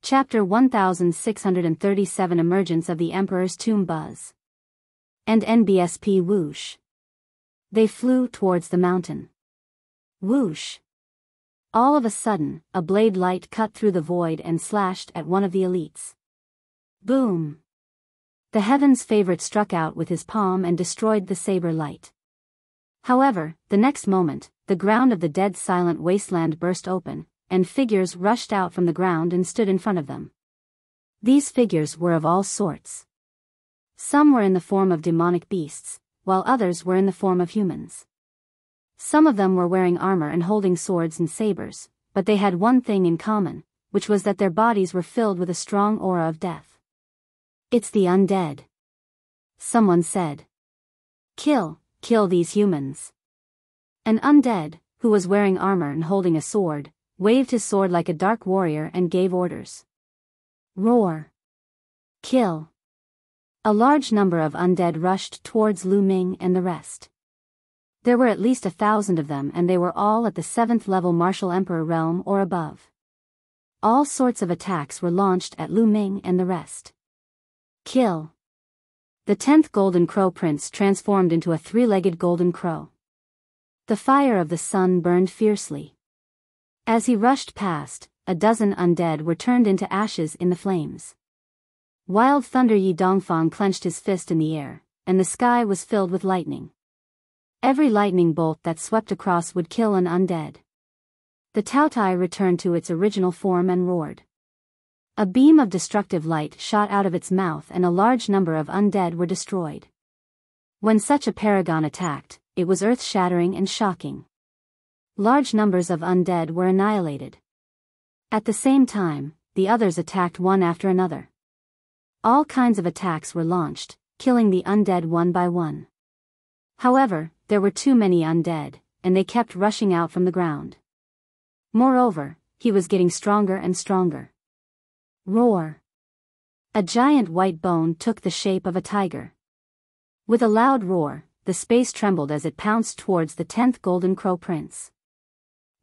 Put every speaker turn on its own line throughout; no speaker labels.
Chapter 1637 Emergence of the Emperor's Tomb Buzz and NBSP whoosh. They flew towards the mountain. Whoosh. All of a sudden, a blade light cut through the void and slashed at one of the elites. Boom. The Heaven's favorite struck out with his palm and destroyed the saber light. However, the next moment, the ground of the dead silent wasteland burst open, and figures rushed out from the ground and stood in front of them. These figures were of all sorts. Some were in the form of demonic beasts, while others were in the form of humans. Some of them were wearing armor and holding swords and sabers, but they had one thing in common, which was that their bodies were filled with a strong aura of death. "It's the undead," someone said. Kill these humans." An undead, who was wearing armor and holding a sword, waved his sword like a dark warrior and gave orders. Roar. Kill. A large number of undead rushed towards Lu Ming and the rest. There were at least 1,000 of them, and they were all at the 7th level martial emperor realm or above. All sorts of attacks were launched at Lu Ming and the rest. Kill. The 10th golden crow prince transformed into a 3-legged golden crow. The fire of the sun burned fiercely. As he rushed past, a dozen undead were turned into ashes in the flames. Wild Thunder Yi Dongfang clenched his fist in the air, and the sky was filled with lightning. Every lightning bolt that swept across would kill an undead. The Taotai returned to its original form and roared. A beam of destructive light shot out of its mouth and a large number of undead were destroyed. When such a paragon attacked, it was earth-shattering and shocking. Large numbers of undead were annihilated. At the same time, the others attacked one after another. All kinds of attacks were launched, killing the undead one by one. However, there were too many undead, and they kept rushing out from the ground. Moreover, he was getting stronger and stronger. Roar. A giant white bone took the shape of a tiger. With a loud roar, the space trembled as it pounced towards the 10th golden crow prince.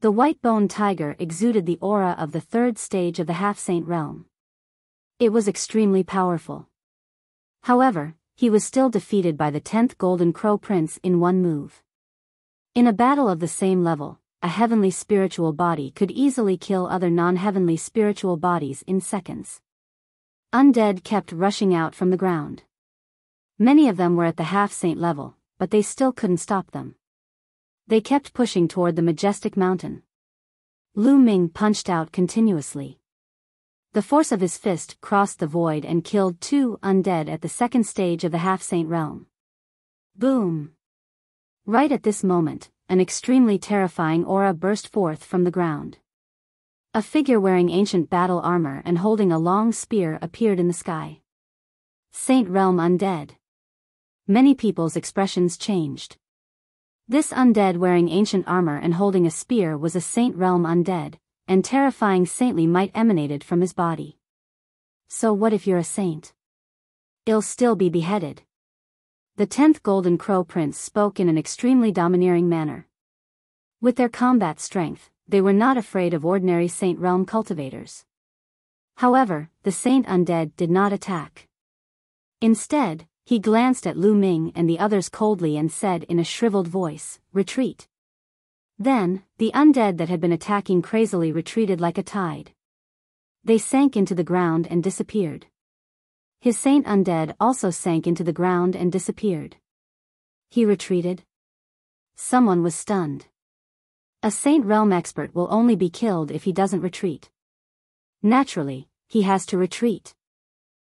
The white-boned tiger exuded the aura of the 3rd stage of the half-saint realm. It was extremely powerful. However, he was still defeated by the 10th golden crow prince in one move. In a battle of the same level, a heavenly spiritual body could easily kill other non-heavenly spiritual bodies in seconds. Undead kept rushing out from the ground. Many of them were at the half-saint level, but they still couldn't stop them. They kept pushing toward the majestic mountain. Lu Ming punched out continuously. The force of his fist crossed the void and killed 2 undead at the 2nd stage of the half-saint realm. Boom! Right at this moment, an extremely terrifying aura burst forth from the ground. A figure wearing ancient battle armor and holding a long spear appeared in the sky. Saint Realm Undead. Many people's expressions changed. This undead wearing ancient armor and holding a spear was a Saint Realm Undead, and terrifying saintly might emanated from his body. So what if you're a saint? You'll still be beheaded. The 10th golden crow prince spoke in an extremely domineering manner. With their combat strength, they were not afraid of ordinary Saint Realm cultivators. However, the Saint Undead did not attack. Instead, he glanced at Lu Ming and the others coldly and said in a shriveled voice, "Retreat." Then, the undead that had been attacking crazily retreated like a tide. They sank into the ground and disappeared. His Saint Undead also sank into the ground and disappeared. He retreated? Someone was stunned. A Saint Realm expert will only be killed if he doesn't retreat. Naturally, he has to retreat.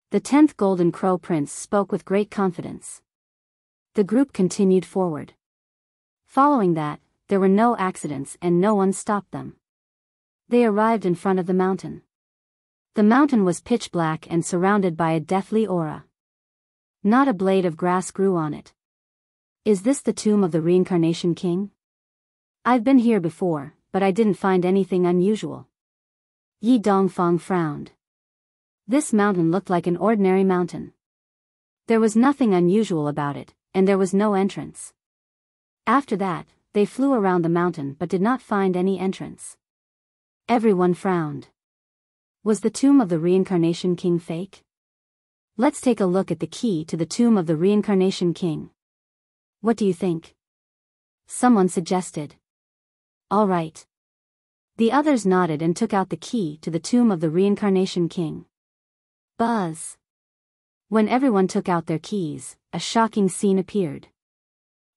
The 10th golden crow prince spoke with great confidence. The group continued forward. Following that, there were no accidents and no one stopped them. They arrived in front of the mountain. The mountain was pitch black and surrounded by a deathly aura. Not a blade of grass grew on it. Is this the tomb of the Reincarnation King? I've been here before, but I didn't find anything unusual. Yi Dongfang frowned. This mountain looked like an ordinary mountain. There was nothing unusual about it, and there was no entrance. After that, they flew around the mountain but did not find any entrance. Everyone frowned. Was the tomb of the Reincarnation King fake? Let's take a look at the key to the tomb of the Reincarnation King. What do you think? Someone suggested. All right. The others nodded and took out the key to the tomb of the Reincarnation King. Buzz. When everyone took out their keys, a shocking scene appeared.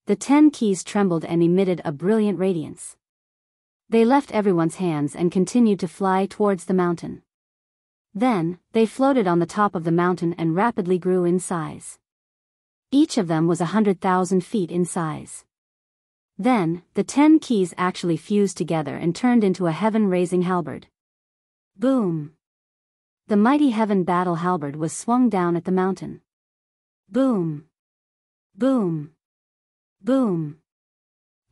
The 10 keys trembled and emitted a brilliant radiance. They left everyone's hands and continued to fly towards the mountain. Then, they floated on the top of the mountain and rapidly grew in size. Each of them was 100,000 feet in size. Then, the 10 keys actually fused together and turned into a heaven-raising halberd. Boom! The mighty heaven battle halberd was swung down at the mountain. Boom! Boom! Boom!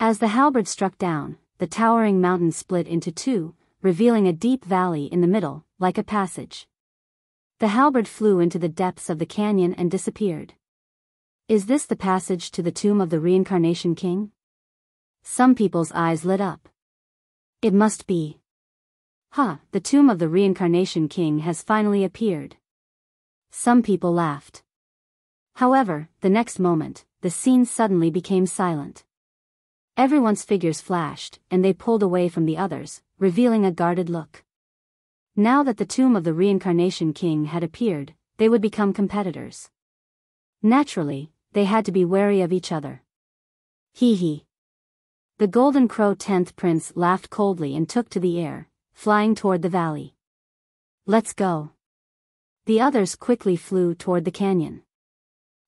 As the halberd struck down, the towering mountain split into two, revealing a deep valley in the middle, like a passage. The halberd flew into the depths of the canyon and disappeared. Is this the passage to the tomb of the Reincarnation King? Some people's eyes lit up. It must be. The tomb of the Reincarnation King has finally appeared. Some people laughed. However, the next moment, the scene suddenly became silent. Everyone's figures flashed, and they pulled away from the others, revealing a guarded look. Now that the tomb of the Reincarnation King had appeared, they would become competitors. Naturally, they had to be wary of each other. Hee hee. The Golden Crow 10th Prince laughed coldly and took to the air, flying toward the valley. Let's go. The others quickly flew toward the canyon.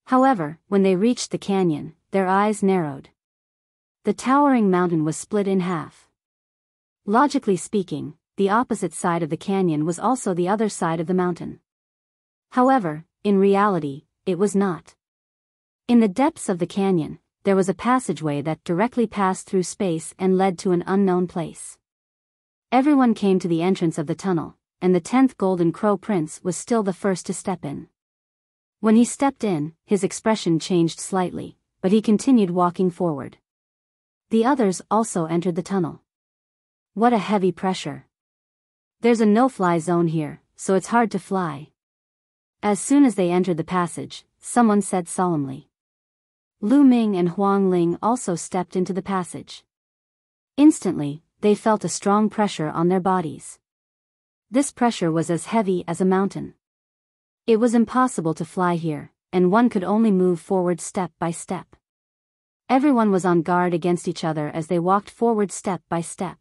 However, when they reached the canyon, their eyes narrowed. The towering mountain was split in half. Logically speaking, the opposite side of the canyon was also the other side of the mountain. However, in reality, it was not. In the depths of the canyon, there was a passageway that directly passed through space and led to an unknown place. Everyone came to the entrance of the tunnel, and the 10th Golden Crow Prince was still the first to step in. When he stepped in, his expression changed slightly, but he continued walking forward. The others also entered the tunnel. What a heavy pressure. There's a no-fly zone here, so it's hard to fly. As soon as they entered the passage, someone said solemnly. Lu Ming and Huang Ling also stepped into the passage. Instantly, they felt a strong pressure on their bodies. This pressure was as heavy as a mountain. It was impossible to fly here, and one could only move forward step by step. Everyone was on guard against each other as they walked forward step by step.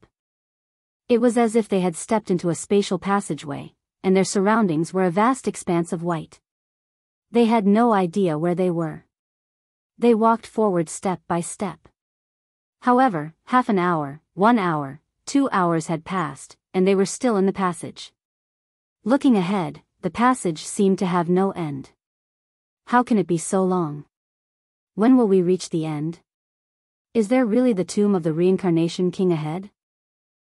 It was as if they had stepped into a spatial passageway, and their surroundings were a vast expanse of white. They had no idea where they were. They walked forward step by step. However, half an hour, 1 hour, 2 hours had passed, and they were still in the passage. Looking ahead, the passage seemed to have no end. How can it be so long? When will we reach the end? Is there really the tomb of the Reincarnation King ahead?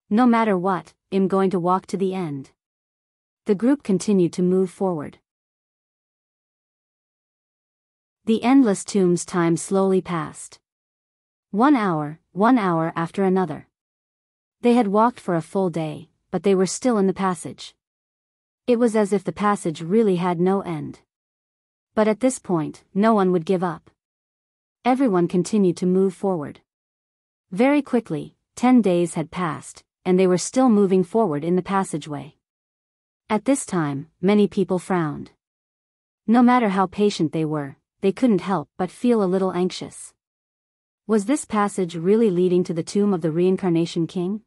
No matter what, I'm going to walk to the end. The group continued to move forward. The endless tomb's time slowly passed. 1 hour after another. They had walked for a full day, but they were still in the passage. It was as if the passage really had no end. But at this point, no one would give up. Everyone continued to move forward. Very quickly, 10 days had passed, and they were still moving forward in the passageway. At this time, many people frowned. No matter how patient they were, they couldn't help but feel a little anxious. Was this passage really leading to the tomb of the Reincarnation King?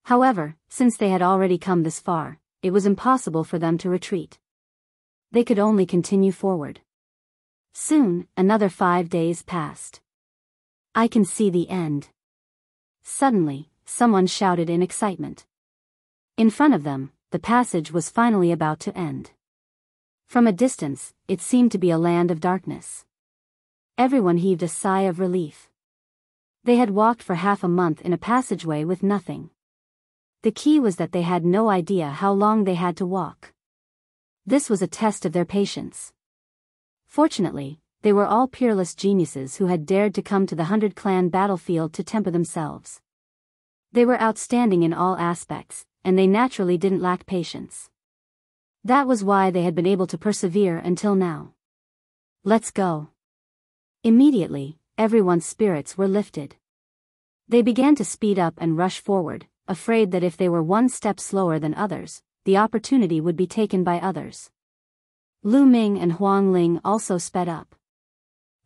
However, since they had already come this far, it was impossible for them to retreat. They could only continue forward. Soon, another 5 days passed. I can see the end. Suddenly, someone shouted in excitement. In front of them, the passage was finally about to end. From a distance, it seemed to be a land of darkness. Everyone heaved a sigh of relief. They had walked for half a month in a passageway with nothing. The key was that they had no idea how long they had to walk. This was a test of their patience. Fortunately, they were all peerless geniuses who had dared to come to the 100-clan battlefield to temper themselves. They were outstanding in all aspects, and they naturally didn't lack patience. That was why they had been able to persevere until now. Let's go. Immediately, everyone's spirits were lifted. They began to speed up and rush forward, afraid that if they were one step slower than others, the opportunity would be taken by others. Lu Ming and Huang Ling also sped up.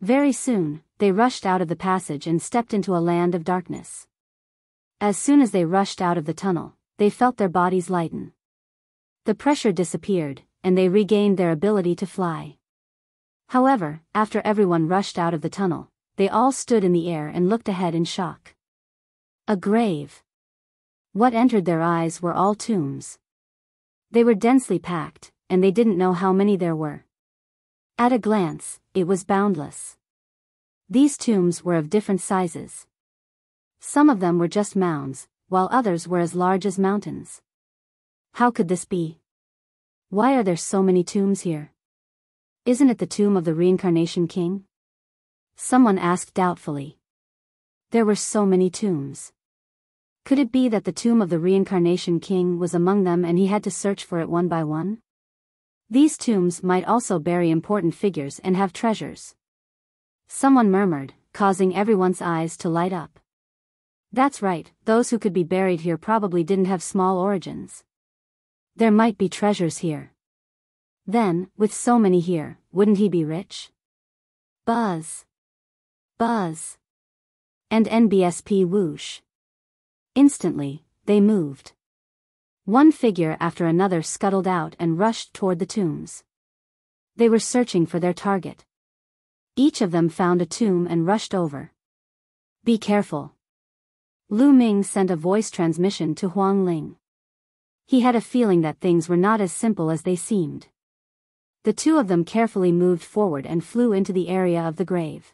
Very soon, they rushed out of the passage and stepped into a land of darkness. As soon as they rushed out of the tunnel, they felt their bodies lighten. The pressure disappeared, and they regained their ability to fly. However, after everyone rushed out of the tunnel, they all stood in the air and looked ahead in shock. A grave. What entered their eyes were all tombs. They were densely packed, and they didn't know how many there were. At a glance, it was boundless. These tombs were of different sizes. Some of them were just mounds, while others were as large as mountains. How could this be? Why are there so many tombs here? Isn't it the tomb of the Reincarnation King? Someone asked doubtfully. There were so many tombs. Could it be that the tomb of the Reincarnation King was among them and he had to search for it one by one? These tombs might also bury important figures and have treasures. Someone murmured, causing everyone's eyes to light up. That's right, those who could be buried here probably didn't have small origins. There might be treasures here. Then, with so many here, wouldn't he be rich? Buzz. Buzz. And NBSP whoosh. Instantly, they moved. One figure after another scuttled out and rushed toward the tombs. They were searching for their target. Each of them found a tomb and rushed over. Be careful. Lu Ming sent a voice transmission to Huang Ling. He had a feeling that things were not as simple as they seemed. The two of them carefully moved forward and flew into the area of the grave.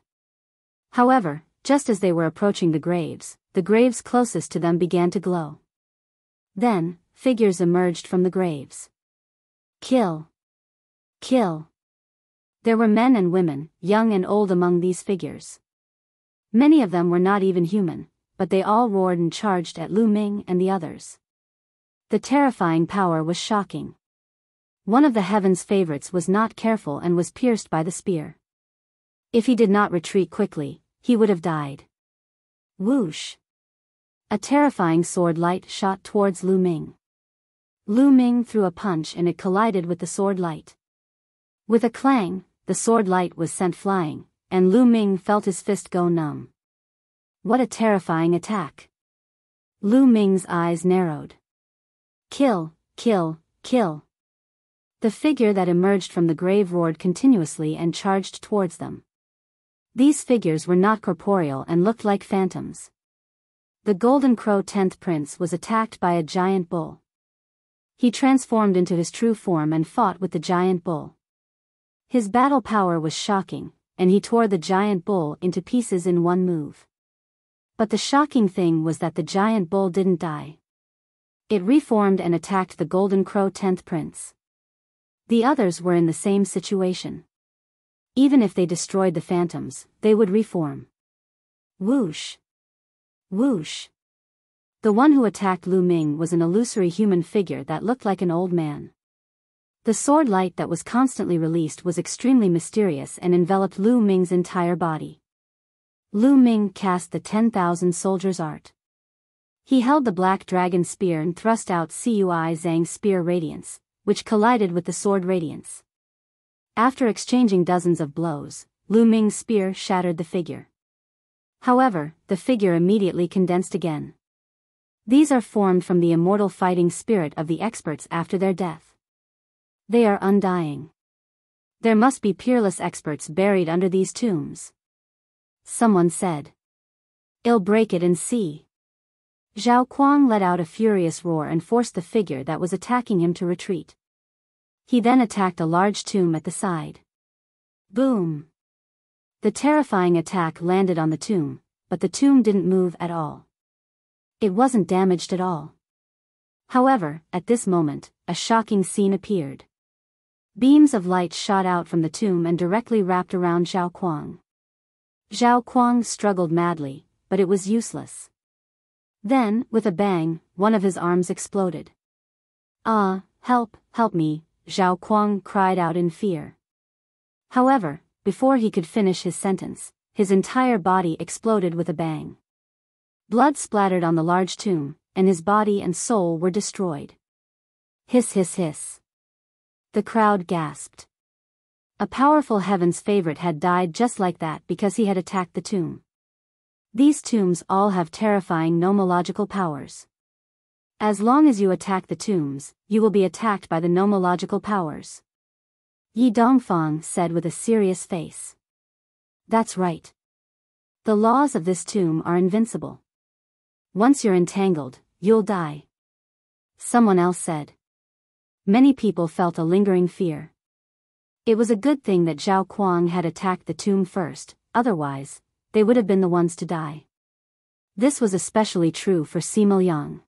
However, just as they were approaching the graves closest to them began to glow. Then, figures emerged from the graves. Kill. Kill. There were men and women, young and old among these figures. Many of them were not even human, but they all roared and charged at Lu Ming and the others. The terrifying power was shocking. One of the heaven's favorites was not careful and was pierced by the spear. If he did not retreat quickly, he would have died. Whoosh! A terrifying sword light shot towards Lu Ming. Lu Ming threw a punch and it collided with the sword light. With a clang, the sword light was sent flying, and Lu Ming felt his fist go numb. What a terrifying attack! Lu Ming's eyes narrowed. Kill, kill, kill. The figure that emerged from the grave roared continuously and charged towards them. These figures were not corporeal and looked like phantoms. The Golden Crow 10th Prince was attacked by a giant bull. He transformed into his true form and fought with the giant bull. His battle power was shocking, and he tore the giant bull into pieces in one move. But the shocking thing was that the giant bull didn't die. It reformed and attacked the Golden Crow 10th Prince. The others were in the same situation. Even if they destroyed the phantoms, they would reform. Whoosh! Whoosh! The one who attacked Lu Ming was an illusory human figure that looked like an old man. The sword light that was constantly released was extremely mysterious and enveloped Lu Ming's entire body. Lu Ming cast the 10,000 soldiers art. He held the black dragon spear and thrust out Cui Zhang's spear radiance, which collided with the sword radiance. After exchanging dozens of blows, Lu Ming's spear shattered the figure. However, the figure immediately condensed again. These are formed from the immortal fighting spirit of the experts after their death. They are undying. There must be peerless experts buried under these tombs. Someone said. I'll break it and see. Zhao Kuang let out a furious roar and forced the figure that was attacking him to retreat. He then attacked a large tomb at the side. Boom! The terrifying attack landed on the tomb, but the tomb didn't move at all. It wasn't damaged at all. However, at this moment, a shocking scene appeared. Beams of light shot out from the tomb and directly wrapped around Zhao Kuang. Zhao Kuang struggled madly, but it was useless. Then, with a bang, one of his arms exploded. Ah, help me, Zhao Kuang cried out in fear. However, before he could finish his sentence, his entire body exploded with a bang. Blood splattered on the large tomb, and his body and soul were destroyed. Hiss hiss hiss. The crowd gasped. A powerful heaven's favorite had died just like that because he had attacked the tomb. These tombs all have terrifying nomological powers. As long as you attack the tombs, you will be attacked by the nomological powers. Yi Dongfang said with a serious face. That's right. The laws of this tomb are invincible. Once you're entangled, you'll die. Someone else said. Many people felt a lingering fear. It was a good thing that Zhao Kuang had attacked the tomb first, otherwise, they would have been the ones to die. This was especially true for Sima Liang.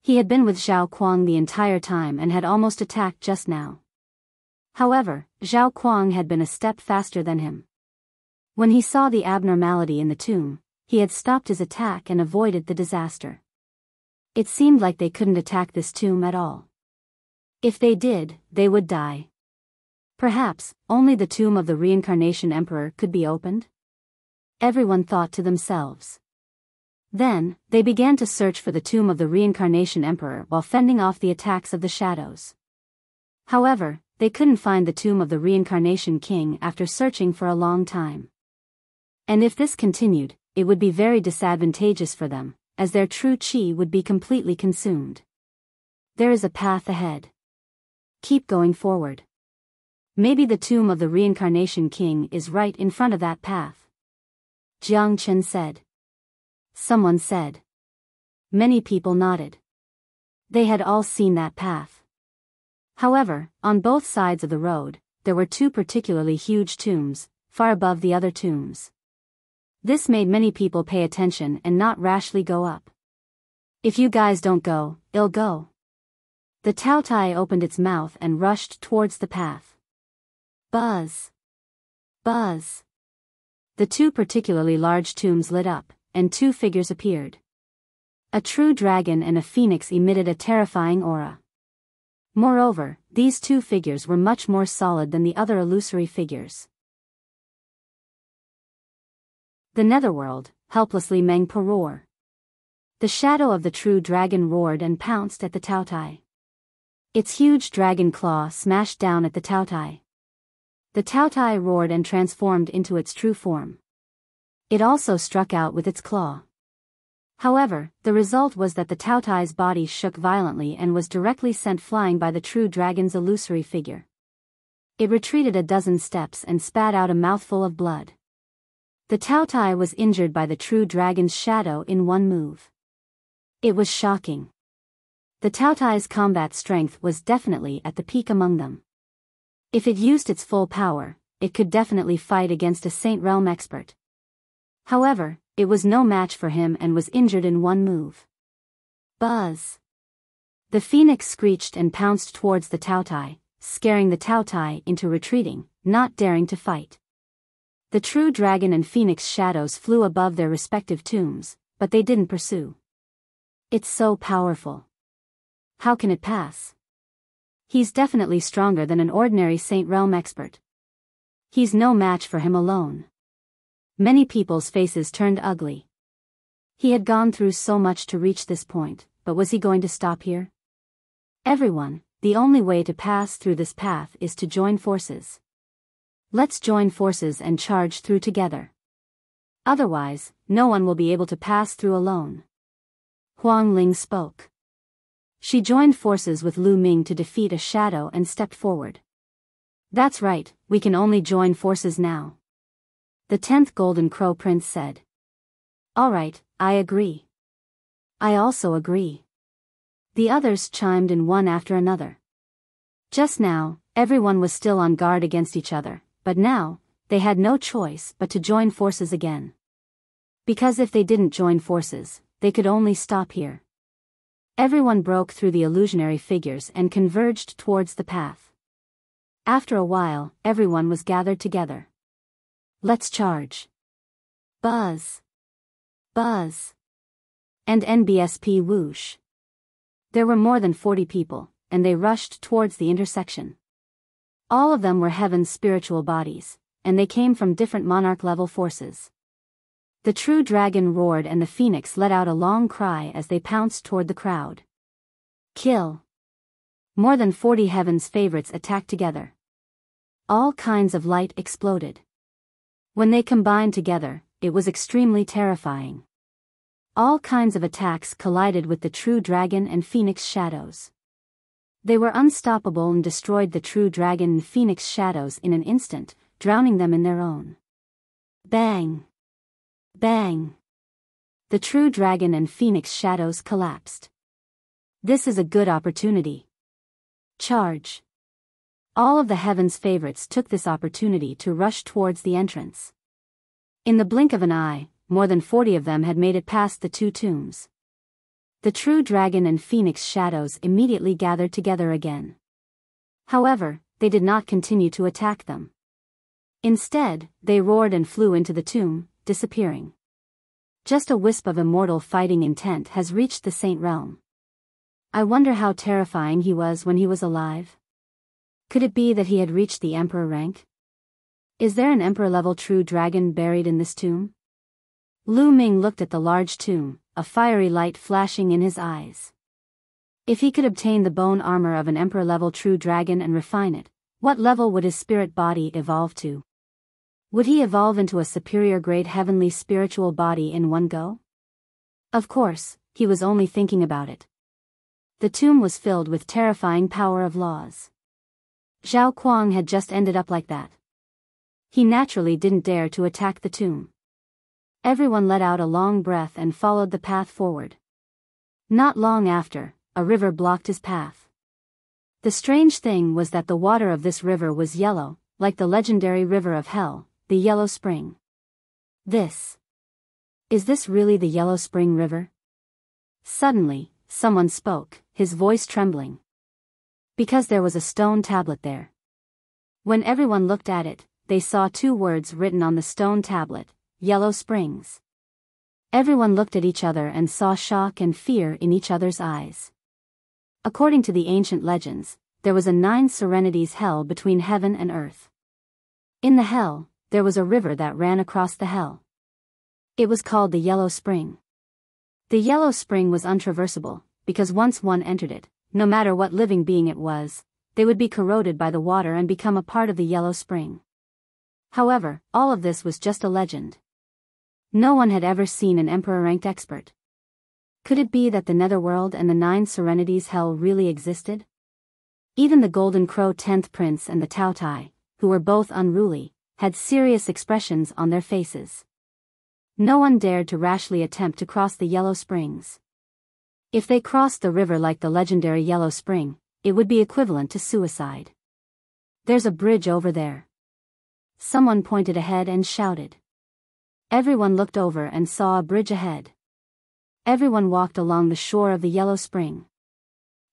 He had been with Zhao Kuang the entire time and had almost attacked just now. However, Zhao Kuang had been a step faster than him. When he saw the abnormality in the tomb, he had stopped his attack and avoided the disaster. It seemed like they couldn't attack this tomb at all. If they did, they would die. Perhaps, only the tomb of the reincarnation emperor could be opened? Everyone thought to themselves. Then, they began to search for the tomb of the reincarnation emperor while fending off the attacks of the shadows. However, they couldn't find the tomb of the reincarnation king after searching for a long time. And if this continued, it would be very disadvantageous for them, as their true qi would be completely consumed. There is a path ahead. Keep going forward. Maybe the tomb of the reincarnation king is right in front of that path. Jiang Chen said. Someone said. Many people nodded. They had all seen that path. However, on both sides of the road, there were two particularly huge tombs, far above the other tombs. This made many people pay attention and not rashly go up. If you guys don't go, I'll go. The Taotai opened its mouth and rushed towards the path. Buzz. Buzz. The two particularly large tombs lit up, and two figures appeared. A true dragon and a phoenix emitted a terrifying aura. Moreover, these two figures were much more solid than the other illusory figures. The netherworld, helplessly Mengpa roar. The shadow of the true dragon roared and pounced at the Taotai. Its huge dragon claw smashed down at the Taotai. The Taotai roared and transformed into its true form. It also struck out with its claw. However, the result was that the Taotai's body shook violently and was directly sent flying by the true dragon's illusory figure. It retreated a dozen steps and spat out a mouthful of blood. The Taotai was injured by the true dragon's shadow in one move. It was shocking. The Taotai's combat strength was definitely at the peak among them. If it used its full power, it could definitely fight against a Saint Realm expert. However, it was no match for him and was injured in one move. Buzz. The phoenix screeched and pounced towards the Taotai, scaring the Taotai into retreating, not daring to fight. The true dragon and phoenix shadows flew above their respective tombs, but they didn't pursue. It's so powerful. How can it pass? He's definitely stronger than an ordinary Saint Realm expert. He's no match for him alone. Many people's faces turned ugly. He had gone through so much to reach this point, but was he going to stop here? Everyone, the only way to pass through this path is to join forces. Let's join forces and charge through together. Otherwise, no one will be able to pass through alone. Huang Ling spoke. She joined forces with Lu Ming to defeat a shadow and stepped forward. That's right, we can only join forces now. The 10th Golden Crow Prince said. All right, I agree. I also agree. The others chimed in one after another. Just now, everyone was still on guard against each other, but now, they had no choice but to join forces again. Because if they didn't join forces, they could only stop here. Everyone broke through the illusionary figures and converged towards the path. After a while, everyone was gathered together. Let's charge. Buzz. Buzz. And NBSP whoosh. There were more than 40 people, and they rushed towards the intersection. All of them were heaven's spiritual bodies, and they came from different monarch-level forces. The true dragon roared and the phoenix let out a long cry as they pounced toward the crowd. Kill! More than 40 heaven's favorites attacked together. All kinds of light exploded. When they combined together, it was extremely terrifying. All kinds of attacks collided with the true dragon and phoenix shadows. They were unstoppable and destroyed the true dragon and phoenix shadows in an instant, drowning them in their own. Bang! Bang! The true dragon and phoenix shadows collapsed. This is a good opportunity. Charge! All of the heaven's favorites took this opportunity to rush towards the entrance. In the blink of an eye, more than 40 of them had made it past the two tombs. The true dragon and phoenix shadows immediately gathered together again. However, they did not continue to attack them. Instead, they roared and flew into the tomb, disappearing. Just a wisp of immortal fighting intent has reached the saint realm. I wonder how terrifying he was when he was alive. Could it be that he had reached the emperor rank? Is there an emperor-level true dragon buried in this tomb? Lu Ming looked at the large tomb, a fiery light flashing in his eyes. If he could obtain the bone armor of an emperor-level true dragon and refine it, what level would his spirit body evolve to? Would he evolve into a superior grade heavenly spiritual body in one go? Of course, he was only thinking about it. The tomb was filled with terrifying power of laws. Zhao Kuang had just ended up like that. He naturally didn't dare to attack the tomb. Everyone let out a long breath and followed the path forward. Not long after, a river blocked his path. The strange thing was that the water of this river was yellow, like the legendary river of hell, the Yellow Spring. Is this really the Yellow Spring River? Suddenly, someone spoke, his voice trembling. Because there was a stone tablet there. When everyone looked at it, they saw two words written on the stone tablet, Yellow Springs. Everyone looked at each other and saw shock and fear in each other's eyes. According to the ancient legends, there was a 9 serenities hell between heaven and earth. In the hell, there was a river that ran across the hell. It was called the Yellow Spring. The Yellow Spring was untraversable, because once one entered it, no matter what living being it was, they would be corroded by the water and become a part of the Yellow Spring. However, all of this was just a legend. No one had ever seen an emperor-ranked expert. Could it be that the Netherworld and the 9 serenities hell really existed? Even the Golden Crow 10th Prince and the Tao Tai, who were both unruly, had serious expressions on their faces. No one dared to rashly attempt to cross the Yellow Springs. If they crossed the river like the legendary Yellow Spring, it would be equivalent to suicide. There's a bridge over there. Someone pointed ahead and shouted. Everyone looked over and saw a bridge ahead. Everyone walked along the shore of the Yellow Spring.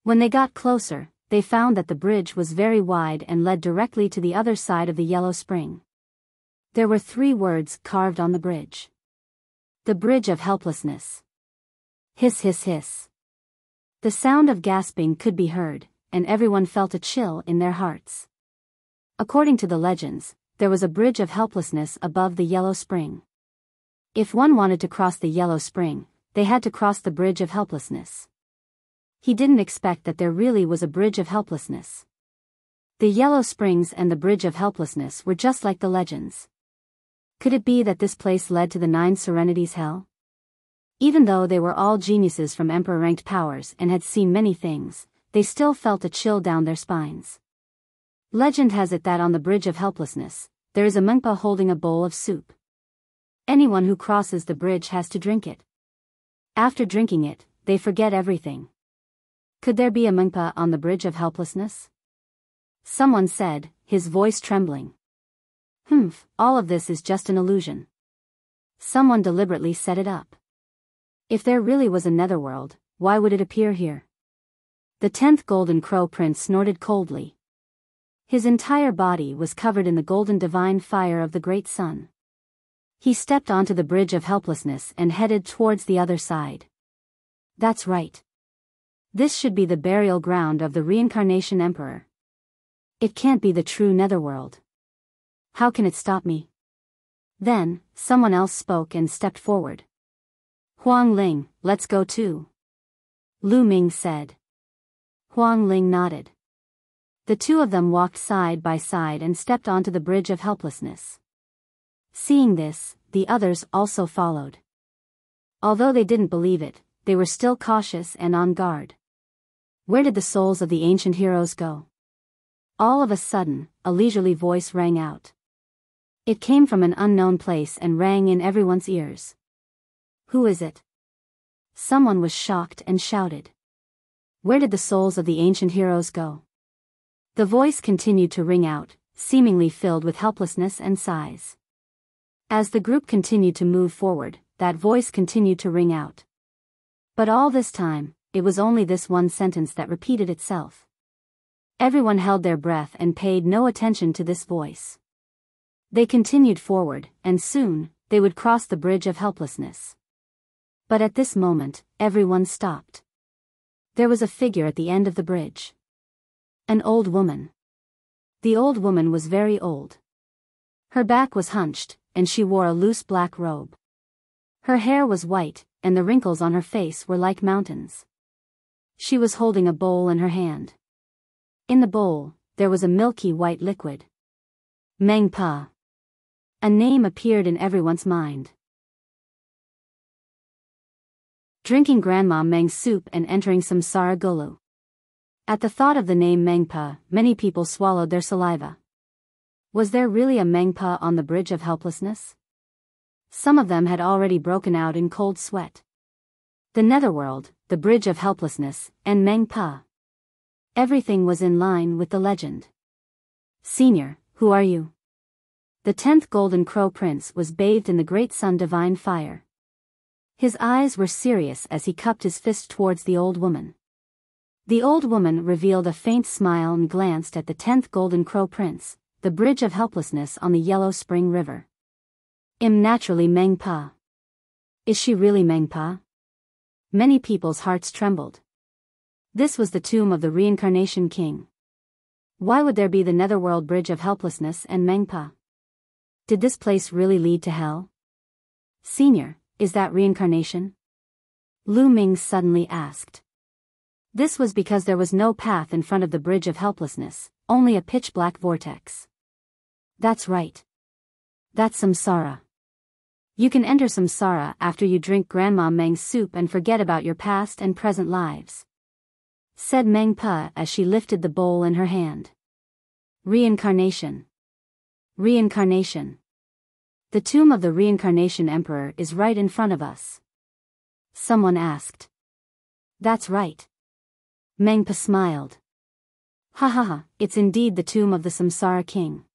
When they got closer, they found that the bridge was very wide and led directly to the other side of the Yellow Spring. There were 3 words carved on the bridge. The Bridge of Helplessness. Hiss hiss hiss. The sound of gasping could be heard, and everyone felt a chill in their hearts. According to the legends, there was a bridge of helplessness above the Yellow Spring. If one wanted to cross the Yellow Spring, they had to cross the Bridge of Helplessness. He didn't expect that there really was a Bridge of Helplessness. The Yellow Springs and the Bridge of Helplessness were just like the legends. Could it be that this place led to the 9 serenities hell? Even though they were all geniuses from emperor-ranked powers and had seen many things, they still felt a chill down their spines. Legend has it that on the Bridge of Helplessness, there is a Mengpa holding a bowl of soup. Anyone who crosses the bridge has to drink it. After drinking it, they forget everything. Could there be a Mengpa on the Bridge of Helplessness? Someone said, his voice trembling. All of this is just an illusion. Someone deliberately set it up. If there really was a netherworld, why would it appear here? The 10th Golden Crow Prince snorted coldly. His entire body was covered in the golden divine fire of the great sun. He stepped onto the Bridge of Helplessness and headed towards the other side. That's right. This should be the burial ground of the reincarnation emperor. It can't be the true netherworld. How can it stop me? Then, someone else spoke and stepped forward. Huang Ling, let's go too. Lu Ming said. Huang Ling nodded. The two of them walked side by side and stepped onto the bridge of helplessness. Seeing this, the others also followed. Although they didn't believe it, they were still cautious and on guard. Where did the souls of the ancient heroes go? All of a sudden, a leisurely voice rang out. It came from an unknown place and rang in everyone's ears. Who is it? Someone was shocked and shouted. Where did the souls of the ancient heroes go? The voice continued to ring out, seemingly filled with helplessness and sighs. As the group continued to move forward, that voice continued to ring out. But all this time, it was only this one sentence that repeated itself. Everyone held their breath and paid no attention to this voice. They continued forward, and soon, they would cross the bridge of helplessness. But at this moment, everyone stopped. There was a figure at the end of the bridge. An old woman. The old woman was very old. Her back was hunched, and she wore a loose black robe. Her hair was white, and the wrinkles on her face were like mountains. She was holding a bowl in her hand. In the bowl, there was a milky white liquid. Meng Pa. A name appeared in everyone's mind. Drinking Grandma Meng's soup and entering Samsara Gulu. At the thought of the name Mengpa, many people swallowed their saliva. Was there really a Mengpa on the bridge of helplessness? Some of them had already broken out in cold sweat. The netherworld, the bridge of helplessness, and Mengpa. Everything was in line with the legend. Senior, who are you? The 10th Golden Crow Prince was bathed in the great sun divine fire. His eyes were serious as he cupped his fist towards the old woman. The old woman revealed a faint smile and glanced at the 10th Golden Crow Prince, the bridge of helplessness on the Yellow Spring River. Naturally Mengpa. Is she really Mengpa? Many people's hearts trembled. This was the tomb of the reincarnation king. Why would there be the netherworld bridge of helplessness and Mengpa? Did this place really lead to hell? Senior, is that reincarnation? Lu Ming suddenly asked. This was because there was no path in front of the bridge of helplessness, only a pitch-black vortex. That's right. That's samsara. You can enter samsara after you drink Grandma Meng's soup and forget about your past and present lives. Said Meng Pa as she lifted the bowl in her hand. Reincarnation. Reincarnation. The tomb of the reincarnation emperor is right in front of us. Someone asked. That's right. Meng Pa smiled. Ha ha ha, it's indeed the tomb of the samsara king.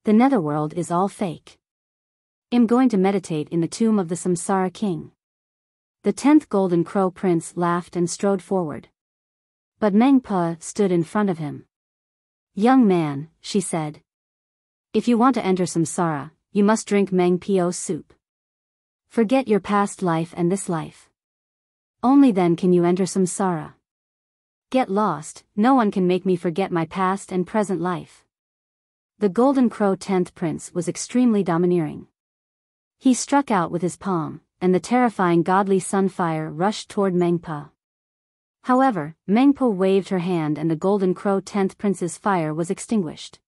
The netherworld is all fake. I'm going to meditate in the tomb of the samsara king. The 10th Golden Crow Prince laughed and strode forward. But Meng Pa stood in front of him. Young man, she said. If you want to enter samsara, you must drink Meng Pio's soup. Forget your past life and this life. Only then can you enter samsara. Get lost, no one can make me forget my past and present life. The Golden Crow 10th Prince was extremely domineering. He struck out with his palm, and the terrifying godly sunfire rushed toward Meng Pa. However, Meng Pa waved her hand and the Golden Crow 10th Prince's fire was extinguished.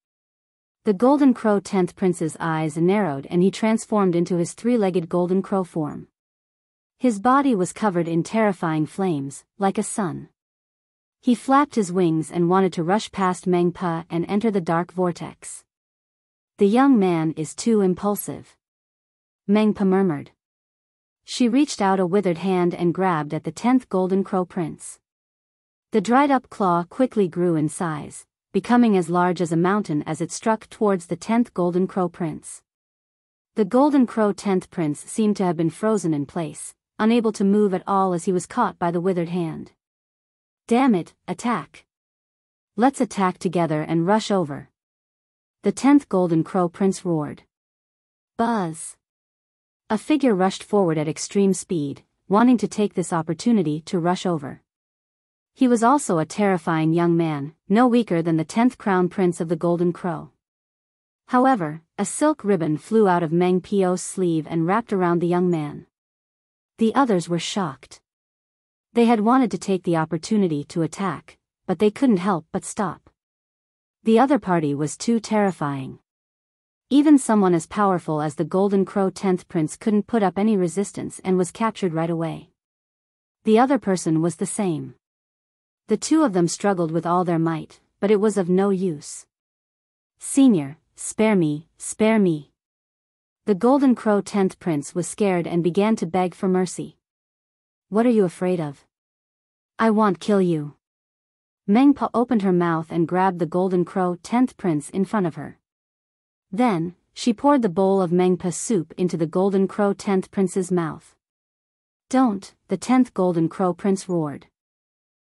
The Golden Crow 10th Prince's eyes narrowed and he transformed into his three-legged Golden Crow form. His body was covered in terrifying flames, like a sun. He flapped his wings and wanted to rush past Meng Pa and enter the dark vortex. The young man is too impulsive. Meng Pa murmured. She reached out a withered hand and grabbed at the 10th Golden Crow Prince. The dried-up claw quickly grew in size, becoming as large as a mountain as it struck towards the 10th Golden Crow Prince. The Golden Crow 10th Prince seemed to have been frozen in place, unable to move at all as he was caught by the withered hand. Damn it, attack! Let's attack together and rush over. The 10th Golden Crow Prince roared. Buzz! A figure rushed forward at extreme speed, wanting to take this opportunity to rush over. He was also a terrifying young man, no weaker than the 10th crown prince of the Golden Crow. However, a silk ribbon flew out of Meng Pio's sleeve and wrapped around the young man. The others were shocked. They had wanted to take the opportunity to attack, but they couldn't help but stop. The other party was too terrifying. Even someone as powerful as the Golden Crow 10th prince couldn't put up any resistance and was captured right away. The other person was the same. The two of them struggled with all their might, but it was of no use. "Senior, spare me, spare me." The Golden Crow 10th prince was scared and began to beg for mercy. "What are you afraid of? I won't kill you." Meng Pa opened her mouth and grabbed the Golden Crow 10th prince in front of her. Then, she poured the bowl of Meng Pa soup into the Golden Crow 10th prince's mouth. "Don't," the 10th Golden Crow prince roared.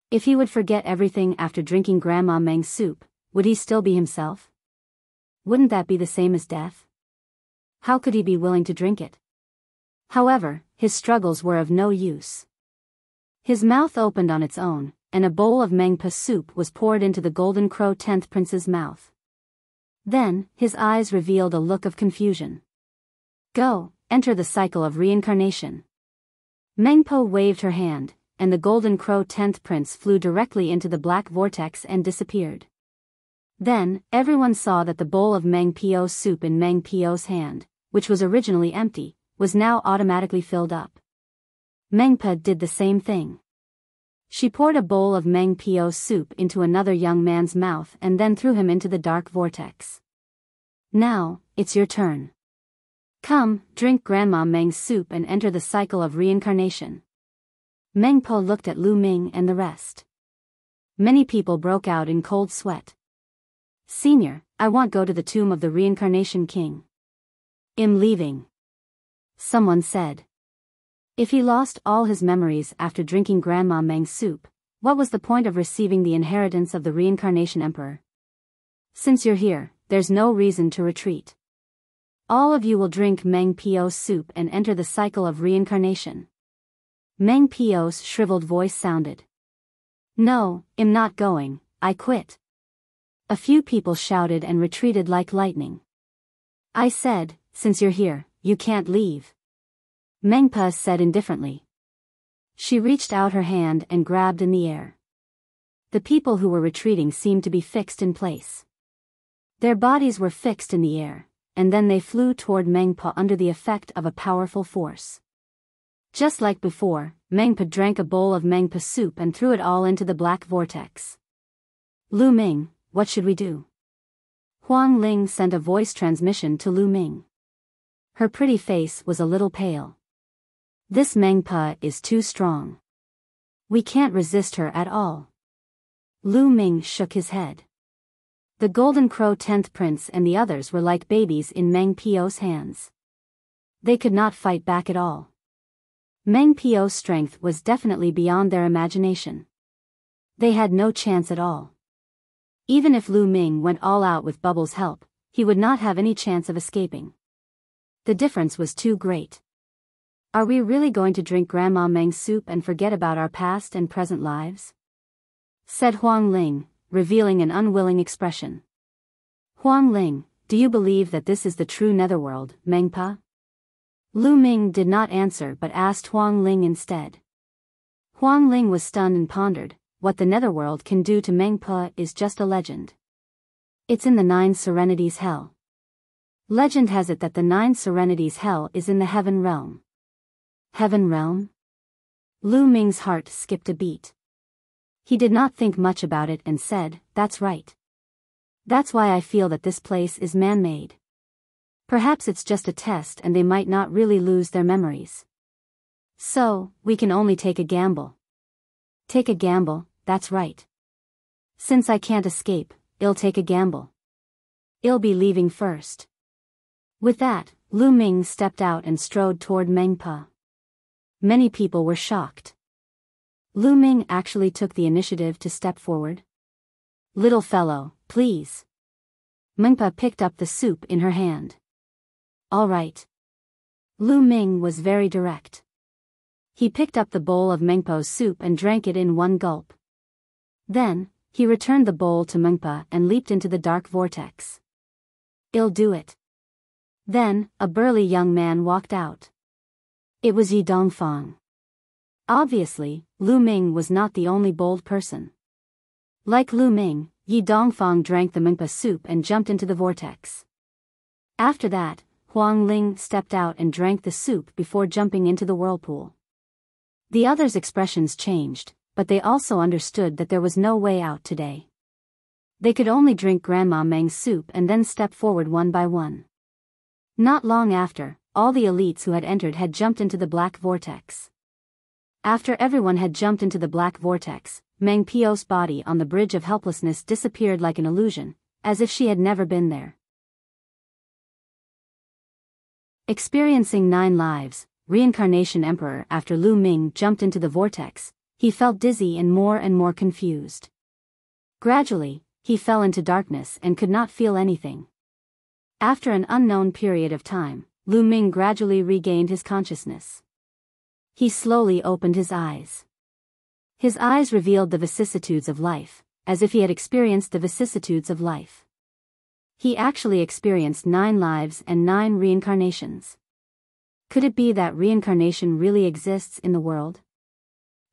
If he would forget everything after drinking Grandma Meng's soup, would he still be himself? Wouldn't that be the same as death? How could he be willing to drink it? However, his struggles were of no use. His mouth opened on its own, and a bowl of Meng Pa soup was poured into the Golden Crow 10th prince's mouth. Then, his eyes revealed a look of confusion. "Go, enter the cycle of reincarnation." Meng Po waved her hand, and the Golden Crow 10th prince flew directly into the black vortex and disappeared. Then, everyone saw that the bowl of Meng Pio's soup in Meng Pio's hand, which was originally empty, was now automatically filled up. Meng Pa did the same thing. She poured a bowl of Meng Pio's soup into another young man's mouth and then threw him into the dark vortex. "Now, it's your turn. Come, drink Grandma Meng's soup and enter the cycle of reincarnation." Meng Po looked at Lu Ming and the rest. Many people broke out in cold sweat. "Senior, I won't go to the tomb of the reincarnation king. I'm leaving," someone said. If he lost all his memories after drinking Grandma Meng's soup, what was the point of receiving the inheritance of the reincarnation emperor? "Since you're here, there's no reason to retreat. All of you will drink Meng Pio's soup and enter the cycle of reincarnation." Meng Pio's shriveled voice sounded. "No, I'm not going, I quit." A few people shouted and retreated like lightning. "I said, since you're here, you can't leave," Meng Pa said indifferently. She reached out her hand and grabbed in the air. The people who were retreating seemed to be fixed in place. Their bodies were fixed in the air, and then they flew toward Meng Pa under the effect of a powerful force. Just like before, Meng Pa drank a bowl of Meng Pa soup and threw it all into the black vortex. "Lu Ming, what should we do?" Huang Ling sent a voice transmission to Lu Ming. Her pretty face was a little pale. "This Meng Pa is too strong. We can't resist her at all." Lu Ming shook his head. The Golden Crow 10th prince and the others were like babies in Meng Pio's hands. They could not fight back at all. Meng Pio's strength was definitely beyond their imagination. They had no chance at all. Even if Lu Ming went all out with Bubble's help, he would not have any chance of escaping. The difference was too great. "Are we really going to drink Grandma Meng's soup and forget about our past and present lives?" said Huang Ling, revealing an unwilling expression. "Huang Ling, do you believe that this is the true netherworld, Meng Pa?" Lu Ming did not answer but asked Huang Ling instead. Huang Ling was stunned and pondered. What the netherworld can do to Meng Pa is just a legend. It's in the 9 Serenities Hell. Legend has it that the 9 Serenities Hell is in the Heaven Realm. Heaven Realm? Lu Ming's heart skipped a beat. He did not think much about it and said, "That's right. That's why I feel that this place is man-made. Perhaps it's just a test and they might not really lose their memories. So, we can only take a gamble." "Take a gamble, that's right. Since I can't escape, I'll take a gamble. I'll be leaving first." With that, Lu Ming stepped out and strode toward Meng Pa. Many people were shocked. Lu Ming actually took the initiative to step forward. "Little fellow, please." Meng Pa picked up the soup in her hand. "All right." Lu Ming was very direct. He picked up the bowl of Meng Po's soup and drank it in one gulp. Then, he returned the bowl to Mengpa and leaped into the dark vortex. "I'll do it." Then, a burly young man walked out. It was Yi Dongfang. Obviously, Lu Ming was not the only bold person. Like Lu Ming, Yi Dongfang drank the Mengpa soup and jumped into the vortex. After that, Huang Ling stepped out and drank the soup before jumping into the whirlpool. The others' expressions changed, but they also understood that there was no way out today. They could only drink Grandma Meng's soup and then step forward one by one. Not long after, all the elites who had entered had jumped into the black vortex. After everyone had jumped into the black vortex, Meng Pio's body on the bridge of helplessness disappeared like an illusion, as if she had never been there. Experiencing 9 lives, Reincarnation Emperor. After Lu Ming jumped into the vortex, he felt dizzy and more confused. Gradually, he fell into darkness and could not feel anything. After an unknown period of time, Lu Ming gradually regained his consciousness. He slowly opened his eyes. His eyes revealed the vicissitudes of life, as if he had experienced the vicissitudes of life. He actually experienced 9 lives and 9 reincarnations. Could it be that reincarnation really exists in the world?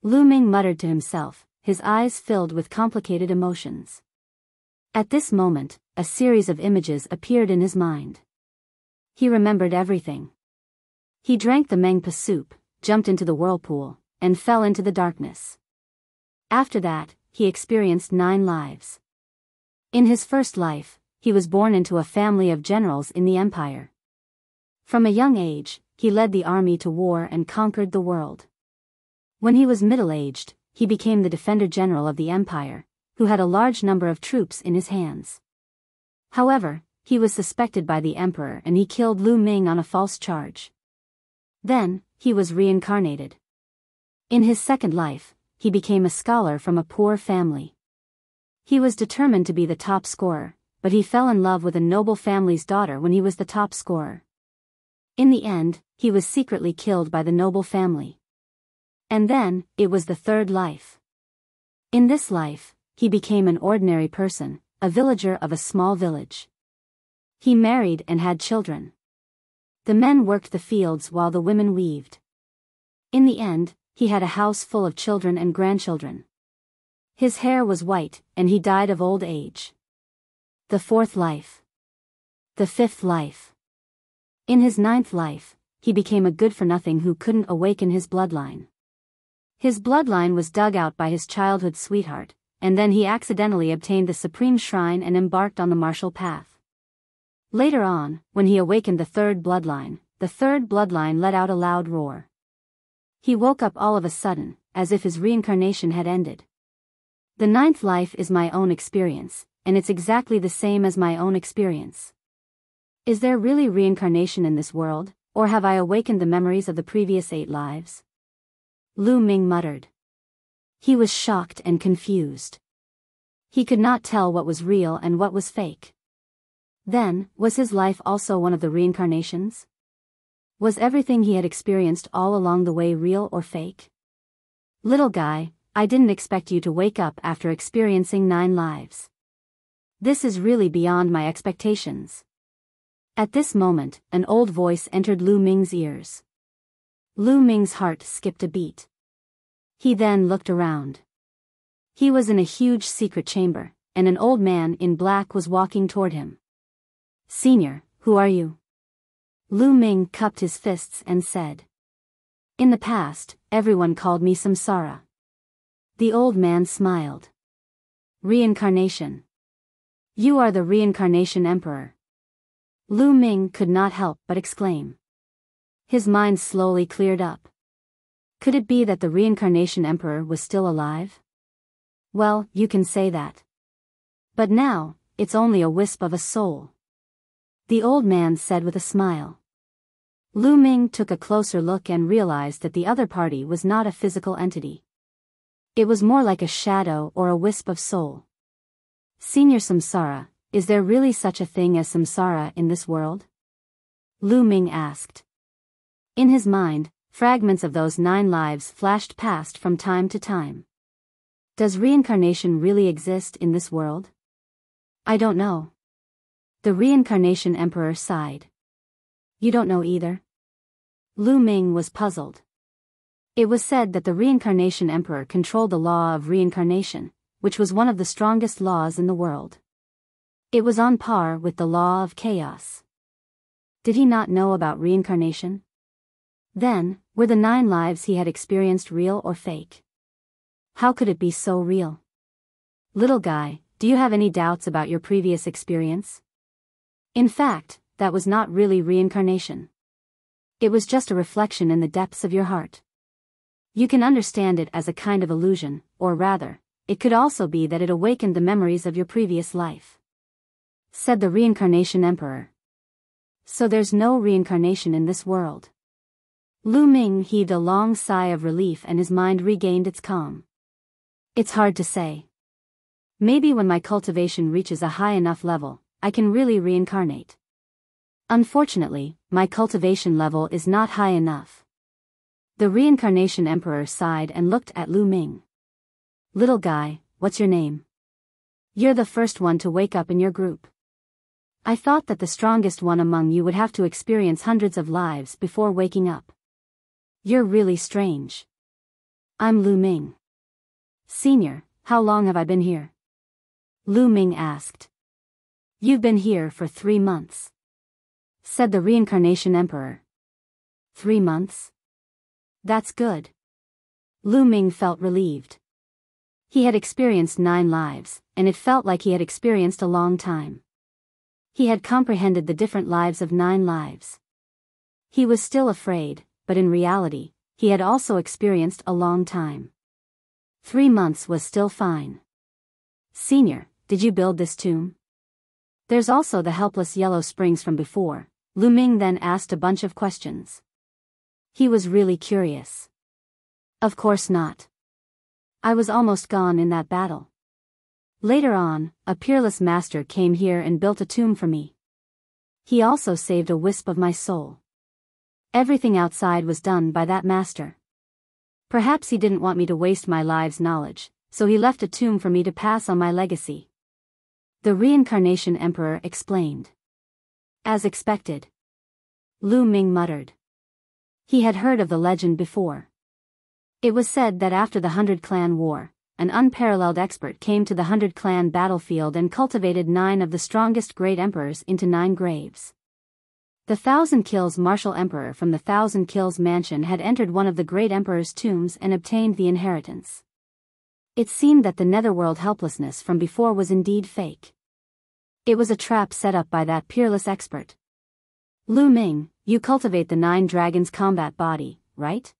Lu Ming muttered to himself, his eyes filled with complicated emotions. At this moment, a series of images appeared in his mind. He remembered everything. He drank the Mengpa soup, jumped into the whirlpool, and fell into the darkness. After that, he experienced 9 lives. In his first life, he was born into a family of generals in the empire. From a young age, he led the army to war and conquered the world. When he was middle-aged, he became the defender general of the empire, who had a large number of troops in his hands. However, he was suspected by the emperor and he killed Lu Ming on a false charge. Then, he was reincarnated. In his second life, he became a scholar from a poor family. He was determined to be the top scorer, but he fell in love with a noble family's daughter when he was the top scorer. In the end, he was secretly killed by the noble family. And then, it was the third life. In this life, he became an ordinary person, a villager of a small village. He married and had children. The men worked the fields while the women weaved. In the end, he had a house full of children and grandchildren. His hair was white, and he died of old age. The fourth life. The fifth life. In his 9th life, he became a good-for-nothing who couldn't awaken his bloodline. His bloodline was dug out by his childhood sweetheart, and then he accidentally obtained the supreme shrine and embarked on the martial path. Later on, when he awakened the third bloodline let out a loud roar. He woke up all of a sudden, as if his reincarnation had ended. The 9th life is my own experience, and it's exactly the same as my own experience. Is there really reincarnation in this world, or have I awakened the memories of the previous 8 lives? Lu Ming muttered. He was shocked and confused. He could not tell what was real and what was fake. Then, was his life also one of the reincarnations? Was everything he had experienced all along the way real or fake? Little guy, I didn't expect you to wake up after experiencing 9 lives. This is really beyond my expectations. At this moment, an old voice entered Lu Ming's ears. Lu Ming's heart skipped a beat. He then looked around. He was in a huge secret chamber, and an old man in black was walking toward him. "Senior, who are you?" Lu Ming cupped his fists and said. "In the past, everyone called me Samsara." The old man smiled. "Reincarnation. You are the Reincarnation Emperor." Lu Ming could not help but exclaim. His mind slowly cleared up. Could it be that the Reincarnation Emperor was still alive? Well, you can say that. But now, it's only a wisp of a soul. The old man said with a smile. Lu Ming took a closer look and realized that the other party was not a physical entity. It was more like a shadow or a wisp of soul. "Senior Samsara, is there really such a thing as samsara in this world?" Lu Ming asked. In his mind, fragments of those 9 lives flashed past from time to time. Does reincarnation really exist in this world? I don't know. The reincarnation emperor sighed. You don't know either? Lu Ming was puzzled. It was said that the reincarnation emperor controlled the law of reincarnation, which was one of the strongest laws in the world. It was on par with the law of chaos. Did he not know about reincarnation? Then, were the 9 lives he had experienced real or fake? How could it be so real? Little guy, do you have any doubts about your previous experience? In fact, that was not really reincarnation. It was just a reflection in the depths of your heart. You can understand it as a kind of illusion, or rather, it could also be that it awakened the memories of your previous life. Said the reincarnation emperor. So there's no reincarnation in this world. Lu Ming heaved a long sigh of relief and his mind regained its calm. It's hard to say. Maybe when my cultivation reaches a high enough level, I can really reincarnate. Unfortunately, my cultivation level is not high enough. The reincarnation emperor sighed and looked at Lu Ming. Little guy, what's your name? You're the first one to wake up in your group. I thought that the strongest one among you would have to experience hundreds of lives before waking up. You're really strange. I'm Lu Ming. Senior, how long have I been here? Lu Ming asked. You've been here for 3 months. Said the reincarnation emperor. 3 months? That's good. Lu Ming felt relieved. He had experienced 9 lives, and it felt like he had experienced a long time. He had comprehended the different lives of 9 lives. He was still afraid, but in reality, he had also experienced a long time. 3 months was still fine. Senior, did you build this tomb? There's also the helpless yellow springs from before. Lu Ming then asked a bunch of questions. He was really curious. Of course not. I was almost gone in that battle. Later on, a peerless master came here and built a tomb for me. He also saved a wisp of my soul. Everything outside was done by that master. Perhaps he didn't want me to waste my life's knowledge, so he left a tomb for me to pass on my legacy. The reincarnation emperor explained. As expected. Lu Ming muttered. He had heard of the legend before. It was said that after the 100 Clan War, an unparalleled expert came to the 100 Clan battlefield and cultivated 9 of the strongest great emperors into 9 graves. The 1000 Kills martial emperor from the 1000 Kills mansion had entered one of the great emperor's tombs and obtained the inheritance. It seemed that the netherworld helplessness from before was indeed fake. It was a trap set up by that peerless expert. Lu Ming, you cultivate the 9 dragons combat body, right?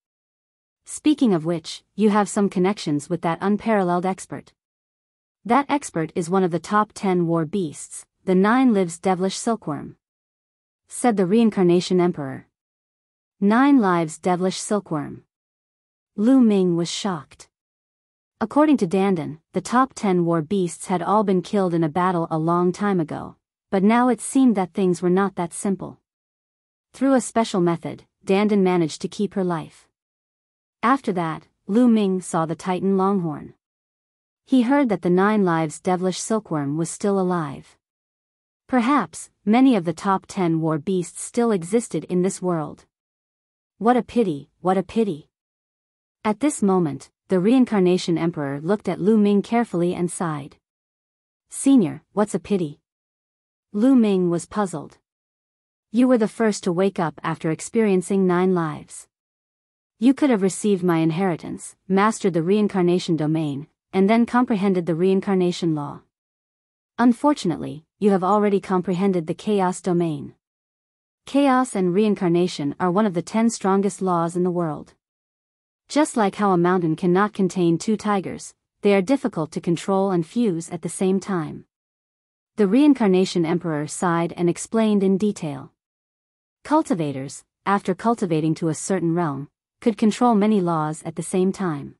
Speaking of which, you have some connections with that unparalleled expert. That expert is one of the top 10 war beasts, the 9 lives devilish silkworm. Said the reincarnation emperor. 9 lives devilish silkworm. Lu Ming was shocked. According to Dandan, the top 10 war beasts had all been killed in a battle a long time ago, but now it seemed that things were not that simple. Through a special method, Dandan managed to keep her life. After that, Lu Ming saw the Titan Longhorn. He heard that the 9 lives devilish silkworm was still alive. Perhaps, many of the top 10 war beasts still existed in this world. What a pity, what a pity. At this moment, the reincarnation emperor looked at Lu Ming carefully and sighed. Senior, what's a pity? Lu Ming was puzzled. You were the first to wake up after experiencing 9 lives. You could have received my inheritance, mastered the reincarnation domain, and then comprehended the reincarnation law. Unfortunately, you have already comprehended the chaos domain. Chaos and reincarnation are one of the 10 strongest laws in the world. Just like how a mountain cannot contain 2 tigers, they are difficult to control and fuse at the same time. The reincarnation emperor sighed and explained in detail. Cultivators, after cultivating to a certain realm, could control many laws at the same time.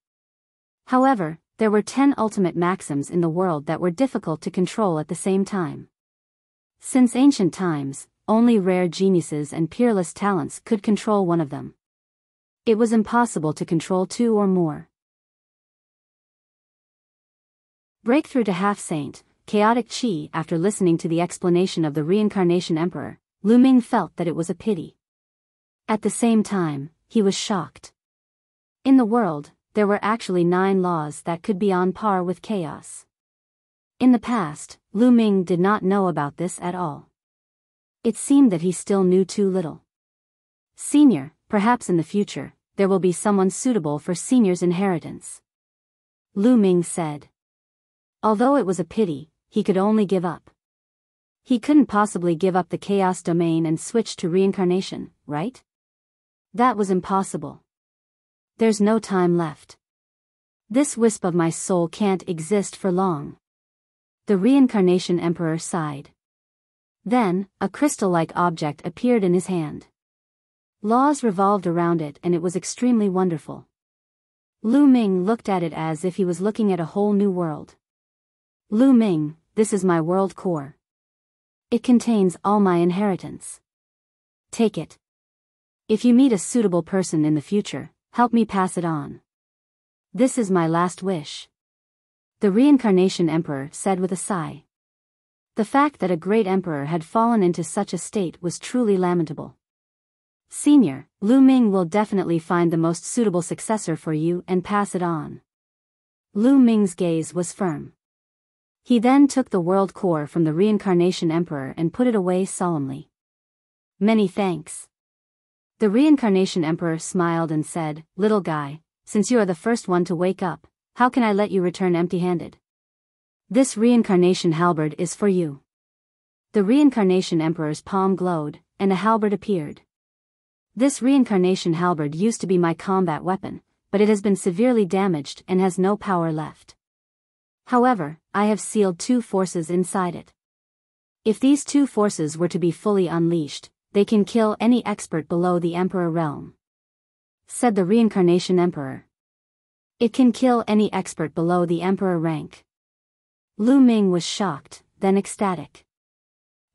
However, there were 10 ultimate maxims in the world that were difficult to control at the same time. Since ancient times, only rare geniuses and peerless talents could control one of them. It was impossible to control 2 or more. Breakthrough to half-saint, chaotic chi. After listening to the explanation of the reincarnation emperor, Lu Ming felt that it was a pity. At the same time, he was shocked. In the world, there were actually 9 laws that could be on par with chaos. In the past, Lu Ming did not know about this at all. It seemed that he still knew too little. Senior, perhaps in the future, there will be someone suitable for Senior's inheritance. Lu Ming said. Although it was a pity, he could only give up. He couldn't possibly give up the chaos domain and switch to reincarnation, right? That was impossible. There's no time left. This wisp of my soul can't exist for long. The reincarnation emperor sighed. Then, a crystal-like object appeared in his hand. Laws revolved around it and it was extremely wonderful. Lu Ming looked at it as if he was looking at a whole new world. Lu Ming, this is my world core. It contains all my inheritance. Take it. If you meet a suitable person in the future, help me pass it on. This is my last wish. The reincarnation emperor said with a sigh. The fact that a great emperor had fallen into such a state was truly lamentable. Senior, Lu Ming will definitely find the most suitable successor for you and pass it on. Lu Ming's gaze was firm. He then took the world core from the reincarnation emperor and put it away solemnly. Many thanks. The reincarnation emperor smiled and said, Little guy, since you are the first one to wake up, how can I let you return empty-handed? This reincarnation halberd is for you. The reincarnation emperor's palm glowed, and a halberd appeared. This reincarnation halberd used to be my combat weapon, but it has been severely damaged and has no power left. However, I have sealed 2 forces inside it. If these 2 forces were to be fully unleashed, they can kill any expert below the Emperor realm. Said the reincarnation emperor. It can kill any expert below the Emperor rank. Lu Ming was shocked, then ecstatic.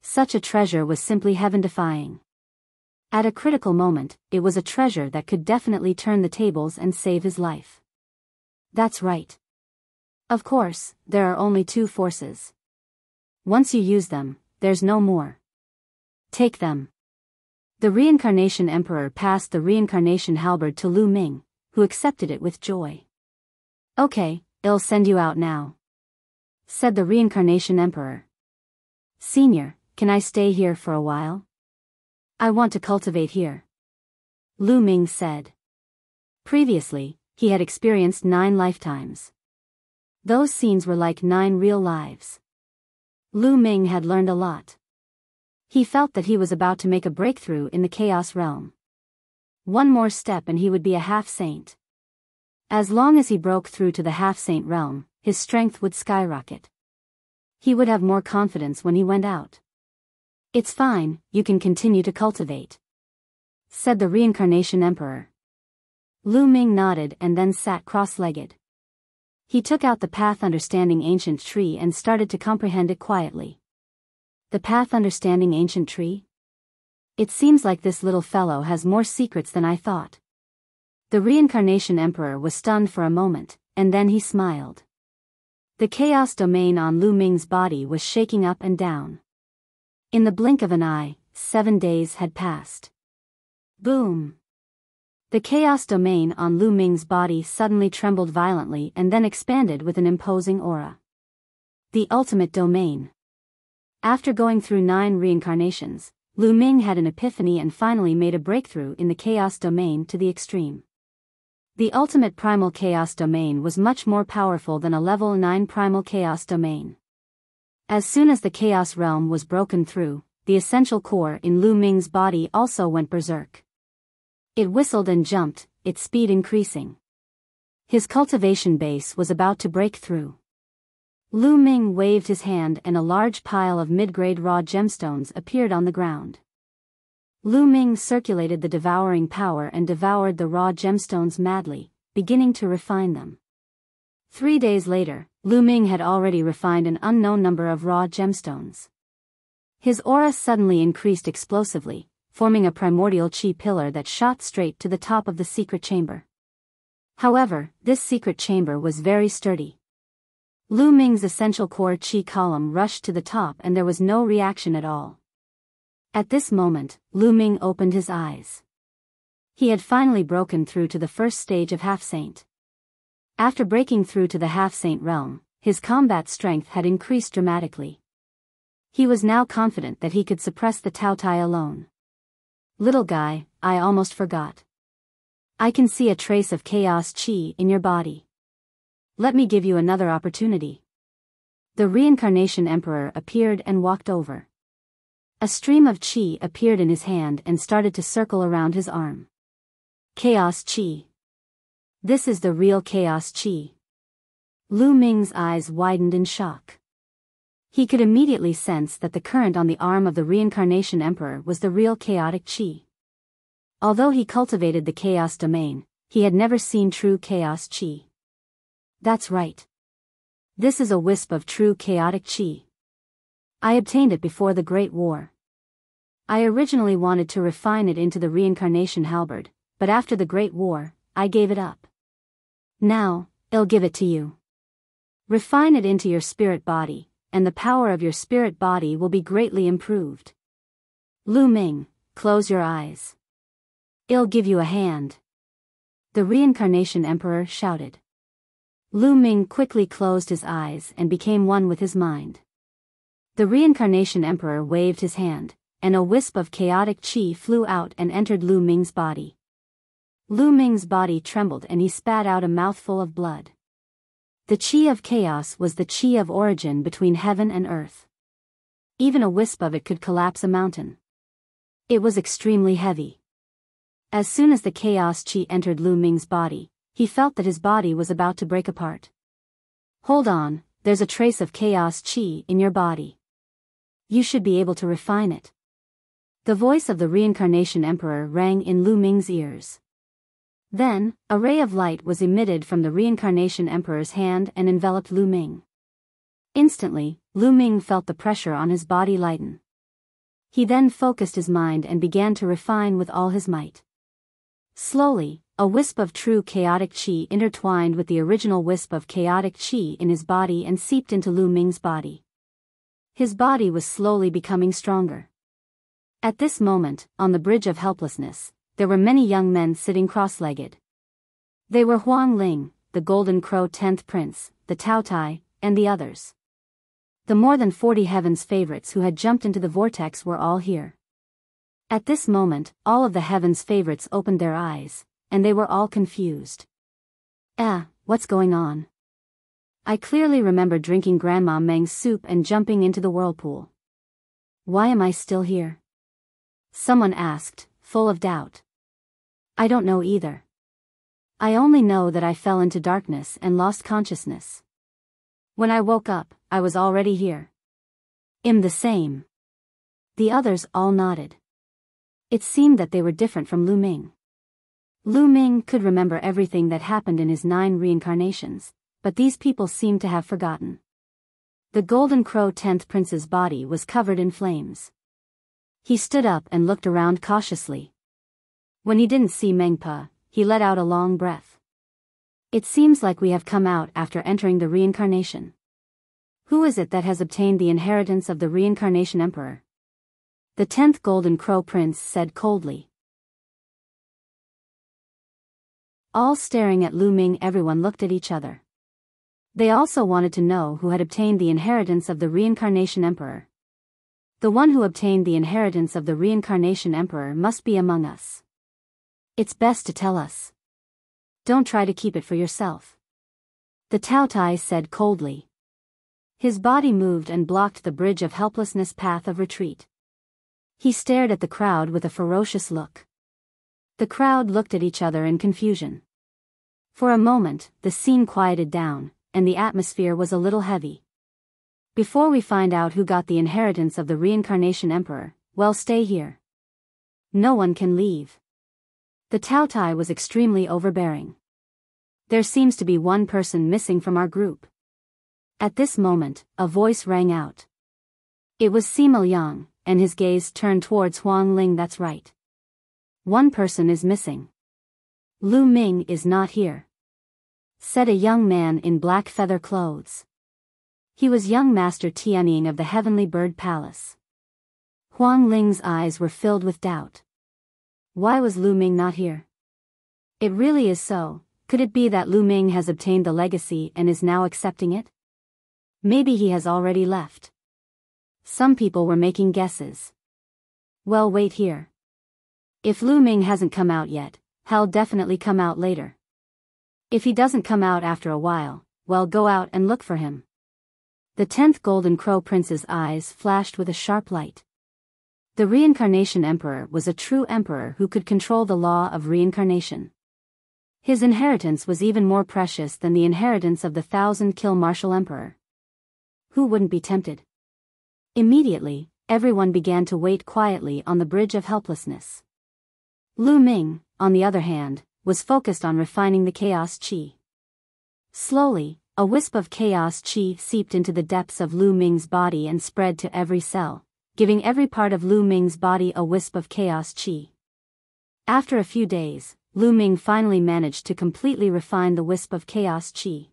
Such a treasure was simply heaven-defying. At a critical moment, it was a treasure that could definitely turn the tables and save his life. That's right. Of course, there are only 2 forces. Once you use them, there's no more. Take them. The reincarnation emperor passed the reincarnation halberd to Lu Ming, who accepted it with joy. Okay, I'll send you out now. Said the reincarnation emperor. Senior, can I stay here for a while? I want to cultivate here. Lu Ming said. Previously, he had experienced 9 lifetimes. Those scenes were like 9 real lives. Lu Ming had learned a lot. He felt that he was about to make a breakthrough in the chaos realm. One more step and he would be a half-saint. As long as he broke through to the half-saint realm, his strength would skyrocket. He would have more confidence when he went out. It's fine, you can continue to cultivate. Said the reincarnation emperor. Lu Ming nodded and then sat cross-legged. He took out the Path Understanding Ancient Tree and started to comprehend it quietly. The Path Understanding Ancient Tree? It seems like this little fellow has more secrets than I thought. The reincarnation emperor was stunned for a moment, and then he smiled. The chaos domain on Lu Ming's body was shaking up and down. In the blink of an eye, 7 days had passed. Boom! The chaos domain on Lu Ming's body suddenly trembled violently and then expanded with an imposing aura. The ultimate domain. After going through 9 reincarnations, Lu Ming had an epiphany and finally made a breakthrough in the chaos domain to the extreme. The ultimate primal chaos domain was much more powerful than a level 9 primal chaos domain. As soon as the chaos realm was broken through, the essential core in Lu Ming's body also went berserk. It whistled and jumped, its speed increasing. His cultivation base was about to break through. Lu Ming waved his hand and a large pile of mid-grade raw gemstones appeared on the ground. Lu Ming circulated the devouring power and devoured the raw gemstones madly, beginning to refine them. 3 days later, Lu Ming had already refined an unknown number of raw gemstones. His aura suddenly increased explosively, forming a primordial chi pillar that shot straight to the top of the secret chamber. However, this secret chamber was very sturdy. Lu Ming's essential core qi column rushed to the top and there was no reaction at all. At this moment, Lu Ming opened his eyes. He had finally broken through to the first stage of half-saint. After breaking through to the half-saint realm, his combat strength had increased dramatically. He was now confident that he could suppress the Tao Tai alone. Little guy, I almost forgot. I can see a trace of chaos qi in your body. Let me give you another opportunity. The reincarnation emperor appeared and walked over. A stream of qi appeared in his hand and started to circle around his arm. Chaos qi. This is the real chaos qi. Lu Ming's eyes widened in shock. He could immediately sense that the current on the arm of the reincarnation emperor was the real chaotic qi. Although he cultivated the chaos domain, he had never seen true chaos qi. That's right. This is a wisp of true chaotic qi. I obtained it before the Great War. I originally wanted to refine it into the reincarnation halberd, but after the Great War, I gave it up. Now, I'll give it to you. Refine it into your spirit body, and the power of your spirit body will be greatly improved. Lu Ming, close your eyes. I'll give you a hand. The reincarnation emperor shouted. Lu Ming quickly closed his eyes and became one with his mind. The reincarnation emperor waved his hand, and a wisp of chaotic qi flew out and entered Lu Ming's body. Lu Ming's body trembled and he spat out a mouthful of blood. The qi of chaos was the qi of origin between heaven and earth. Even a wisp of it could collapse a mountain. It was extremely heavy. As soon as the chaos qi entered Lu Ming's body, he felt that his body was about to break apart. Hold on, there's a trace of chaos qi in your body. You should be able to refine it. The voice of the reincarnation emperor rang in Lu Ming's ears. Then, a ray of light was emitted from the reincarnation emperor's hand and enveloped Lu Ming. Instantly, Lu Ming felt the pressure on his body lighten. He then focused his mind and began to refine with all his might. Slowly, a wisp of true chaotic qi intertwined with the original wisp of chaotic qi in his body and seeped into Lu Ming's body. His body was slowly becoming stronger. At this moment, on the bridge of helplessness, there were many young men sitting cross-legged. They were Huang Ling, the Golden Crow 10th Prince, the Tao Tai, and the others. The more than 40 Heaven's favorites who had jumped into the vortex were all here. At this moment, all of the Heaven's favorites opened their eyes, and they were all confused. What's going on? I clearly remember drinking Grandma Meng's soup and jumping into the whirlpool. Why am I still here? Someone asked, full of doubt. I don't know either. I only know that I fell into darkness and lost consciousness. When I woke up, I was already here. The same. The others all nodded. It seemed that they were different from Lu Ming. Lu Ming could remember everything that happened in his 9 reincarnations, but these people seemed to have forgotten. The Golden Crow 10th Prince's body was covered in flames. He stood up and looked around cautiously. When he didn't see Mengpa, he let out a long breath. It seems like we have come out after entering the reincarnation. Who is it that has obtained the inheritance of the reincarnation emperor? The 10th Golden Crow Prince said coldly. All staring at Lu Ming, everyone looked at each other. They also wanted to know who had obtained the inheritance of the reincarnation emperor. The one who obtained the inheritance of the reincarnation emperor must be among us. It's best to tell us. Don't try to keep it for yourself. The Tao Tai said coldly. His body moved and blocked the bridge of helplessness path of retreat. He stared at the crowd with a ferocious look. The crowd looked at each other in confusion. For a moment, the scene quieted down, and the atmosphere was a little heavy. Before we find out who got the inheritance of the reincarnation emperor, well, stay here. No one can leave. The Tao Tai was extremely overbearing. There seems to be one person missing from our group. At this moment, a voice rang out. It was Sima Yang, and his gaze turned towards Huang Ling. That's right. One person is missing. Lu Ming is not here, said a young man in black feather clothes. He was young Master Tianying of the Heavenly Bird Palace. Huang Ling's eyes were filled with doubt. Why was Lu Ming not here? It really is so. Could it be that Lu Ming has obtained the legacy and is now accepting it? Maybe he has already left. Some people were making guesses. Well, wait here. If Lu Ming hasn't come out yet, he'll definitely come out later. If he doesn't come out after a while, well, go out and look for him. The 10th Golden Crow Prince's eyes flashed with a sharp light. The Reincarnation Emperor was a true emperor who could control the law of reincarnation. His inheritance was even more precious than the inheritance of the 1,000-kill martial emperor. Who wouldn't be tempted? Immediately, everyone began to wait quietly on the bridge of helplessness. Lu Ming, on the other hand, was focused on refining the chaos qi. Slowly, a wisp of chaos qi seeped into the depths of Lu Ming's body and spread to every cell, giving every part of Lu Ming's body a wisp of chaos qi. After a few days, Lu Ming finally managed to completely refine the wisp of chaos qi.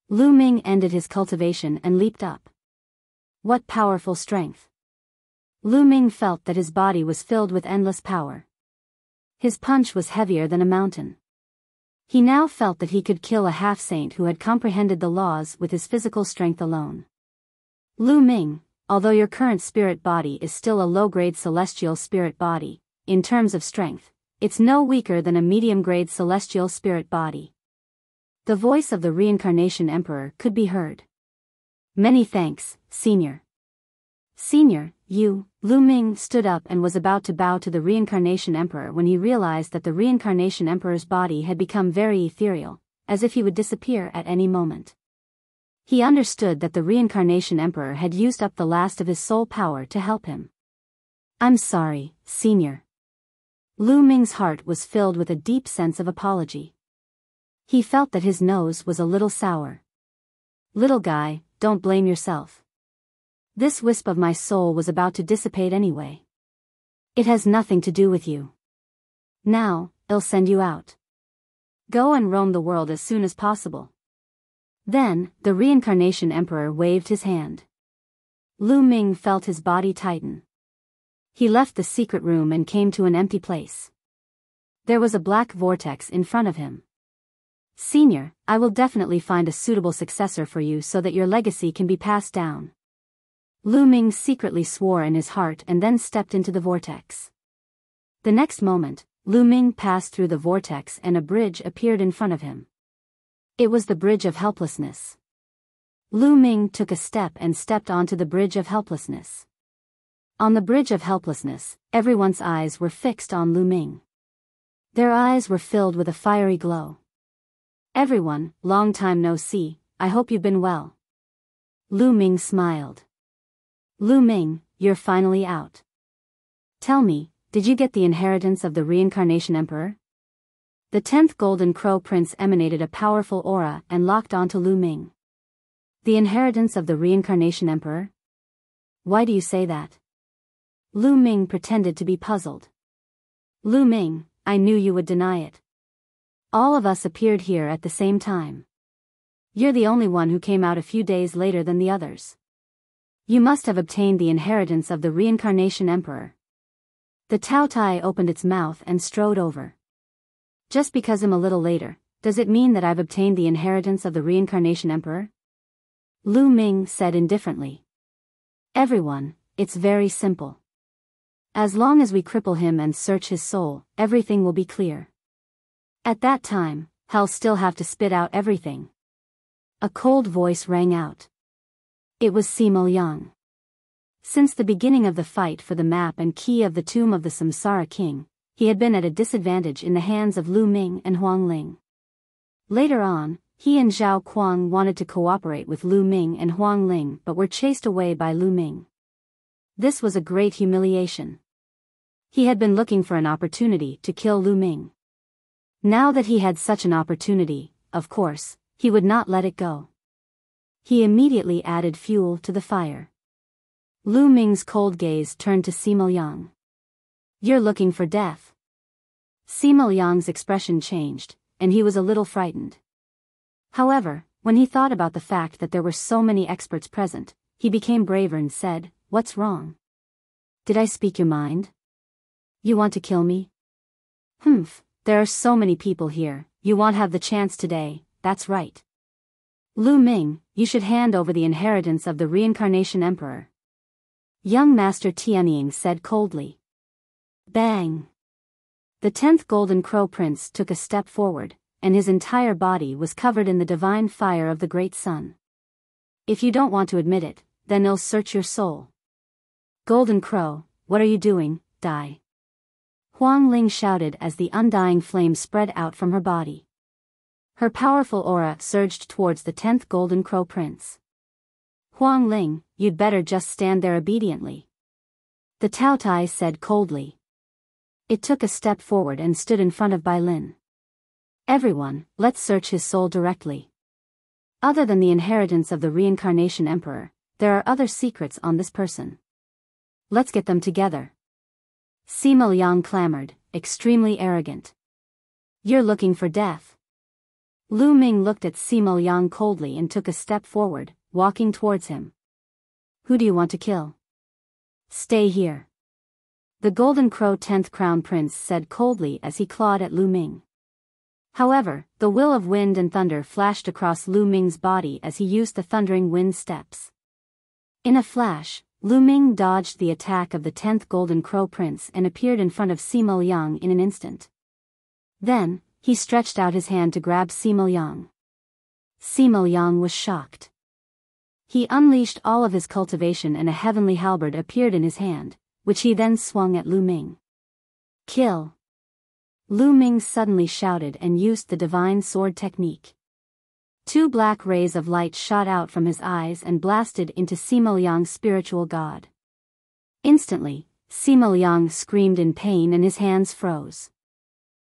Lu Ming ended his cultivation and leaped up. What powerful strength! Lu Ming felt that his body was filled with endless power. His punch was heavier than a mountain. He now felt that he could kill a half-saint who had comprehended the laws with his physical strength alone. Lu Ming, although your current spirit body is still a low-grade celestial spirit body, in terms of strength, it's no weaker than a medium-grade celestial spirit body. The voice of the Reincarnation Emperor could be heard. Many thanks, Senior. Senior, you, Lu Ming stood up and was about to bow to the Reincarnation Emperor when he realized that the Reincarnation Emperor's body had become very ethereal, as if he would disappear at any moment. He understood that the Reincarnation Emperor had used up the last of his soul power to help him. I'm sorry, Senior. Lu Ming's heart was filled with a deep sense of apology. He felt that his nose was a little sour. Little guy, don't blame yourself. This wisp of my soul was about to dissipate anyway. It has nothing to do with you. Now, I'll send you out. Go and roam the world as soon as possible. Then, the Reincarnation Emperor waved his hand. Lu Ming felt his body tighten. He left the secret room and came to an empty place. There was a black vortex in front of him. Senior, I will definitely find a suitable successor for you so that your legacy can be passed down. Lu Ming secretly swore in his heart and then stepped into the vortex. The next moment, Lu Ming passed through the vortex and a bridge appeared in front of him. It was the bridge of helplessness. Lu Ming took a step and stepped onto the bridge of helplessness. On the bridge of helplessness, everyone's eyes were fixed on Lu Ming. Their eyes were filled with a fiery glow. Everyone, long time no see, I hope you've been well. Lu Ming smiled. Lu Ming, you're finally out. Tell me, did you get the inheritance of the Reincarnation Emperor? The 10th Golden Crow Prince emanated a powerful aura and locked onto Lu Ming. The inheritance of the Reincarnation Emperor? Why do you say that? Lu Ming pretended to be puzzled. Lu Ming, I knew you would deny it. All of us appeared here at the same time. You're the only one who came out a few days later than the others. You must have obtained the inheritance of the Reincarnation Emperor. The Tao Tai opened its mouth and strode over. Just because I'm a little later, does it mean that I've obtained the inheritance of the Reincarnation Emperor? Lu Ming said indifferently. Everyone, it's very simple. As long as we cripple him and search his soul, everything will be clear. At that time, he'll still have to spit out everything. A cold voice rang out. It was Simo Yang. Since the beginning of the fight for the map and key of the tomb of the Samsara King, he had been at a disadvantage in the hands of Lu Ming and Huang Ling. Later on, he and Zhao Kuang wanted to cooperate with Lu Ming and Huang Ling but were chased away by Lu Ming. This was a great humiliation. He had been looking for an opportunity to kill Lu Ming. Now that he had such an opportunity, of course, he would not let it go. He immediately added fuel to the fire. Lu Ming's cold gaze turned to Simo Yang. You're looking for death. Simo Yang's expression changed, and he was a little frightened. However, When he thought about the fact that there were so many experts present, he became braver and said, "What's wrong? Did I speak your mind? You want to kill me? Humph, there are so many people here, you won't have the chance today, that's right. Lu Ming, you should hand over the inheritance of the reincarnation emperor." Young Master Tianying said coldly. Bang! The 10th Golden Crow Prince took a step forward, and his entire body was covered in the divine fire of the great sun. "If you don't want to admit it, then I'll search your soul." "Golden Crow, what are you doing? Die!" Huang Ling shouted as the undying flame spread out from her body. Her powerful aura surged towards the 10th Golden Crow Prince. "Huang Ling, you'd better just stand there obediently," the Taotai said coldly. It took a step forward and stood in front of Bai Lin. "Everyone, let's search his soul directly. Other than the inheritance of the reincarnation emperor, there are other secrets on this person. Let's get them together." Sima Liang clamored, extremely arrogant. "You're looking for death." Lu Ming looked at Sima Liang coldly and took a step forward, walking towards him. "Who do you want to kill? Stay here," the Golden Crow 10th Crown Prince said coldly as he clawed at Lu Ming. However, the will of wind and thunder flashed across Lu Ming's body as he used the thundering wind steps. In a flash, Lu Ming dodged the attack of the 10th Golden Crow Prince and appeared in front of Sima Liang in an instant. Then, he stretched out his hand to grab Sima Liang. Sima Liang was shocked. He unleashed all of his cultivation and a heavenly halberd appeared in his hand, which he then swung at Lu Ming. "Kill!" Lu Ming suddenly shouted and used the divine sword technique. 2 black rays of light shot out from his eyes and blasted into Sima Liang's spiritual god. Instantly, Sima Liang screamed in pain and his hands froze.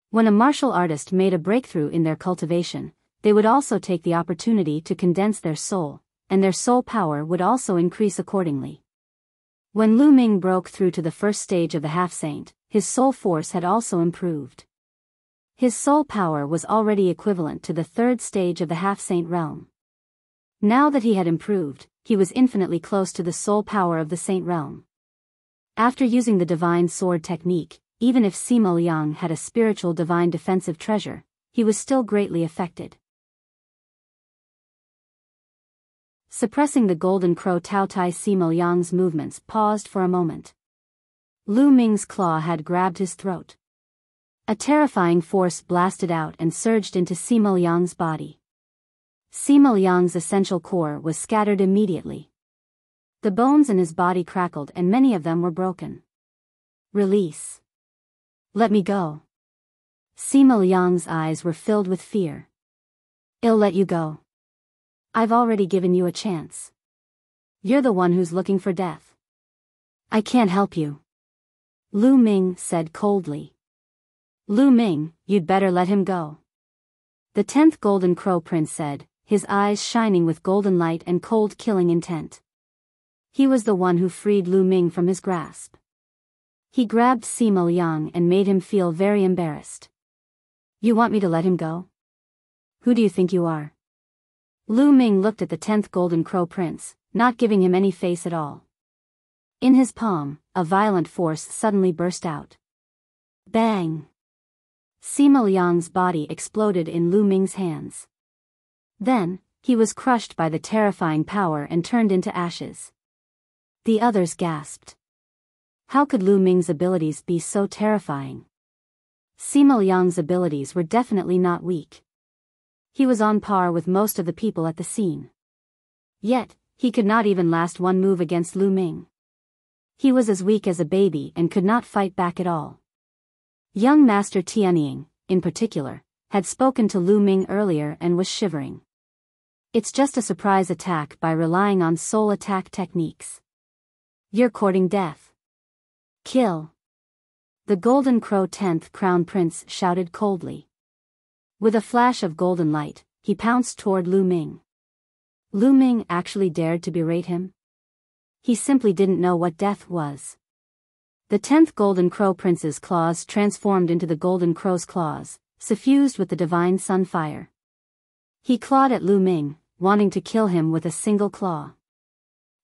When a martial artist made a breakthrough in their cultivation, they would also take the opportunity to condense their soul, and their soul power would also increase accordingly. When Lu Ming broke through to the first stage of the half-saint, his soul force had also improved. His soul power was already equivalent to the 3rd stage of the half-saint realm. Now that he had improved, he was infinitely close to the soul power of the saint realm. After using the divine sword technique, even if Sima Liang had a spiritual divine defensive treasure, he was still greatly affected. Suppressing the Golden Crow Taotai, Sima Liang's movements paused for a moment. Lu Ming's claw had grabbed his throat. A terrifying force blasted out and surged into Sima Liang's body. Sima Liang's essential core was scattered immediately. The bones in his body crackled and many of them were broken. "Release. Let me go." Sima Liang's eyes were filled with fear. "I'll let you go. I've already given you a chance. You're the one who's looking for death. I can't help you," Lu Ming said coldly. "Lu Ming, you'd better let him go," the 10th Golden Crow Prince said, his eyes shining with golden light and cold killing intent. He was the one who freed Lu Ming from his grasp. He grabbed Sima Liang and made him feel very embarrassed. "You want me to let him go? Who do you think you are?" Lu Ming looked at the 10th Golden Crow Prince, not giving him any face at all. In his palm, a violent force suddenly burst out. Bang! Sima Liang's body exploded in Lu Ming's hands. Then, he was crushed by the terrifying power and turned into ashes. The others gasped. How could Lu Ming's abilities be so terrifying? Sima Liang's abilities were definitely not weak. He was on par with most of the people at the scene. Yet, he could not even last one move against Lu Ming. He was as weak as a baby and could not fight back at all. Young Master Tianying, in particular, had spoken to Lu Ming earlier and was shivering. It's just a surprise attack by relying on soul attack techniques. You're courting death. Kill. The Golden Crow 10th Crown Prince shouted coldly. With a flash of golden light, he pounced toward Lu Ming. Lu Ming actually dared to berate him? He simply didn't know what death was. The 10th Golden Crow Prince's claws transformed into the Golden Crow's claws, suffused with the divine sun fire. He clawed at Lu Ming, wanting to kill him with a single claw.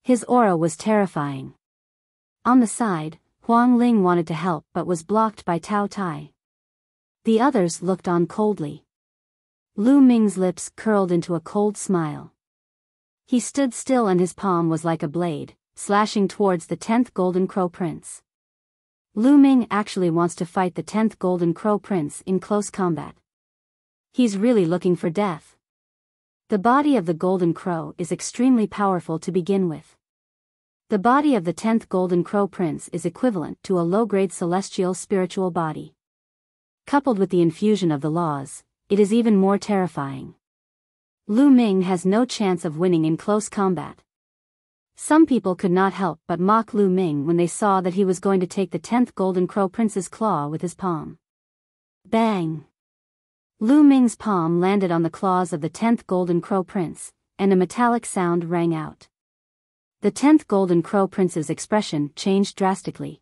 His aura was terrifying. On the side, Huang Ling wanted to help but was blocked by Tao Tai. The others looked on coldly. Lu Ming's lips curled into a cold smile. He stood still and his palm was like a blade, slashing towards the 10th Golden Crow Prince. Lu Ming actually wants to fight the 10th Golden Crow Prince in close combat. He's really looking for death. The body of the Golden Crow is extremely powerful to begin with. The body of the 10th Golden Crow Prince is equivalent to a low-grade celestial spiritual body. Coupled with the infusion of the laws, it is even more terrifying. Lu Ming has no chance of winning in close combat. Some people could not help but mock Lu Ming when they saw that he was going to take the 10th Golden Crow Prince's claw with his palm. Bang! Lu Ming's palm landed on the claws of the 10th Golden Crow Prince, and a metallic sound rang out. The 10th Golden Crow Prince's expression changed drastically.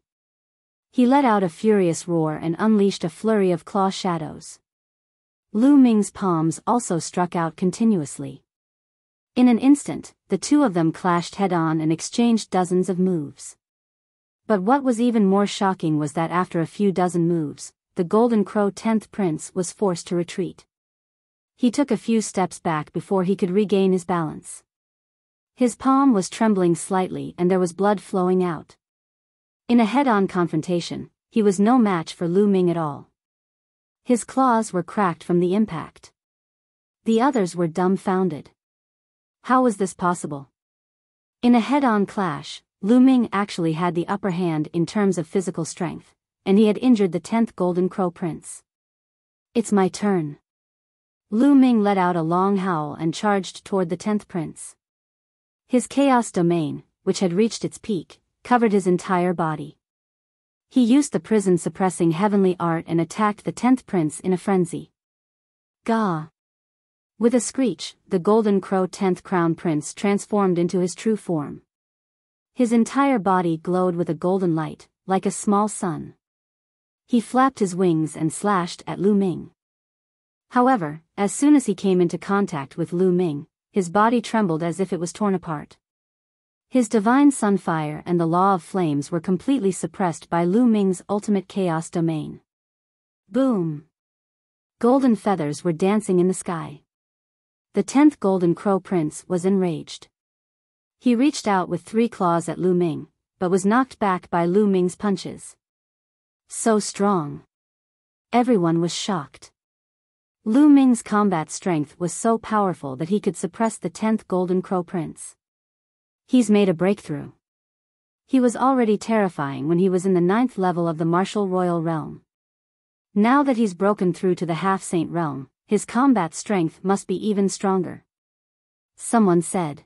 He let out a furious roar and unleashed a flurry of claw shadows. Lu Ming's palms also struck out continuously. In an instant, the two of them clashed head-on and exchanged dozens of moves. But what was even more shocking was that after a few dozen moves, the Golden Crow 10th Prince was forced to retreat. He took a few steps back before he could regain his balance. His palm was trembling slightly and there was blood flowing out. In a head-on confrontation, he was no match for Lu Ming at all. His claws were cracked from the impact. The others were dumbfounded. How was this possible? In a head-on clash, Lu Ming actually had the upper hand in terms of physical strength, and he had injured the 10th Golden Crow Prince. It's my turn. Lu Ming let out a long howl and charged toward the 10th Prince. His chaos domain, which had reached its peak, covered his entire body. He used the prison-suppressing heavenly art and attacked the 10th Prince in a frenzy. Gah! With a screech, the Golden Crow 10th Crown Prince transformed into his true form. His entire body glowed with a golden light, like a small sun. He flapped his wings and slashed at Lu Ming. However, as soon as he came into contact with Lu Ming, his body trembled as if it was torn apart. His divine sunfire and the law of flames were completely suppressed by Lu Ming's ultimate chaos domain. Boom! Golden feathers were dancing in the sky. The 10th Golden Crow Prince was enraged. He reached out with 3 claws at Lu Ming, but was knocked back by Lu Ming's punches. So strong. Everyone was shocked. Lu Ming's combat strength was so powerful that he could suppress the 10th Golden Crow Prince. He's made a breakthrough. He was already terrifying when he was in the 9th level of the Martial Royal Realm. Now that he's broken through to the Half-Saint Realm, his combat strength must be even stronger. Someone said.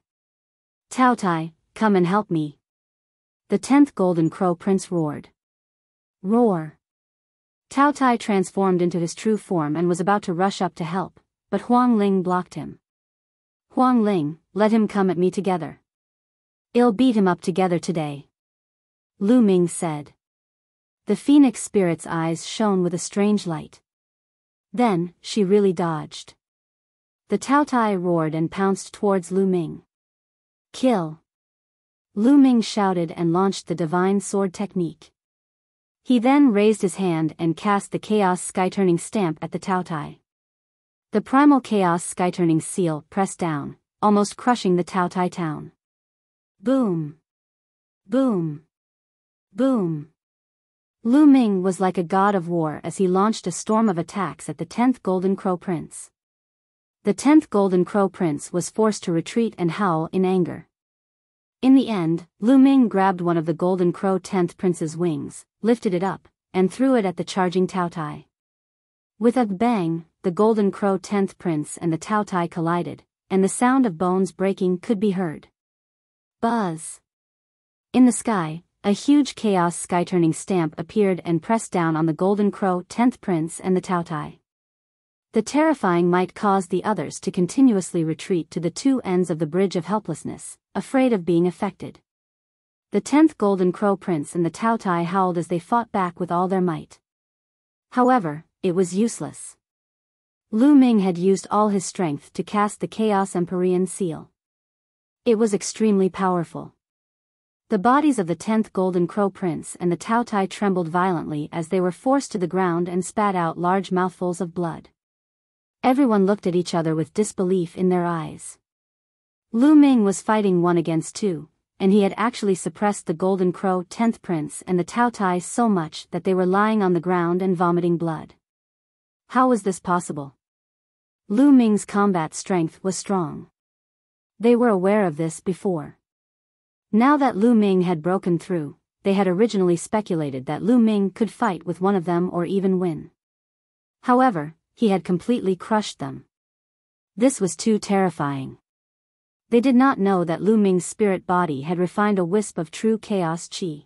Tao Tai, come and help me. The 10th Golden Crow Prince roared. Roar. Tao Tai transformed into his true form and was about to rush up to help, but Huang Ling blocked him. Huang Ling, let him come at me together. I'll beat him up together today. Lu Ming said. The Phoenix Spirit's eyes shone with a strange light. Then, she really dodged. The Tao Tai roared and pounced towards Lu Ming. Kill! Lu Ming shouted and launched the divine sword technique. He then raised his hand and cast the Chaos Sky-Turning Stamp at the Tao Tai. The Primal Chaos Sky-Turning Seal pressed down, almost crushing the Tao Tai town. Boom! Boom! Boom! Lu Ming was like a god of war as he launched a storm of attacks at the 10th Golden Crow Prince. The 10th Golden Crow Prince was forced to retreat and howl in anger. In the end, Lu Ming grabbed one of the Golden Crow 10th Prince's wings, lifted it up, and threw it at the charging Tao Tai. With a bang, the Golden Crow 10th Prince and the Tao Tai collided, and the sound of bones breaking could be heard. Buzz! In the sky, a huge Chaos Sky-Turning Stamp appeared and pressed down on the Golden Crow 10th Prince and the Tao Tai. The terrifying might caused the others to continuously retreat to the two ends of the Bridge of Helplessness, afraid of being affected. The 10th Golden Crow Prince and the Tao Tai howled as they fought back with all their might. However, it was useless. Lu Ming had used all his strength to cast the Chaos Empyrean seal. It was extremely powerful. The bodies of the 10th Golden Crow Prince and the Tao Tai trembled violently as they were forced to the ground and spat out large mouthfuls of blood. Everyone looked at each other with disbelief in their eyes. Lu Ming was fighting 1 against 2, and he had actually suppressed the Golden Crow 10th Prince and the Tao Tai so much that they were lying on the ground and vomiting blood. How was this possible? Lu Ming's combat strength was strong. They were aware of this before. Now that Lu Ming had broken through, they had originally speculated that Lu Ming could fight with one of them or even win. However, he had completely crushed them. This was too terrifying. They did not know that Lu Ming's spirit body had refined a wisp of true chaos qi.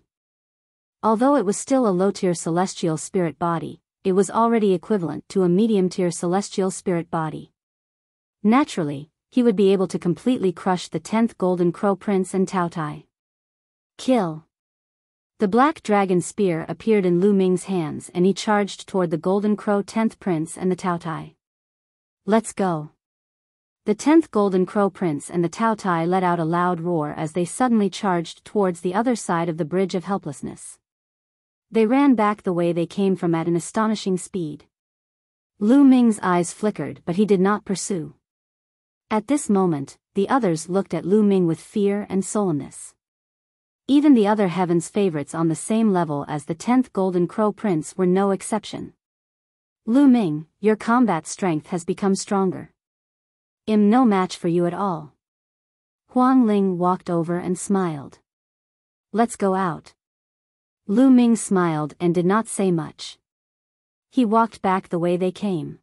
Although it was still a low-tier celestial spirit body, it was already equivalent to a medium-tier celestial spirit body. Naturally, he would be able to completely crush the 10th Golden Crow Prince and Tao Tai. Kill. The black dragon spear appeared in Lu Ming's hands and he charged toward the Golden Crow 10th Prince and the Tao Tai. Let's go. The 10th Golden Crow Prince and the Tao Tai let out a loud roar as they suddenly charged towards the other side of the Bridge of Helplessness. They ran back the way they came from at an astonishing speed. Lu Ming's eyes flickered but he did not pursue. At this moment, the others looked at Lu Ming with fear and sullenness. Even the other heaven's favorites on the same level as the 10th Golden Crow Prince were no exception. Lu Ming, your combat strength has become stronger. I'm no match for you at all. Huang Ling walked over and smiled. Let's go out. Lu Ming smiled and did not say much. He walked back the way they came.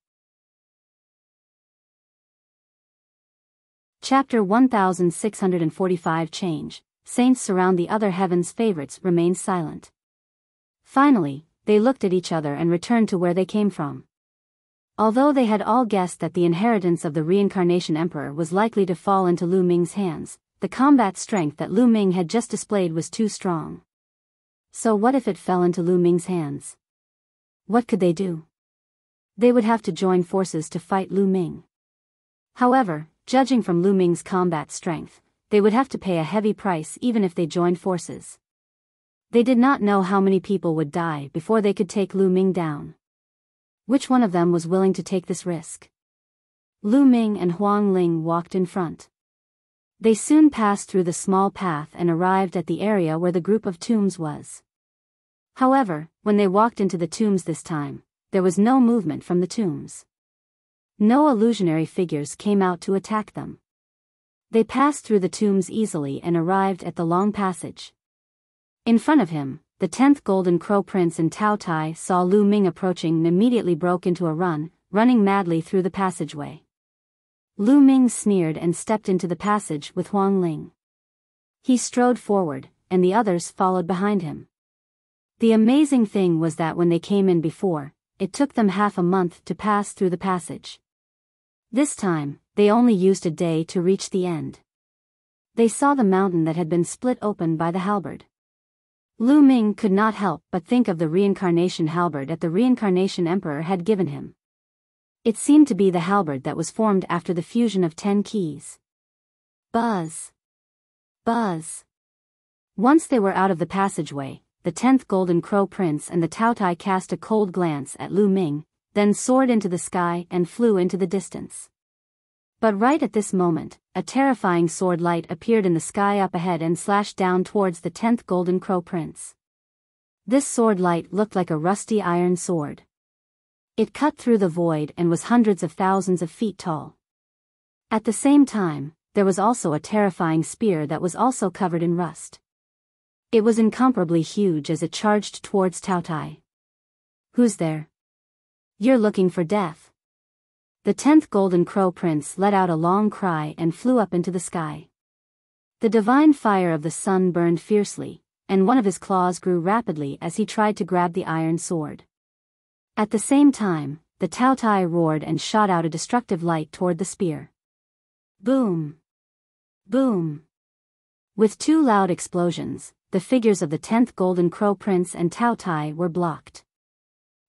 Chapter 1645 Change. Saints surround the other heaven's favorites remained silent. Finally, they looked at each other and returned to where they came from. Although they had all guessed that the inheritance of the reincarnation emperor was likely to fall into Lu Ming's hands, the combat strength that Lu Ming had just displayed was too strong. So what if it fell into Lu Ming's hands? What could they do? They would have to join forces to fight Lu Ming. However, judging from Lu Ming's combat strength, they would have to pay a heavy price even if they joined forces. They did not know how many people would die before they could take Lu Ming down. Which one of them was willing to take this risk? Lu Ming and Huang Ling walked in front. They soon passed through the small path and arrived at the area where the group of tombs was. However, when they walked into the tombs this time, there was no movement from the tombs. No illusionary figures came out to attack them. They passed through the tombs easily and arrived at the long passage. In front of him, the 10th Golden Crow Prince and Tao Tai saw Lu Ming approaching and immediately broke into a run, running madly through the passageway. Lu Ming sneered and stepped into the passage with Huang Ling. He strode forward, and the others followed behind him. The amazing thing was that when they came in before, it took them half a month to pass through the passage. This time, they only used a day to reach the end. They saw the mountain that had been split open by the halberd. Lu Ming could not help but think of the reincarnation halberd that the reincarnation emperor had given him. It seemed to be the halberd that was formed after the fusion of 10 keys. Buzz. Buzz. Once they were out of the passageway, the 10th Golden Crow Prince and the Tao Tai cast a cold glance at Lu Ming, then soared into the sky and flew into the distance. But right at this moment, a terrifying sword light appeared in the sky up ahead and slashed down towards the 10th Golden Crow Prince. This sword light looked like a rusty iron sword. It cut through the void and was hundreds of thousands of feet tall. At the same time, there was also a terrifying spear that was also covered in rust. It was incomparably huge as it charged towards Tao Tai. Who's there? You're looking for death. The 10th Golden Crow Prince let out a long cry and flew up into the sky. The divine fire of the sun burned fiercely, and one of his claws grew rapidly as he tried to grab the iron sword. At the same time, the Tao Tai roared and shot out a destructive light toward the spear. Boom! Boom! With 2 loud explosions, the figures of the 10th Golden Crow Prince and Tao Tai were blocked.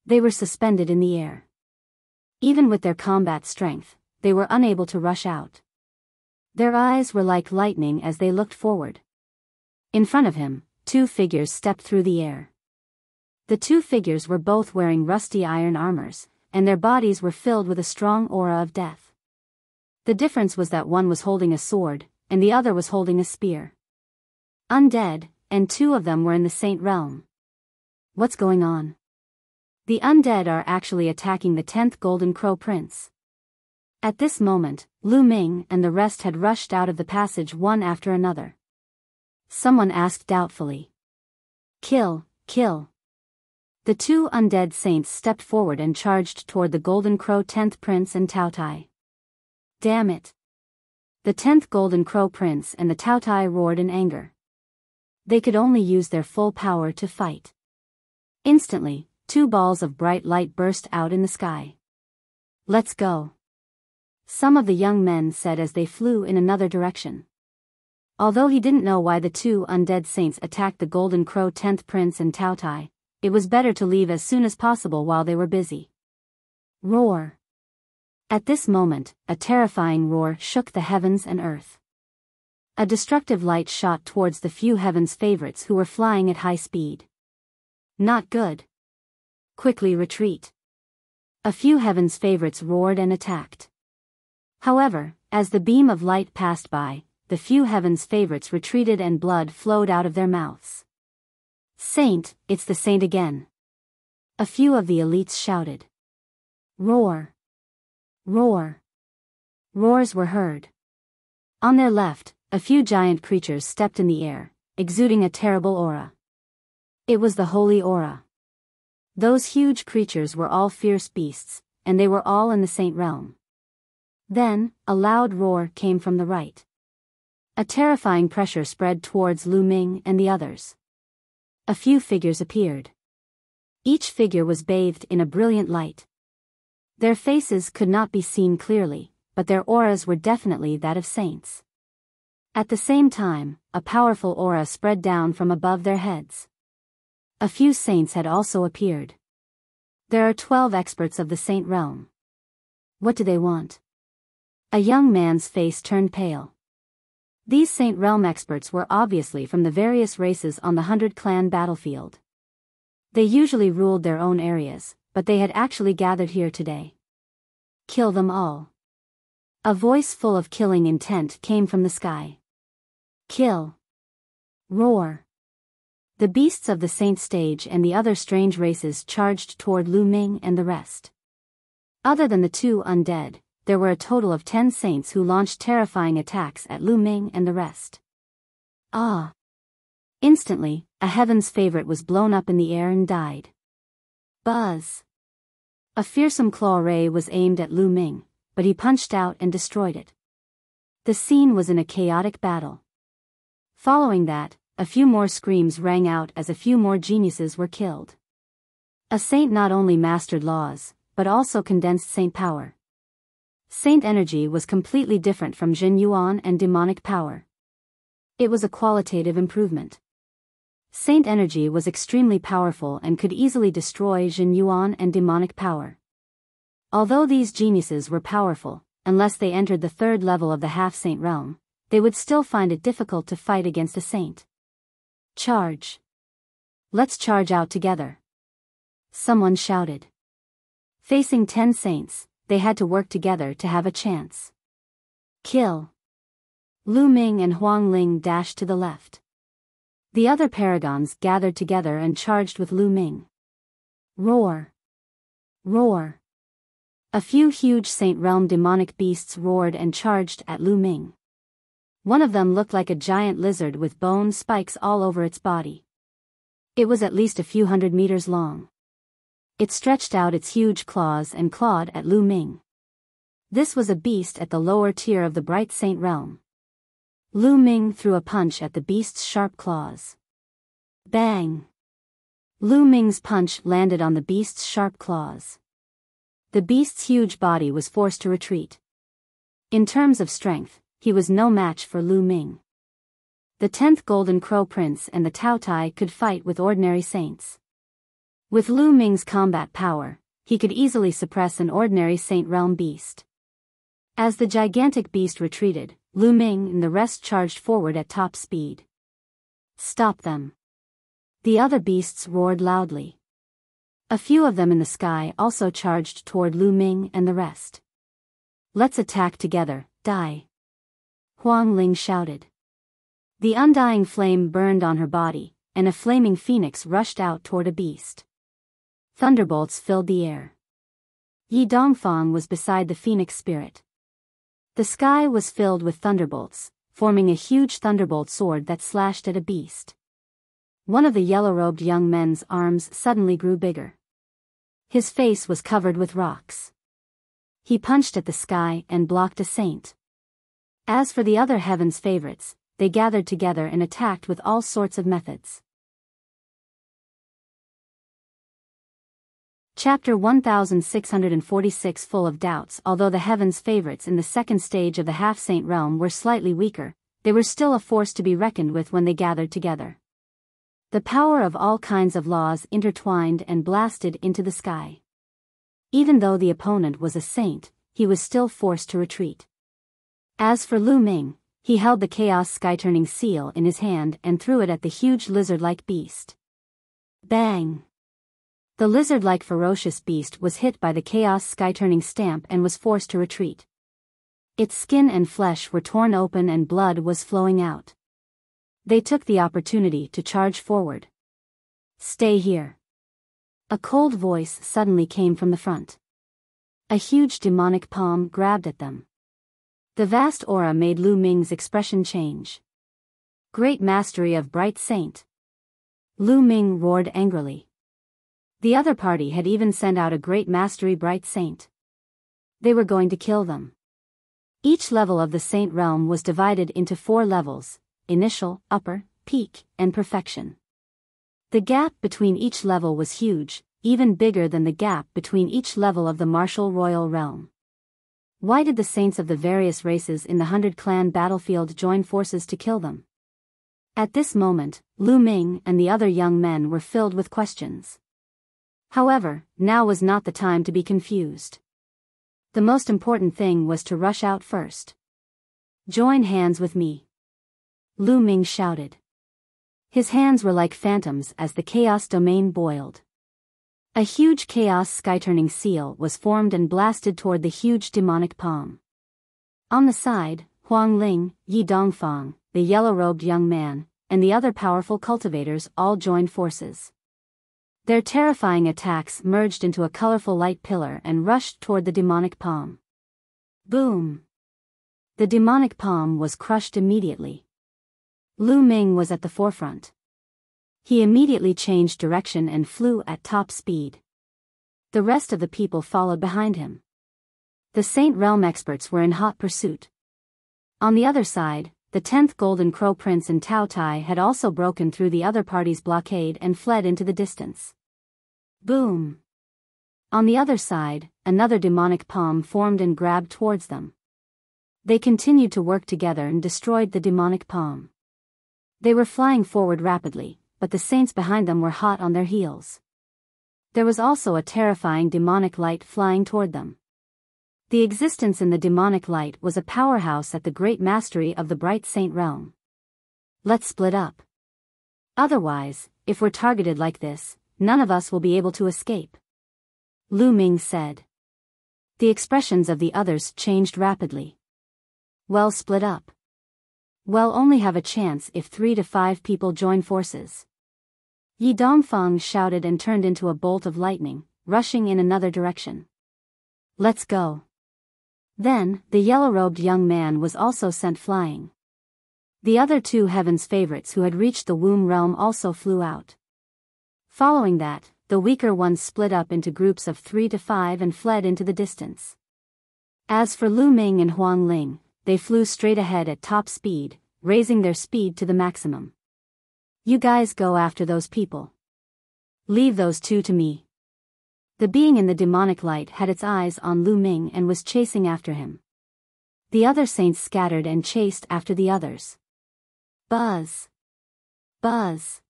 They were suspended in the air. Even with their combat strength, they were unable to rush out. Their eyes were like lightning as they looked forward. In front of him, two figures stepped through the air. The two figures were both wearing rusty iron armors, and their bodies were filled with a strong aura of death. The difference was that one was holding a sword, and the other was holding a spear. Undead, and two of them were in the Saint realm. What's going on? The undead are actually attacking the 10th Golden Crow Prince. At this moment, Lu Ming and the rest had rushed out of the passage one after another. Someone asked doubtfully. Kill, kill. The two undead saints stepped forward and charged toward the Golden Crow 10th Prince and Tao Tai. Damn it. The 10th Golden Crow Prince and the Tao Tai roared in anger. They could only use their full power to fight. Instantly, two balls of bright light burst out in the sky. Let's go. Some of the young men said as they flew in another direction. Although he didn't know why the two undead saints attacked the Golden Crow 10th Prince and Tao Tai, it was better to leave as soon as possible while they were busy. Roar. At this moment, a terrifying roar shook the heavens and earth. A destructive light shot towards the few heavens favorites who were flying at high speed. Not good. Quickly retreat. A few heavens favorites roared and attacked. However, as the beam of light passed by, the few heavens favorites retreated and blood flowed out of their mouths. Saint, it's the saint again. A few of the elites shouted. Roar. Roar. Roars were heard. On their left, a few giant creatures stepped in the air, exuding a terrible aura. It was the holy aura. Those huge creatures were all fierce beasts, and they were all in the saint realm. Then, a loud roar came from the right. A terrifying pressure spread towards Lu Ming and the others. A few figures appeared. Each figure was bathed in a brilliant light. Their faces could not be seen clearly, but their auras were definitely that of saints. At the same time, a powerful aura spread down from above their heads. A few saints had also appeared. There are 12 experts of the saint realm. What do they want? A young man's face turned pale. These Saint Realm experts were obviously from the various races on the 100 Clan battlefield. They usually ruled their own areas, but they had actually gathered here today. Kill them all. A voice full of killing intent came from the sky. Kill. Roar. The beasts of the Saint stage and the other strange races charged toward Lu Ming and the rest. Other than the two undead, there were a total of 10 saints who launched terrifying attacks at Lu Ming and the rest. Ah! Instantly, a heaven's favorite was blown up in the air and died. Buzz! A fearsome claw ray was aimed at Lu Ming, but he punched out and destroyed it. The scene was in a chaotic battle. Following that, a few more screams rang out as a few more geniuses were killed. A saint not only mastered laws, but also condensed saint power. Saint energy was completely different from Jin Yuan and demonic power. It was a qualitative improvement. Saint energy was extremely powerful and could easily destroy Jin Yuan and demonic power. Although these geniuses were powerful, unless they entered the third level of the half-saint realm, they would still find it difficult to fight against a saint. Charge! Let's charge out together! Someone shouted. Facing 10 saints, they had to work together to have a chance. Kill! Lu Ming and Huang Ling dashed to the left. The other paragons gathered together and charged with Lu Ming. Roar! Roar! A few huge Saint Realm demonic beasts roared and charged at Lu Ming. One of them looked like a giant lizard with bone spikes all over its body. It was at least a few 100 meters long. It stretched out its huge claws and clawed at Lu Ming. This was a beast at the lower tier of the Bright Saint Realm. Lu Ming threw a punch at the beast's sharp claws. Bang! Lu Ming's punch landed on the beast's sharp claws. The beast's huge body was forced to retreat. In terms of strength, he was no match for Lu Ming. The 10th Golden Crow Prince and the Tao Tai could fight with ordinary saints. With Lu Ming's combat power, he could easily suppress an ordinary Saint Realm beast. As the gigantic beast retreated, Lu Ming and the rest charged forward at top speed. Stop them! The other beasts roared loudly. A few of them in the sky also charged toward Lu Ming and the rest. Let's attack together, die! Huang Ling shouted. The undying flame burned on her body, and a flaming phoenix rushed out toward a beast. Thunderbolts filled the air. Yi Dongfang was beside the phoenix spirit. The sky was filled with thunderbolts, forming a huge thunderbolt sword that slashed at a beast. One of the yellow-robed young men's arms suddenly grew bigger. His face was covered with rocks. He punched at the sky and blocked a saint. As for the other heaven's favorites, they gathered together and attacked with all sorts of methods. Chapter 1646. Full of doubts. Although the heaven's favorites in the second stage of the half-saint realm were slightly weaker, they were still a force to be reckoned with when they gathered together. The power of all kinds of laws intertwined and blasted into the sky. Even though the opponent was a saint, he was still forced to retreat. As for Lu Ming, he held the Chaos Sky-turning seal in his hand and threw it at the huge lizard-like beast. Bang! The lizard-like ferocious beast was hit by the Chaos Sky-turning stamp and was forced to retreat. Its skin and flesh were torn open and blood was flowing out. They took the opportunity to charge forward. Stay here. A cold voice suddenly came from the front. A huge demonic palm grabbed at them. The vast aura made Lu Ming's expression change. Great mastery of Bright Saint! Lu Ming roared angrily. The other party had even sent out a great mastery Bright Saint. They were going to kill them. Each level of the Saint Realm was divided into 4 levels: initial, upper, peak, and perfection. The gap between each level was huge, even bigger than the gap between each level of the martial royal realm. Why did the saints of the various races in the 100-clan battlefield join forces to kill them? At this moment, Lu Ming and the other young men were filled with questions. However, now was not the time to be confused. The most important thing was to rush out first. Join hands with me! Lu Ming shouted. His hands were like phantoms as the chaos domain boiled. A huge chaos sky-turning seal was formed and blasted toward the huge demonic palm. On the side, Huang Ling, Yi Dongfang, the yellow-robed young man, and the other powerful cultivators all joined forces. Their terrifying attacks merged into a colorful light pillar and rushed toward the demonic palm. Boom! The demonic palm was crushed immediately. Lu Ming was at the forefront. He immediately changed direction and flew at top speed. The rest of the people followed behind him. The Saint Realm experts were in hot pursuit. On the other side, the 10th Golden Crow Prince and Tao Tai had also broken through the other party's blockade and fled into the distance. Boom! On the other side, another demonic palm formed and grabbed towards them. They continued to work together and destroyed the demonic palm. They were flying forward rapidly, but the saints behind them were hot on their heels. There was also a terrifying demonic light flying toward them. The existence in the demonic light was a powerhouse at the great mastery of the Bright Saint Realm. Let's split up. Otherwise, if we're targeted like this, none of us will be able to escape. Lu Ming said. The expressions of the others changed rapidly. Well, split up. We'll only have a chance if 3 to 5 people join forces. Yi Dongfang shouted and turned into a bolt of lightning, rushing in another direction. Let's go. Then, the yellow-robed young man was also sent flying. The other 2 heaven's favorites who had reached the womb realm also flew out. Following that, the weaker ones split up into groups of 3 to 5 and fled into the distance. As for Lu Ming and Huang Ling, they flew straight ahead at top speed, raising their speed to the maximum. You guys go after those people. Leave those 2 to me. The being in the demonic light had its eyes on Lu Ming and was chasing after him. The other saints scattered and chased after the others. Buzz! Buzz!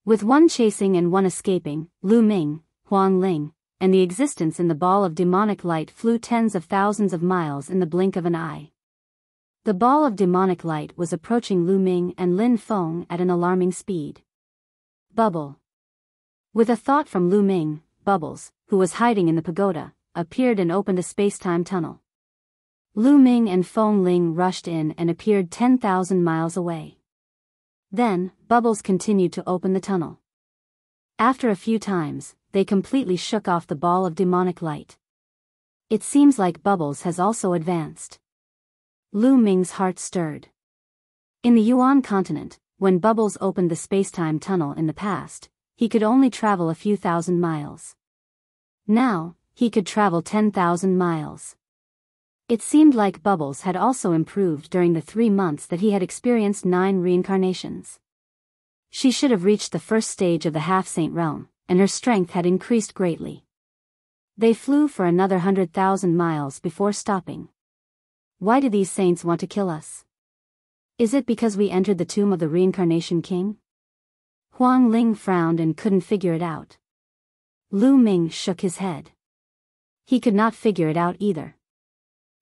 With one chasing and one escaping, Lu Ming, Huang Ling, and the existence in the ball of demonic light flew tens of thousands of miles in the blink of an eye. The ball of demonic light was approaching Lu Ming and Lin Feng at an alarming speed. Bubble. With a thought from Lu Ming, Bubbles, who was hiding in the pagoda, appeared and opened a space-time tunnel. Lu Ming and Feng Ling rushed in and appeared 10,000 miles away. Then, Bubbles continued to open the tunnel. After a few times, they completely shook off the ball of demonic light. It seems like Bubbles has also advanced. Lu Ming's heart stirred. In the Yuan continent, when Bubbles opened the space-time tunnel in the past, he could only travel a few thousand miles. Now, he could travel 10,000 miles. It seemed like Bubbles had also improved during the 3 months that he had experienced 9 reincarnations. She should have reached the first stage of the half-saint realm, and her strength had increased greatly. They flew for another 100,000 miles before stopping. Why do these saints want to kill us? Is it because we entered the tomb of the reincarnation king? Huang Ling frowned and couldn't figure it out. Lu Ming shook his head. He could not figure it out either.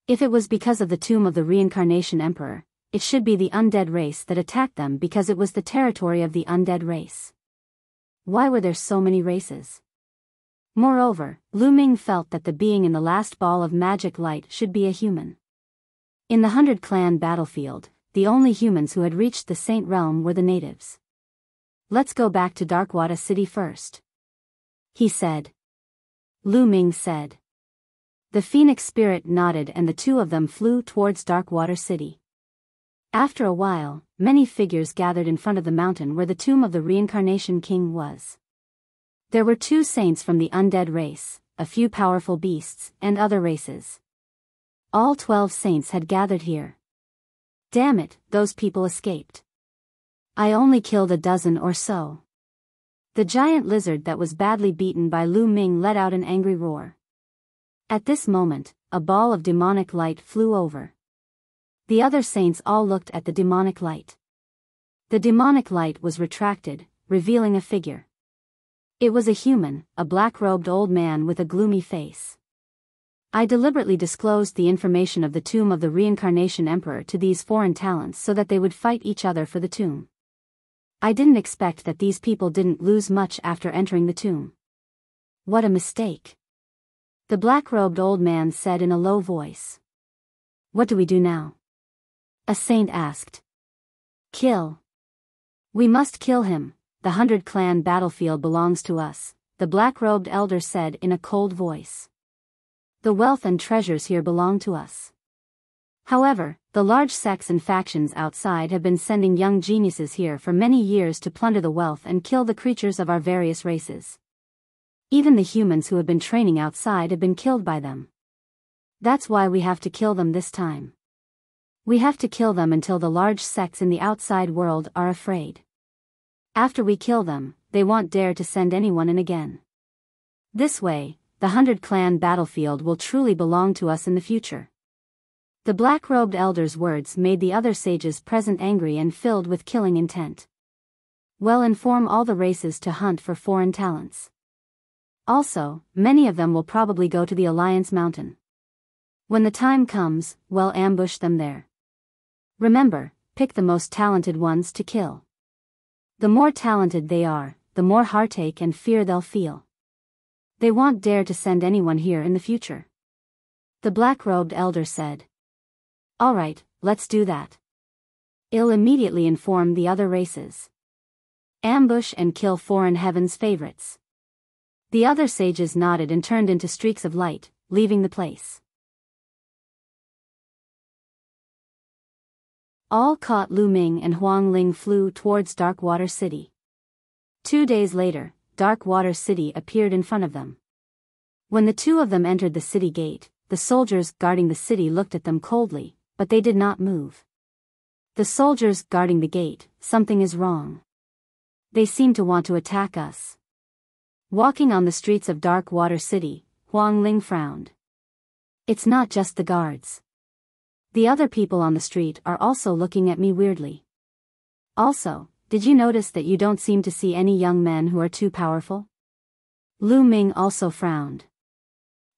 If it was because of the tomb of the reincarnation emperor, it should be the undead race that attacked them because it was the territory of the undead race. Why were there so many races? Moreover, Lu Ming felt that the being in the last ball of magic light should be a human. In the 100-clan battlefield, the only humans who had reached the Saint Realm were the natives. Let's go back to Darkwater City first, he said. Lu Ming said. The Phoenix Spirit nodded and the two of them flew towards Darkwater City. After a while, many figures gathered in front of the mountain where the tomb of the reincarnation king was. There were 2 saints from the undead race, a few powerful beasts, and other races. All 12 saints had gathered here. Damn it, those people escaped. I only killed a dozen or so. The giant lizard that was badly beaten by Lu Ming let out an angry roar. At this moment, a ball of demonic light flew over. The other saints all looked at the demonic light. The demonic light was retracted, revealing a figure. It was a human, a black-robed old man with a gloomy face. I deliberately disclosed the information of the tomb of the reincarnation emperor to these foreign talents so that they would fight each other for the tomb. I didn't expect that these people didn't lose much after entering the tomb. What a mistake. The black-robed old man said in a low voice. What do we do now? A saint asked. Kill. We must kill him. The 100-clan battlefield belongs to us, the black-robed elder said in a cold voice. The wealth and treasures here belong to us. However, the large sects and factions outside have been sending young geniuses here for many years to plunder the wealth and kill the creatures of our various races. Even the humans who have been training outside have been killed by them. That's why we have to kill them this time. We have to kill them until the large sects in the outside world are afraid. After we kill them, they won't dare to send anyone in again. This way, the 100-clan battlefield will truly belong to us in the future. The black-robed elder's words made the other sages present angry and filled with killing intent. Well, inform all the races to hunt for foreign talents. Also, many of them will probably go to the Alliance Mountain. When the time comes, well, ambush them there. Remember, pick the most talented ones to kill. The more talented they are, the more heartache and fear they'll feel. They won't dare to send anyone here in the future. The black-robed elder said. All right, let's do that. I'll immediately inform the other races. Ambush and kill foreign heaven's favorites. The other sages nodded and turned into streaks of light, leaving the place. All caught Lu Ming and Huang Ling flew towards Darkwater City. 2 days later, Darkwater City appeared in front of them. When the two of them entered the city gate, the soldiers guarding the city looked at them coldly, but they did not move. The soldiers guarding the gate, something is wrong. They seem to want to attack us. Walking on the streets of Darkwater City, Huang Ling frowned. It's not just the guards. The other people on the street are also looking at me weirdly. Also, did you notice that you don't seem to see any young men who are too powerful? Lu Ming also frowned.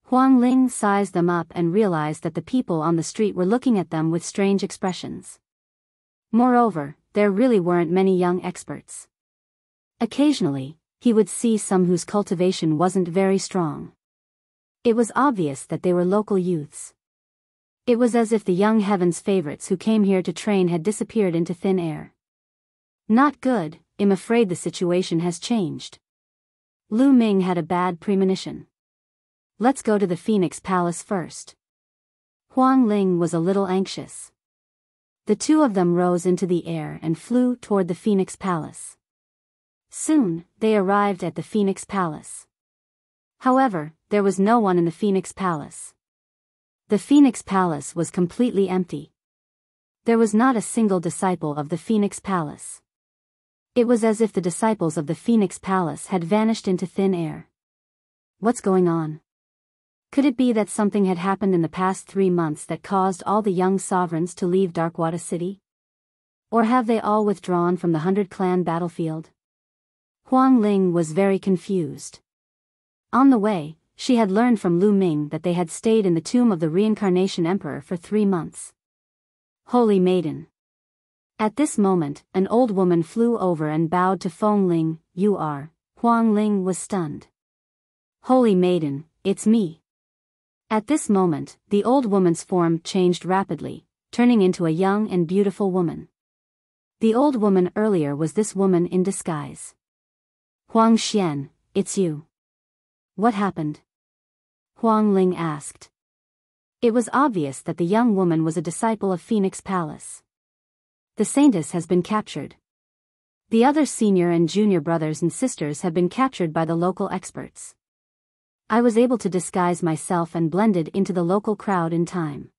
Huang Ling sized them up and realized that the people on the street were looking at them with strange expressions. Moreover, there really weren't many young experts. Occasionally, he would see some whose cultivation wasn't very strong. It was obvious that they were local youths. It was as if the young heavens favorites who came here to train had disappeared into thin air. Not good, I'm afraid the situation has changed. Lu Ming had a bad premonition. Let's go to the Phoenix Palace first. Huang Ling was a little anxious. The two of them rose into the air and flew toward the Phoenix Palace. Soon, they arrived at the Phoenix Palace. However, there was no one in the Phoenix Palace. The Phoenix Palace was completely empty. There was not a single disciple of the Phoenix Palace. It was as if the disciples of the Phoenix Palace had vanished into thin air. What's going on? Could it be that something had happened in the past 3 months that caused all the young sovereigns to leave Darkwater City? Or have they all withdrawn from the 100 Clan battlefield? Huang Ling was very confused. On the way, she had learned from Lu Ming that they had stayed in the tomb of the Reincarnation Emperor for 3 months. Holy Maiden. At this moment, an old woman flew over and bowed to Huang Ling. You are. Huang Ling was stunned. Holy Maiden, it's me. At this moment, the old woman's form changed rapidly, turning into a young and beautiful woman. The old woman earlier was this woman in disguise. Huang Xian, it's you. What happened? Huang Ling asked. It was obvious that the young woman was a disciple of Phoenix Palace. The saintess has been captured. The other senior and junior brothers and sisters have been captured by the local experts. I was able to disguise myself and blended into the local crowd in time.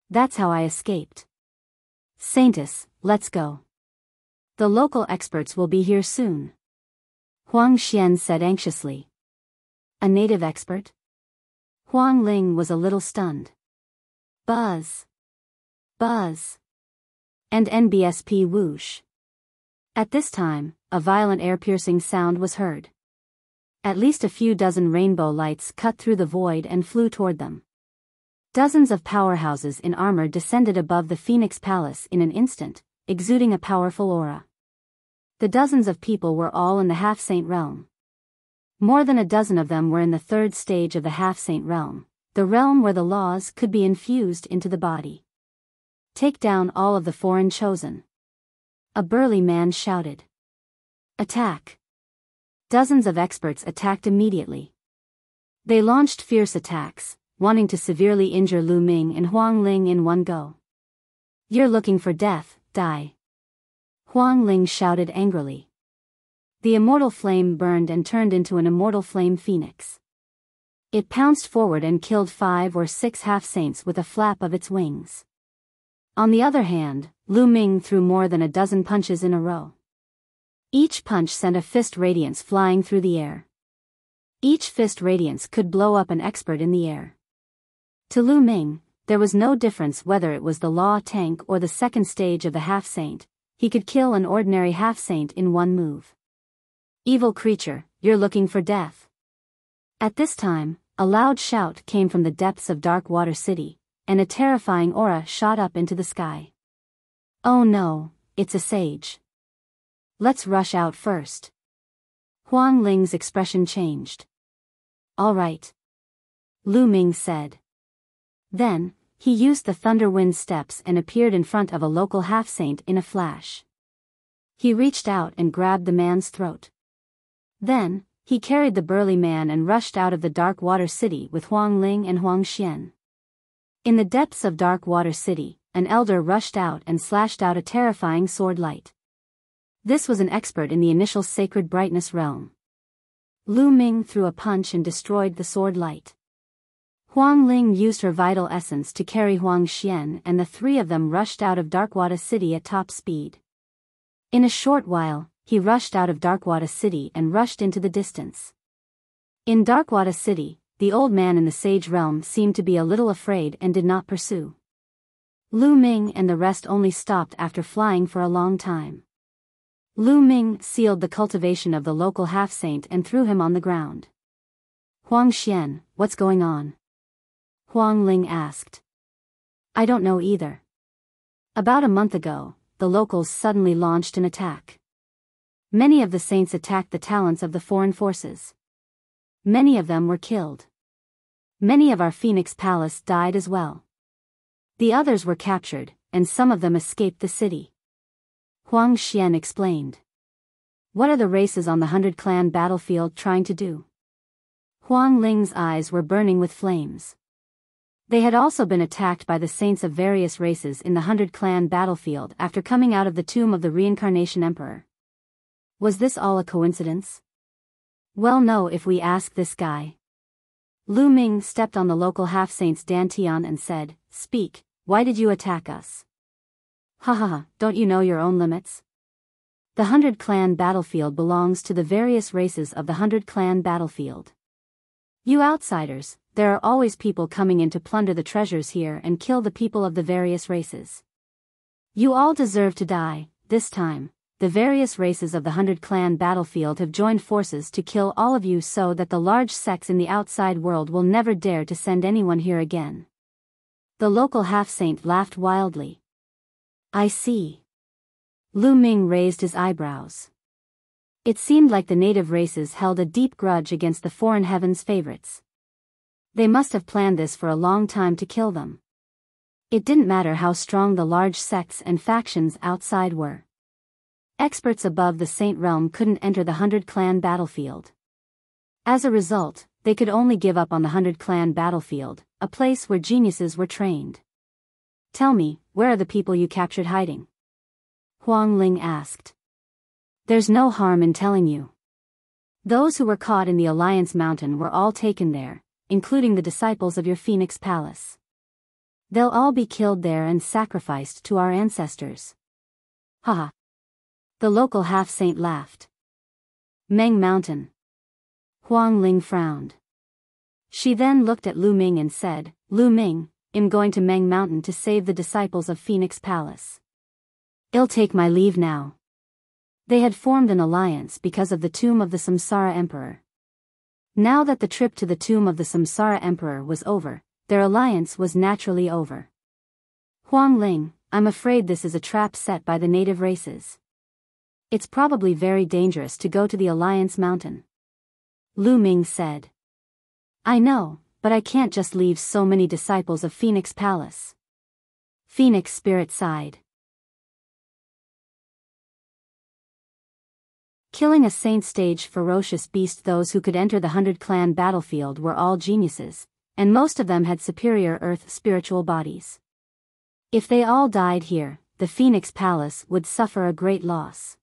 That's how I escaped. Saintess, let's go. The local experts will be here soon. Huang Xian said anxiously. A native expert? Huang Ling was a little stunned. Buzz. Buzz. And NBSP whoosh. At this time, a violent air-piercing sound was heard. At least a few dozen rainbow lights cut through the void and flew toward them. Dozens of powerhouses in armor descended above the Phoenix Palace in an instant, exuding a powerful aura. The dozens of people were all in the half-saint realm. More than a dozen of them were in the 3rd stage of the half-saint realm, the realm where the laws could be infused into the body. Take down all of the foreign chosen. A burly man shouted. Attack. Dozens of experts attacked immediately. They launched fierce attacks, wanting to severely injure Lu Ming and Huang Ling in one go. You're looking for death, die. Huang Ling shouted angrily. The immortal flame burned and turned into an immortal flame phoenix. It pounced forward and killed 5 or 6 half-saints with a flap of its wings. On the other hand, Lu Ming threw more than a dozen punches in a row. Each punch sent a fist radiance flying through the air. Each fist radiance could blow up an expert in the air. To Lu Ming, there was no difference whether it was the law tank or the 2nd stage of the half-saint, he could kill an ordinary half-saint in one move. Evil creature, you're looking for death. At this time, a loud shout came from the depths of Darkwater City, and a terrifying aura shot up into the sky. Oh no, it's a sage. Let's rush out first. Huang Ling's expression changed. All right. Lu Ming said. Then, he used the Thunderwind steps and appeared in front of a local half-saint in a flash. He reached out and grabbed the man's throat. Then, he carried the burly man and rushed out of the Darkwater City with Huang Ling and Huang Xian. In the depths of Darkwater City, an elder rushed out and slashed out a terrifying sword light. This was an expert in the initial sacred brightness realm. Lu Ming threw a punch and destroyed the sword light. Huang Ling used her vital essence to carry Huang Xian, and the 3 of them rushed out of Darkwater City at top speed. In a short while, he rushed out of Darkwater City and rushed into the distance. In Darkwater City, the old man in the sage realm seemed to be a little afraid and did not pursue. Lu Ming and the rest only stopped after flying for a long time. Lu Ming sealed the cultivation of the local half-saint and threw him on the ground. Huang Xian, what's going on? Huang Ling asked. I don't know either. About a month ago, the locals suddenly launched an attack. Many of the saints attacked the talents of the foreign forces. Many of them were killed. Many of our Phoenix Palace died as well. The others were captured, and some of them escaped the city. Huang Xian explained. What are the races on the 100-clan battlefield trying to do? Huang Ling's eyes were burning with flames. They had also been attacked by the saints of various races in the 100-clan battlefield after coming out of the tomb of the reincarnation emperor. Was this all a coincidence? Well, no, if we ask this guy. Lu Ming stepped on the local half-saint's dantian and said, Speak, why did you attack us? Ha ha ha, don't you know your own limits? The 100-clan battlefield belongs to the various races of the 100-clan battlefield. You outsiders, there are always people coming in to plunder the treasures here and kill the people of the various races. You all deserve to die. This time, the various races of the 100-clan battlefield have joined forces to kill all of you so that the large sects in the outside world will never dare to send anyone here again. The local half-saint laughed wildly. I see. Lu Ming raised his eyebrows. It seemed like the native races held a deep grudge against the foreign heavens favorites. They must have planned this for a long time to kill them. It didn't matter how strong the large sects and factions outside were. Experts above the Saint Realm couldn't enter the 100-clan battlefield. As a result, they could only give up on the 100-clan battlefield, a place where geniuses were trained. Tell me, where are the people you captured hiding? Huang Ling asked. There's no harm in telling you. Those who were caught in the Alliance Mountain were all taken there, including the disciples of your Phoenix Palace. They'll all be killed there and sacrificed to our ancestors. Haha. The local half-saint laughed. Meng Mountain. Huang Ling frowned. She then looked at Lu Ming and said, Lu Ming, I'm going to Meng Mountain to save the disciples of Phoenix Palace. I'll take my leave now. They had formed an alliance because of the tomb of the Samsara Emperor. Now that the trip to the tomb of the Samsara Emperor was over, their alliance was naturally over. Huang Ling, I'm afraid this is a trap set by the native races. It's probably very dangerous to go to the Alliance Mountain. Lu Ming said. I know, but I can't just leave so many disciples of Phoenix Palace. Phoenix Spirit sighed. Killing a saint stage ferocious beast. Those who could enter the 100-clan battlefield were all geniuses, and most of them had superior earth spiritual bodies. If they all died here, the Phoenix Palace would suffer a great loss.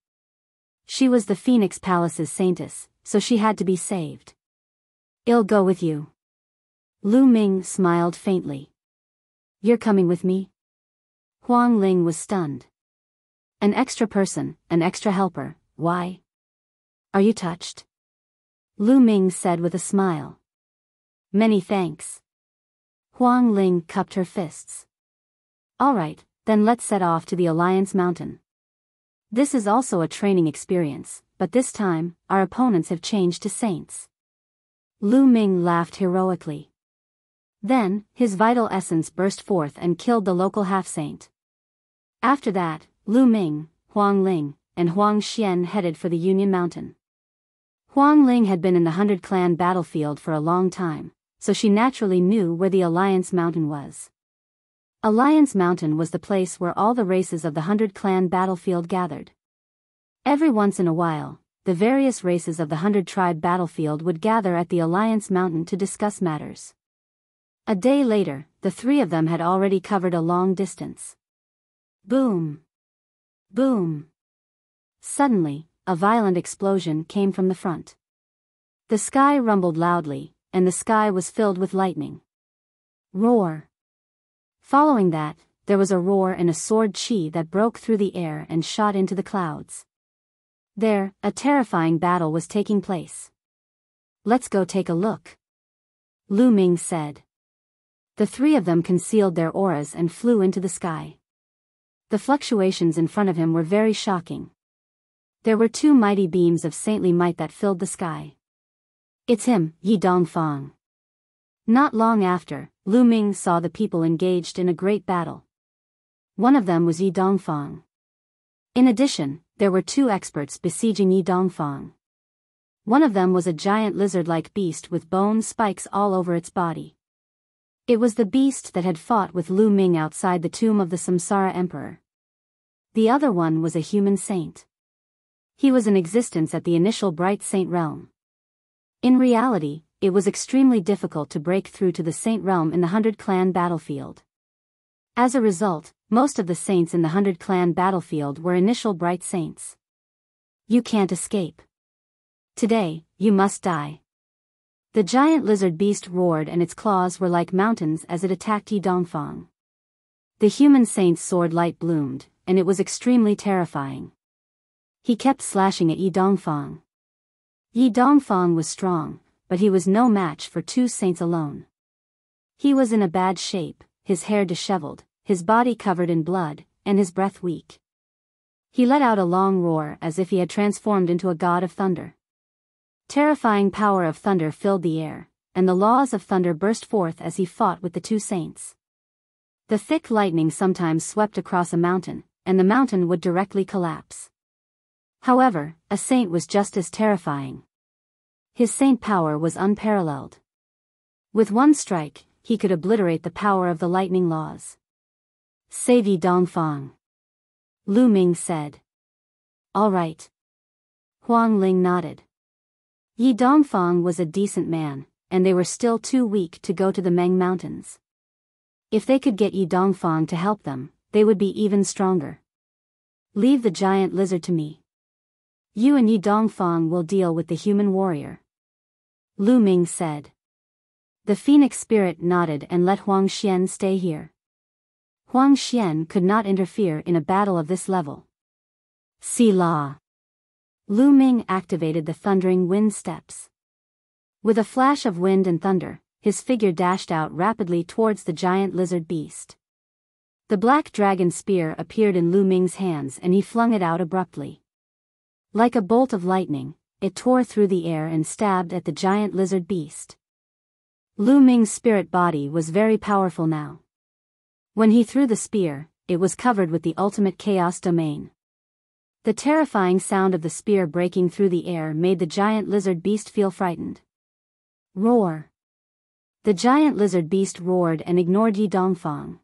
She was the Phoenix Palace's saintess, so she had to be saved. I'll go with you. Lu Ming smiled faintly. You're coming with me? Huang Ling was stunned. An extra person, an extra helper, why? Are you touched? Lu Ming said with a smile. Many thanks. Huang Ling cupped her fists. All right, then let's set off to the Alliance Mountain. This is also a training experience, but this time, our opponents have changed to saints. Lu Ming laughed heroically. Then, his vital essence burst forth and killed the local half-saint. After that, Lu Ming, Huang Ling, and Huang Xian headed for the Union Mountain. Huang Ling had been in the 100-clan battlefield for a long time, so she naturally knew where the Alliance Mountain was. Alliance Mountain was the place where all the races of the 100-clan battlefield gathered. Every once in a while, the various races of the 100-tribe battlefield would gather at the Alliance Mountain to discuss matters. A day later, the three of them had already covered a long distance. Boom! Boom! Suddenly, a violent explosion came from the front. The sky rumbled loudly, and the sky was filled with lightning. Roar! Following that, there was a roar and a sword chi that broke through the air and shot into the clouds. There, a terrifying battle was taking place. Let's go take a look. Lu Ming said. The three of them concealed their auras and flew into the sky. The fluctuations in front of him were very shocking. There were two mighty beams of saintly might that filled the sky. It's him, Yi Dongfang. Not long after, Lu Ming saw the people engaged in a great battle. One of them was Yi Dongfang. In addition, there were two experts besieging Yi Dongfang. One of them was a giant lizard-like beast with bone spikes all over its body. It was the beast that had fought with Lu Ming outside the tomb of the Samsara Emperor. The other one was a human saint. He was in existence at the initial Bright Saint realm. In reality, it was extremely difficult to break through to the Saint realm in the 100-clan battlefield. As a result, most of the saints in the 100-clan battlefield were initial Bright Saints. You can't escape. Today, you must die. The giant lizard beast roared and its claws were like mountains as it attacked Yi Dongfang. The human saint's sword light bloomed, and it was extremely terrifying. He kept slashing at Yi Dongfang. Yi Dongfang was strong, but he was no match for two saints alone. He was in a bad shape, his hair disheveled, his body covered in blood, and his breath weak. He let out a long roar as if he had transformed into a god of thunder. Terrifying power of thunder filled the air, and the laws of thunder burst forth as he fought with the two saints. The thick lightning sometimes swept across a mountain, and the mountain would directly collapse. However, a saint was just as terrifying. His saint power was unparalleled. With one strike, he could obliterate the power of the lightning laws. Save Yi Dongfang. Lu Ming said. All right. Huang Ling nodded. Yi Dongfang was a decent man, and they were still too weak to go to the Meng Mountains. If they could get Yi Dongfang to help them, they would be even stronger. Leave the giant lizard to me. You and Yi Dongfang will deal with the human warrior. Lu Ming said. The phoenix spirit nodded and let Huang Xian stay here. Huang Xian could not interfere in a battle of this level. See La. Lu Ming activated the thundering wind steps. With a flash of wind and thunder, his figure dashed out rapidly towards the giant lizard beast. The black dragon spear appeared in Lu Ming's hands and he flung it out abruptly. Like a bolt of lightning, it tore through the air and stabbed at the giant lizard beast. Lu Ming's spirit body was very powerful now. When he threw the spear, it was covered with the ultimate chaos domain. The terrifying sound of the spear breaking through the air made the giant lizard beast feel frightened. Roar! The giant lizard beast roared and ignored Yi Dongfang.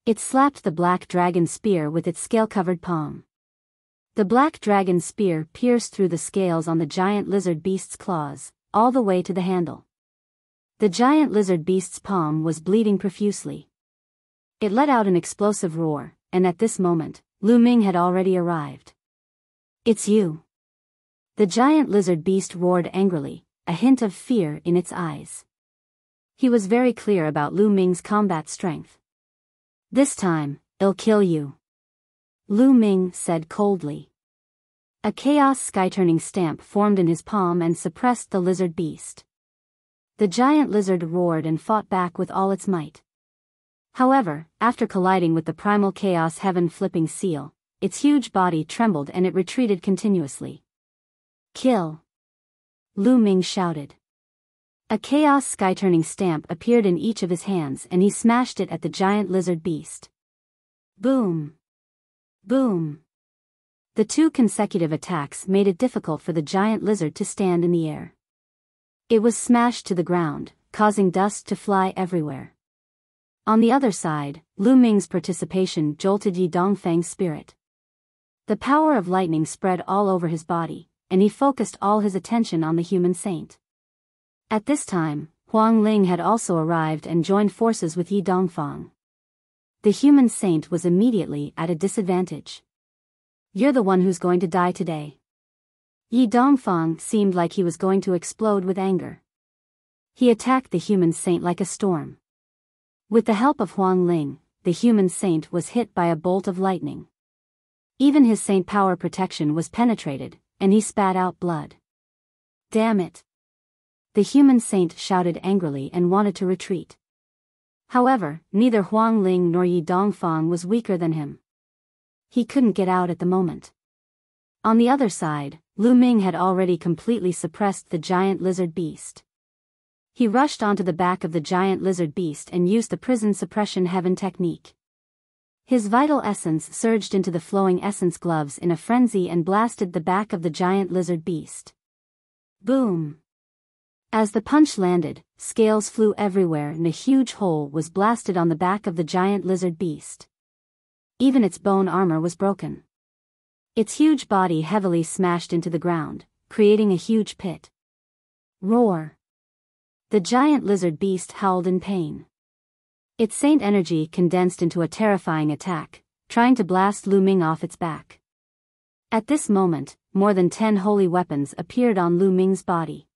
It slapped the black dragon spear with its scale-covered palm. The black dragon spear pierced through the scales on the giant lizard beast's claws, all the way to the handle. The giant lizard beast's palm was bleeding profusely. It let out an explosive roar, and at this moment, Lu Ming had already arrived. It's you. The giant lizard beast roared angrily, a hint of fear in its eyes. He was very clear about Lu Ming's combat strength. This time, I'll kill you. Lu Ming said coldly. A chaos sky-turning stamp formed in his palm and suppressed the lizard beast. The giant lizard roared and fought back with all its might. However, after colliding with the primal chaos heaven flipping seal, its huge body trembled and it retreated continuously. Kill! Lu Ming shouted. A chaos sky-turning stamp appeared in each of his hands and he smashed it at the giant lizard beast. Boom! Boom! The two consecutive attacks made it difficult for the giant lizard to stand in the air. It was smashed to the ground, causing dust to fly everywhere. On the other side, Lu Ming's participation jolted Yi Dongfang's spirit. The power of lightning spread all over his body, and he focused all his attention on the human saint. At this time, Huang Ling had also arrived and joined forces with Yi Dongfang. The human saint was immediately at a disadvantage. You're the one who's going to die today. Yi Dongfang seemed like he was going to explode with anger. He attacked the human saint like a storm. With the help of Huang Ling, the human saint was hit by a bolt of lightning. Even his saint power protection was penetrated, and he spat out blood. Damn it! The human saint shouted angrily and wanted to retreat. However, neither Huang Ling nor Yi Dongfang was weaker than him. He couldn't get out at the moment. On the other side, Lu Ming had already completely suppressed the giant lizard beast. He rushed onto the back of the giant lizard beast and used the prison suppression heaven technique. His vital essence surged into the flowing essence gloves in a frenzy and blasted the back of the giant lizard beast. Boom! As the punch landed, scales flew everywhere and a huge hole was blasted on the back of the giant lizard beast. Even its bone armor was broken. Its huge body heavily smashed into the ground, creating a huge pit. Roar! The giant lizard beast howled in pain. Its saint energy condensed into a terrifying attack, trying to blast Lu Ming off its back. At this moment, more than 10 holy weapons appeared on Lu Ming's body.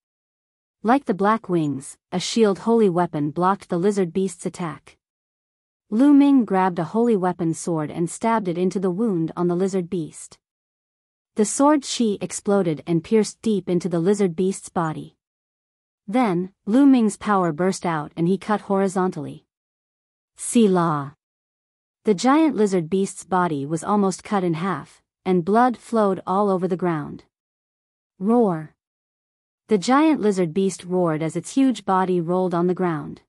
Like the black wings, a shield holy weapon blocked the lizard beast's attack. Lu Ming grabbed a holy weapon sword and stabbed it into the wound on the lizard beast. The sword chi exploded and pierced deep into the lizard beast's body. Then, Lu Ming's power burst out and he cut horizontally. Selah. The giant lizard beast's body was almost cut in half, and blood flowed all over the ground. Roar. The giant lizard beast roared as its huge body rolled on the ground.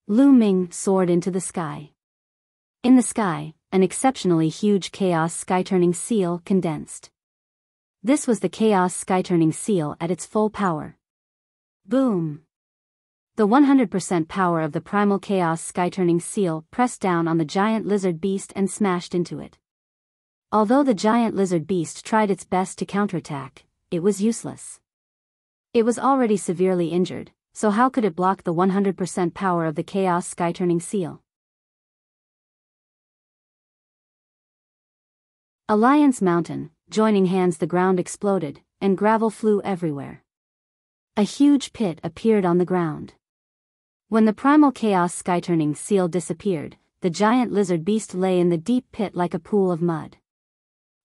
Lu Ming soared into the sky. In the sky, an exceptionally huge chaos sky-turning seal condensed. This was the chaos sky-turning seal at its full power. Boom! The 100% power of the primal chaos sky-turning seal pressed down on the giant lizard beast and smashed into it. Although the giant lizard beast tried its best to counterattack, it was useless. It was already severely injured, so how could it block the 100% power of the chaos sky-turning seal? Alliance Mountain, joining hands, the ground exploded, and gravel flew everywhere. A huge pit appeared on the ground. When the primal chaos sky-turning seal disappeared, the giant lizard beast lay in the deep pit like a pool of mud.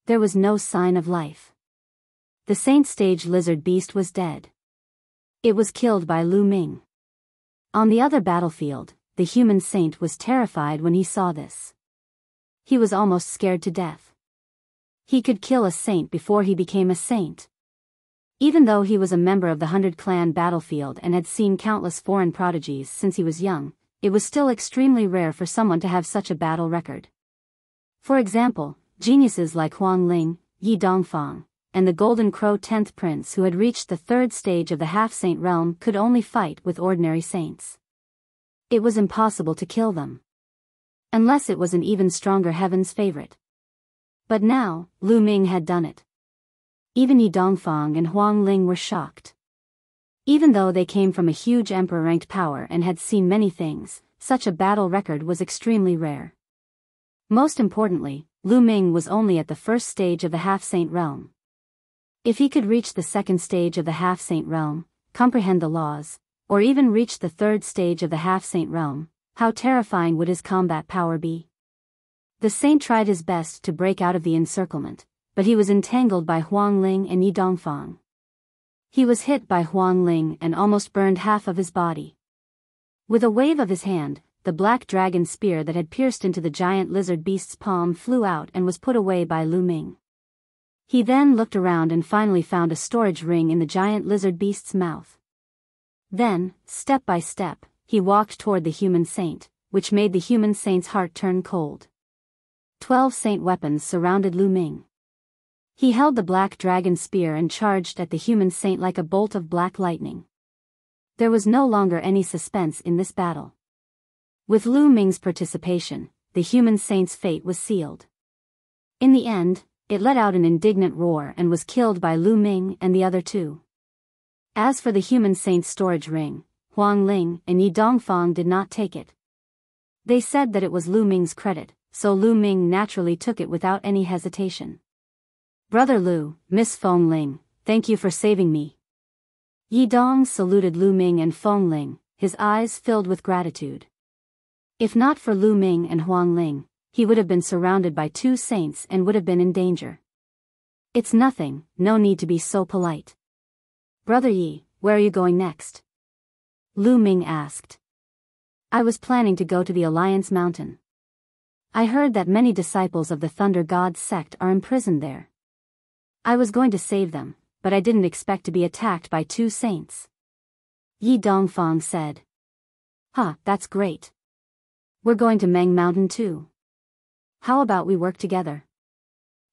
There was no sign of life. The saint stage lizard beast was dead. It was killed by Lu Ming. On the other battlefield, the human saint was terrified when he saw this. He was almost scared to death. He could kill a saint before he became a saint. Even though he was a member of the 100 Clan battlefield and had seen countless foreign prodigies since he was young, it was still extremely rare for someone to have such a battle record. For example, geniuses like Huang Ling, Yi Dongfang, and the Golden Crow 10th Prince who had reached the 3rd stage of the half-saint realm could only fight with ordinary saints. It was impossible to kill them. Unless it was an even stronger heaven's favorite. But now, Lu Ming had done it. Even Yi Dongfang and Huang Ling were shocked. Even though they came from a huge emperor-ranked power and had seen many things, such a battle record was extremely rare. Most importantly, Lu Ming was only at the 1st stage of the half-saint realm. If he could reach the 2nd stage of the half-saint realm, comprehend the laws, or even reach the 3rd stage of the half-saint realm, how terrifying would his combat power be? The saint tried his best to break out of the encirclement, but he was entangled by Huang Ling and Yi Dongfang. He was hit by Huang Ling and almost burned half of his body. With a wave of his hand, the black dragon spear that had pierced into the giant lizard beast's palm flew out and was put away by Lu Ming. He then looked around and finally found a storage ring in the giant lizard beast's mouth. Then, step by step, he walked toward the human saint, which made the human saint's heart turn cold. 12 saint weapons surrounded Lu Ming. He held the black dragon spear and charged at the human saint like a bolt of black lightning. There was no longer any suspense in this battle. With Lu Ming's participation, the human saint's fate was sealed. In the end, it let out an indignant roar and was killed by Lu Ming and the other two. As for the human saint's storage ring, Huang Ling and Yi Dongfang did not take it. They said that it was Lu Ming's credit, so Lu Ming naturally took it without any hesitation. "Brother Lu, Miss Feng Ling, thank you for saving me." Yi Dong saluted Lu Ming and Feng Ling, his eyes filled with gratitude. If not for Lu Ming and Huang Ling, he would have been surrounded by 2 saints and would have been in danger. "It's nothing, no need to be so polite." "Brother Yi, where are you going next?" Lu Ming asked. "I was planning to go to the Alliance Mountain. I heard that many disciples of the Thunder God sect are imprisoned there." I was going to save them, but I didn't expect to be attacked by 2 saints. Yi Dongfang said. Huh, that's great. We're going to Meng Mountain too. How about we work together?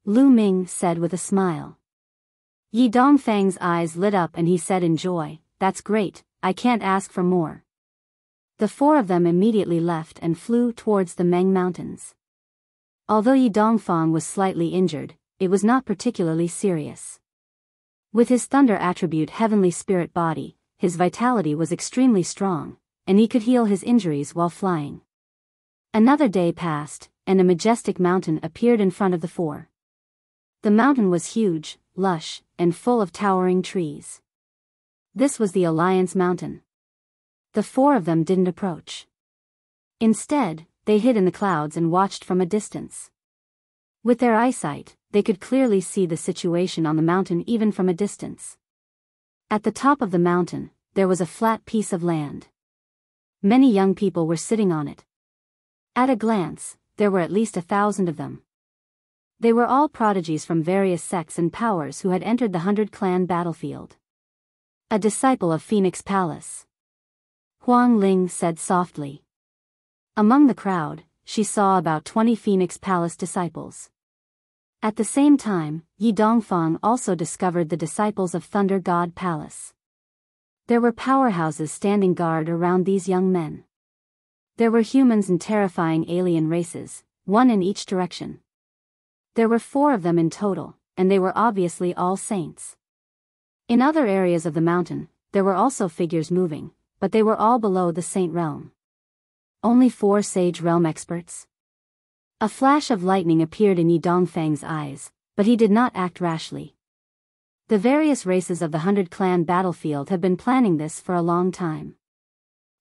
Lu Ming said with a smile. Yi Dongfang's eyes lit up and he said in joy, that's great, I can't ask for more. The 4 of them immediately left and flew towards the Meng Mountains. Although Yi Dongfang was slightly injured, it was not particularly serious. With his thunder attribute heavenly spirit body, his vitality was extremely strong, and he could heal his injuries while flying. Another day passed, and a majestic mountain appeared in front of the 4. The mountain was huge, lush, and full of towering trees. This was the Alliance Mountain. The 4 of them didn't approach. Instead, they hid in the clouds and watched from a distance. With their eyesight, they could clearly see the situation on the mountain even from a distance. At the top of the mountain, there was a flat piece of land. Many young people were sitting on it. At a glance, there were at least 1,000 of them. They were all prodigies from various sects and powers who had entered the 100-clan battlefield. A disciple of Phoenix Palace. Huang Ling said softly. Among the crowd, she saw about 20 Phoenix Palace disciples. At the same time, Yi Dongfang also discovered the disciples of Thunder God Palace. There were powerhouses standing guard around these young men. There were humans and terrifying alien races, one in each direction. There were 4 of them in total, and they were obviously all saints. In other areas of the mountain, there were also figures moving, but they were all below the saint realm. Only 4 sage realm experts? A flash of lightning appeared in Yi Dongfang's eyes, but he did not act rashly. The various races of the 100-clan battlefield have been planning this for a long time.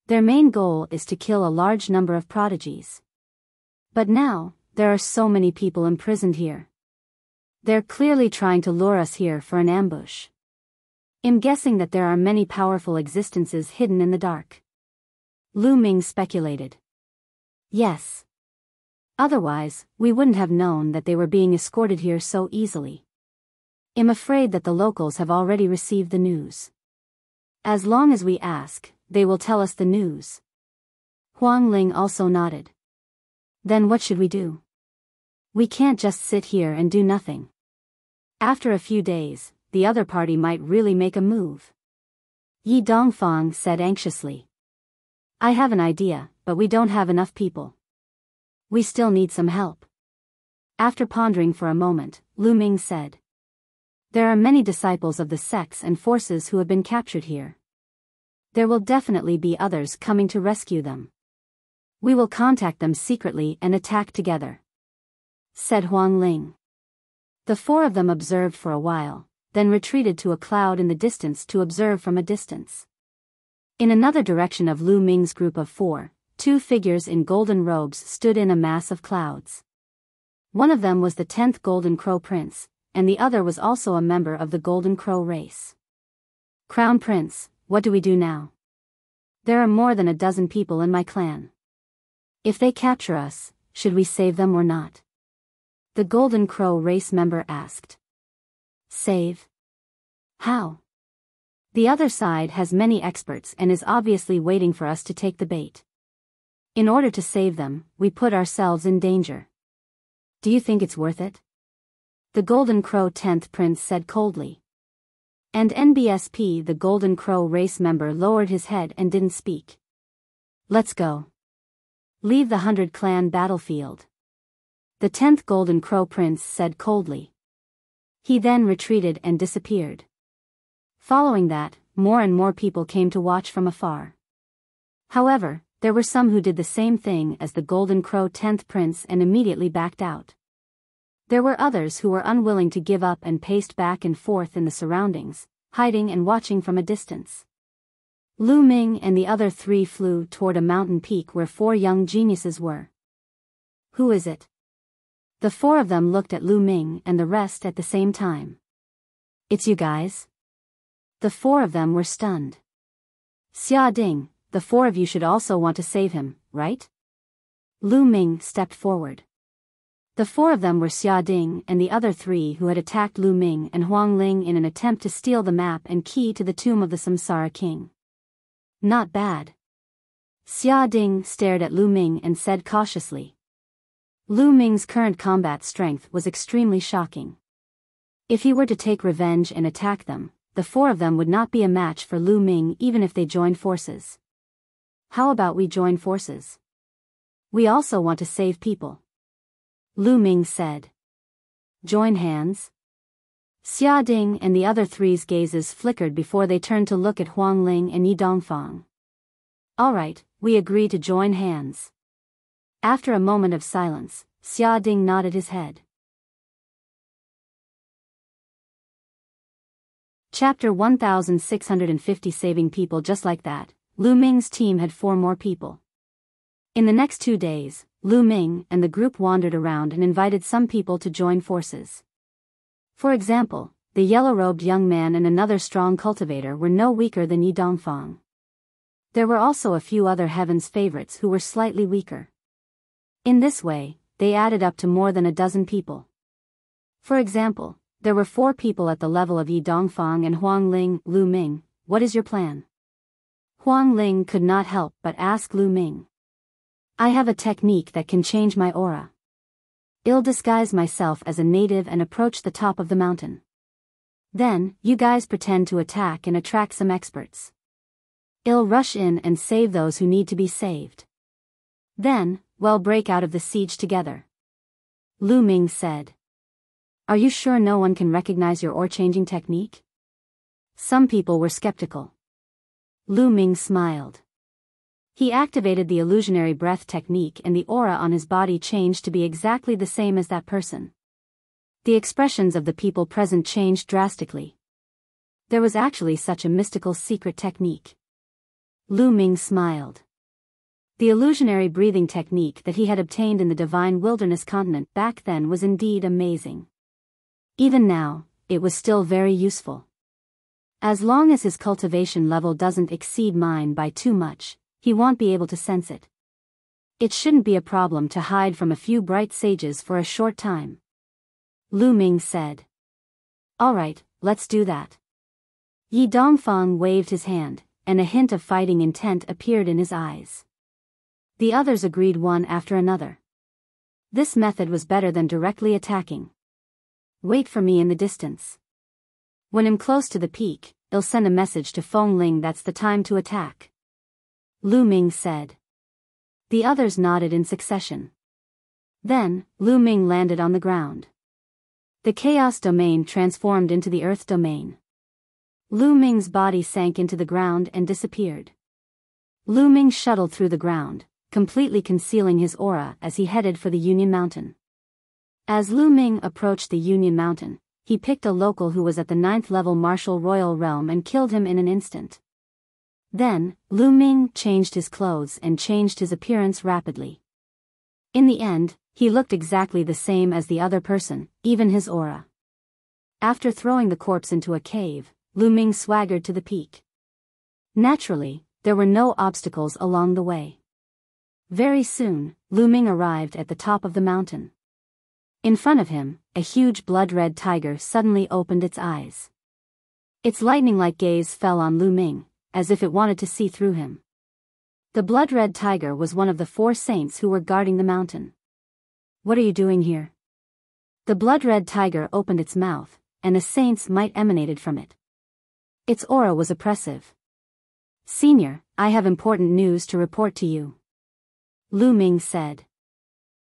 Their main goal is to kill a large number of prodigies. But now, there are so many people imprisoned here. They're clearly trying to lure us here for an ambush. I'm guessing that there are many powerful existences hidden in the dark. Lu Ming speculated. Yes. Otherwise, we wouldn't have known that they were being escorted here so easily. I'm afraid that the locals have already received the news. As long as we ask, they will tell us the news. Huang Ling also nodded. Then what should we do? We can't just sit here and do nothing. After a few days, the other party might really make a move. Yi Dongfang said anxiously. I have an idea, but we don't have enough people. We still need some help. After pondering for a moment, Lu Ming said. There are many disciples of the sects and forces who have been captured here. There will definitely be others coming to rescue them. We will contact them secretly and attack together, said Huang Ling. The 4 of them observed for a while, then retreated to a cloud in the distance to observe from a distance. In another direction of Lu Ming's group of 4, 2 figures in golden robes stood in a mass of clouds. One of them was the 10th Golden Crow Prince, and the other was also a member of the Golden Crow race. Crown Prince, what do we do now? There are more than a dozen people in my clan. If they capture us, should we save them or not? The Golden Crow race member asked. Save? How? The other side has many experts and is obviously waiting for us to take the bait. In order to save them, we put ourselves in danger. Do you think it's worth it? The Golden Crow 10th Prince said coldly. And NBSP, the Golden Crow race member, lowered his head and didn't speak. Let's go. Leave the 100-clan battlefield. The 10th Golden Crow Prince said coldly. He then retreated and disappeared. Following that, more and more people came to watch from afar. However, there were some who did the same thing as the Golden Crow 10th Prince and immediately backed out. There were others who were unwilling to give up and paced back and forth in the surroundings, hiding and watching from a distance. Lu Ming and the other 3 flew toward a mountain peak where 4 young geniuses were. Who is it? The 4 of them looked at Lu Ming and the rest at the same time. It's you guys? The 4 of them were stunned. Xia Ding, the 4 of you should also want to save him, right? Lu Ming stepped forward. The four of them were Xia Ding and the other three who had attacked Lu Ming and Huang Ling in an attempt to steal the map and key to the tomb of the Samsara king. Not bad. Xia Ding stared at Lu Ming and said cautiously. Lu Ming's current combat strength was extremely shocking. If he were to take revenge and attack them, the four of them would not be a match for Lu Ming even if they joined forces. How about we join forces? We also want to save people. Lu Ming said. Join hands? Xia Ding and the other three's gazes flickered before they turned to look at Huang Ling and Yi Dongfang. All right, we agree to join hands. After a moment of silence, Xia Ding nodded his head. Chapter 1650. Saving people. Just like that, Lu Ming's team had 4 more people. In the next 2 days, Lu Ming and the group wandered around and invited some people to join forces. For example, the yellow-robed young man and another strong cultivator were no weaker than Yi Dongfang. There were also a few other Heaven's favorites who were slightly weaker. In this way, they added up to more than a dozen people. For example, there were 4 people at the level of Yi Dongfang and Huang Ling. Lu Ming, what is your plan? Huang Ling could not help but ask Lu Ming. I have a technique that can change my aura. I'll disguise myself as a native and approach the top of the mountain. Then, you guys pretend to attack and attract some experts. I'll rush in and save those who need to be saved. Then, we'll break out of the siege together. Lu Ming said. Are you sure no one can recognize your aura-changing technique? Some people were skeptical. Lu Ming smiled. He activated the illusionary breath technique and the aura on his body changed to be exactly the same as that person. The expressions of the people present changed drastically. There was actually such a mystical secret technique. Lu Ming smiled. The illusionary breathing technique that he had obtained in the divine wilderness continent back then was indeed amazing. Even now, it was still very useful. As long as his cultivation level doesn't exceed mine by too much, he won't be able to sense it. It shouldn't be a problem to hide from a few bright sages for a short time. Lu Ming said. All right, let's do that. Yi Dongfang waved his hand, and a hint of fighting intent appeared in his eyes. The others agreed one after another. This method was better than directly attacking. Wait for me in the distance. When I'm close to the peak, I'll send a message to Feng Ling that's the time to attack. Lu Ming said. The others nodded in succession. Then, Lu Ming landed on the ground. The chaos domain transformed into the earth domain. Lu Ming's body sank into the ground and disappeared. Lu Ming shuttled through the ground, completely concealing his aura as he headed for the Union Mountain. As Lu Ming approached the Union Mountain, he picked a local who was at the 9th level martial royal realm and killed him in an instant. Then, Lu Ming changed his clothes and changed his appearance rapidly. In the end, he looked exactly the same as the other person, even his aura. After throwing the corpse into a cave, Lu Ming swaggered to the peak. Naturally, there were no obstacles along the way. Very soon, Lu Ming arrived at the top of the mountain. In front of him, a huge blood-red tiger suddenly opened its eyes. Its lightning-like gaze fell on Lu Ming, as if it wanted to see through him. The blood-red tiger was one of the 4 saints who were guarding the mountain. What are you doing here? The blood-red tiger opened its mouth, and a saint's might emanated from it. Its aura was oppressive. Senior, I have important news to report to you. Lu Ming said.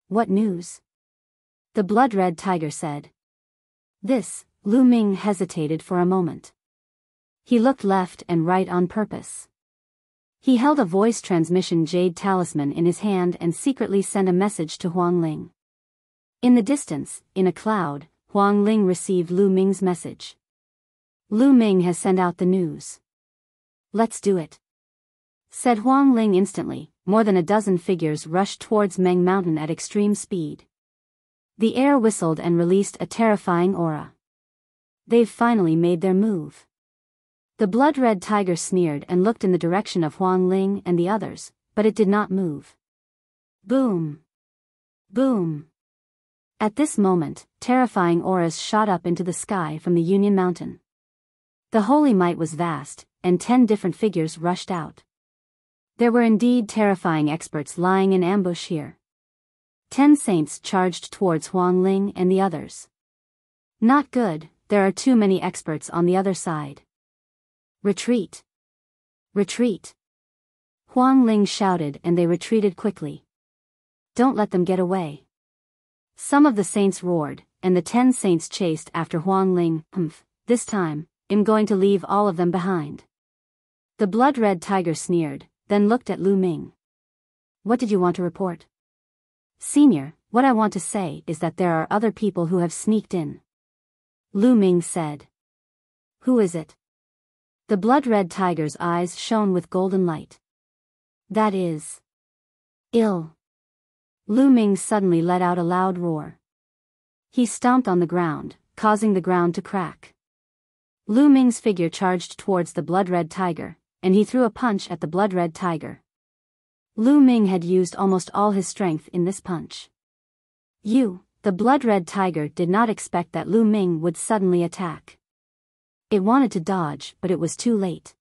What news? The blood-red tiger said. This. Lu Ming hesitated for a moment. He looked left and right on purpose. He held a voice transmission jade talisman in his hand and secretly sent a message to Huang Ling. In the distance, in a cloud, Huang Ling received Lu Ming's message. Lu Ming has sent out the news. Let's do it, said Huang Ling instantly. More than a dozen figures rushed towards Meng Mountain at extreme speed. The air whistled and released a terrifying aura. They've finally made their move. The blood-red tiger sneered and looked in the direction of Huang Ling and the others, but it did not move. Boom! Boom! At this moment, terrifying auras shot up into the sky from the Union Mountain. The holy might was vast, and 10 different figures rushed out. There were indeed terrifying experts lying in ambush here. 10 saints charged towards Huang Ling and the others. Not good, there are too many experts on the other side. Retreat! Retreat! Huang Ling shouted and they retreated quickly. Don't let them get away. Some of the saints roared, and the 10 saints chased after Huang Ling. This time, I'm going to leave all of them behind. The blood-red tiger sneered, then looked at Lu Ming. What did you want to report? Senior, what I want to say is that there are other people who have sneaked in. Lu Ming said. Who is it? The blood-red tiger's eyes shone with golden light. That is... ill. Lu Ming suddenly let out a loud roar. He stomped on the ground, causing the ground to crack. Lu Ming's figure charged towards the blood-red tiger, and he threw a punch at the blood-red tiger. Lu Ming had used almost all his strength in this punch. The blood-red tiger did not expect that Lu Ming would suddenly attack. It wanted to dodge, but it was too late.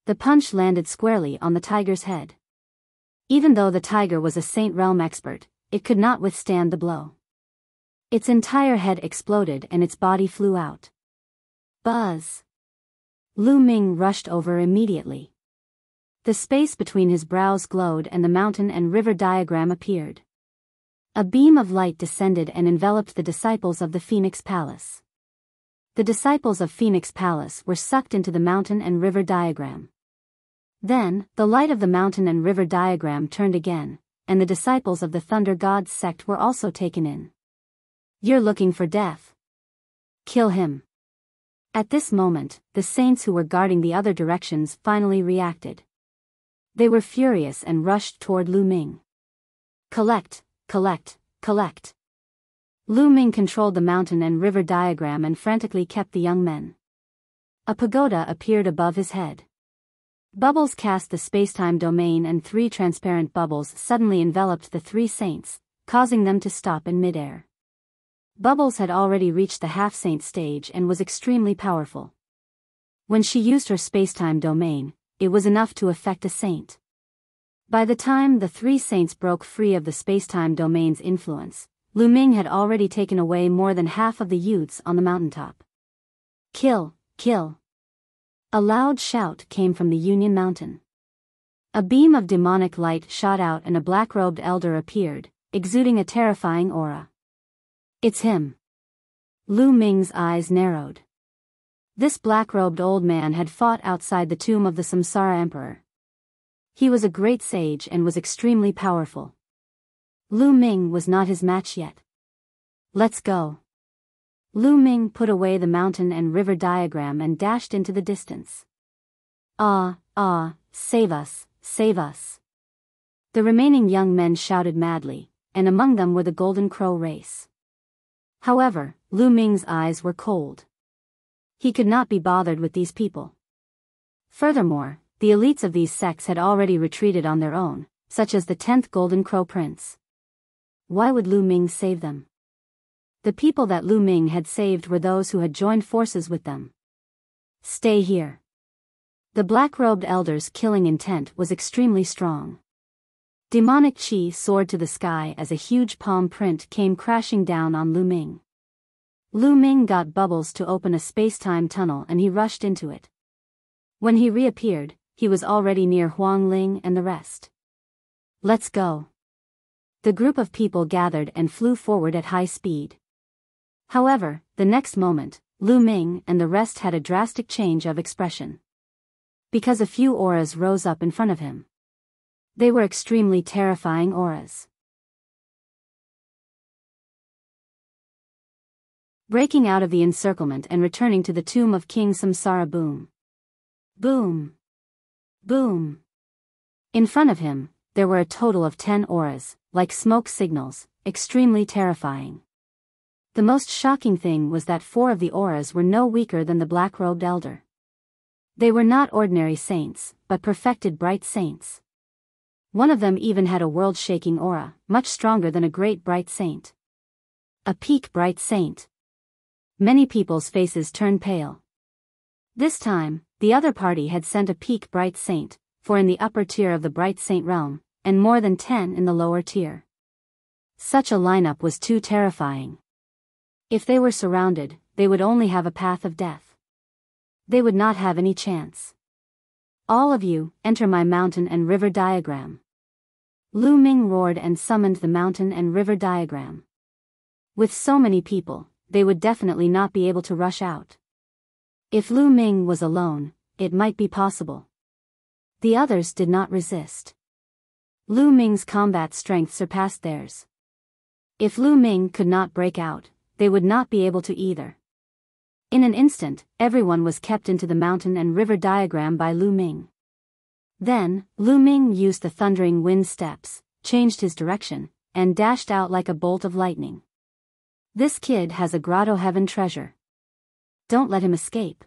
The punch landed squarely on the tiger's head. Even though the tiger was a Saint Realm expert, it could not withstand the blow. Its entire head exploded and its body flew out. Buzz! Lu Ming rushed over immediately. The space between his brows glowed and the mountain and river diagram appeared. A beam of light descended and enveloped the disciples of the Phoenix Palace. The disciples of Phoenix Palace were sucked into the mountain and river diagram. Then, the light of the mountain and river diagram turned again, and the disciples of the Thunder God's sect were also taken in. You're looking for death. Kill him. At this moment, the saints who were guarding the other directions finally reacted. They were furious and rushed toward Lu Ming. Collect, collect, collect. Lu Ming controlled the mountain and river diagram and frantically kept the young men. A pagoda appeared above his head. Bubbles cast the spacetime domain and 3 transparent bubbles suddenly enveloped the 3 saints, causing them to stop in midair. Bubbles had already reached the half-saint stage and was extremely powerful. When she used her spacetime domain, it was enough to affect a saint. By the time the 3 saints broke free of the spacetime domain's influence, Lu Ming had already taken away more than half of the youths on the mountaintop. Kill, kill. A loud shout came from the Union Mountain. A beam of demonic light shot out and a black-robed elder appeared, exuding a terrifying aura. It's him. Lu Ming's eyes narrowed. This black-robed old man had fought outside the tomb of the Samsara Emperor. He was a great sage and was extremely powerful. Lu Ming was not his match yet. Let's go. Lu Ming put away the mountain and river diagram and dashed into the distance. Save us, save us. The remaining young men shouted madly, and among them were the Golden Crow race. However, Lu Ming's eyes were cold. He could not be bothered with these people. Furthermore, the elites of these sects had already retreated on their own, such as the 10th Golden Crow Prince. Why would Lu Ming save them? The people that Lu Ming had saved were those who had joined forces with them. Stay here. The black-robed elder's killing intent was extremely strong. Demonic chi soared to the sky as a huge palm print came crashing down on Lu Ming. Lu Ming got Bubbles to open a space-time tunnel and he rushed into it. When he reappeared, he was already near Huang Ling and the rest. Let's go. The group of people gathered and flew forward at high speed. However, the next moment, Lu Ming and the rest had a drastic change of expression. Because a few auras rose up in front of him. They were extremely terrifying auras. Breaking out of the encirclement and returning to the tomb of King Samsara. Boom. Boom. Boom. In front of him, there were a total of 10 auras, like smoke signals, extremely terrifying. The most shocking thing was that 4 of the auras were no weaker than the black-robed elder. They were not ordinary saints, but perfected bright saints. One of them even had a world-shaking aura, much stronger than a great bright saint. A peak bright saint. Many people's faces turned pale. This time, the other party had sent a peak bright saint, 4 in the upper tier of the bright saint realm, and more than 10 in the lower tier. Such a lineup was too terrifying. If they were surrounded, they would only have a path of death. They would not have any chance. All of you, enter my mountain and river diagram. Lu Ming roared and summoned the mountain and river diagram. With so many people, they would definitely not be able to rush out. If Lu Ming was alone, it might be possible. The others did not resist. Lu Ming's combat strength surpassed theirs. If Lu Ming could not break out, they would not be able to either. In an instant, everyone was kept into the mountain and river diagram by Lu Ming. Then, Lu Ming used the thundering wind steps, changed his direction, and dashed out like a bolt of lightning. This kid has a grotto heaven treasure. Don't let him escape.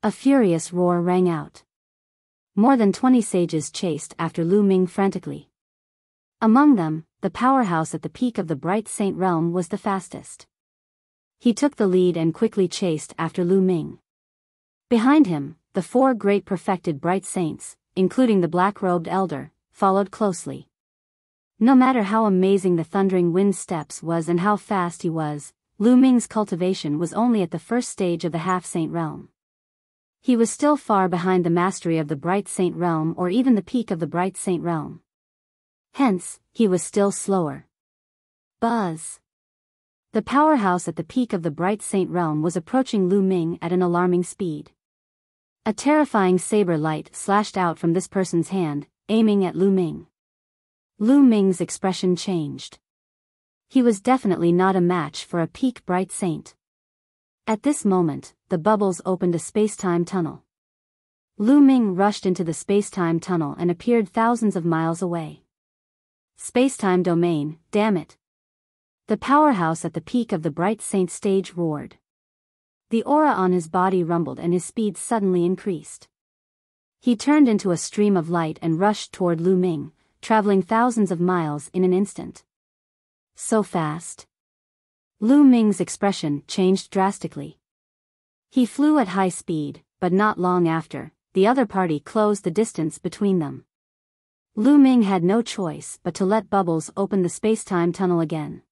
A furious roar rang out. More than 20 sages chased after Lu Ming frantically. Among them, the powerhouse at the peak of the bright saint realm was the fastest. He took the lead and quickly chased after Lu Ming. Behind him, the 4 great perfected bright saints, including the black-robed elder, followed closely. No matter how amazing the thundering wind steps was and how fast he was, Lu Ming's cultivation was only at the first stage of the half-saint realm. He was still far behind the mastery of the bright saint realm or even the peak of the bright saint realm. Hence, he was still slower. Buzz! The powerhouse at the peak of the bright saint realm was approaching Lu Ming at an alarming speed. A terrifying saber light slashed out from this person's hand, aiming at Lu Ming. Lu Ming's expression changed. He was definitely not a match for a peak bright saint. At this moment, the bubbles opened a space-time tunnel. Lu Ming rushed into the space-time tunnel and appeared thousands of miles away. Space-time domain, damn it! The powerhouse at the peak of the bright saint stage roared. The aura on his body rumbled and his speed suddenly increased. He turned into a stream of light and rushed toward Lu Ming, traveling thousands of miles in an instant. So fast. Lu Ming's expression changed drastically. He flew at high speed, but not long after, the other party closed the distance between them. Lu Ming had no choice but to let bubbles open the space-time tunnel again.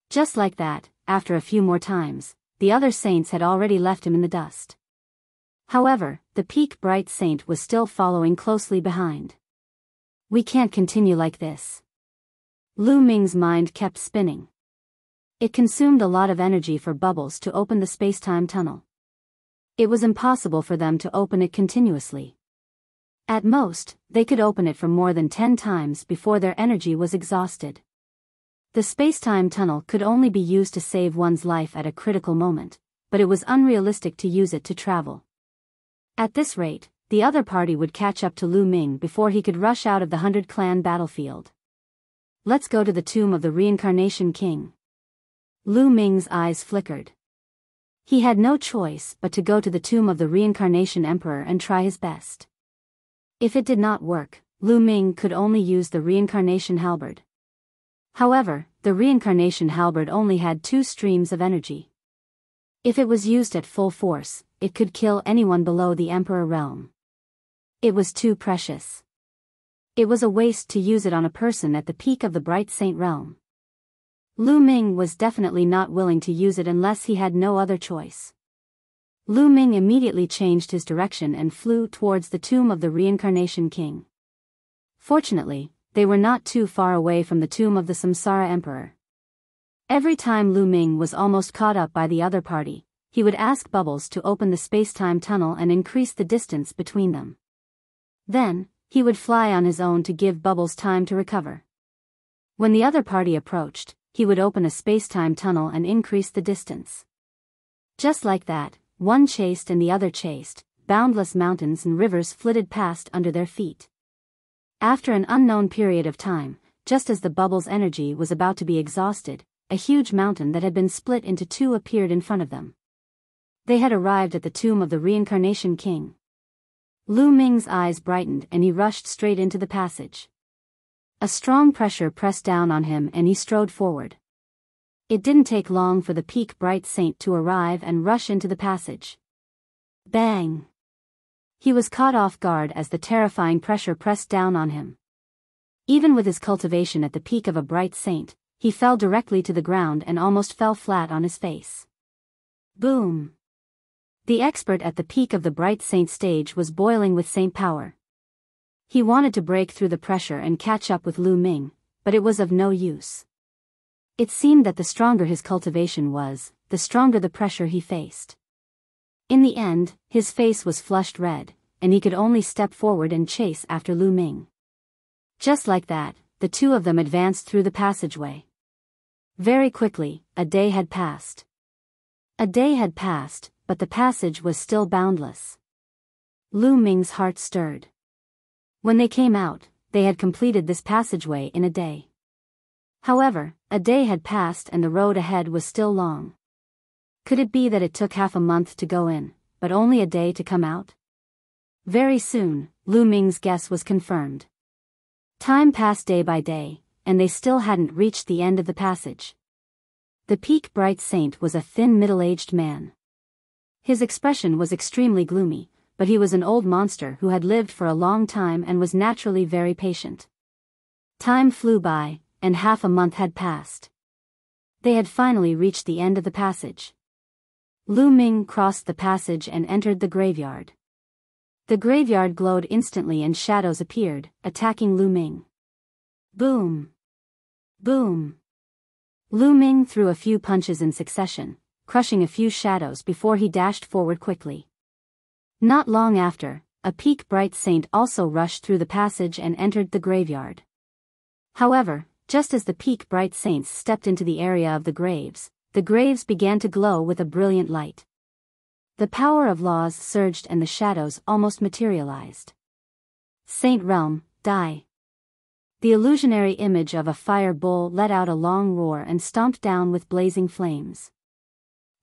Just like that, after a few more times, the other saints had already left him in the dust. However, the peak bright saint was still following closely behind. We can't continue like this. Lu Ming's mind kept spinning. It consumed a lot of energy for bubbles to open the space-time tunnel. It was impossible for them to open it continuously. At most, they could open it for more than 10 times before their energy was exhausted. The space-time tunnel could only be used to save one's life at a critical moment, but it was unrealistic to use it to travel. At this rate, the other party would catch up to Lu Ming before he could rush out of the 100-clan battlefield. Let's go to the tomb of the Reincarnation King. Lu Ming's eyes flickered. He had no choice but to go to the tomb of the Reincarnation Emperor and try his best. If it did not work, Lu Ming could only use the Reincarnation Halberd. However, the Reincarnation Halberd only had 2 streams of energy. If it was used at full force, it could kill anyone below the Emperor realm. It was too precious. It was a waste to use it on a person at the peak of the Bright Saint realm. Lu Ming was definitely not willing to use it unless he had no other choice. Lu Ming immediately changed his direction and flew towards the tomb of the Reincarnation King. Fortunately, they were not too far away from the tomb of the Samsara Emperor. Every time Lu Ming was almost caught up by the other party, he would ask Bubbles to open the space-time tunnel and increase the distance between them. Then, he would fly on his own to give Bubbles time to recover. When the other party approached, he would open a space-time tunnel and increase the distance. Just like that, one chased and the other chased, boundless mountains and rivers flitted past under their feet. After an unknown period of time, just as the Bubbles' energy was about to be exhausted, a huge mountain that had been split into 2 appeared in front of them. They had arrived at the tomb of the Reincarnation King. Lu Ming's eyes brightened and he rushed straight into the passage. A strong pressure pressed down on him and he strode forward. It didn't take long for the peak bright saint to arrive and rush into the passage. Bang! He was caught off guard as the terrifying pressure pressed down on him. Even with his cultivation at the peak of a bright saint, he fell directly to the ground and almost fell flat on his face. Boom! The expert at the peak of the bright saint stage was boiling with saint power. He wanted to break through the pressure and catch up with Lu Ming, but it was of no use. It seemed that the stronger his cultivation was, the stronger the pressure he faced. In the end, his face was flushed red, and he could only step forward and chase after Lu Ming. Just like that, the two of them advanced through the passageway. Very quickly, a day had passed. A day had passed, but the passage was still boundless. Lu Ming's heart stirred. When they came out, they had completed this passageway in a day. However, a day had passed and the road ahead was still long. Could it be that it took half a month to go in, but only a day to come out? Very soon, Lu Ming's guess was confirmed. Time passed day by day, and they still hadn't reached the end of the passage. The peak bright saint was a thin middle-aged man. His expression was extremely gloomy, but he was an old monster who had lived for a long time and was naturally very patient. Time flew by, and half a month had passed. They had finally reached the end of the passage. Lu Ming crossed the passage and entered the graveyard. The graveyard glowed instantly and shadows appeared, attacking Lu Ming. Boom! Boom! Lu Ming threw a few punches in succession, crushing a few shadows before he dashed forward quickly. Not long after, a peak bright saint also rushed through the passage and entered the graveyard. However, just as the peak bright saints stepped into the area of the graves began to glow with a brilliant light. The power of laws surged and the shadows almost materialized. Saint Realm, die! The illusionary image of a fire bull let out a long roar and stomped down with blazing flames.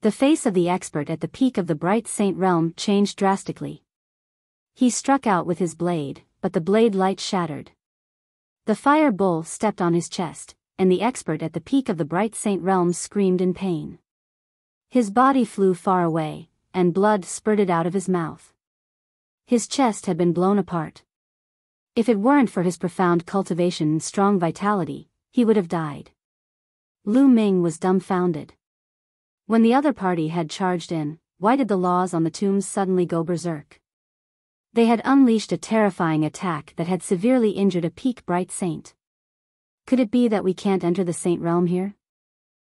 The face of the expert at the peak of the bright saint realm changed drastically. He struck out with his blade, but the blade light shattered. The fire bull stepped on his chest, and the expert at the peak of the bright saint realm screamed in pain. His body flew far away, and blood spurted out of his mouth. His chest had been blown apart. If it weren't for his profound cultivation and strong vitality, he would have died. Lu Ming was dumbfounded. When the other party had charged in, why did the laws on the tombs suddenly go berserk? They had unleashed a terrifying attack that had severely injured a peak bright saint. Could it be that we can't enter the saint realm here?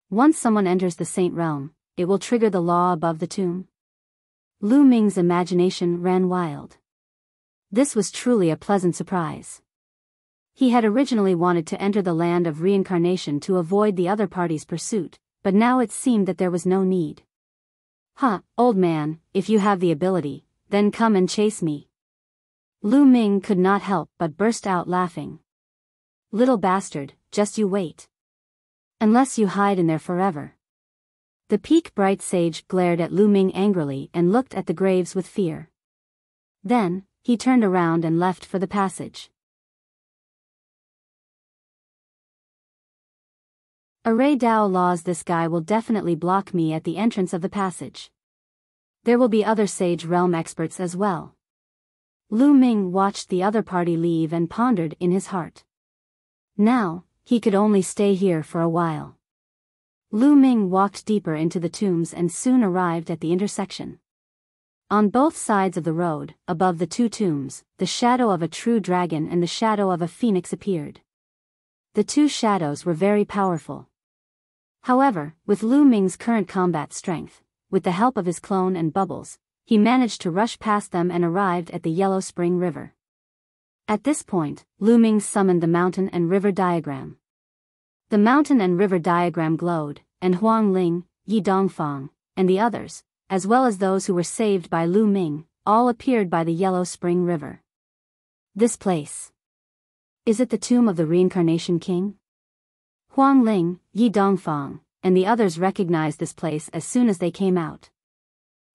Once someone enters the saint realm, it will trigger the law above the tomb. Lu Ming's imagination ran wild. This was truly a pleasant surprise. He had originally wanted to enter the land of reincarnation to avoid the other party's pursuit, but now it seemed that there was no need. Old man, if you have the ability, then come and chase me. Lu Ming could not help but burst out laughing. Little bastard, just you wait. Unless you hide in there forever. The peak bright sage glared at Lu Ming angrily and looked at the graves with fear. Then, he turned around and left for the passage. Array Dao laws. This guy will definitely block me at the entrance of the passage. There will be other Sage Realm experts as well. Lu Ming watched the other party leave and pondered in his heart. Now, he could only stay here for a while. Lu Ming walked deeper into the tombs and soon arrived at the intersection. On both sides of the road, above the two tombs, the shadow of a true dragon and the shadow of a phoenix appeared. The two shadows were very powerful. However, with Lu Ming's current combat strength, with the help of his clone and Bubbles, he managed to rush past them and arrived at the Yellow Spring River. At this point, Lu Ming summoned the mountain and river diagram. The mountain and river diagram glowed, and Huang Ling, Yi Dongfang, and the others, as well as those who were saved by Lu Ming, all appeared by the Yellow Spring River. This place. Is it the tomb of the Reincarnation King? Huang Ling, Yi Dongfang, and the others recognized this place as soon as they came out.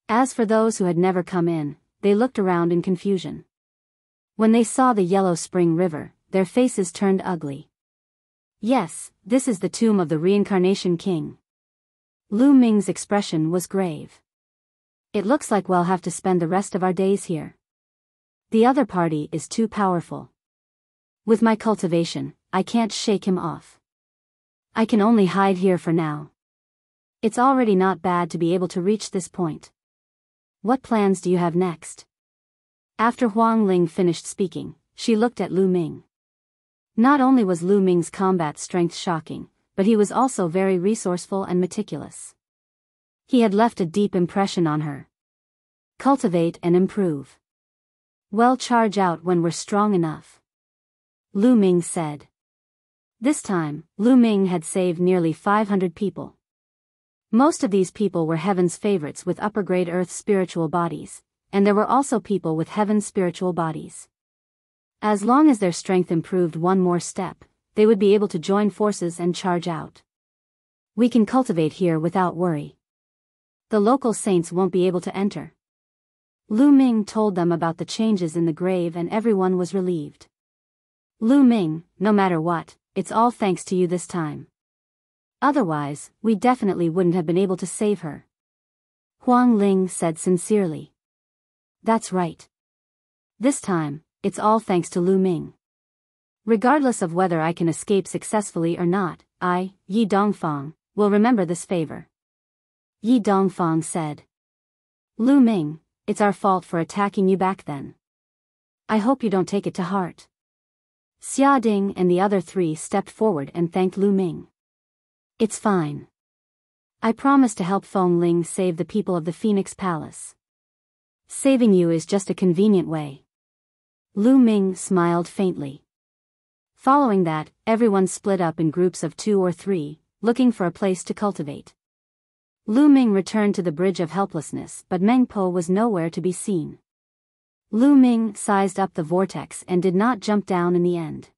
As for those who had never come in, they looked around in confusion. When they saw the Yellow Spring River, their faces turned ugly. Yes, this is the tomb of the Reincarnation King, Lu Ming's expression was grave. It looks like we'll have to spend the rest of our days here. The other party is too powerful. With my cultivation, I can't shake him off. I can only hide here for now. It's already not bad to be able to reach this point. What plans do you have next? After Huang Ling finished speaking, she looked at Lu Ming. Not only was Lu Ming's combat strength shocking, but he was also very resourceful and meticulous. He had left a deep impression on her. Cultivate and improve. We'll charge out when we're strong enough. Lu Ming said. This time, Lu Ming had saved nearly 500 people. Most of these people were heaven's favorites with upper-grade earth spiritual bodies, and there were also people with heaven's spiritual bodies. As long as their strength improved one more step, they would be able to join forces and charge out. We can cultivate here without worry. The local saints won't be able to enter. Lu Ming told them about the changes in the grave and everyone was relieved. Lu Ming, no matter what, it's all thanks to you this time. Otherwise, we definitely wouldn't have been able to save her. Huang Ling said sincerely. That's right. This time, it's all thanks to Lu Ming. Regardless of whether I can escape successfully or not, I, Yi Dongfang, will remember this favor. Yi Dongfang said. Lu Ming, it's our fault for attacking you back then. I hope you don't take it to heart. Xia Ding and the other three stepped forward and thanked Lu Ming. It's fine. I promise to help Feng Ling save the people of the Phoenix Palace. Saving you is just a convenient way. Lu Ming smiled faintly. Following that, everyone split up in groups of 2 or 3, looking for a place to cultivate. Lu Ming returned to the Bridge of Helplessness, but Meng Po was nowhere to be seen. Lu Ming sized up the vortex and did not jump down in the end.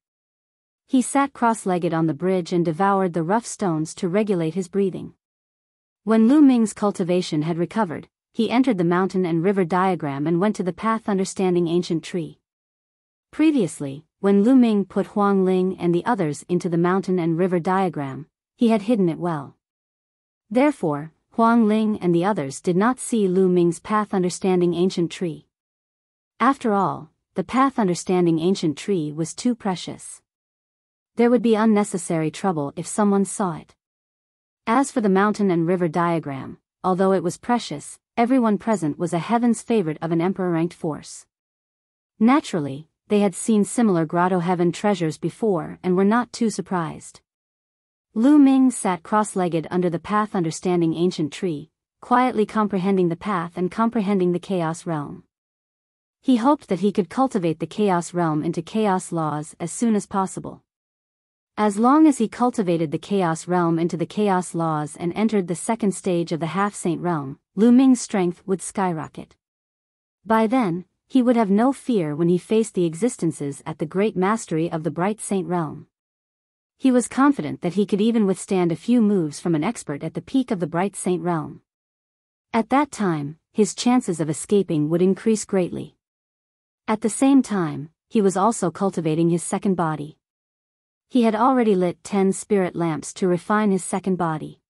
He sat cross-legged on the bridge and devoured the rough stones to regulate his breathing. When Lu Ming's cultivation had recovered, he entered the mountain and river diagram and went to the path understanding ancient tree. Previously, when Lu Ming put Huang Ling and the others into the mountain and river diagram, he had hidden it well. Therefore, Huang Ling and the others did not see Lu Ming's path understanding ancient tree. After all, the path understanding ancient tree was too precious. There would be unnecessary trouble if someone saw it. As for the mountain and river diagram, although it was precious, everyone present was a heaven's favorite of an emperor-ranked force. Naturally, they had seen similar grotto heaven treasures before and were not too surprised. Lu Ming sat cross-legged under the path understanding ancient tree, quietly comprehending the path and comprehending the chaos realm. He hoped that he could cultivate the chaos realm into chaos laws as soon as possible. As long as he cultivated the chaos realm into the chaos laws and entered the second stage of the half-saint realm, Lu Ming's strength would skyrocket. By then, he would have no fear when he faced the existences at the great mastery of the bright saint realm. He was confident that he could even withstand a few moves from an expert at the peak of the bright saint realm. At that time, his chances of escaping would increase greatly. At the same time, he was also cultivating his second body. He had already lit 10 spirit lamps to refine his second body.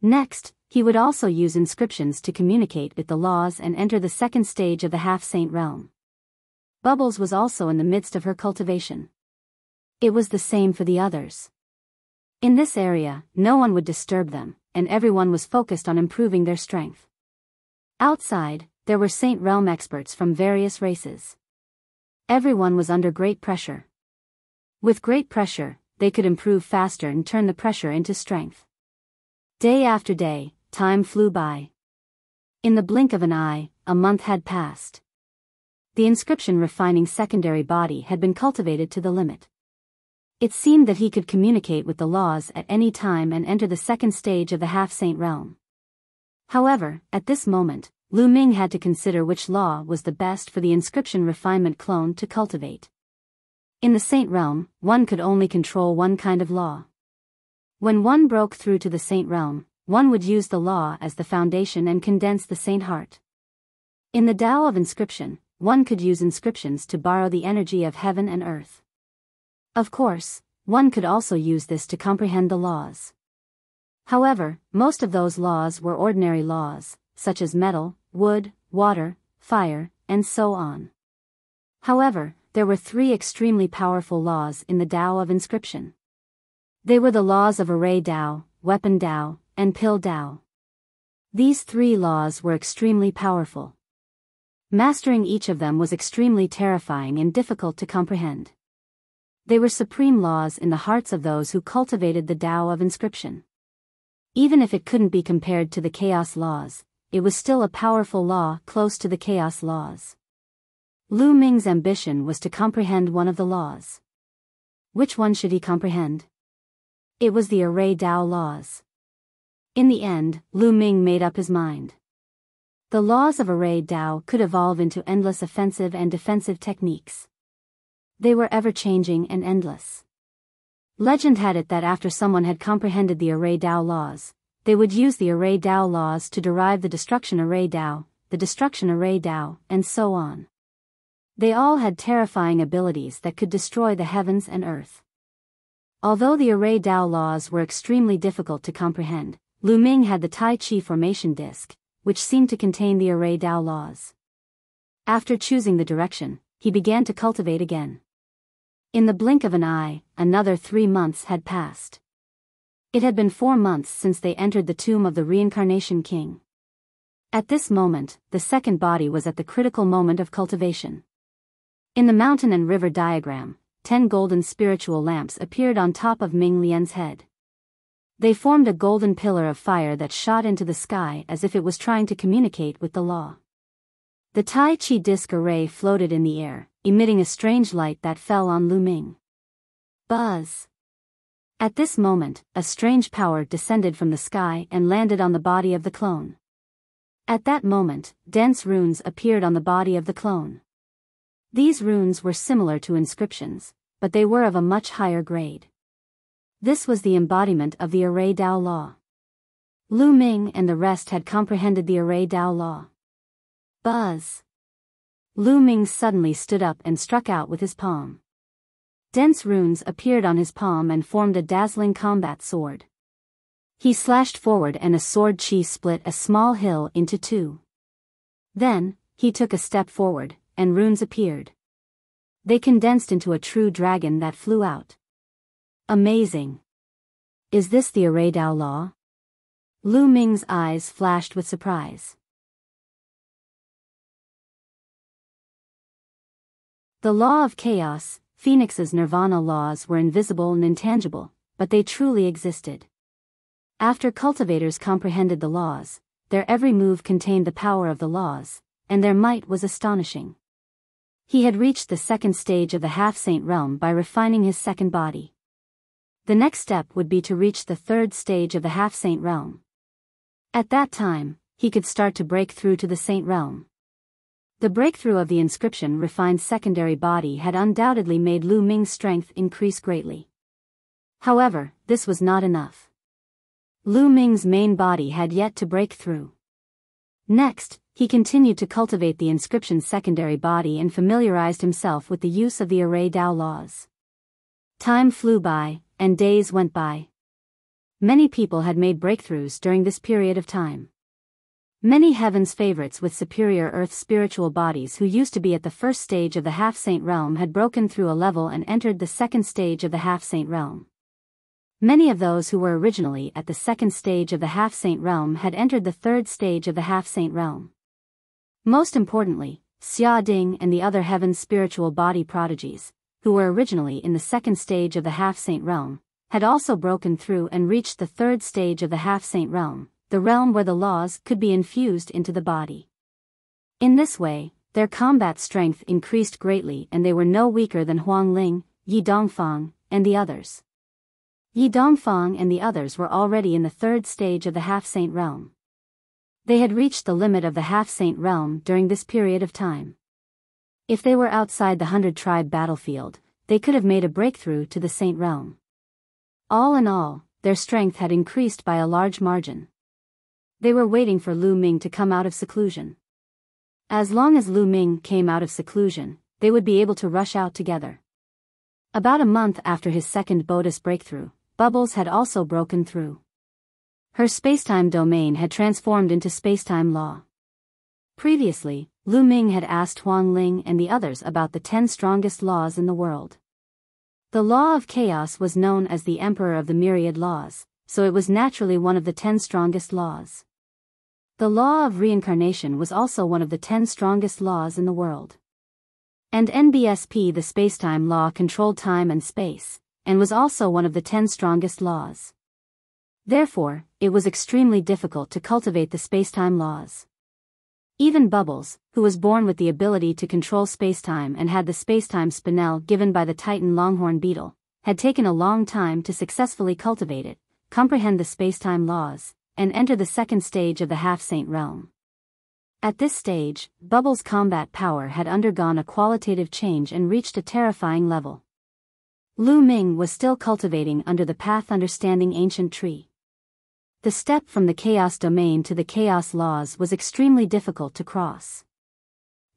Next, he would also use inscriptions to communicate with the laws and enter the second stage of the half-saint realm. Bubbles was also in the midst of her cultivation. It was the same for the others. In this area, no one would disturb them, and everyone was focused on improving their strength. Outside, there were Saint Realm experts from various races. Everyone was under great pressure. With great pressure, they could improve faster and turn the pressure into strength. Day after day, time flew by. In the blink of an eye, a month had passed. The inscription refining secondary body had been cultivated to the limit. It seemed that he could communicate with the laws at any time and enter the second stage of the half-saint realm. However, at this moment, Lu Ming had to consider which law was the best for the inscription refinement clone to cultivate. In the saint realm, one could only control one kind of law. When one broke through to the saint realm, one would use the law as the foundation and condense the saint heart. In the Tao of inscription, one could use inscriptions to borrow the energy of heaven and earth. Of course, one could also use this to comprehend the laws. However, most of those laws were ordinary laws, such as metal, wood, water, fire, and so on. However, there were three extremely powerful laws in the Tao of inscription. They were the laws of array Tao, weapon Tao, and pill Tao. These three laws were extremely powerful. Mastering each of them was extremely terrifying and difficult to comprehend. They were supreme laws in the hearts of those who cultivated the Tao of inscription. Even if it couldn't be compared to the chaos laws, it was still a powerful law close to the chaos laws. Lu Ming's ambition was to comprehend one of the laws. Which one should he comprehend? It was the array Tao laws. In the end, Lu Ming made up his mind. The laws of array Tao could evolve into endless offensive and defensive techniques. They were ever-changing and endless. Legend had it that after someone had comprehended the array Tao laws, they would use the array Tao laws to derive the destruction array Tao, and so on. They all had terrifying abilities that could destroy the heavens and earth. Although the array Tao laws were extremely difficult to comprehend, Lu Ming had the Tai Chi formation disc, which seemed to contain the array Tao laws. After choosing the direction, he began to cultivate again. In the blink of an eye, another 3 months had passed. It had been 4 months since they entered the tomb of the reincarnation king. At this moment, the second body was at the critical moment of cultivation. In the mountain and river diagram, 10 golden spiritual lamps appeared on top of Ming Lian's head. They formed a golden pillar of fire that shot into the sky as if it was trying to communicate with the law. The Tai Chi disc array floated in the air, emitting a strange light that fell on Lu Ming. Buzz! At this moment, a strange power descended from the sky and landed on the body of the clone. At that moment, dense runes appeared on the body of the clone. These runes were similar to inscriptions, but they were of a much higher grade. This was the embodiment of the array Tao law. Lu Ming and the rest had comprehended the array Tao law. Buzz! Lu Ming suddenly stood up and struck out with his palm. Dense runes appeared on his palm and formed a dazzling combat sword. He slashed forward and a sword chi split a small hill into two. Then, he took a step forward, and runes appeared. They condensed into a true dragon that flew out. Amazing! Is this the array Tao law? Lu Ming's eyes flashed with surprise. The law of chaos, Phoenix's nirvana laws were invisible and intangible, but they truly existed. After cultivators comprehended the laws, their every move contained the power of the laws, and their might was astonishing. He had reached the second stage of the half-saint realm by refining his second body. The next step would be to reach the third stage of the half-saint realm. At that time, he could start to break through to the saint realm. The breakthrough of the inscription refined secondary body had undoubtedly made Lu Ming's strength increase greatly. However, this was not enough. Lu Ming's main body had yet to break through. Next, he continued to cultivate the inscription's secondary body and familiarized himself with the use of the array Tao laws. Time flew by, and days went by. Many people had made breakthroughs during this period of time. Many heaven's favorites with superior earth spiritual bodies who used to be at the first stage of the half-saint realm had broken through a level and entered the second stage of the half-saint realm. Many of those who were originally at the second stage of the half-saint realm had entered the third stage of the half-saint realm. Most importantly, Xia Ding and the other heaven's spiritual body prodigies, who were originally in the second stage of the half-saint realm, had also broken through and reached the third stage of the half-saint realm, the realm where the laws could be infused into the body. In this way, their combat strength increased greatly and they were no weaker than Huang Ling, Yi Dongfang, and the others. Yi Dongfang and the others were already in the third stage of the half-saint realm. They had reached the limit of the half-saint realm during this period of time. If they were outside the 100-tribe battlefield, they could have made a breakthrough to the saint realm. All in all, their strength had increased by a large margin. They were waiting for Lu Ming to come out of seclusion. As long as Lu Ming came out of seclusion, they would be able to rush out together. About a month after his second Bodhis breakthrough, Bubbles had also broken through. Her spacetime domain had transformed into spacetime law. Previously, Lu Ming had asked Huang Ling and the others about the 10 strongest laws in the world. The law of chaos was known as the Emperor of the Myriad Laws, so it was naturally one of the 10 strongest laws. The law of reincarnation was also one of the 10 strongest laws in the world. And NBSP, the spacetime law, controlled time and space, and was also one of the 10 strongest laws. Therefore, it was extremely difficult to cultivate the spacetime laws. Even Bubbles, who was born with the ability to control spacetime and had the spacetime spinel given by the Titan longhorn beetle, had taken a long time to successfully cultivate it, comprehend the spacetime laws, and enter the second stage of the half-saint realm. At this stage, Bubbles' combat power had undergone a qualitative change and reached a terrifying level. Lu Ming was still cultivating under the path understanding ancient tree. The step from the chaos domain to the chaos laws was extremely difficult to cross.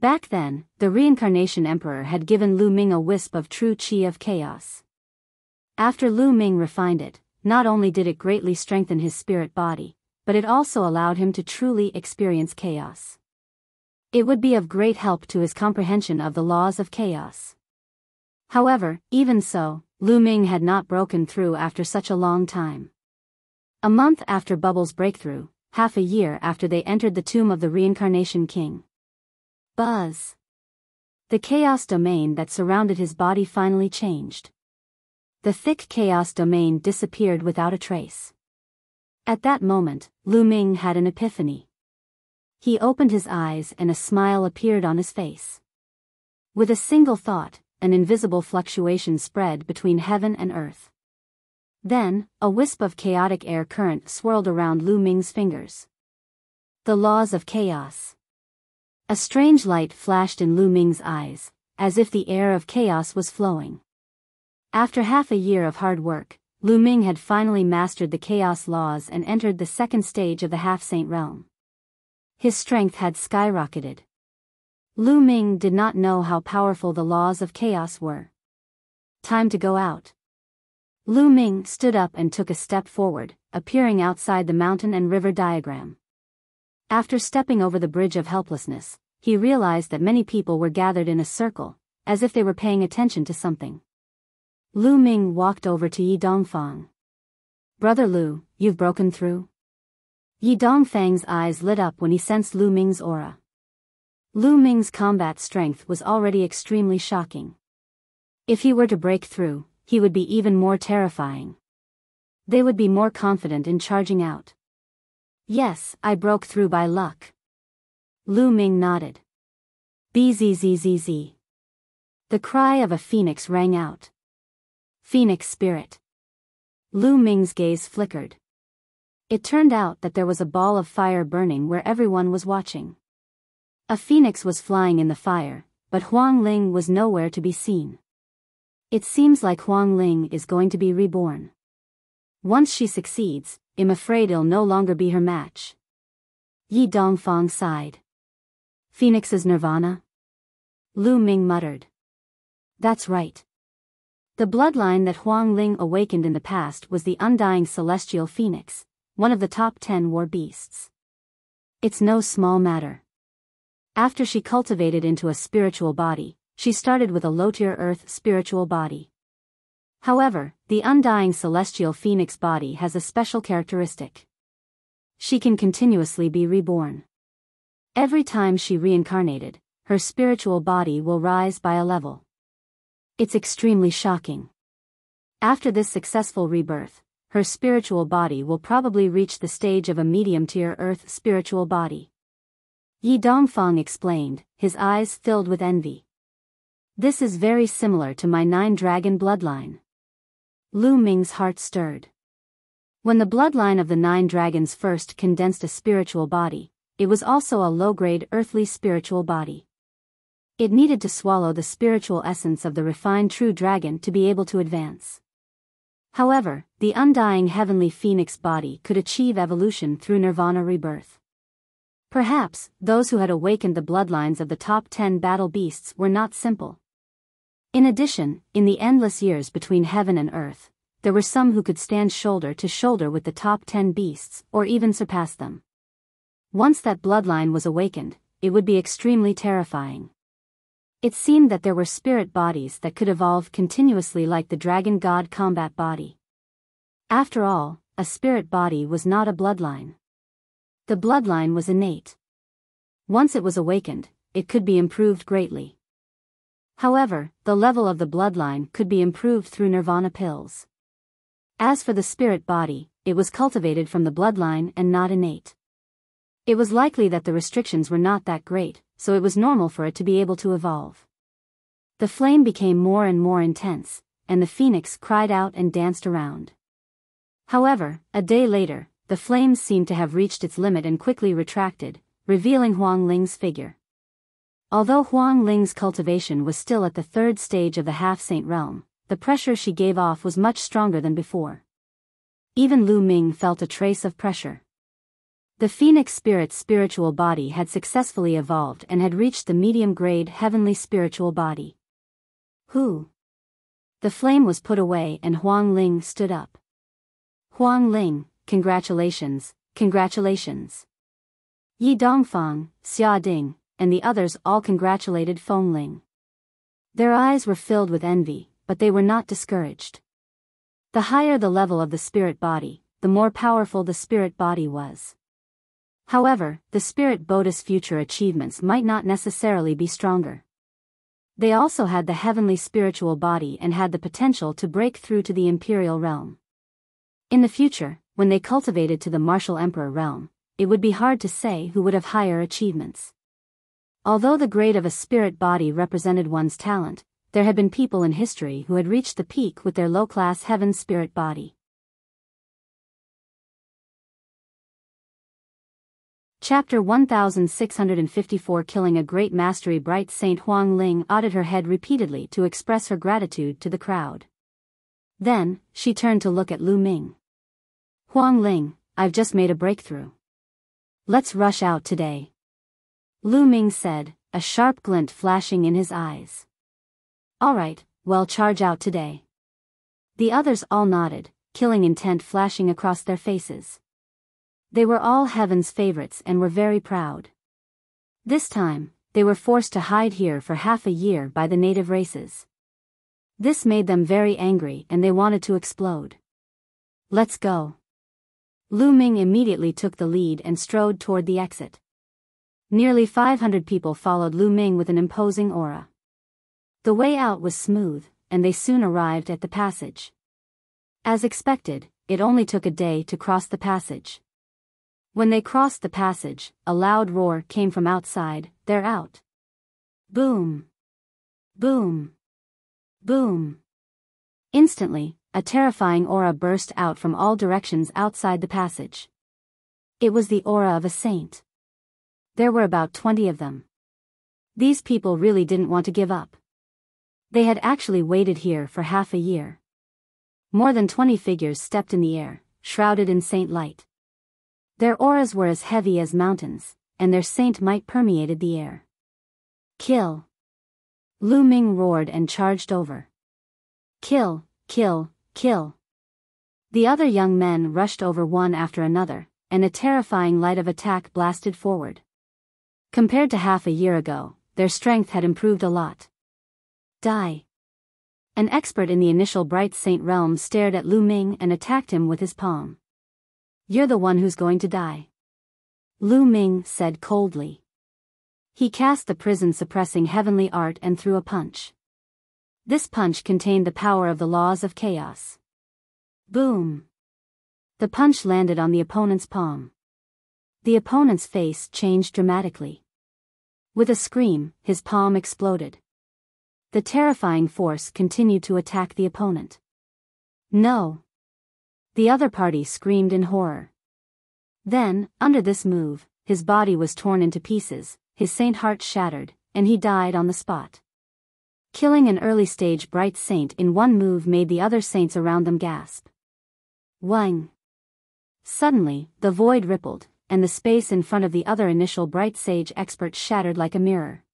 Back then, the reincarnation emperor had given Lu Ming a wisp of true qi of chaos. After Lu Ming refined it, not only did it greatly strengthen his spirit body, but it also allowed him to truly experience chaos. It would be of great help to his comprehension of the laws of chaos. However, even so, Lu Ming had not broken through after such a long time. A month after Bubbles' breakthrough, half a year after they entered the tomb of the reincarnation king. Buzz. The chaos domain that surrounded his body finally changed. The thick chaos domain disappeared without a trace. At that moment, Lu Ming had an epiphany. He opened his eyes and a smile appeared on his face. With a single thought, an invisible fluctuation spread between heaven and earth. Then, a wisp of chaotic air current swirled around Lu Ming's fingers. The laws of chaos. A strange light flashed in Lu Ming's eyes, as if the air of chaos was flowing. After half a year of hard work, Lu Ming had finally mastered the chaos laws and entered the second stage of the half-saint realm. His strength had skyrocketed. Lu Ming did not know how powerful the laws of chaos were. Time to go out. Lu Ming stood up and took a step forward, appearing outside the mountain and river diagram. After stepping over the bridge of helplessness, he realized that many people were gathered in a circle, as if they were paying attention to something. Lu Ming walked over to Yi Dongfang. "Brother Lu, you've broken through?" Yi Dongfang's eyes lit up when he sensed Lu Ming's aura. Lu Ming's combat strength was already extremely shocking. If he were to break through, he would be even more terrifying. They would be more confident in charging out. "Yes, I broke through by luck." Lu Ming nodded. "Bzzzzz." The cry of a phoenix rang out. Phoenix spirit. Lu Ming's gaze flickered. It turned out that there was a ball of fire burning where everyone was watching. A phoenix was flying in the fire, but Huang Ling was nowhere to be seen. It seems like Huang Ling is going to be reborn. Once she succeeds, I'm afraid it'll no longer be her match. Yi Dongfang sighed. "Phoenix's nirvana?" Lu Ming muttered. "That's right. The bloodline that Huang Ling awakened in the past was the undying celestial phoenix, one of the top 10 war beasts. It's no small matter. After she cultivated into a spiritual body, she started with a low-tier earth spiritual body. However, the undying celestial phoenix body has a special characteristic. She can continuously be reborn. Every time she reincarnated, her spiritual body will rise by a level. It's extremely shocking. After this successful rebirth, her spiritual body will probably reach the stage of a medium-tier earth spiritual body." Yi Dongfang explained, his eyes filled with envy. "This is very similar to my 9-dragon bloodline." Lu Ming's heart stirred. When the bloodline of the 9 dragons first condensed a spiritual body, it was also a low-grade earthly spiritual body. It needed to swallow the spiritual essence of the refined true dragon to be able to advance. However, the undying heavenly phoenix body could achieve evolution through nirvana rebirth. Perhaps, those who had awakened the bloodlines of the top 10 battle beasts were not simple. In addition, in the endless years between heaven and earth, there were some who could stand shoulder to shoulder with the top 10 beasts, or even surpass them. Once that bloodline was awakened, it would be extremely terrifying. It seemed that there were spirit bodies that could evolve continuously like the dragon god combat body. After all, a spirit body was not a bloodline. The bloodline was innate. Once it was awakened, it could be improved greatly. However, the level of the bloodline could be improved through nirvana pills. As for the spirit body, it was cultivated from the bloodline and not innate. It was likely that the restrictions were not that great, so it was normal for it to be able to evolve. The flame became more and more intense, and the phoenix cried out and danced around. However, a day later, the flames seemed to have reached its limit and quickly retracted, revealing Huang Ling's figure. Although Huang Ling's cultivation was still at the third stage of the half-saint realm, the pressure she gave off was much stronger than before. Even Lu Ming felt a trace of pressure. The Phoenix Spirit's spiritual body had successfully evolved and had reached the medium-grade heavenly spiritual body. Who? The flame was put away and Huang Ling stood up. Huang Ling, congratulations, congratulations. Yi Dongfang, Xia Ding, and the others all congratulated Feng Ling. Their eyes were filled with envy, but they were not discouraged. The higher the level of the spirit body, the more powerful the spirit body was. However, the spirit body's future achievements might not necessarily be stronger. They also had the heavenly spiritual body and had the potential to break through to the imperial realm. In the future, when they cultivated to the martial emperor realm, it would be hard to say who would have higher achievements. Although the grade of a spirit body represented one's talent, there had been people in history who had reached the peak with their low-class heaven spirit body. Chapter 1654 Killing a Great Mastery. Bright Saint Huang Ling nodded her head repeatedly to express her gratitude to the crowd. Then, she turned to look at Lu Ming. Huang Ling, I've just made a breakthrough. Let's rush out today. Lu Ming said, a sharp glint flashing in his eyes. All right, well, charge out today. The others all nodded, killing intent flashing across their faces. They were all heaven's favorites and were very proud. This time, they were forced to hide here for half a year by the native races. This made them very angry and they wanted to explode. Let's go. Lu Ming immediately took the lead and strode toward the exit. Nearly 500 people followed Lu Ming with an imposing aura. The way out was smooth, and they soon arrived at the passage. As expected, it only took a day to cross the passage. When they crossed the passage, a loud roar came from outside, they're out. Boom! Boom! Boom! Instantly, a terrifying aura burst out from all directions outside the passage. It was the aura of a saint. There were about 20 of them. These people really didn't want to give up. They had actually waited here for half a year. More than 20 figures stepped in the air, shrouded in saint light. Their auras were as heavy as mountains, and their saint might permeated the air. Kill! Lu Ming roared and charged over. Kill, kill, kill! The other young men rushed over one after another, and a terrifying light of attack blasted forward. Compared to half a year ago, their strength had improved a lot. Die! An expert in the initial Bright Saint realm stared at Lu Ming and attacked him with his palm. You're the one who's going to die. Lu Ming said coldly. He cast the prison-suppressing heavenly art and threw a punch. This punch contained the power of the laws of chaos. Boom! The punch landed on the opponent's palm. The opponent's face changed dramatically. With a scream, his palm exploded. The terrifying force continued to attack the opponent. No! The other party screamed in horror. Then, under this move, his body was torn into pieces, his saint heart shattered, and he died on the spot. Killing an early-stage Bright Saint in one move made the other saints around them gasp. Wang! Suddenly, the void rippled, and the space in front of the other initial Bright Sage expert shattered like a mirror.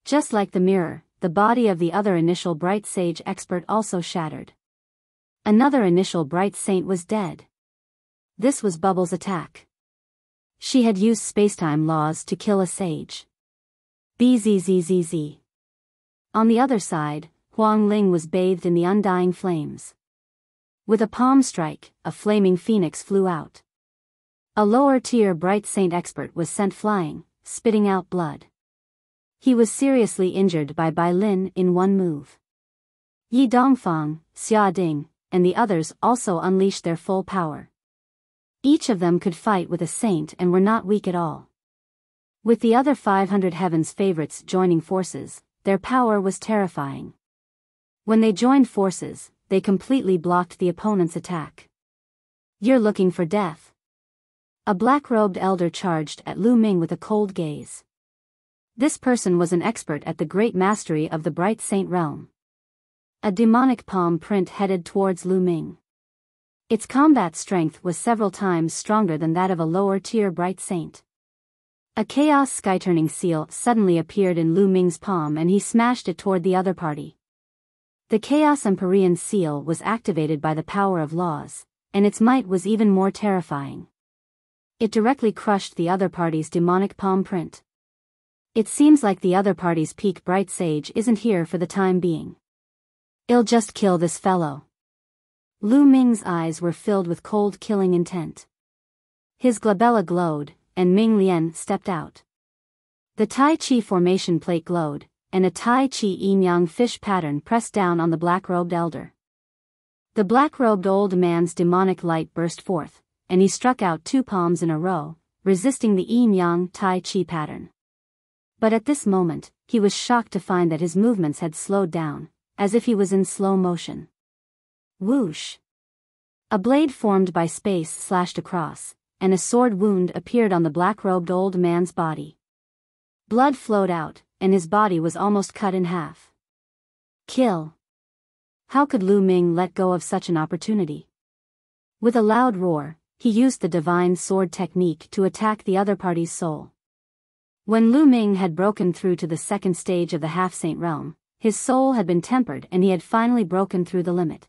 Just like the mirror, the body of the other initial Bright Sage expert also shattered. Another initial bright saint was dead. This was Bubble's attack. She had used spacetime laws to kill a sage. Bzzz. On the other side, Huang Ling was bathed in the undying flames. With a palm strike, a flaming phoenix flew out. A lower-tier bright saint expert was sent flying, spitting out blood. He was seriously injured by Bai Lin in one move. Yi Dongfang, Xia Ding, and the others also unleashed their full power. Each of them could fight with a saint and were not weak at all. With the other 500 Heaven's favorites joining forces, their power was terrifying. When they joined forces, they completely blocked the opponent's attack. You're looking for death. A black-robed elder charged at Lu Ming with a cold gaze. This person was an expert at the great mastery of the Bright Saint realm. A demonic palm print headed towards Lu Ming. Its combat strength was several times stronger than that of a lower-tier Bright Saint. A chaos sky-turning seal suddenly appeared in Lu Ming's palm and he smashed it toward the other party. The Chaos Empyrean seal was activated by the power of laws, and its might was even more terrifying. It directly crushed the other party's demonic palm print. It seems like the other party's peak bright sage isn't here for the time being. I'll just kill this fellow. Lu Ming's eyes were filled with cold killing intent. His glabella glowed, and Ming Lian stepped out. The Tai Chi formation plate glowed, and a Tai Chi yin-yang fish pattern pressed down on the black-robed elder. The black-robed old man's demonic light burst forth, and he struck out 2 palms in a row, resisting the yin-yang Tai Chi pattern. But at this moment, he was shocked to find that his movements had slowed down, as if he was in slow motion. Whoosh! A blade formed by space slashed across, and a sword wound appeared on the black-robed old man's body. Blood flowed out, and his body was almost cut in half. Kill! How could Lu Ming let go of such an opportunity? With a loud roar, he used the divine sword technique to attack the other party's soul. When Lu Ming had broken through to the second stage of the half-saint realm, his soul had been tempered and he had finally broken through the limit.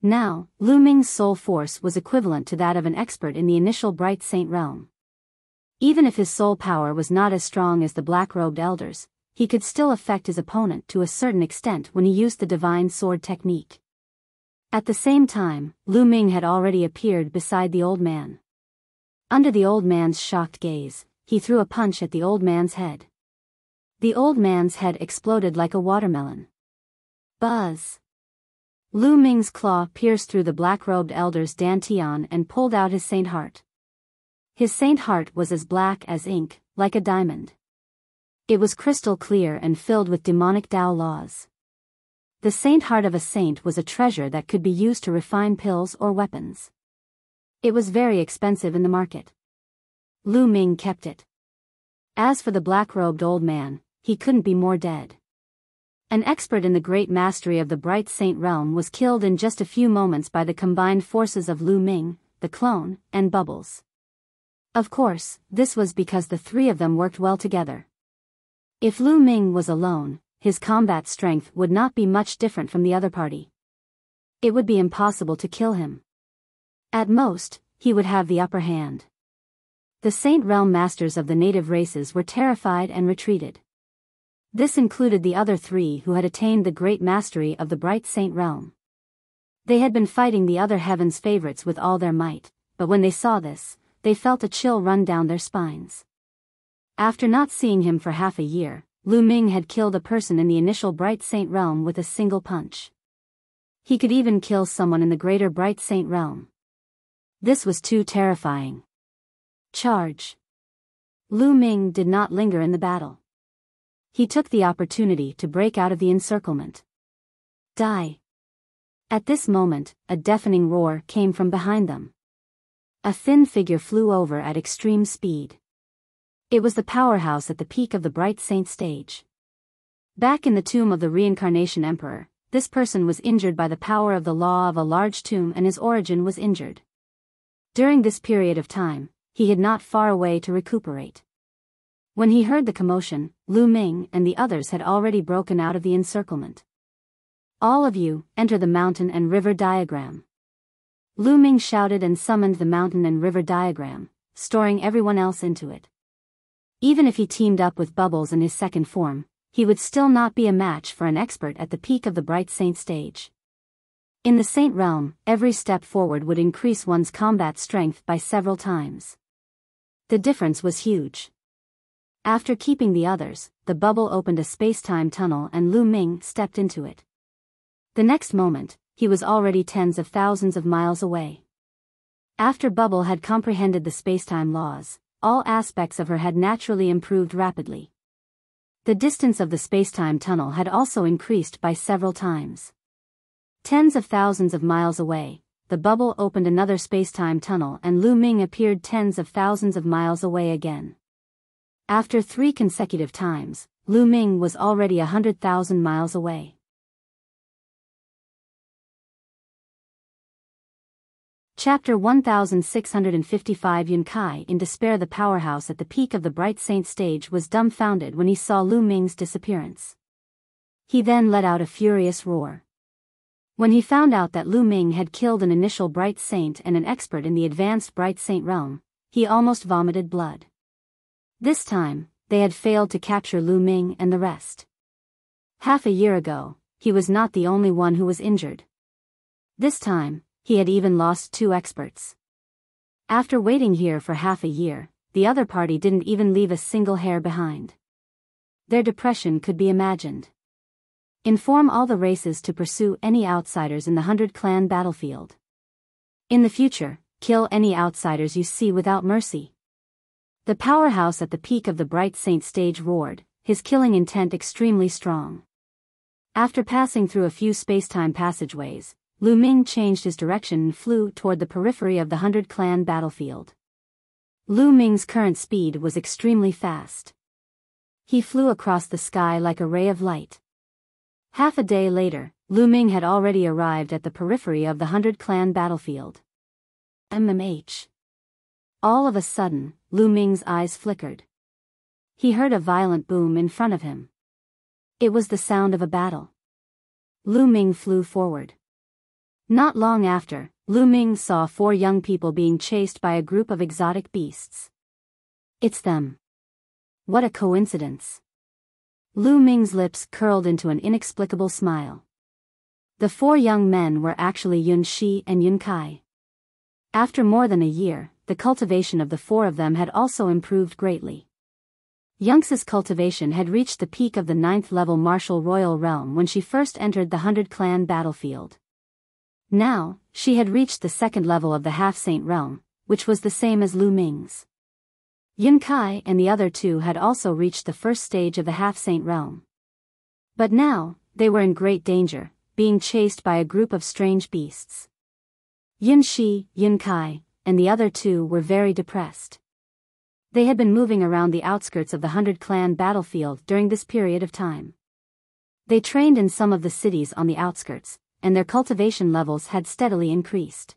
Now, Lu Ming's soul force was equivalent to that of an expert in the initial bright saint realm. Even if his soul power was not as strong as the black-robed elders, he could still affect his opponent to a certain extent when he used the divine sword technique. At the same time, Lu Ming had already appeared beside the old man. Under the old man's shocked gaze, he threw a punch at the old man's head. The old man's head exploded like a watermelon. Buzz! Lu Ming's claw pierced through the black-robed elder's dantian and pulled out his saint heart. His saint heart was as black as ink, like a diamond. It was crystal clear and filled with demonic Tao laws. The saint heart of a saint was a treasure that could be used to refine pills or weapons. It was very expensive in the market. Lu Ming kept it. As for the black-robed old man, he couldn't be more dead. An expert in the great mastery of the bright saint realm was killed in just a few moments by the combined forces of Lu Ming, the clone, and Bubbles. Of course, this was because the 3 of them worked well together. If Lu Ming was alone, his combat strength would not be much different from the other party. It would be impossible to kill him. At most, he would have the upper hand. The Saint Realm masters of the native races were terrified and retreated. This included the other 3 who had attained the great mastery of the Bright Saint Realm. They had been fighting the other heaven's favorites with all their might, but when they saw this, they felt a chill run down their spines. After not seeing him for half a year, Lu Ming had killed a person in the initial Bright Saint Realm with a single punch. He could even kill someone in the greater Bright Saint Realm. This was too terrifying. Charge! Lu Ming did not linger in the battle. He took the opportunity to break out of the encirclement. Die! At this moment, a deafening roar came from behind them. A thin figure flew over at extreme speed. It was the powerhouse at the peak of the Bright Saint stage. Back in the tomb of the Reincarnation Emperor, this person was injured by the power of the law of a large tomb and his origin was injured. During this period of time, he had not far away to recuperate. When he heard the commotion, Lu Ming and the others had already broken out of the encirclement. All of you, enter the mountain and river diagram. Lu Ming shouted and summoned the mountain and river diagram, storing everyone else into it. Even if he teamed up with Bubbles in his second form, he would still not be a match for an expert at the peak of the Bright Saint stage. In the Saint realm, every step forward would increase one's combat strength by several times. The difference was huge. After keeping the others, the bubble opened a space-time tunnel and Lu Ming stepped into it. The next moment, he was already tens of thousands of miles away. After Bubble had comprehended the space-time laws, all aspects of her had naturally improved rapidly. The distance of the space-time tunnel had also increased by several times. Tens of thousands of miles away, the bubble opened another space-time tunnel and Lu Ming appeared tens of thousands of miles away again. After 3 consecutive times, Lu Ming was already 100,000 miles away. Chapter 1655. Yun Kai, in despair. The powerhouse at the peak of the Bright Saint stage, was dumbfounded when he saw Lu Ming's disappearance. He then let out a furious roar. When he found out that Lu Ming had killed an initial Bright Saint and an expert in the advanced Bright Saint realm, he almost vomited blood. This time, they had failed to capture Lu Ming and the rest. Half a year ago, he was not the only one who was injured. This time, he had even lost 2 experts. After waiting here for half a year, the other party didn't even leave a single hair behind. Their depression could be imagined. Inform all the races to pursue any outsiders in the 100-clan battlefield. In the future, kill any outsiders you see without mercy. The powerhouse at the peak of the Bright Saint stage roared, his killing intent extremely strong. After passing through a few space-time passageways, Lu Ming changed his direction and flew toward the periphery of the 100-clan battlefield. Lu Ming's current speed was extremely fast. He flew across the sky like a ray of light. Half a day later, Lu Ming had already arrived at the periphery of the 100-clan battlefield. MMH. All of a sudden, Lu Ming's eyes flickered. He heard a violent boom in front of him. It was the sound of a battle. Lu Ming flew forward. Not long after, Lu Ming saw 4 young people being chased by a group of exotic beasts. It's them. What a coincidence. Lu Ming's lips curled into an inexplicable smile. The 4 young men were actually Yun Shi and Yun Kai. After more than a year, the cultivation of the 4 of them had also improved greatly. Yunxi's cultivation had reached the peak of the 9th level martial royal realm when she first entered the 100-clan battlefield. Now, she had reached the 2nd level of the half-saint realm, which was the same as Lu Ming's. Yun Kai and the other 2 had also reached the 1st stage of the half-saint realm. But now, they were in great danger, being chased by a group of strange beasts. Yun Shi, Yun Kai, and the other 2 were very depressed. They had been moving around the outskirts of the 100-clan battlefield during this period of time. They trained in some of the cities on the outskirts, and their cultivation levels had steadily increased.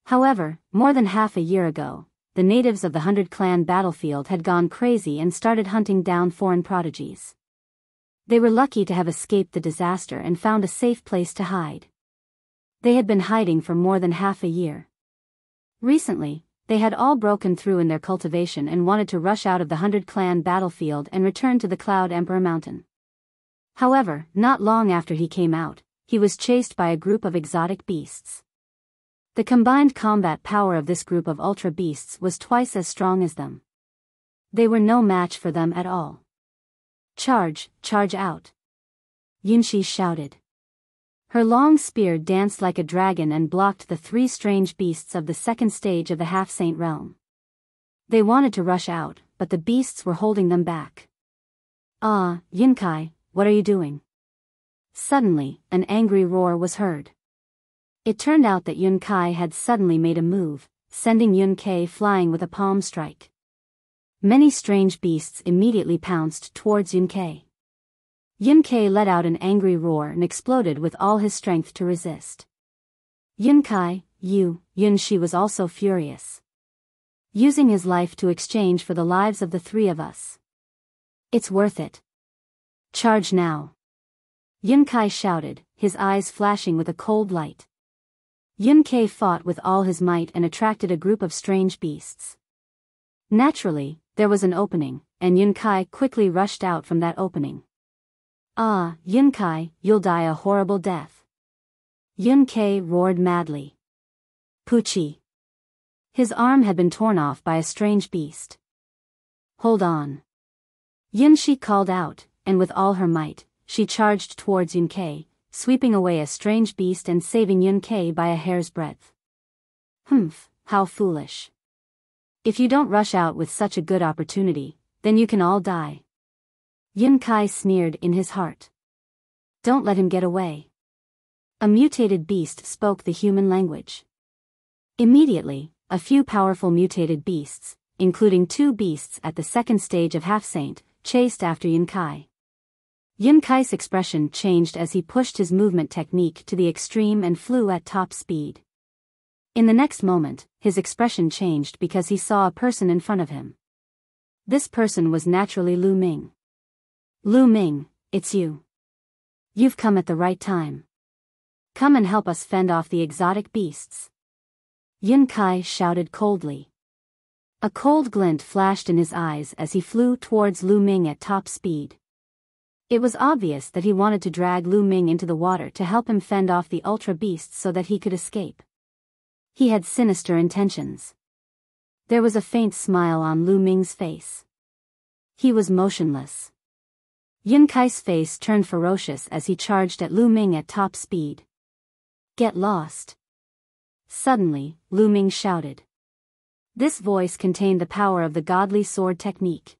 However, more than half a year ago, the natives of the 100-clan battlefield had gone crazy and started hunting down foreign prodigies. They were lucky to have escaped the disaster and found a safe place to hide. They had been hiding for more than half a year. Recently, they had all broken through in their cultivation and wanted to rush out of the 100-clan battlefield and return to the Cloud Emperor Mountain. However, not long after he came out, he was chased by a group of exotic beasts. The combined combat power of this group of ultra beasts was twice as strong as them. They were no match for them at all. Charge out! Yunshi shouted. Her long spear danced like a dragon and blocked the 3 strange beasts of the 2nd stage of the half-saint realm. They wanted to rush out, but the beasts were holding them back. Ah, Yun Kai, what are you doing? Suddenly, an angry roar was heard. It turned out that Yun Kai had suddenly made a move, sending Yun Kai flying with a palm strike. Many strange beasts immediately pounced towards Yun Kai. Yun Kai let out an angry roar and exploded with all his strength to resist. Yun Kai, Yun Shi was also furious. Using his life to exchange for the lives of the 3 of us. It's worth it. Charge now! Yun Kai shouted, his eyes flashing with a cold light. Yun Kai fought with all his might and attracted a group of strange beasts. Naturally, there was an opening, and Yun Kai quickly rushed out from that opening. Ah, Yun Kai, you'll die a horrible death. Yun Kai roared madly. Poochie. His arm had been torn off by a strange beast. Hold on. Yun Shi called out, and with all her might, she charged towards Yun Kai, sweeping away a strange beast and saving Yun Kai by a hair's breadth. Humph, how foolish. If you don't rush out with such a good opportunity, then you can all die. Yun Kai sneered in his heart. Don't let him get away. A mutated beast spoke the human language. Immediately, a few powerful mutated beasts, including 2 beasts at the second stage of Half-Saint, chased after Yun Kai. Yun Kai's expression changed as he pushed his movement technique to the extreme and flew at top speed. In the next moment, his expression changed because he saw a person in front of him. This person was naturally Lu Ming. Lu Ming, it's you. You've come at the right time. Come and help us fend off the exotic beasts. Yun Kai shouted coldly. A cold glint flashed in his eyes as he flew towards Lu Ming at top speed. It was obvious that he wanted to drag Lu Ming into the water to help him fend off the ultra beasts so that he could escape. He had sinister intentions. There was a faint smile on Lu Ming's face. He was motionless. Yun Kai's face turned ferocious as he charged at Lu Ming at top speed. Get lost. Suddenly, Lu Ming shouted. This voice contained the power of the godly sword technique.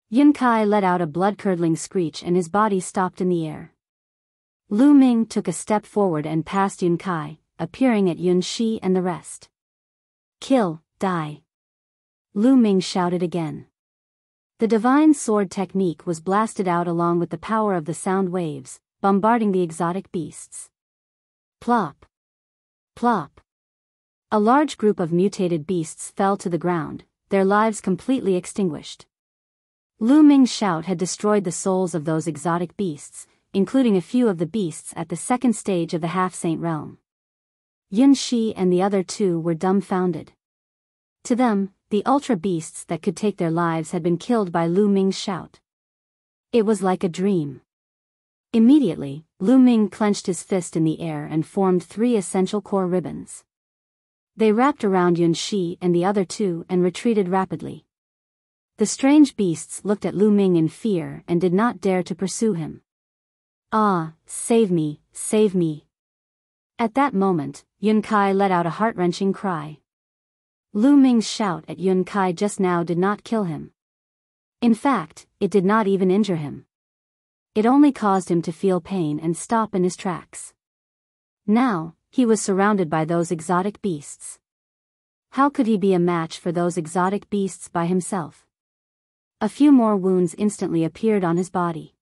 Yun Kai let out a blood-curdling screech and his body stopped in the air. Lu Ming took a step forward and passed Yun Kai, appearing at Yun Shi and the rest. Kill, die. Lu Ming shouted again. The divine sword technique was blasted out along with the power of the sound waves, bombarding the exotic beasts. Plop. Plop. A large group of mutated beasts fell to the ground, their lives completely extinguished. Lu Ming's shout had destroyed the souls of those exotic beasts, including a few of the beasts at the second stage of the Half-Saint realm. Yun Shi and the other 2 were dumbfounded. To them, the ultra beasts that could take their lives had been killed by Lu Ming's shout. It was like a dream. Immediately, Lu Ming clenched his fist in the air and formed 3 essential core ribbons. They wrapped around Yun Shi and the other 2 and retreated rapidly. The strange beasts looked at Lu Ming in fear and did not dare to pursue him. Ah, save me, save me. At that moment, Yun Kai let out a heart-wrenching cry. Lu Ming's shout at Yun Kai just now did not kill him. In fact, it did not even injure him. It only caused him to feel pain and stop in his tracks. Now, he was surrounded by those exotic beasts. How could he be a match for those exotic beasts by himself? A few more wounds instantly appeared on his body.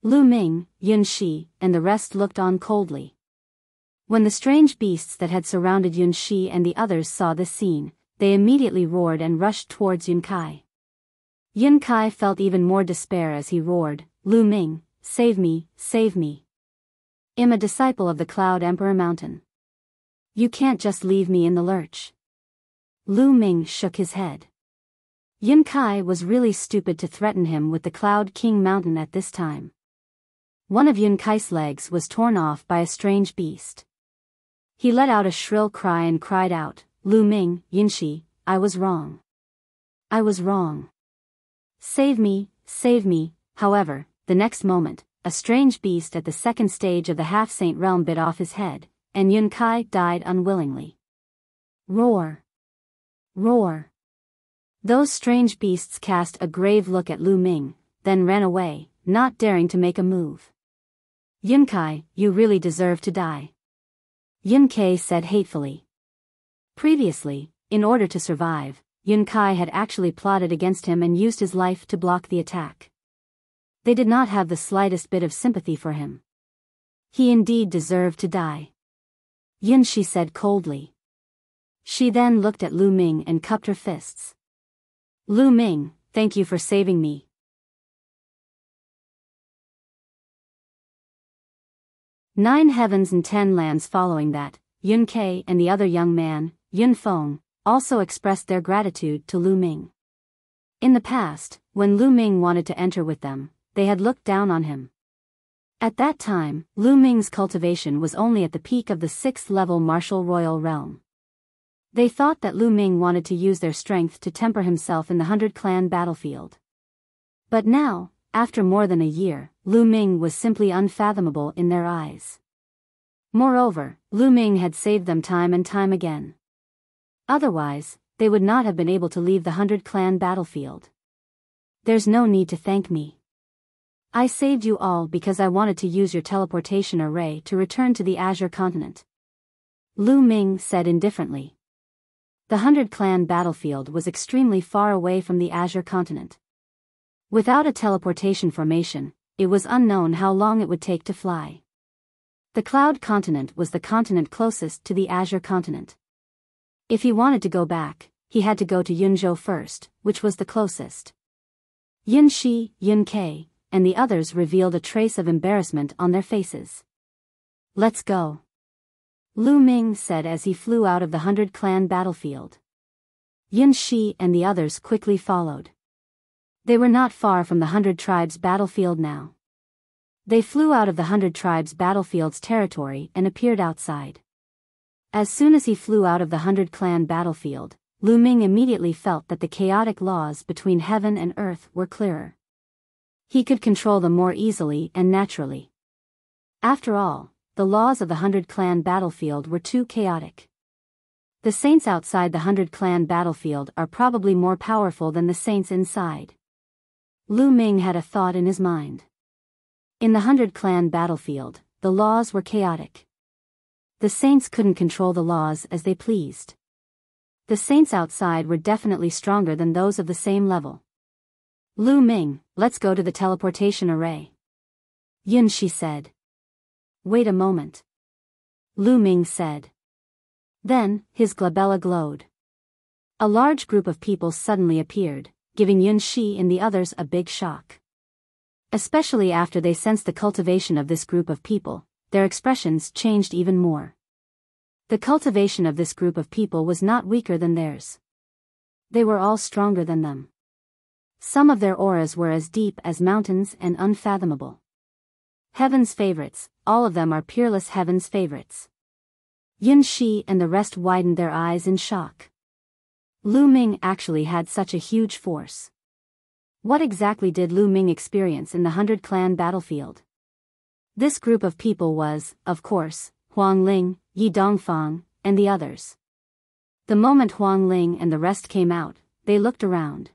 Lu Ming, Yun Shi, and the rest looked on coldly. When the strange beasts that had surrounded Yun Shi and the others saw this scene, they immediately roared and rushed towards Yun Kai. Yun Kai felt even more despair as he roared, Lu Ming, save me, save me. I'm a disciple of the Cloud Emperor Mountain. You can't just leave me in the lurch. Lu Ming shook his head. Yun Kai was really stupid to threaten him with the Cloud King Mountain at this time. One of Yun Kai's legs was torn off by a strange beast. He let out a shrill cry and cried out, Lu Ming, Yun Shi, I was wrong. I was wrong. Save me, save me. However, the next moment, a strange beast at the second stage of the Half-Saint realm bit off his head, and Yun Kai died unwillingly. Roar. Roar. Those strange beasts cast a grave look at Lu Ming, then ran away, not daring to make a move. Yun Kai, you really deserve to die. Yun Kai said hatefully. Previously, in order to survive, Yun Kai had actually plotted against him and used his life to block the attack. They did not have the slightest bit of sympathy for him. He indeed deserved to die. Yun Shi said coldly. She then looked at Lu Ming and cupped her fists. Lu Ming, thank you for saving me. 9 heavens and 10 lands. Following that, Yun Ke and the other young man, Yun Feng, also expressed their gratitude to Lu Ming. In the past, when Lu Ming wanted to enter with them, they had looked down on him. At that time, Lu Ming's cultivation was only at the peak of the 6th level martial royal realm. They thought that Lu Ming wanted to use their strength to temper himself in the 100-clan battlefield. But now, after more than a year, Lu Ming was simply unfathomable in their eyes. Moreover, Lu Ming had saved them time and time again. Otherwise, they would not have been able to leave the 100-clan battlefield. There's no need to thank me. I saved you all because I wanted to use your teleportation array to return to the Azure continent. Lu Ming said indifferently. The 100-clan battlefield was extremely far away from the Azure continent. Without a teleportation formation, it was unknown how long it would take to fly. The Cloud continent was the continent closest to the Azure continent. If he wanted to go back, he had to go to Yunzhou first, which was the closest. Yun Shi, Yun Ke, and the others revealed a trace of embarrassment on their faces. Let's go. Lu Ming said as he flew out of the 100-clan battlefield. Yun Shi and the others quickly followed. They were not far from the 100 tribes battlefield now. They flew out of the 100 tribes battlefield's territory and appeared outside. As soon as he flew out of the 100-clan battlefield, Lu Ming immediately felt that the chaotic laws between heaven and earth were clearer. He could control them more easily and naturally. After all, the laws of the 100-clan battlefield were too chaotic. The saints outside the 100-clan battlefield are probably more powerful than the saints inside. Lu Ming had a thought in his mind. In the 100-clan battlefield, the laws were chaotic. The saints couldn't control the laws as they pleased. The saints outside were definitely stronger than those of the same level. Lu Ming, let's go to the teleportation array. Yun Shi said. Wait a moment. Lu Ming said. Then, his glabella glowed. A large group of people suddenly appeared, giving Yun Shi and the others a big shock. Especially after they sensed the cultivation of this group of people, their expressions changed even more. The cultivation of this group of people was not weaker than theirs. They were all stronger than them. Some of their auras were as deep as mountains and unfathomable. Heaven's favorites, all of them are peerless heaven's favorites. Yun Shi and the rest widened their eyes in shock. Lu Ming actually had such a huge force. What exactly did Lu Ming experience in the 100-clan battlefield? This group of people was, of course, Huang Ling, Yi Dongfang, and the others. The moment Huang Ling and the rest came out, they looked around.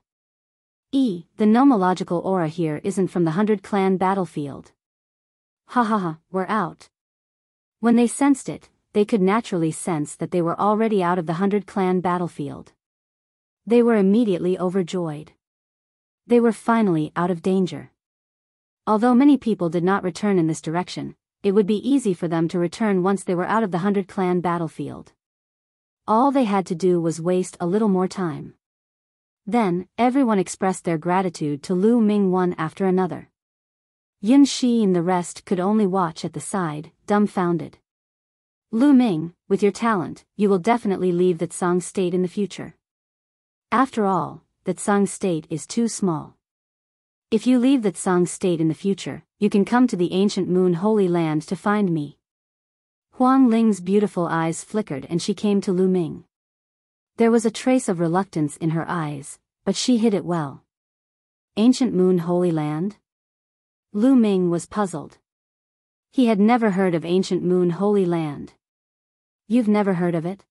The nomological aura here isn't from the 100-clan battlefield. Ha ha ha, we're out. When they sensed it, they could naturally sense that they were already out of the 100-clan battlefield. They were immediately overjoyed. They were finally out of danger. Although many people did not return in this direction, it would be easy for them to return once they were out of the 100-clan battlefield. All they had to do was waste a little more time. Then, everyone expressed their gratitude to Lu Ming one after another. Yun Shi and the rest could only watch at the side, dumbfounded. Lu Ming, with your talent, you will definitely leave that Tsang state in the future. After all, that Tsang state is too small. If you leave that Tsang state in the future, you can come to the ancient Moon Holy Land to find me. Huang Ling's beautiful eyes flickered and she came to Lu Ming. There was a trace of reluctance in her eyes, but she hid it well. Ancient Moon Holy Land? Lu Ming was puzzled. He had never heard of Ancient Moon Holy Land. You've never heard of it?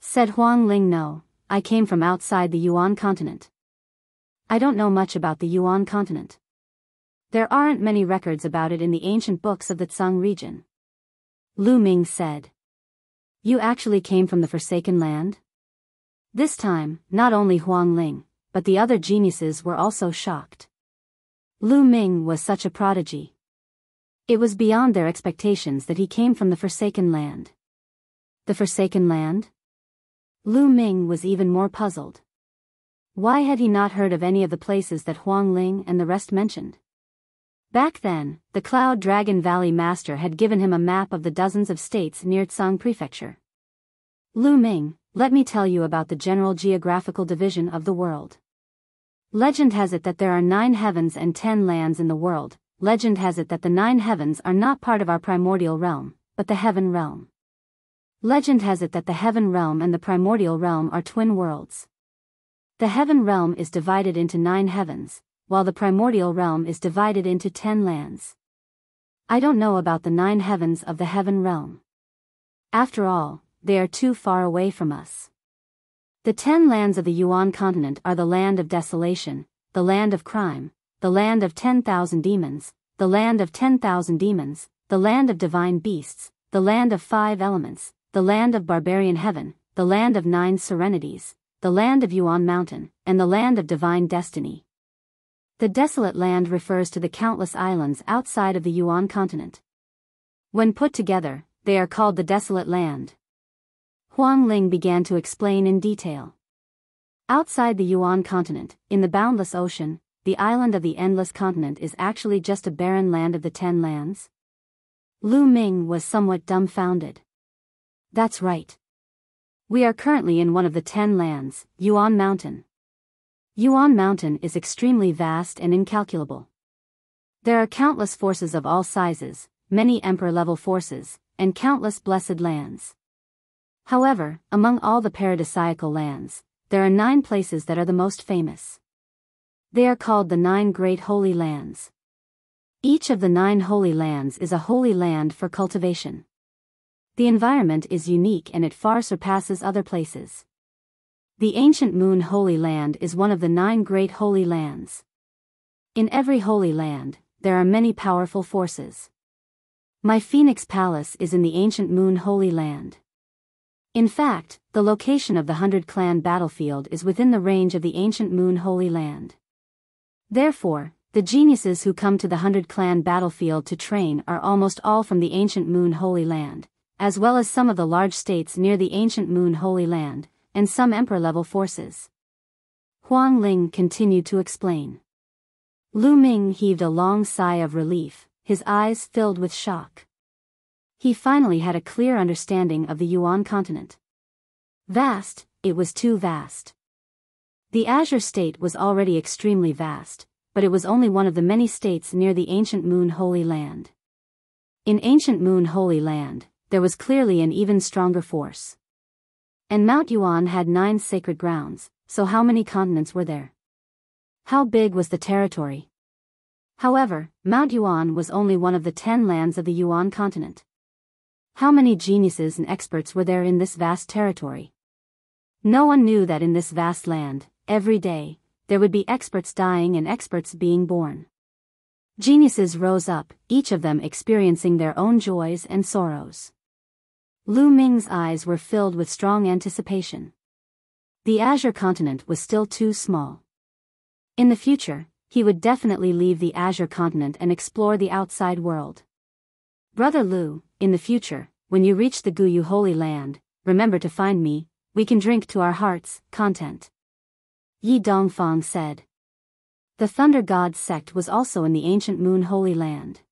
Said Huang Ling. No, I came from outside the Yuan continent. I don't know much about the Yuan continent. There aren't many records about it in the ancient books of the Tsang region. Lu Ming said. You actually came from the Forsaken Land? This time, not only Huang Ling, but the other geniuses were also shocked. Lu Ming was such a prodigy. It was beyond their expectations that he came from the Forsaken Land. The Forsaken Land? Lu Ming was even more puzzled. Why had he not heard of any of the places that Huang Ling and the rest mentioned? Back then, the Cloud Dragon Valley Master had given him a map of the dozens of states near Tsang Prefecture. Lu Ming, let me tell you about the general geographical division of the world. Legend has it that there are 9 heavens and 10 lands in the world. Legend has it that the 9 heavens are not part of our primordial realm, but the heaven realm. Legend has it that the heaven realm and the primordial realm are twin worlds. The heaven realm is divided into 9 heavens, while the primordial realm is divided into 10 lands. I don't know about the 9 heavens of the heaven realm. After all, they are too far away from us. The 10 lands of the Yuan continent are the land of desolation, the land of crime, the land of 10,000 demons, the land of 10,000 demons, the land of divine beasts, the land of 5 elements, the land of barbarian heaven, the land of 9 serenities, the land of Yuan mountain, and the land of divine destiny. The desolate land refers to the countless islands outside of the Yuan continent. When put together, they are called the desolate land. Huang Ling began to explain in detail. Outside the Yuan continent, in the boundless ocean, the island of the endless continent is actually just a barren land of the 10 lands? Lu Ming was somewhat dumbfounded. That's right. We are currently in one of the 10 lands, Yuan Mountain. Yuan Mountain is extremely vast and incalculable. There are countless forces of all sizes, many emperor-level forces, and countless blessed lands. However, among all the paradisiacal lands, there are 9 places that are the most famous. They are called the 9 Great Holy Lands. Each of the 9 holy lands is a holy land for cultivation. The environment is unique and it far surpasses other places. The Ancient Moon Holy Land is one of the 9 Great Holy Lands. In every holy land, there are many powerful forces. My Phoenix Palace is in the Ancient Moon Holy Land. In fact, the location of the 100 Clan battlefield is within the range of the Ancient Moon Holy Land. Therefore, the geniuses who come to the 100 Clan battlefield to train are almost all from the Ancient Moon Holy Land, as well as some of the large states near the Ancient Moon Holy Land, and some emperor-level forces. Huang Ling continued to explain. Lu Ming heaved a long sigh of relief, his eyes filled with shock. He finally had a clear understanding of the Yuan continent. Vast, it was too vast. The Azure State was already extremely vast, but it was only one of the many states near the Ancient Moon Holy Land. In Ancient Moon Holy Land, there was clearly an even stronger force. And Mount Yuan had 9 sacred grounds, so how many continents were there? How big was the territory? However, Mount Yuan was only one of the 10 lands of the Yuan continent. How many geniuses and experts were there in this vast territory? No one knew that in this vast land, every day, there would be experts dying and experts being born. Geniuses rose up, each of them experiencing their own joys and sorrows. Lu Ming's eyes were filled with strong anticipation. The Azure continent was still too small. In the future, he would definitely leave the Azure continent and explore the outside world. Brother Lu, in the future, when you reach the Guyu Holy Land, remember to find me, we can drink to our heart's content. Yi Dongfang said. The Thunder God sect was also in the Ancient Moon Holy Land.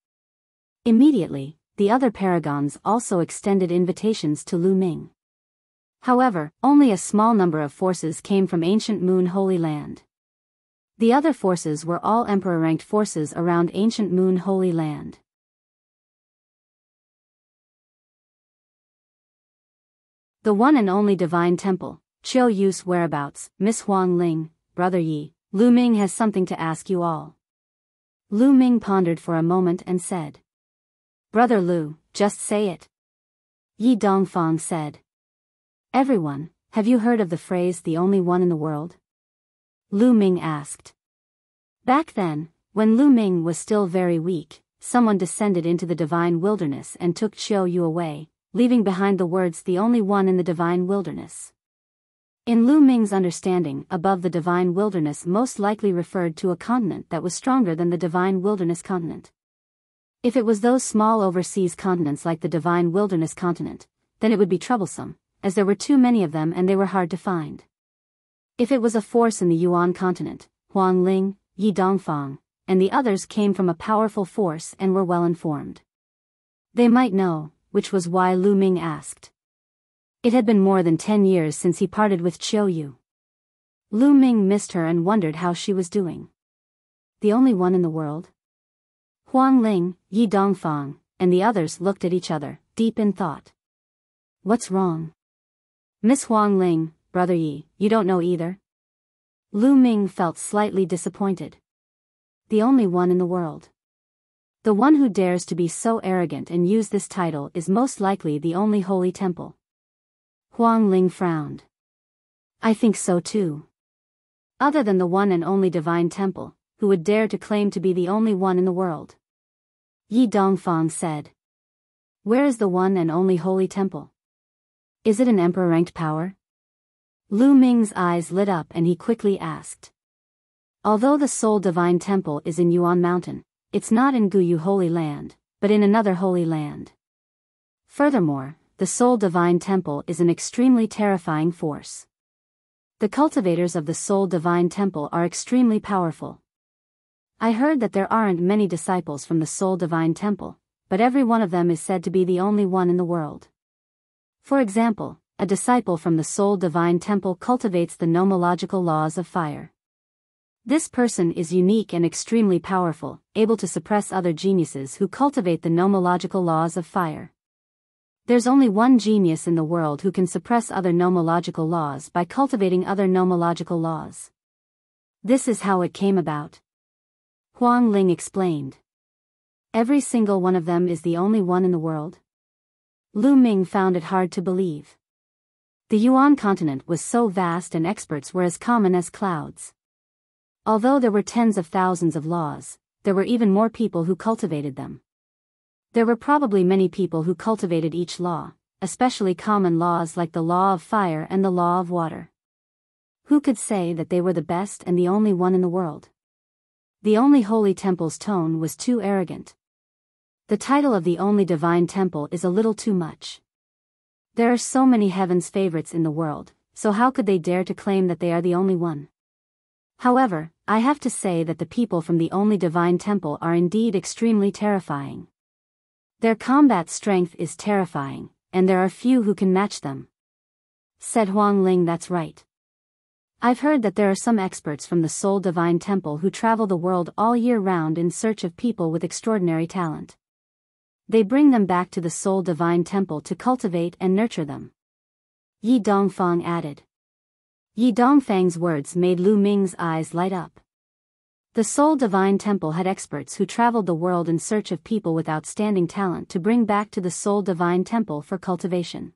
Immediately, the other paragons also extended invitations to Lu Ming. However, only a small number of forces came from Ancient Moon Holy Land. The other forces were all emperor-ranked forces around Ancient Moon Holy Land. The one and only Divine Temple, Chiu Yu's whereabouts, Miss Huang Ling, Brother Yi, Lu Ming has something to ask you all. Lu Ming pondered for a moment and said. Brother Lu, just say it. Yi Dongfang said. Everyone, have you heard of the phrase the only one in the world? Lu Ming asked. Back then, when Lu Ming was still very weak, someone descended into the divine wilderness and took Chiu Yu away, leaving behind the words the only one in the divine wilderness. In Lu Ming's understanding, above the divine wilderness most likely referred to a continent that was stronger than the divine wilderness continent. If it was those small overseas continents like the divine wilderness continent, then it would be troublesome, as there were too many of them and they were hard to find. If it was a force in the Yuan continent, Huang Ling, Yi Dongfang, and the others came from a powerful force and were well informed. They might know, which was why Lu Ming asked. It had been more than 10 years since he parted with Chiu Yu. Lu Ming missed her and wondered how she was doing. The only one in the world? Huang Ling, Yi Dongfang, and the others looked at each other, deep in thought. What's wrong? Miss Huang Ling, Brother Yi, you don't know either? Lu Ming felt slightly disappointed. The only one in the world. The one who dares to be so arrogant and use this title is most likely the only holy temple. Huang Ling frowned. I think so too. Other than the one and only divine temple, who would dare to claim to be the only one in the world? Yi Dongfang said. Where is the one and only holy temple? Is it an emperor-ranked power? Lu Ming's eyes lit up and he quickly asked. Although the sole divine temple is in Yuan Mountain, it's not in Guyu Holy Land, but in another holy land. Furthermore, the sole divine temple is an extremely terrifying force. The cultivators of the sole divine temple are extremely powerful. I heard that there aren't many disciples from the sole divine temple, but every one of them is said to be the only one in the world. For example, a disciple from the sole divine temple cultivates the nomological laws of fire. This person is unique and extremely powerful, able to suppress other geniuses who cultivate the nomological laws of fire. There's only one genius in the world who can suppress other nomological laws by cultivating other nomological laws. This is how it came about. Huang Ling explained. Every single one of them is the only one in the world? Lu Ming found it hard to believe. The Yuan continent was so vast and experts were as common as clouds. Although there were tens of thousands of laws, there were even more people who cultivated them. There were probably many people who cultivated each law, especially common laws like the law of fire and the law of water. Who could say that they were the best and the only one in the world? The only holy temple's tone was too arrogant. The title of the only divine temple is a little too much. There are so many heaven's favorites in the world, so how could they dare to claim that they are the only one? However, I have to say that the people from the only divine temple are indeed extremely terrifying. Their combat strength is terrifying, and there are few who can match them. Said Huang Ling. That's right. I've heard that there are some experts from the sole divine temple who travel the world all year round in search of people with extraordinary talent. They bring them back to the sole divine temple to cultivate and nurture them. Yi Dongfang added. Yi Dongfang's words made Lu Ming's eyes light up. The sole divine temple had experts who traveled the world in search of people with outstanding talent to bring back to the sole divine temple for cultivation.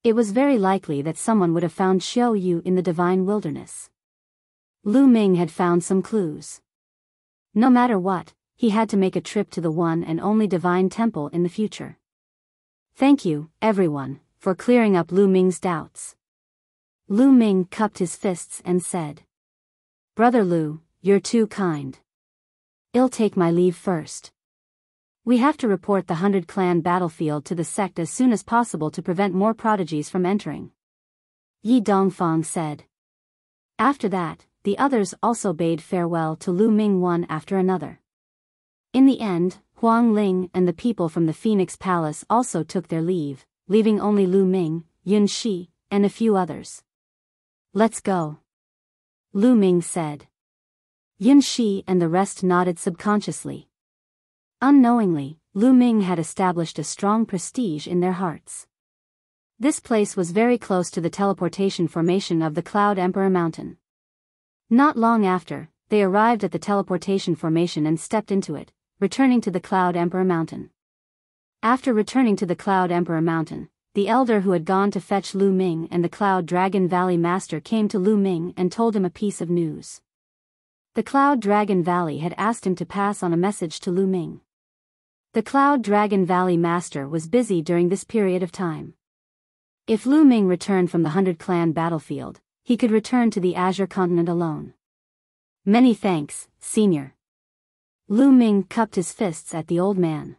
It was very likely that someone would have found Chiu Yu in the divine wilderness. Lu Ming had found some clues. No matter what, he had to make a trip to the one and only divine temple in the future. Thank you, everyone, for clearing up Lu Ming's doubts. Lu Ming cupped his fists and said. Brother Lu, you're too kind. I'll take my leave first. We have to report the 100-clan battlefield to the sect as soon as possible to prevent more prodigies from entering. Yi Dongfang said. After that, the others also bade farewell to Lu Ming one after another. In the end, Huang Ling and the people from the Phoenix Palace also took their leave, leaving only Lu Ming, Yun Shi, and a few others. Let's go. Lu Ming said. Yun Shi and the rest nodded subconsciously. Unknowingly, Lu Ming had established a strong prestige in their hearts. This place was very close to the teleportation formation of the Cloud Emperor Mountain. Not long after, they arrived at the teleportation formation and stepped into it, returning to the Cloud Emperor Mountain. After returning to the Cloud Emperor Mountain, the elder who had gone to fetch Lu Ming and the Cloud Dragon Valley Master came to Lu Ming and told him a piece of news. The Cloud Dragon Valley had asked him to pass on a message to Lu Ming. The Cloud Dragon Valley Master was busy during this period of time. If Lu Ming returned from the 100-clan battlefield, he could return to the Azure Continent alone. Many thanks, Senior. Lu Ming cupped his fists at the old man.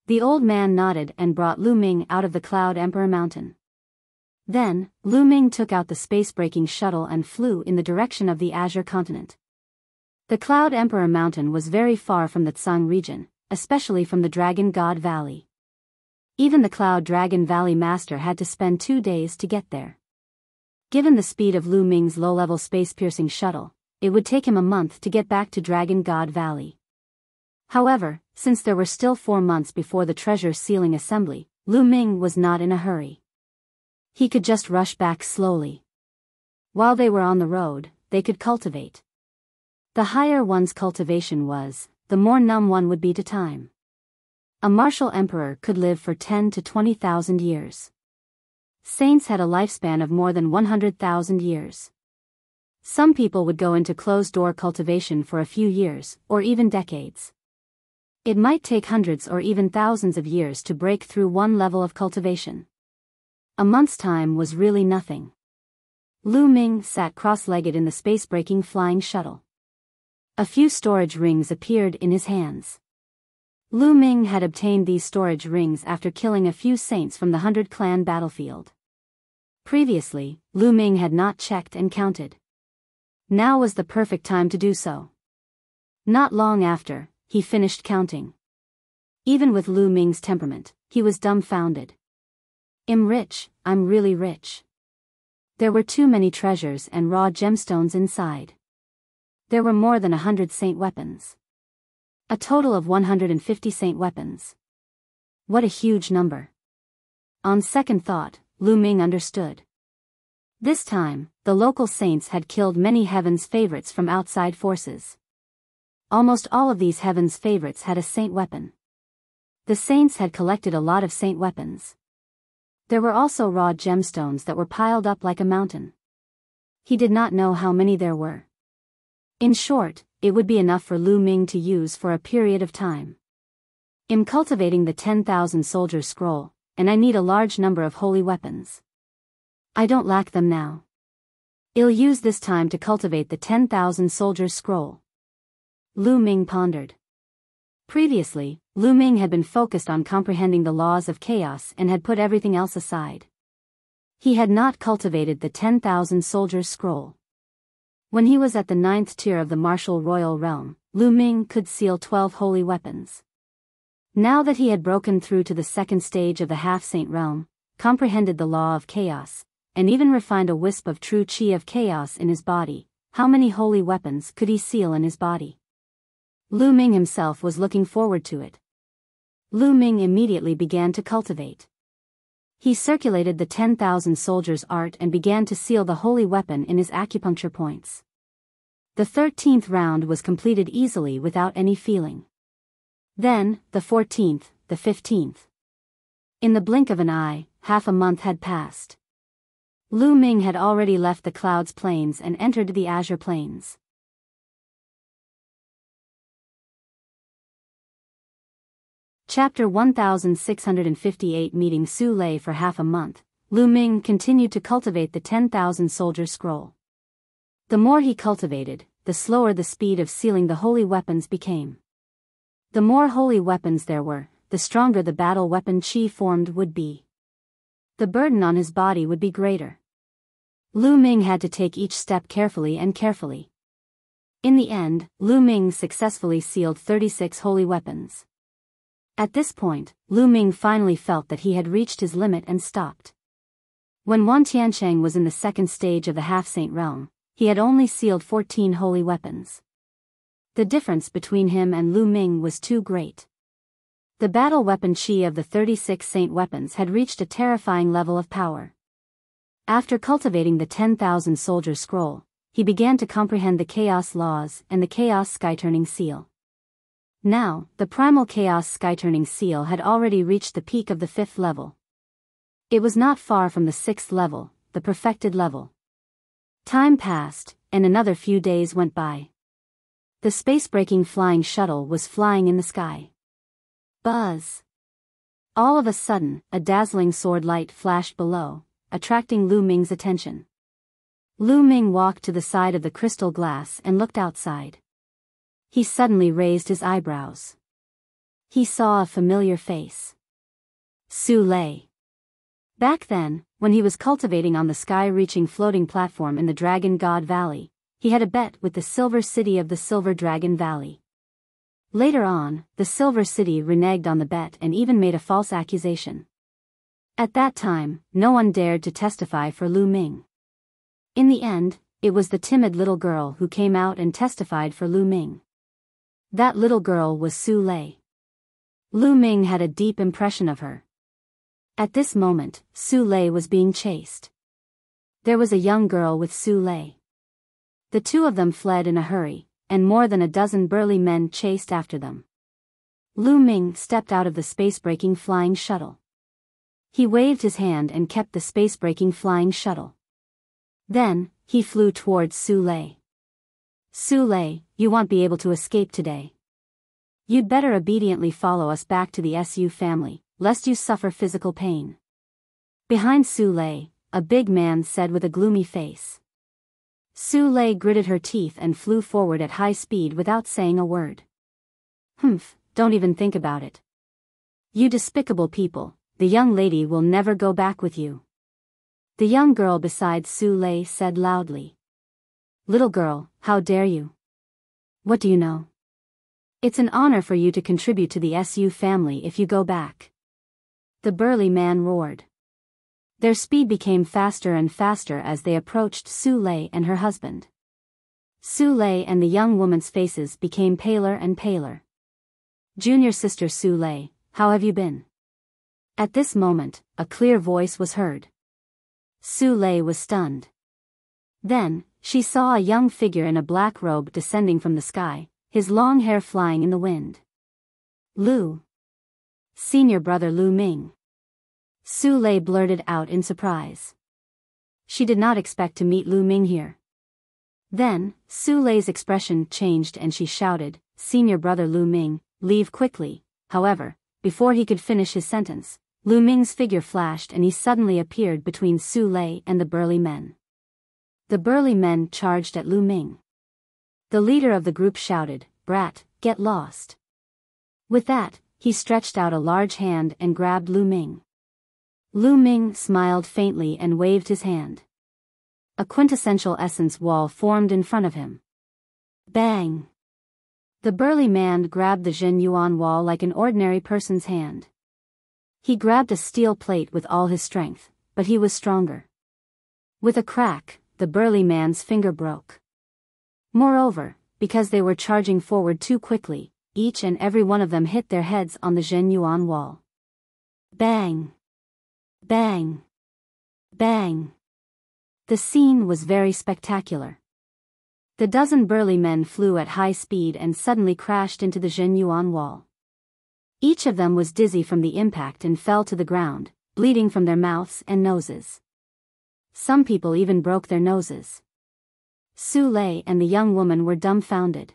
The old man nodded and brought Lu Ming out of the Cloud Emperor Mountain. Then, Lu Ming took out the space-breaking shuttle and flew in the direction of the Azure Continent. The Cloud Emperor Mountain was very far from the Tsang region, especially from the Dragon God Valley. Even the Cloud Dragon Valley Master had to spend 2 days to get there. Given the speed of Lu Ming's low-level space-piercing shuttle, it would take him a month to get back to Dragon God Valley. However, since there were still 4 months before the treasure sealing assembly, Lu Ming was not in a hurry. He could just rush back slowly. While they were on the road, they could cultivate. The higher one's cultivation was, the more numb one would be to time. A martial emperor could live for 10 to 20,000 years. Saints had a lifespan of more than 100,000 years. Some people would go into closed-door cultivation for a few years, or even decades. It might take hundreds or even thousands of years to break through one level of cultivation. A month's time was really nothing. Lu Ming sat cross-legged in the space-breaking flying shuttle. A few storage rings appeared in his hands. Lu Ming had obtained these storage rings after killing a few saints from the 100 Clan battlefield. Previously, Lu Ming had not checked and counted. Now was the perfect time to do so. Not long after, he finished counting. Even with Lu Ming's temperament, he was dumbfounded. I'm rich, I'm really rich. There were too many treasures and raw gemstones inside. There were more than 100 saint weapons. A total of 150 saint weapons. What a huge number. On second thought, Lu Ming understood. This time, the local saints had killed many heaven's favorites from outside forces. Almost all of these heaven's favorites had a saint weapon. The saints had collected a lot of saint weapons. There were also raw gemstones that were piled up like a mountain. He did not know how many there were. In short, it would be enough for Lu Ming to use for a period of time. I'm cultivating the 10,000 soldier scroll, and I need a large number of holy weapons. I don't lack them now. I'll use this time to cultivate the 10,000 soldier scroll. Lu Ming pondered. Previously, Lu Ming had been focused on comprehending the laws of chaos and had put everything else aside. He had not cultivated the 10,000 soldier scroll. When he was at the 9th tier of the martial royal realm, Lu Ming could seal 12 holy weapons. Now that he had broken through to the 2nd stage of the half-saint realm, comprehended the law of chaos, and even refined a wisp of true chi of chaos in his body, how many holy weapons could he seal in his body? Lu Ming himself was looking forward to it. Lu Ming immediately began to cultivate. He circulated the 10,000 soldiers' art and began to seal the holy weapon in his acupuncture points. The 13th round was completed easily without any feeling. Then, the 14th, the 15th. In the blink of an eye, half a month had passed. Lu Ming had already left the Clouds Plains and entered the Azure Plains. Chapter 1658. Meeting Su Lei. For half a month, Lu Ming continued to cultivate the 10,000 soldier scroll. The more he cultivated, the slower the speed of sealing the holy weapons became. The more holy weapons there were, the stronger the battle weapon chi formed would be. The burden on his body would be greater. Lu Ming had to take each step carefully and carefully. In the end, Lu Ming successfully sealed 36 holy weapons. At this point, Lu Ming finally felt that he had reached his limit and stopped. When Wan Tiancheng was in the 2nd stage of the half-saint realm, he had only sealed 14 holy weapons. The difference between him and Lu Ming was too great. The battle weapon chi of the 36 saint weapons had reached a terrifying level of power. After cultivating the 10,000 soldier scroll, he began to comprehend the chaos laws and the chaos sky-turning seal. Now, the primal chaos sky-turning seal had already reached the peak of the 5th level. It was not far from the 6th level, the perfected level. Time passed, and another few days went by. The space-breaking flying shuttle was flying in the sky. Buzz! All of a sudden, a dazzling sword light flashed below, attracting Lu Ming's attention. Lu Ming walked to the side of the crystal glass and looked outside. He suddenly raised his eyebrows. He saw a familiar face. Su Lei. Back then, when he was cultivating on the sky-reaching floating platform in the Dragon God Valley, he had a bet with the Silver City of the Silver Dragon Valley. Later on, the Silver City reneged on the bet and even made a false accusation. At that time, no one dared to testify for Lu Ming. In the end, it was the timid little girl who came out and testified for Lu Ming. That little girl was Su Lei. Lu Ming had a deep impression of her. At this moment, Su Lei was being chased. There was a young girl with Su Lei. The two of them fled in a hurry, and more than a dozen burly men chased after them. Lu Ming stepped out of the space-breaking flying shuttle. He waved his hand and kept the space-breaking flying shuttle. Then, he flew towards Su Lei. Su Lei, you won't be able to escape today. You'd better obediently follow us back to the SU family, lest you suffer physical pain. Behind Su Lei, a big man said with a gloomy face. Su Lei gritted her teeth and flew forward at high speed without saying a word. Humph, don't even think about it. You despicable people, the young lady will never go back with you. The young girl beside Su Lei said loudly. Little girl, how dare you? What do you know? It's an honor for you to contribute to the SU family if you go back. The burly man roared. Their speed became faster and faster as they approached Su Lei and her husband. Su Lei and the young woman's faces became paler and paler. Junior sister Su Lei, how have you been? At this moment, a clear voice was heard. Su Lei was stunned. Then, she saw a young figure in a black robe descending from the sky, his long hair flying in the wind. Lu. Senior brother Lu Ming. Su Lei blurted out in surprise. She did not expect to meet Lu Ming here. Then, Su Lei's expression changed and she shouted, Senior brother Lu Ming, leave quickly. However, before he could finish his sentence, Lu Ming's figure flashed and he suddenly appeared between Su Lei and the burly men. The burly men charged at Lu Ming. The leader of the group shouted, Brat, get lost. With that, he stretched out a large hand and grabbed Lu Ming. Lu Ming smiled faintly and waved his hand. A quintessential essence wall formed in front of him. Bang! The burly man grabbed the Zhen Yuan wall like an ordinary person's hand. He grabbed a steel plate with all his strength, but he was stronger. With a crack, the burly man's finger broke. Moreover, because they were charging forward too quickly, each and every one of them hit their heads on the Zhen Yuan wall. Bang! Bang! Bang! The scene was very spectacular. The dozen burly men flew at high speed and suddenly crashed into the Zhen Yuan wall. Each of them was dizzy from the impact and fell to the ground, bleeding from their mouths and noses. Some people even broke their noses. Su Lei and the young woman were dumbfounded.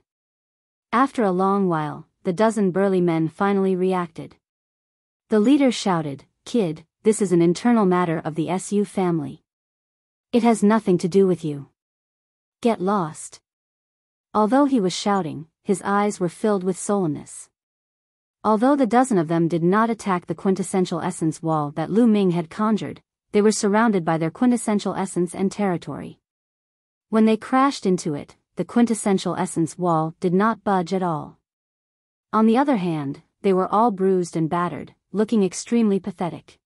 After a long while, the dozen burly men finally reacted. The leader shouted, Kid, this is an internal matter of the SU family. It has nothing to do with you. Get lost. Although he was shouting, his eyes were filled with sullenness. Although the dozen of them did not attack the quintessential essence wall that Lu Ming had conjured, they were surrounded by their quintessential essence and territory. When they crashed into it, the quintessential essence wall did not budge at all. On the other hand, they were all bruised and battered, looking extremely pathetic.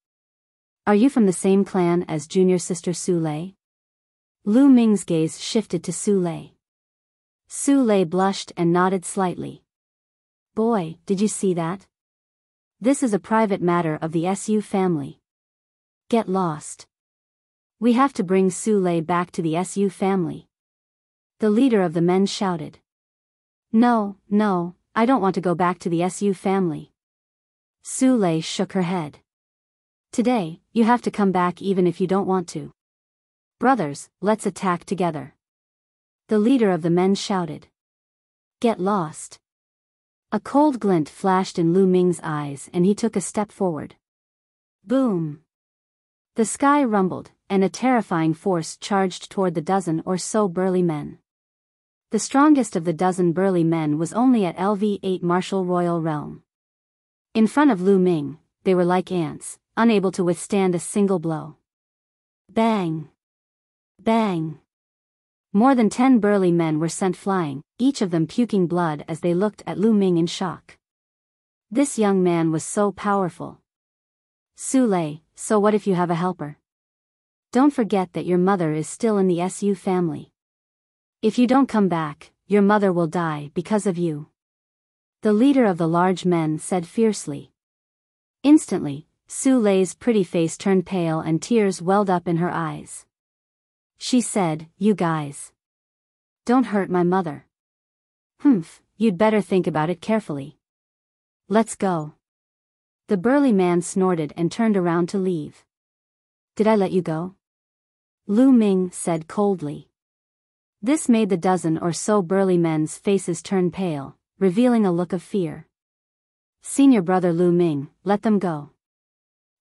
Are you from the same clan as junior sister Su Lei? Lu Ming's gaze shifted to Su Lei. Su Lei blushed and nodded slightly. Boy, did you see that? This is a private matter of the SU family. Get lost. We have to bring Su Lei back to the SU family. The leader of the men shouted. No, I don't want to go back to the SU family. Su Lei shook her head. Today, you have to come back even if you don't want to. Brothers, let's attack together. The leader of the men shouted. Get lost. A cold glint flashed in Lu Ming's eyes and he took a step forward. Boom! The sky rumbled, and a terrifying force charged toward the dozen or so burly men. The strongest of the dozen burly men was only at LV-8 Martial Royal Realm. In front of Lu Ming, they were like ants, unable to withstand a single blow. Bang! Bang! More than 10 burly men were sent flying, each of them puking blood as they looked at Lu Ming in shock. This young man was so powerful. Su Lei, so what if you have a helper? Don't forget that your mother is still in the Su family. If you don't come back, your mother will die because of you. The leader of the large men said fiercely. Instantly, Su Lei's pretty face turned pale and tears welled up in her eyes. She said, "You guys. Don't hurt my mother." "Humph, you'd better think about it carefully. Let's go." The burly man snorted and turned around to leave. "Did I let you go?" Lu Ming said coldly. This made the dozen or so burly men's faces turn pale, revealing a look of fear. "Senior brother Lu Ming, let them go.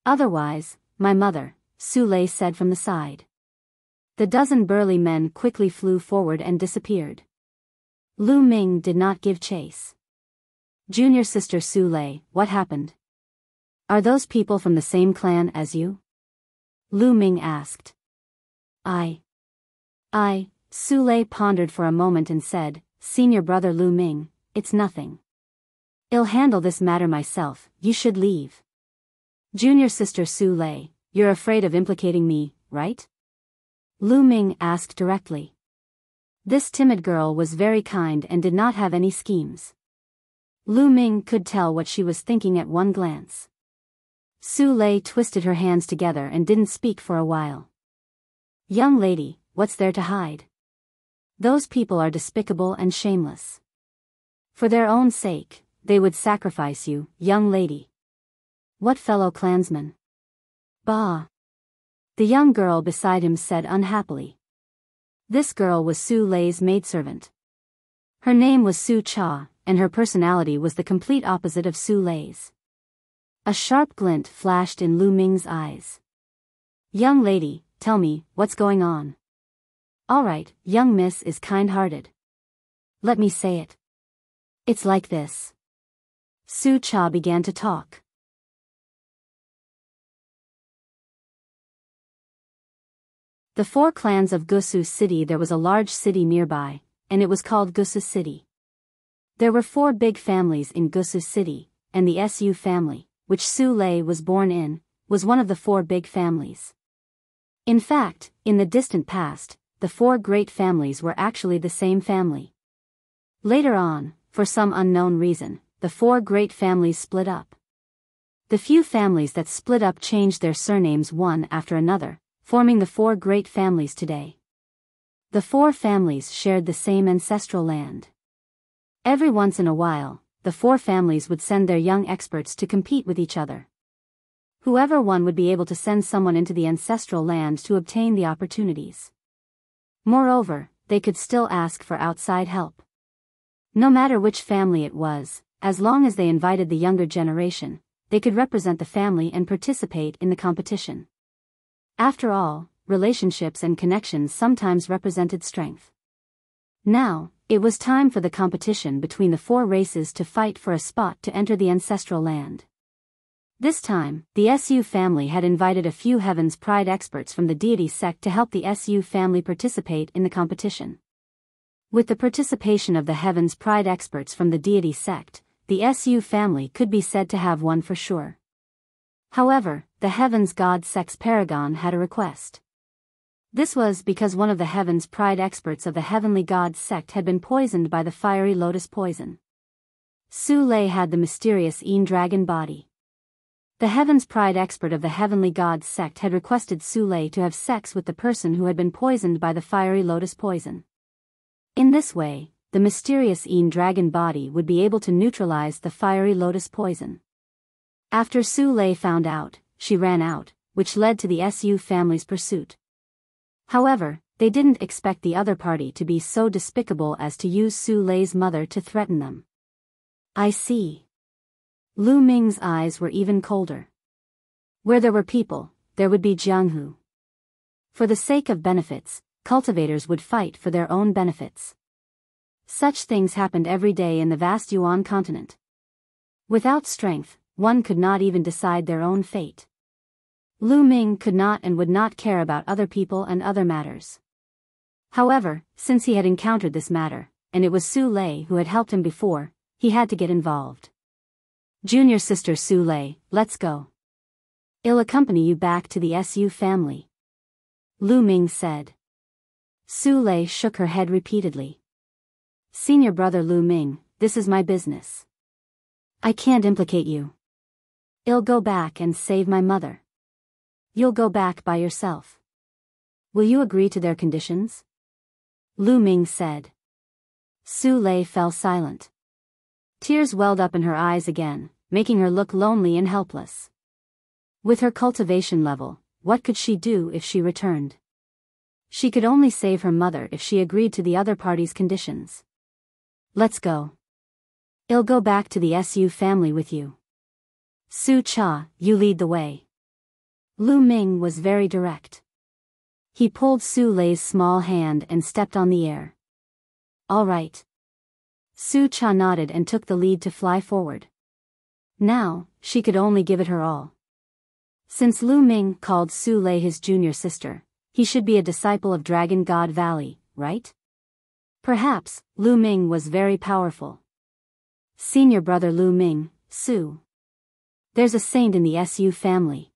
Otherwise, my mother," Su Lei said from the side. The dozen burly men quickly flew forward and disappeared. Lu Ming did not give chase. "Junior sister Su Lei, what happened? Are those people from the same clan as you?" Lu Ming asked. I. Su Lei pondered for a moment and said, "Senior brother Lu Ming, it's nothing. I'll handle this matter myself, you should leave." "Junior sister Su Lei, you're afraid of implicating me, right?" Lu Ming asked directly. This timid girl was very kind and did not have any schemes. Lu Ming could tell what she was thinking at one glance. Su Lei twisted her hands together and didn't speak for a while. "Young lady, what's there to hide? Those people are despicable and shameless. For their own sake, they would sacrifice you, young lady." "What fellow clansman?" "Bah." The young girl beside him said unhappily. This girl was Su Lei's maidservant. Her name was Su Cha, and her personality was the complete opposite of Su Lei's. A sharp glint flashed in Lu Ming's eyes. "Young lady, tell me, what's going on?" "All right, young miss is kind-hearted. Let me say it. It's like this." Su Cha began to talk. The 4 clans of Gusu City. There was a large city nearby, and it was called Gusu City. There were 4 big families in Gusu City, and the Su family, which Su Lei was born in, was one of the 4 big families. In fact, in the distant past, the 4 great families were actually the same family. Later on, for some unknown reason, the 4 great families split up. The few families that split up changed their surnames one after another, forming the 4 great families today. The 4 families shared the same ancestral land. Every once in a while, the 4 families would send their young experts to compete with each other. Whoever won would be able to send someone into the ancestral land to obtain the opportunities. Moreover, they could still ask for outside help. No matter which family it was, as long as they invited the younger generation, they could represent the family and participate in the competition. After all, relationships and connections sometimes represented strength. Now, it was time for the competition between the 4 races to fight for a spot to enter the ancestral land. This time, the Su family had invited a few Heaven's Pride experts from the deity sect to help the Su family participate in the competition. With the participation of the Heaven's Pride experts from the deity sect, the Su family could be said to have won for sure. However, the Heaven's God sect's paragon had a request. This was because one of the Heaven's Pride experts of the Heavenly God sect had been poisoned by the fiery lotus poison. Su Lei had the mysterious Een dragon body. The Heaven's Pride expert of the Heavenly God sect had requested Su Lei to have sex with the person who had been poisoned by the fiery lotus poison. In this way, the mysterious Een dragon body would be able to neutralize the fiery lotus poison. After Su Lei found out, she ran out, which led to the Su family's pursuit. However, they didn't expect the other party to be so despicable as to use Su Lei's mother to threaten them. "I see." Lu Ming's eyes were even colder. Where there were people, there would be Jianghu. For the sake of benefits, cultivators would fight for their own benefits. Such things happened every day in the vast Yuan continent. Without strength, one could not even decide their own fate. Lu Ming could not and would not care about other people and other matters. However, since he had encountered this matter, and it was Su Lei who had helped him before, he had to get involved. Junior sister Su Lei, let's go. I'll accompany you back to the Su family. Lu Ming said. Su Lei shook her head repeatedly. Senior brother Lu Ming, this is my business. I can't implicate you. I'll go back and save my mother. You'll go back by yourself. Will you agree to their conditions? Lu Ming said. Su Lei fell silent. Tears welled up in her eyes again, making her look lonely and helpless. With her cultivation level, what could she do if she returned? She could only save her mother if she agreed to the other party's conditions. Let's go. I'll go back to the Su family with you. Su Cha, you lead the way. Lu Ming was very direct. He pulled Su Lei's small hand and stepped on the air. All right. Su Cha nodded and took the lead to fly forward. Now, she could only give it her all. Since Lu Ming called Su Lei his junior sister, he should be a disciple of Dragon God Valley, right? Perhaps, Lu Ming was very powerful. Senior brother Lu Ming, Su. There's a saint in the Su family.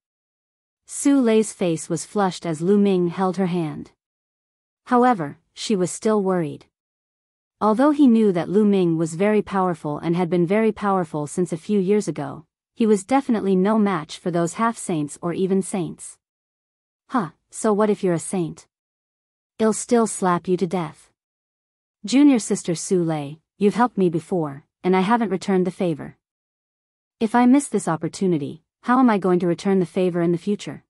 Su Lei's face was flushed as Lu Ming held her hand. However, she was still worried. Although he knew that Lu Ming was very powerful and had been very powerful since a few years ago, he was definitely no match for those half-saints or even saints. So what if you're a saint? I'll still slap you to death. Junior sister Su Lei, you've helped me before, and I haven't returned the favor. If I miss this opportunity, how am I going to return the favor in the future?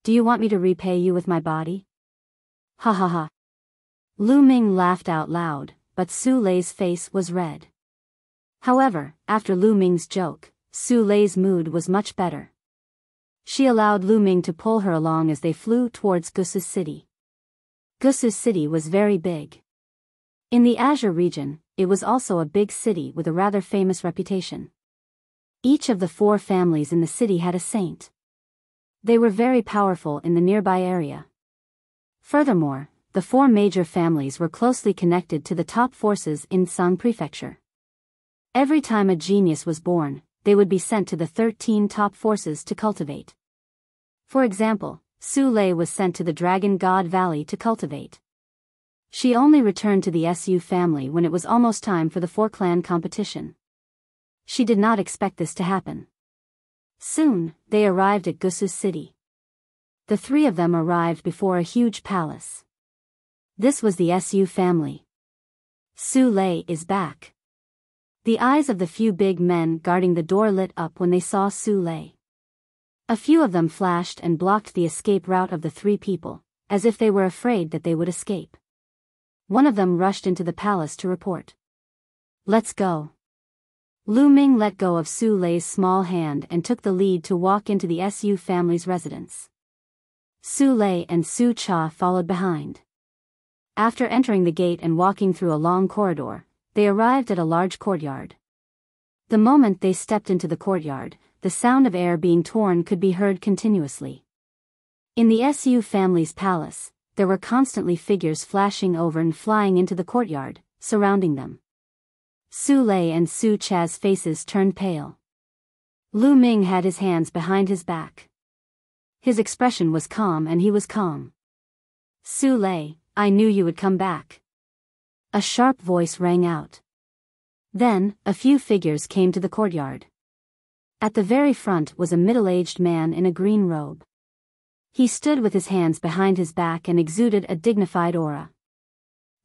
Do you want me to repay you with my body? Ha ha ha. Lu Ming laughed out loud, but Su Lei's face was red. However, after Lu Ming's joke, Su Lei's mood was much better. She allowed Lu Ming to pull her along as they flew towards Gusu City. Gusu City was very big. In the Azure region, it was also a big city with a rather famous reputation. Each of the 4 families in the city had a saint. They were very powerful in the nearby area. Furthermore, the 4 major families were closely connected to the top forces in Sang Prefecture. Every time a genius was born, they would be sent to the 13 top forces to cultivate. For example, Su Lei was sent to the Dragon God Valley to cultivate. She only returned to the Su family when it was almost time for the 4-clan competition. She did not expect this to happen. Soon, they arrived at Gusu City. The 3 of them arrived before a huge palace. This was the Su family. Su Lei is back. The eyes of the few big men guarding the door lit up when they saw Su Lei. A few of them flashed and blocked the escape route of the 3 people, as if they were afraid that they would escape. One of them rushed into the palace to report. Let's go. Lu Ming let go of Su Lei's small hand and took the lead to walk into the Su family's residence. Su Lei and Su Cha followed behind. After entering the gate and walking through a long corridor, they arrived at a large courtyard. The moment they stepped into the courtyard, the sound of air being torn could be heard continuously. In the Su family's palace, there were constantly figures flashing over and flying into the courtyard, surrounding them. Su Lei and Su Cha's faces turned pale. Lu Ming had his hands behind his back. His expression was calm and he was calm. Su Lei, I knew you would come back. A sharp voice rang out. Then, a few figures came to the courtyard. At the very front was a middle-aged man in a green robe. He stood with his hands behind his back and exuded a dignified aura.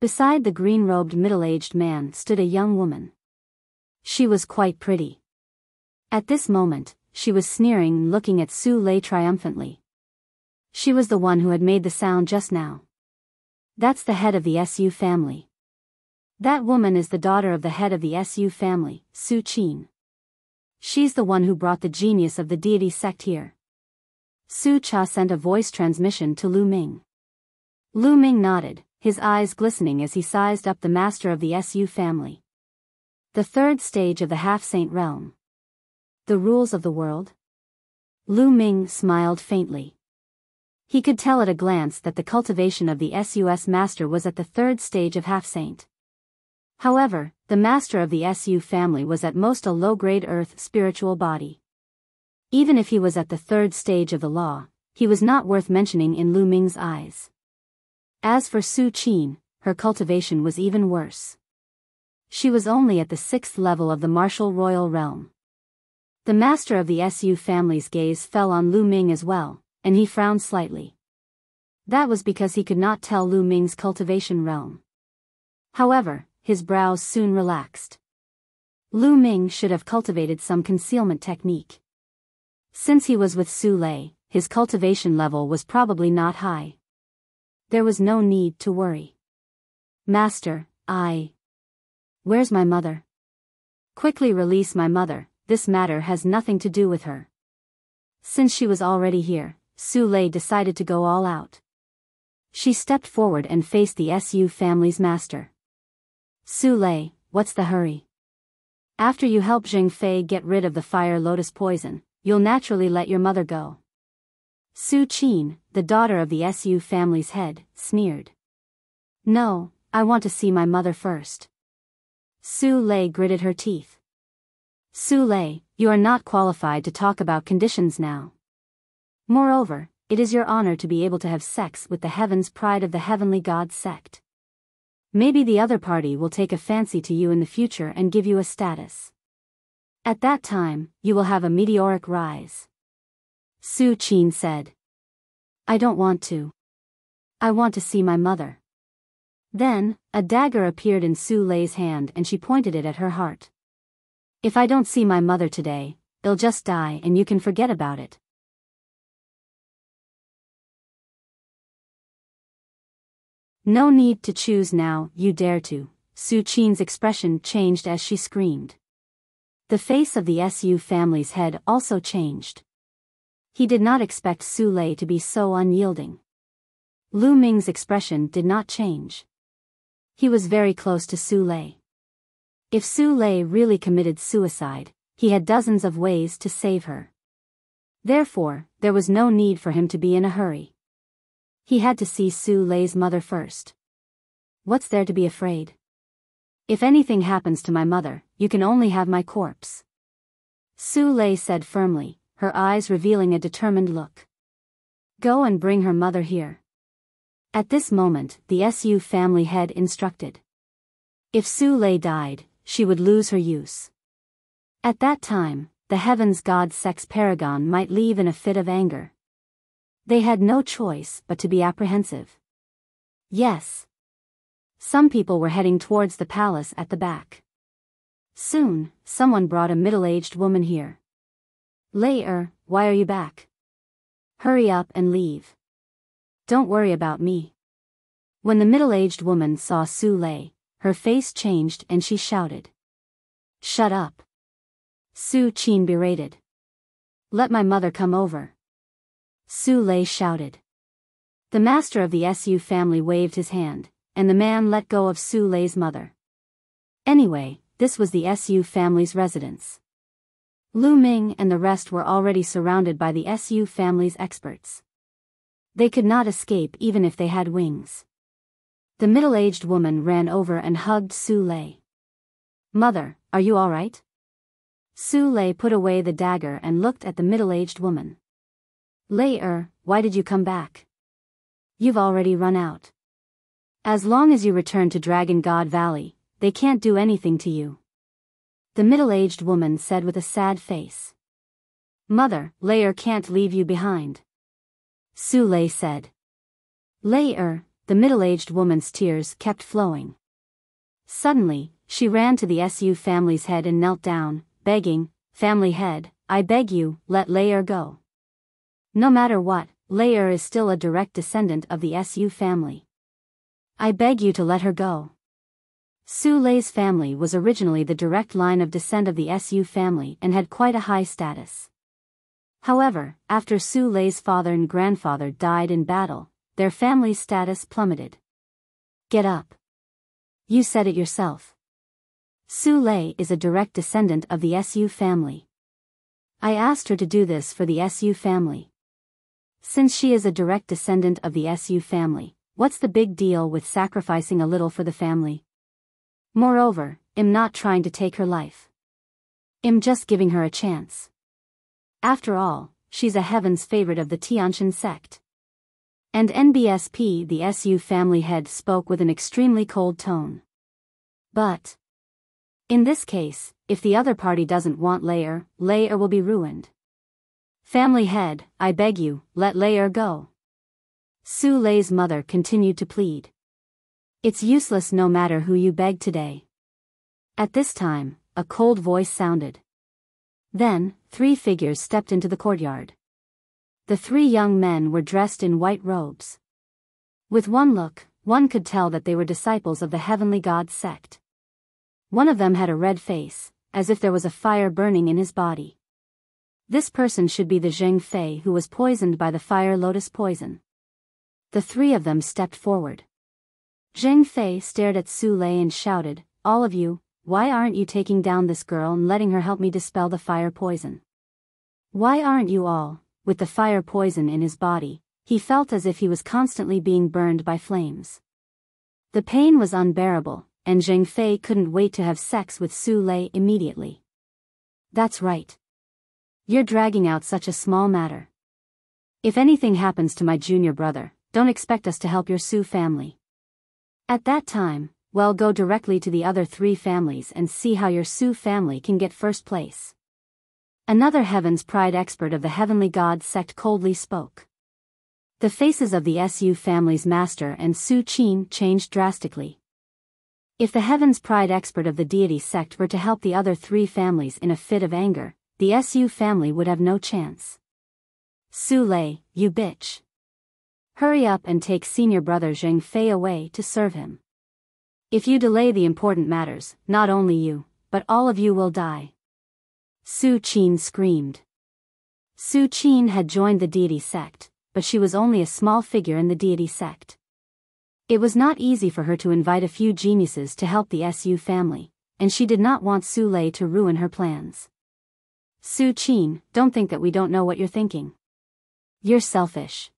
Beside the green-robed middle-aged man stood a young woman. She was quite pretty. At this moment, she was sneering and looking at Su Lei triumphantly. She was the one who had made the sound just now. That's the head of the Su family. That woman is the daughter of the head of the Su family, Su Qin. She's the one who brought the genius of the deity sect here. Su Cha sent a voice transmission to Lu Ming. Lu Ming nodded, his eyes glistening as he sized up the master of the Su family. The 3rd stage of the half-saint realm. The rules of the world? Lu Ming smiled faintly. He could tell at a glance that the cultivation of the SU's master was at the third stage of half-saint. However, the master of the SU family was at most a low-grade earth spiritual body. Even if he was at the third stage of the law, he was not worth mentioning in Lu Ming's eyes. As for Su Qin, her cultivation was even worse. She was only at the 6th level of the martial royal realm. The master of the SU family's gaze fell on Lu Ming as well, and he frowned slightly. That was because he could not tell Lu Ming's cultivation realm. However, his brows soon relaxed. Lu Ming should have cultivated some concealment technique. Since he was with Su Lei, his cultivation level was probably not high. There was no need to worry. Master, Where's my mother? Quickly release my mother, this matter has nothing to do with her. Since she was already here, Su Lei decided to go all out. She stepped forward and faced the SU family's master. Su Lei, what's the hurry? After you help Zheng Fei get rid of the fire lotus poison, you'll naturally let your mother go. Su Qin, the daughter of the SU family's head, sneered. No, I want to see my mother first. Su Lei gritted her teeth. Su Lei, you are not qualified to talk about conditions now. Moreover, it is your honor to be able to have sex with the heaven's pride of the heavenly god sect. Maybe the other party will take a fancy to you in the future and give you a status. At that time, you will have a meteoric rise. Su Qin said. I don't want to. I want to see my mother. Then, a dagger appeared in Su Lei's hand and she pointed it at her heart. If I don't see my mother today, they'll just die and you can forget about it. No need to choose now, you dare to. Su Qin's expression changed as she screamed. The face of the SU family's head also changed. He did not expect Su Lei to be so unyielding. Lu Ming's expression did not change. He was very close to Su Lei. If Su Lei really committed suicide, he had dozens of ways to save her. Therefore, there was no need for him to be in a hurry. He had to see Su Lei's mother first. What's there to be afraid? If anything happens to my mother, you can only have my corpse. Su Lei said firmly, her eyes revealing a determined look. Go and bring her mother here. At this moment, the SU family head instructed. If Su Lei died, she would lose her use. At that time, the heavens god sex paragon might leave in a fit of anger. They had no choice but to be apprehensive. Yes. Some people were heading towards the palace at the back. Soon, someone brought a middle-aged woman here. Lei, why are you back? Hurry up and leave. Don't worry about me. When the middle-aged woman saw Su Lei, her face changed and she shouted. Shut up. Su Qin berated. Let my mother come over. Su Lei shouted. The master of the SU family waved his hand, and the man let go of Su Lei's mother. Anyway, this was the SU family's residence. Lu Ming and the rest were already surrounded by the SU family's experts. They could not escape even if they had wings. The middle-aged woman ran over and hugged Su Lei. Mother, are you all right? Su Lei put away the dagger and looked at the middle-aged woman. Lei, why did you come back? You've already run out. As long as you return to Dragon God Valley, they can't do anything to you. The middle-aged woman said with a sad face. Mother, Lei can't leave you behind. Su Lei said. Lei, the middle-aged woman's tears kept flowing. Suddenly, she ran to the SU family's head and knelt down, begging, Family head, I beg you, let Lei go. No matter what, Lei is still a direct descendant of the SU family. I beg you to let her go. Su Lei's family was originally the direct line of descent of the SU family and had quite a high status. However, after Su Lei's father and grandfather died in battle, their family's status plummeted. Get up. You said it yourself. Su Lei is a direct descendant of the SU family. I asked her to do this for the SU family. Since she is a direct descendant of the Su family, what's the big deal with sacrificing a little for the family? Moreover, I'm not trying to take her life. I'm just giving her a chance. After all, she's a heaven's favorite of the Tiantian sect. And NBSP, the Su family head, spoke with an extremely cold tone. But in this case, if the other party doesn't want Layer will be ruined. Family head, I beg you, let Layer go. Su Lei's mother continued to plead. It's useless no matter who you beg today. At this time, a cold voice sounded. Then, 3 figures stepped into the courtyard. The 3 young men were dressed in white robes. With one look, one could tell that they were disciples of the heavenly god sect. One of them had a red face, as if there was a fire burning in his body. This person should be the Zheng Fei who was poisoned by the fire lotus poison. The 3 of them stepped forward. Zheng Fei stared at Su Lei and shouted, "All of you, why aren't you taking down this girl and letting her help me dispel the fire poison? Why aren't you all?" With the fire poison in his body, he felt as if he was constantly being burned by flames. The pain was unbearable, and Zheng Fei couldn't wait to have sex with Su Lei immediately. That's right. You're dragging out such a small matter. If anything happens to my junior brother, don't expect us to help your Su family. At that time, well, go directly to the other 3 families and see how your Su family can get first place. Another Heaven's Pride expert of the heavenly god sect coldly spoke. The faces of the Su family's master and Su Qin changed drastically. If the Heaven's Pride expert of the deity sect were to help the other 3 families in a fit of anger, the Su family would have no chance. Su Lei, you bitch. Hurry up and take senior brother Zheng Fei away to serve him. If you delay the important matters, not only you, but all of you will die. Su Qin screamed. Su Qin had joined the deity sect, but she was only a small figure in the deity sect. It was not easy for her to invite a few geniuses to help the Su family, and she did not want Su Lei to ruin her plans. Su Qin, don't think that we don't know what you're thinking. You're selfish.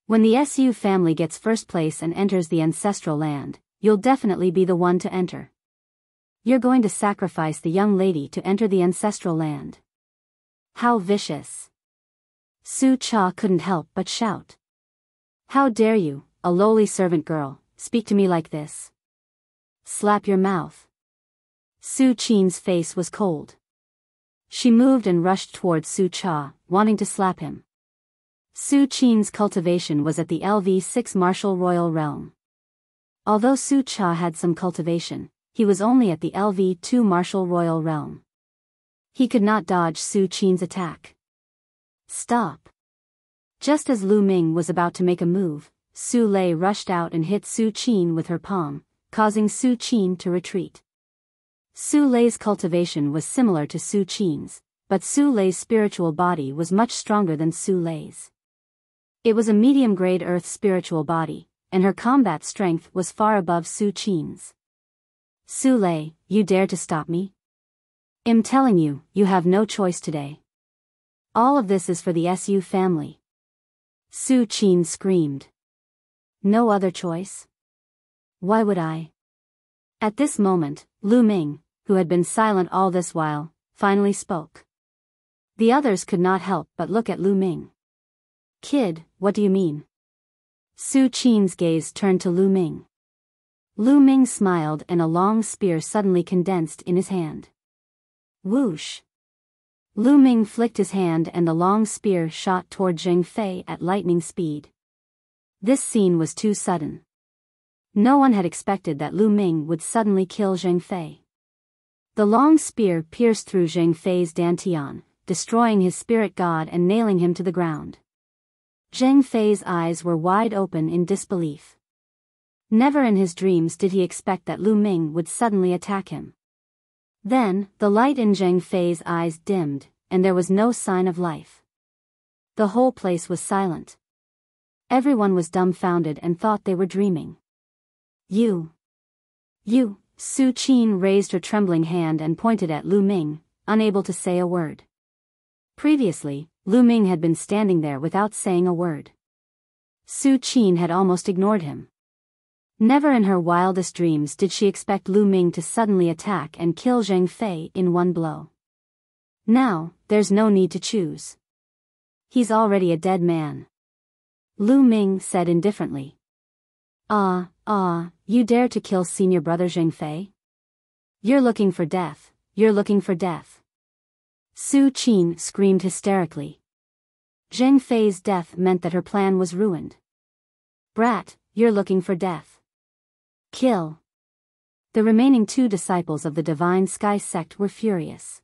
When the Su family gets first place and enters the ancestral land, you'll definitely be the one to enter. You're going to sacrifice the young lady to enter the ancestral land. How vicious. Su Cha couldn't help but shout. How dare you, a lowly servant girl, speak to me like this? Slap your mouth. Su Qin's face was cold. She moved and rushed towards Su Cha, wanting to slap him. Su Qin's cultivation was at the LV6 martial royal realm. Although Su Cha had some cultivation, he was only at the LV2 martial royal realm. He could not dodge Su Qin's attack. Stop. Just as Lu Ming was about to make a move, Su Lei rushed out and hit Su Qin with her palm, causing Su Qin to retreat. Su Lei's cultivation was similar to Su Qin's, but Su Lei's spiritual body was much stronger than Su Lei's. It was a medium-grade earth spiritual body, and her combat strength was far above Su Qin's. Su Lei, you dare to stop me? I'm telling you, you have no choice today. All of this is for the Su family. Su Qin screamed. No other choice? Why would I? At this moment, Lu Ming, who had been silent all this while, finally spoke. The others could not help but look at Lu Ming. Kid, what do you mean? Su Qin's gaze turned to Lu Ming. Lu Ming smiled and a long spear suddenly condensed in his hand. Whoosh! Lu Ming flicked his hand and the long spear shot toward Zheng Fei at lightning speed. This scene was too sudden. No one had expected that Lu Ming would suddenly kill Zheng Fei. The long spear pierced through Zheng Fei's dantian, destroying his spirit god and nailing him to the ground. Zheng Fei's eyes were wide open in disbelief. Never in his dreams did he expect that Lu Ming would suddenly attack him. Then, the light in Zheng Fei's eyes dimmed, and there was no sign of life. The whole place was silent. Everyone was dumbfounded and thought they were dreaming. You, Su Qin raised her trembling hand and pointed at Lu Ming, unable to say a word. Previously, Lu Ming had been standing there without saying a word. Su Qin had almost ignored him. Never in her wildest dreams did she expect Lu Ming to suddenly attack and kill Zhang Fei in one blow. Now, there's no need to choose. He's already a dead man. Lu Ming said indifferently. You dare to kill senior brother Zhang Fei? You're looking for death, you're looking for death. Su Qin screamed hysterically. Zhang Fei's death meant that her plan was ruined. Brat, you're looking for death. Kill. The remaining 2 disciples of the Divine Sky sect were furious.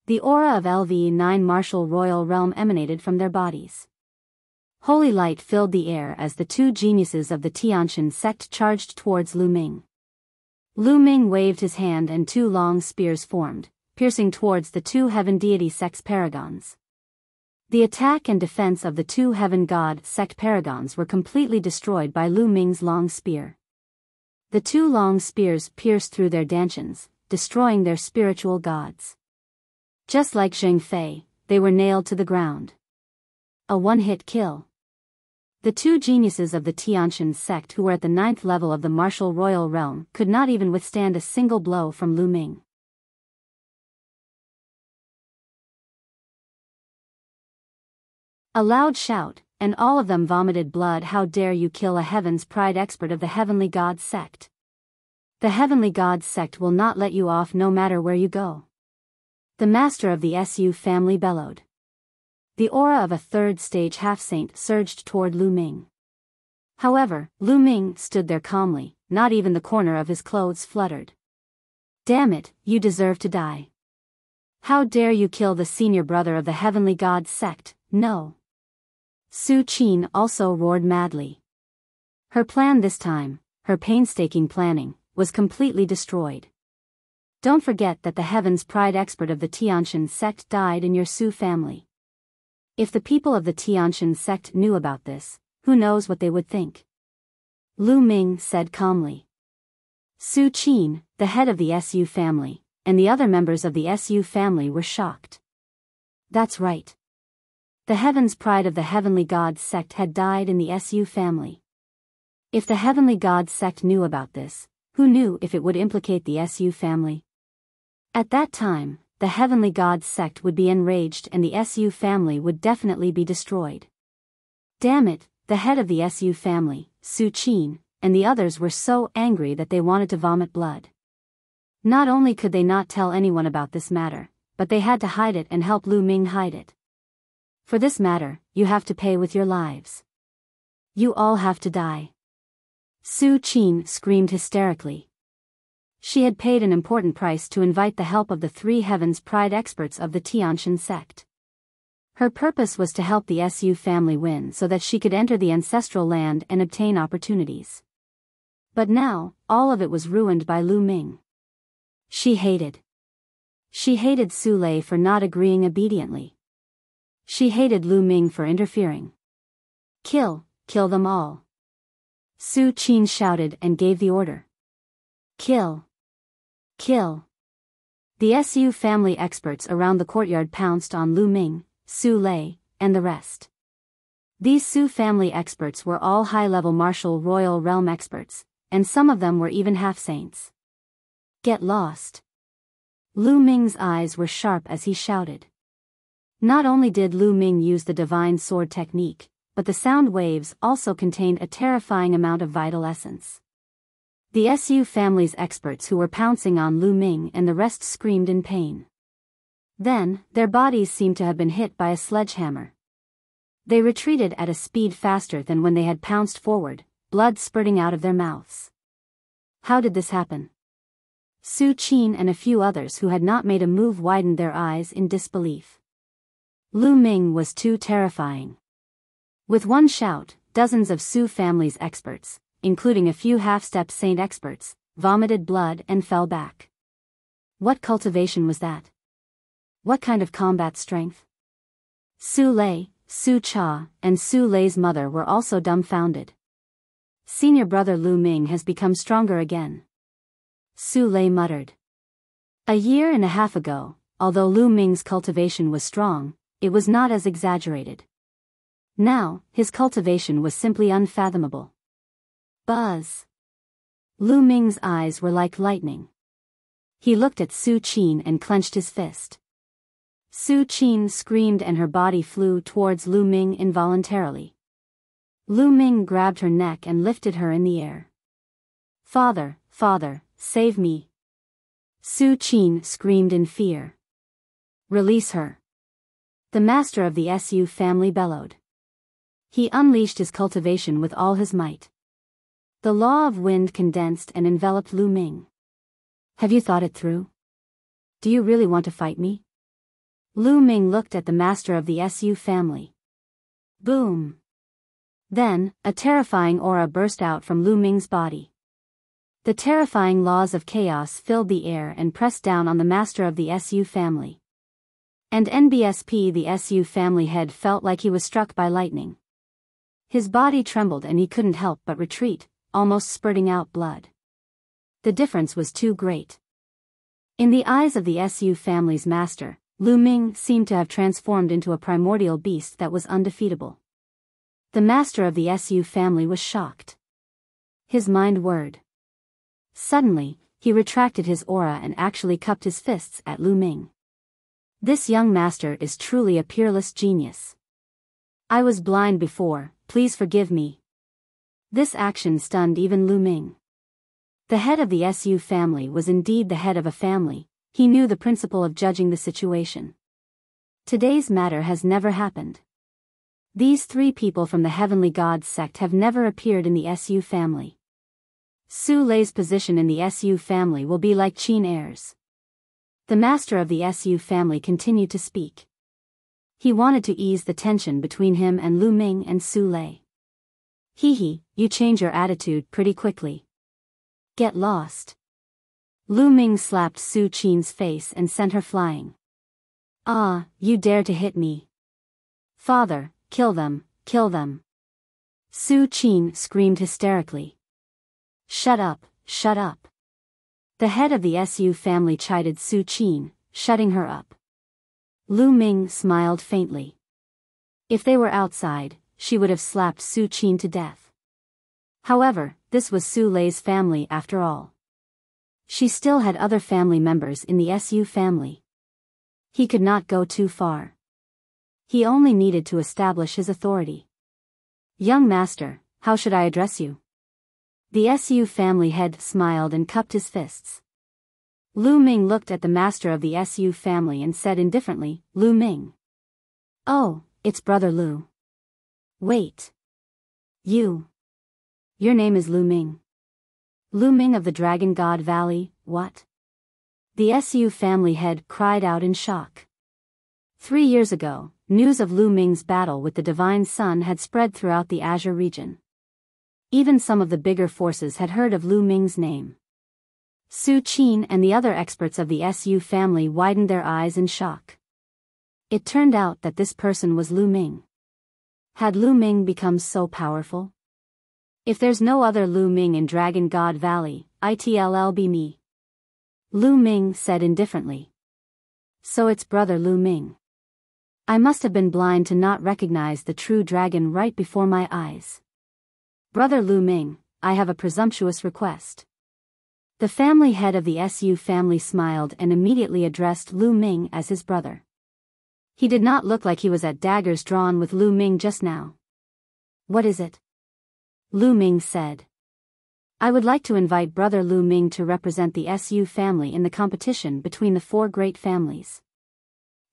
The aura of LV9 martial royal realm emanated from their bodies. Holy light filled the air as the 2 geniuses of the Tianqian sect charged towards Lu Ming. Lu Ming waved his hand and 2 long spears formed, piercing towards the 2 heaven deity sect's paragons. The attack and defense of the 2 heaven god sect paragons were completely destroyed by Lu Ming's long spear. The 2 long spears pierced through their dantians, destroying their spiritual gods. Just like Zhang Fei, they were nailed to the ground. A one-hit kill. The 2 geniuses of the Tianqian sect who were at the 9th level of the martial royal realm could not even withstand a single blow from Lu Ming. A loud shout, and all of them vomited blood. How dare you kill a Heaven's Pride expert of the Heavenly God sect? The Heavenly God sect will not let you off no matter where you go. The master of the SU family bellowed. The aura of a 3rd stage half-saint surged toward Lu Ming. However, Lu Ming stood there calmly, not even the corner of his clothes fluttered. Damn it, you deserve to die. How dare you kill the senior brother of the Heavenly God sect? No. Su Qin also roared madly. Her plan this time, her painstaking planning, was completely destroyed. Don't forget that the Heaven's Pride expert of the Tianqian sect died in your Su family. If the people of the Tianqian sect knew about this, who knows what they would think? Lu Ming said calmly. Su Qin, the head of the SU family, and the other members of the SU family were shocked. That's right. The Heaven's Pride of the Heavenly God sect had died in the SU family. If the Heavenly God sect knew about this, who knew if it would implicate the SU family? At that time, the Heavenly God sect would be enraged and the SU family would definitely be destroyed. Damn it, the head of the SU family, Su Qin, and the others were so angry that they wanted to vomit blood. Not only could they not tell anyone about this matter, but they had to hide it and help Lu Ming hide it. For this matter, you have to pay with your lives. You all have to die. Su Qin screamed hysterically. She had paid an important price to invite the help of the 3 Heaven's Pride experts of the Tianqian sect. Her purpose was to help the SU family win so that she could enter the ancestral land and obtain opportunities. But now, all of it was ruined by Lu Ming. She hated Su Lei for not agreeing obediently. She hated Lu Ming for interfering. Kill them all. Su Qin shouted and gave the order. Kill. The SU family experts around the courtyard pounced on Lu Ming, Su Lei, and the rest. These Su family experts were all high-level martial royal realm experts, and some of them were even half-saints. Get lost. Lu Ming's eyes were sharp as he shouted. Not only did Lu Ming use the divine sword technique, but the sound waves also contained a terrifying amount of vital essence. The SU family's experts who were pouncing on Lu Ming and the rest screamed in pain. Then, their bodies seemed to have been hit by a sledgehammer. They retreated at a speed faster than when they had pounced forward, blood spurting out of their mouths. How did this happen? Su Qin and a few others who had not made a move widened their eyes in disbelief. Lu Ming was too terrifying. With one shout, dozens of Su family's experts, including a few half-step saint experts, vomited blood and fell back. What cultivation was that? What kind of combat strength? Su Lei, Su Cha, and Su Lei's mother were also dumbfounded. Senior brother Lu Ming has become stronger again. Su Lei muttered. A year and a half ago, although Lu Ming's cultivation was strong, it was not as exaggerated. Now, his cultivation was simply unfathomable. Buzz. Lu Ming's eyes were like lightning. He looked at Su Qin and clenched his fist. Su Qin screamed and her body flew towards Lu Ming involuntarily. Lu Ming grabbed her neck and lifted her in the air. Father, father, save me. Su Qin screamed in fear. Release her. The master of the Su family bellowed. He unleashed his cultivation with all his might. The law of wind condensed and enveloped Lu Ming. Have you thought it through? Do you really want to fight me? Lu Ming looked at the master of the Su family. Boom. Then, a terrifying aura burst out from Lu Ming's body. The terrifying laws of chaos filled the air and pressed down on the master of the Su family. And NBSP, the Su family head, felt like he was struck by lightning. His body trembled and he couldn't help but retreat, almost spurting out blood. The difference was too great. In the eyes of the Su family's master, Lu Ming seemed to have transformed into a primordial beast that was undefeatable. The master of the Su family was shocked. His mind whirred. Suddenly, he retracted his aura and actually cupped his fists at Lu Ming. This young master is truly a peerless genius. I was blind before, please forgive me. This action stunned even Lu Ming. The head of the Su family was indeed the head of a family. He knew the principle of judging the situation. Today's matter has never happened. These three people from the Heavenly Gods sect have never appeared in the Su family. Su Lei's position in the Su family will be like Qin Er's. The master of the Su family continued to speak. He wanted to ease the tension between him and Lu Ming and Su Lei. Hee, you change your attitude pretty quickly. Get lost. Lu Ming slapped Su Qin's face and sent her flying. Ah, you dare to hit me. Father, kill them, kill them. Su Qin screamed hysterically. Shut up, shut up. The head of the Su family chided Su Qin, shutting her up. Lu Ming smiled faintly. If they were outside, she would have slapped Su Qin to death. However, this was Su Lei's family after all. She still had other family members in the Su family. He could not go too far. He only needed to establish his authority. Young master, how should I address you? The Su family head smiled and cupped his fists. Lu Ming looked at the master of the Su family and said indifferently, Lu Ming. Oh, it's Brother Lu. Wait. Your name is Lu Ming. Lu Ming of the Dragon God Valley, what? The Su family head cried out in shock. 3 years ago, news of Lu Ming's battle with the Divine Sun had spread throughout the Azure region. Even some of the bigger forces had heard of Lu Ming's name. Su Qin and the other experts of the Su family widened their eyes in shock. It turned out that this person was Lu Ming. Had Lu Ming become so powerful? If there's no other Lu Ming in Dragon God Valley, it'll be me. Lu Ming said indifferently. So it's Brother Lu Ming. I must have been blind to not recognize the true dragon right before my eyes. Brother Lu Ming, I have a presumptuous request. The family head of the Su family smiled and immediately addressed Lu Ming as his brother. He did not look like he was at daggers drawn with Lu Ming just now. What is it? Lu Ming said. I would like to invite Brother Lu Ming to represent the Su family in the competition between the 4 great families.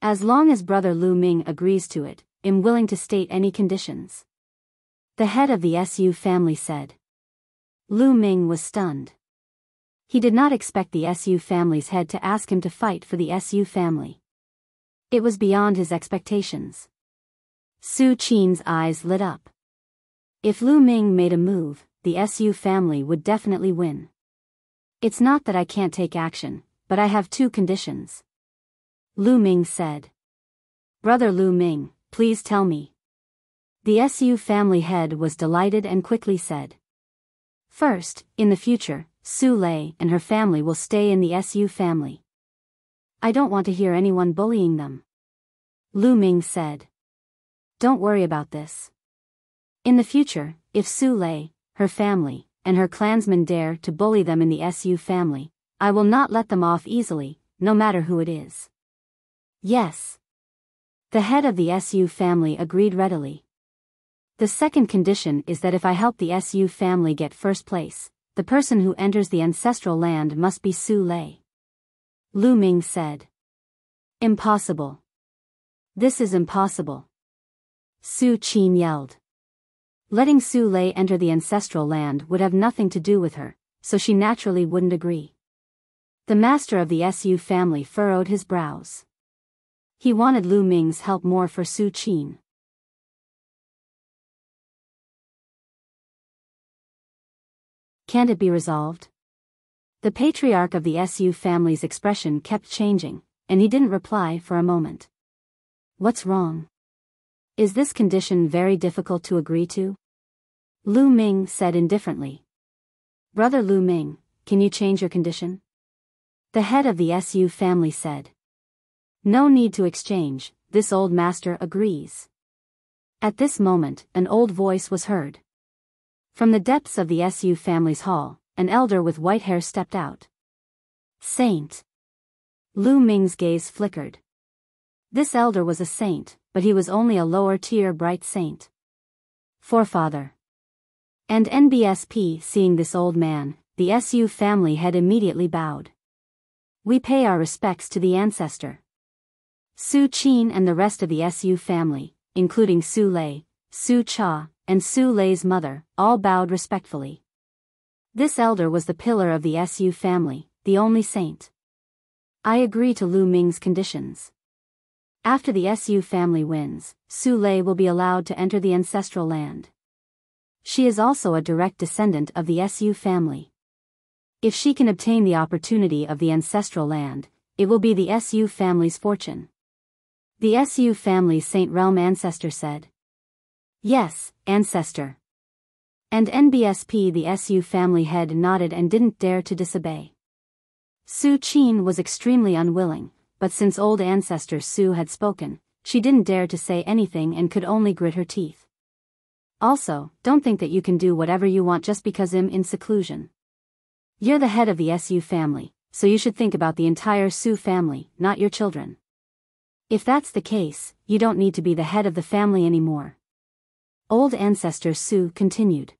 As long as Brother Lu Ming agrees to it, I'm willing to state any conditions. The head of the Su family said. Lu Ming was stunned. He did not expect the Su family's head to ask him to fight for the Su family. It was beyond his expectations. Su Qin's eyes lit up. If Lu Ming made a move, the Su family would definitely win. It's not that I can't take action, but I have 2 conditions. Lu Ming said. Brother Lu Ming, please tell me. The Su family head was delighted and quickly said. First, in the future, Su Lei and her family will stay in the Su family. I don't want to hear anyone bullying them. Lu Ming said. Don't worry about this. In the future, if Su Lei, her family, and her clansmen dare to bully them in the Su family, I will not let them off easily, no matter who it is. Yes. The head of the Su family agreed readily. The second condition is that if I help the Su family get first place, the person who enters the ancestral land must be Su Lei. Lu Ming said. Impossible. This is impossible. Su Qin yelled. Letting Su Lei enter the ancestral land would have nothing to do with her, so she naturally wouldn't agree. The master of the Su family furrowed his brows. He wanted Lu Ming's help more for Su Qin. Can't it be resolved? The patriarch of the Su family's expression kept changing, and he didn't reply for a moment. What's wrong? Is this condition very difficult to agree to? Lu Ming said indifferently. Brother Lu Ming, can you change your condition? The head of the Su family said. No need to exchange, this old master agrees. At this moment, an old voice was heard. From the depths of the Su family's hall, an elder with white hair stepped out. Saint. Lu Ming's gaze flickered. This elder was a saint, but he was only a lower-tier bright saint. Forefather. And NBSP seeing this old man, the Su family head immediately bowed. We pay our respects to the ancestor. Su Qin and the rest of the Su family, including Su Lei, Su Cha, and Su Lei's mother, all bowed respectfully. This elder was the pillar of the Su family, the only saint. I agree to Lu Ming's conditions. After the Su family wins, Su Lei will be allowed to enter the ancestral land. She is also a direct descendant of the Su family. If she can obtain the opportunity of the ancestral land, it will be the Su family's fortune. The Su family's Saint Realm ancestor said. Yes, ancestor. And NBSP the Su family head nodded and didn't dare to disobey. Su Qin was extremely unwilling, but since old ancestor Su had spoken, she didn't dare to say anything and could only grit her teeth. Also, don't think that you can do whatever you want just because I'm in seclusion. You're the head of the Su family, so you should think about the entire Su family, not your children. If that's the case, you don't need to be the head of the family anymore. Old ancestor Su continued.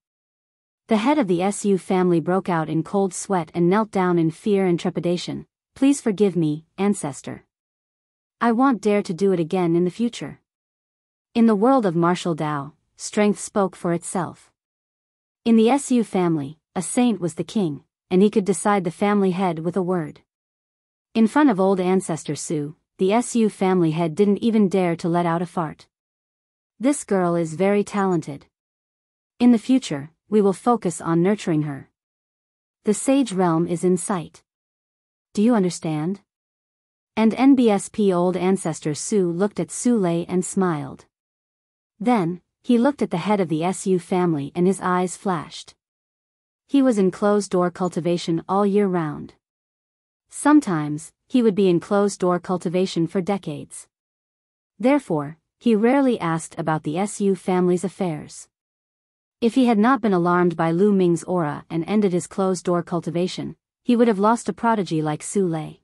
The head of the Su family broke out in cold sweat and knelt down in fear and trepidation. Please forgive me, ancestor. I won't dare to do it again in the future. In the world of martial Dao, strength spoke for itself. In the Su family, a saint was the king, and he could decide the family head with a word. In front of old ancestor Su, the Su family head didn't even dare to let out a fart. This girl is very talented. In the future, we will focus on nurturing her. The sage realm is in sight. Do you understand? And NBSP old ancestor Su looked at Su Lei and smiled. Then, he looked at the head of the Su family and his eyes flashed. He was in closed-door cultivation all year round. Sometimes, he would be in closed-door cultivation for decades. Therefore, he rarely asked about the Su family's affairs. If he had not been alarmed by Lu Ming's aura and ended his closed-door cultivation, he would have lost a prodigy like Su Lei.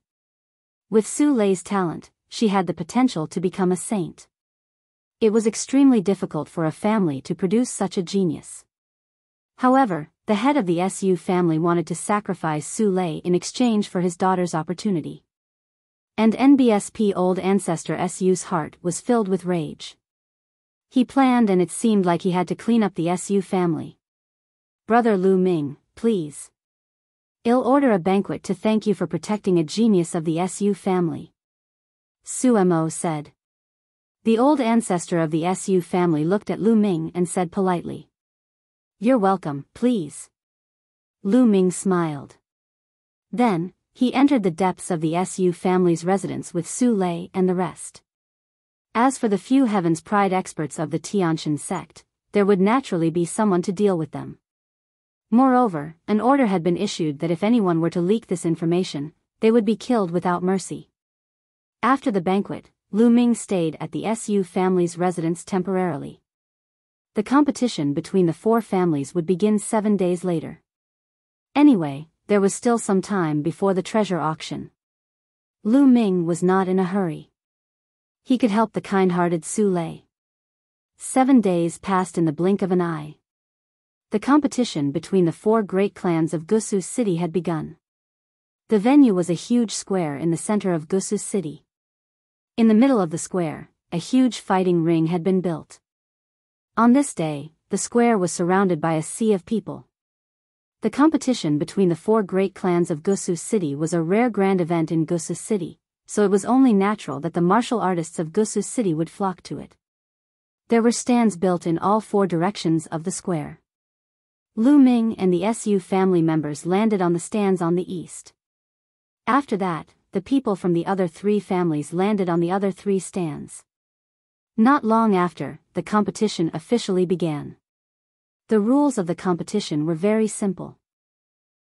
With Su Lei's talent, she had the potential to become a saint. It was extremely difficult for a family to produce such a genius. However, the head of the Su family wanted to sacrifice Su Lei in exchange for his daughter's opportunity. And NBSP old ancestor Su's heart was filled with rage. He planned and it seemed like he had to clean up the Su family. Brother Lu Ming, please. I'll order a banquet to thank you for protecting a genius of the Su family. Su Mo said. The old ancestor of the Su family looked at Lu Ming and said politely. You're welcome, please. Lu Ming smiled. Then, he entered the depths of the Su family's residence with Su Lei and the rest. As for the few Heaven's Pride experts of the Tianshan sect, there would naturally be someone to deal with them. Moreover, an order had been issued that if anyone were to leak this information, they would be killed without mercy. After the banquet, Lu Ming stayed at the Su family's residence temporarily. The competition between the four families would begin 7 days later. Anyway, there was still some time before the treasure auction. Lu Ming was not in a hurry. He could help the kind-hearted Su Lei. 7 days passed in the blink of an eye. The competition between the four great clans of Gusu City had begun. The venue was a huge square in the center of Gusu City. In the middle of the square, a huge fighting ring had been built. On this day, the square was surrounded by a sea of people. The competition between the four great clans of Gusu City was a rare grand event in Gusu City, so it was only natural that the martial artists of Gusu City would flock to it. There were stands built in all four directions of the square. Lu Ming and the Su family members landed on the stands on the east. After that, the people from the other three families landed on the other three stands. Not long after, the competition officially began. The rules of the competition were very simple.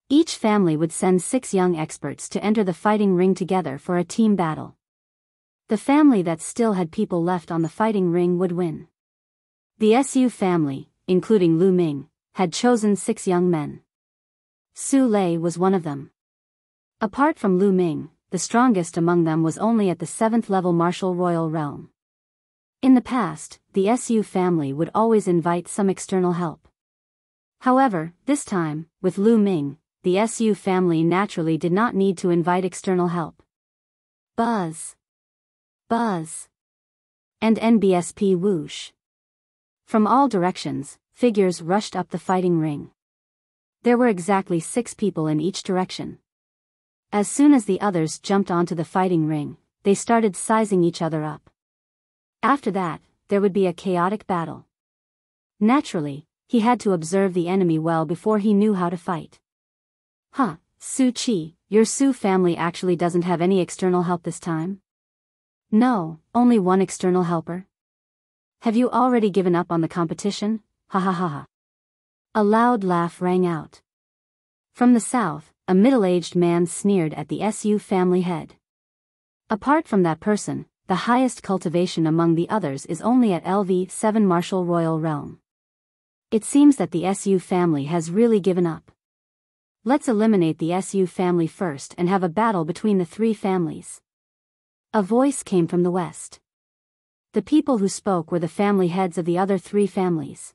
Each family would send 6 young experts to enter the fighting ring together for a team battle. The family that still had people left on the fighting ring would win. The Su family, including Lu Ming, had chosen 6 young men. Su Lei was one of them. Apart from Lu Ming, the strongest among them was only at the 7th level martial royal realm. In the past, the Su family would always invite some external help. However, this time, with Lu Ming, the Su family naturally did not need to invite external help. Buzz. Buzz. And NBSP whoosh. From all directions, figures rushed up the fighting ring. There were exactly 6 people in each direction. As soon as the others jumped onto the fighting ring, they started sizing each other up. After that, there would be a chaotic battle. Naturally, he had to observe the enemy well before he knew how to fight. Huh, Su Chi, your Su family actually doesn't have any external help this time? No, only one external helper. Have you already given up on the competition? Ha ha ha ha. A loud laugh rang out. From the south, a middle-aged man sneered at the Su family head. Apart from that person, the highest cultivation among the others is only at LV7 martial royal realm. It seems that the Su family has really given up. Let's eliminate the Su family first and have a battle between the 3 families. A voice came from the west. The people who spoke were the family heads of the other 3 families.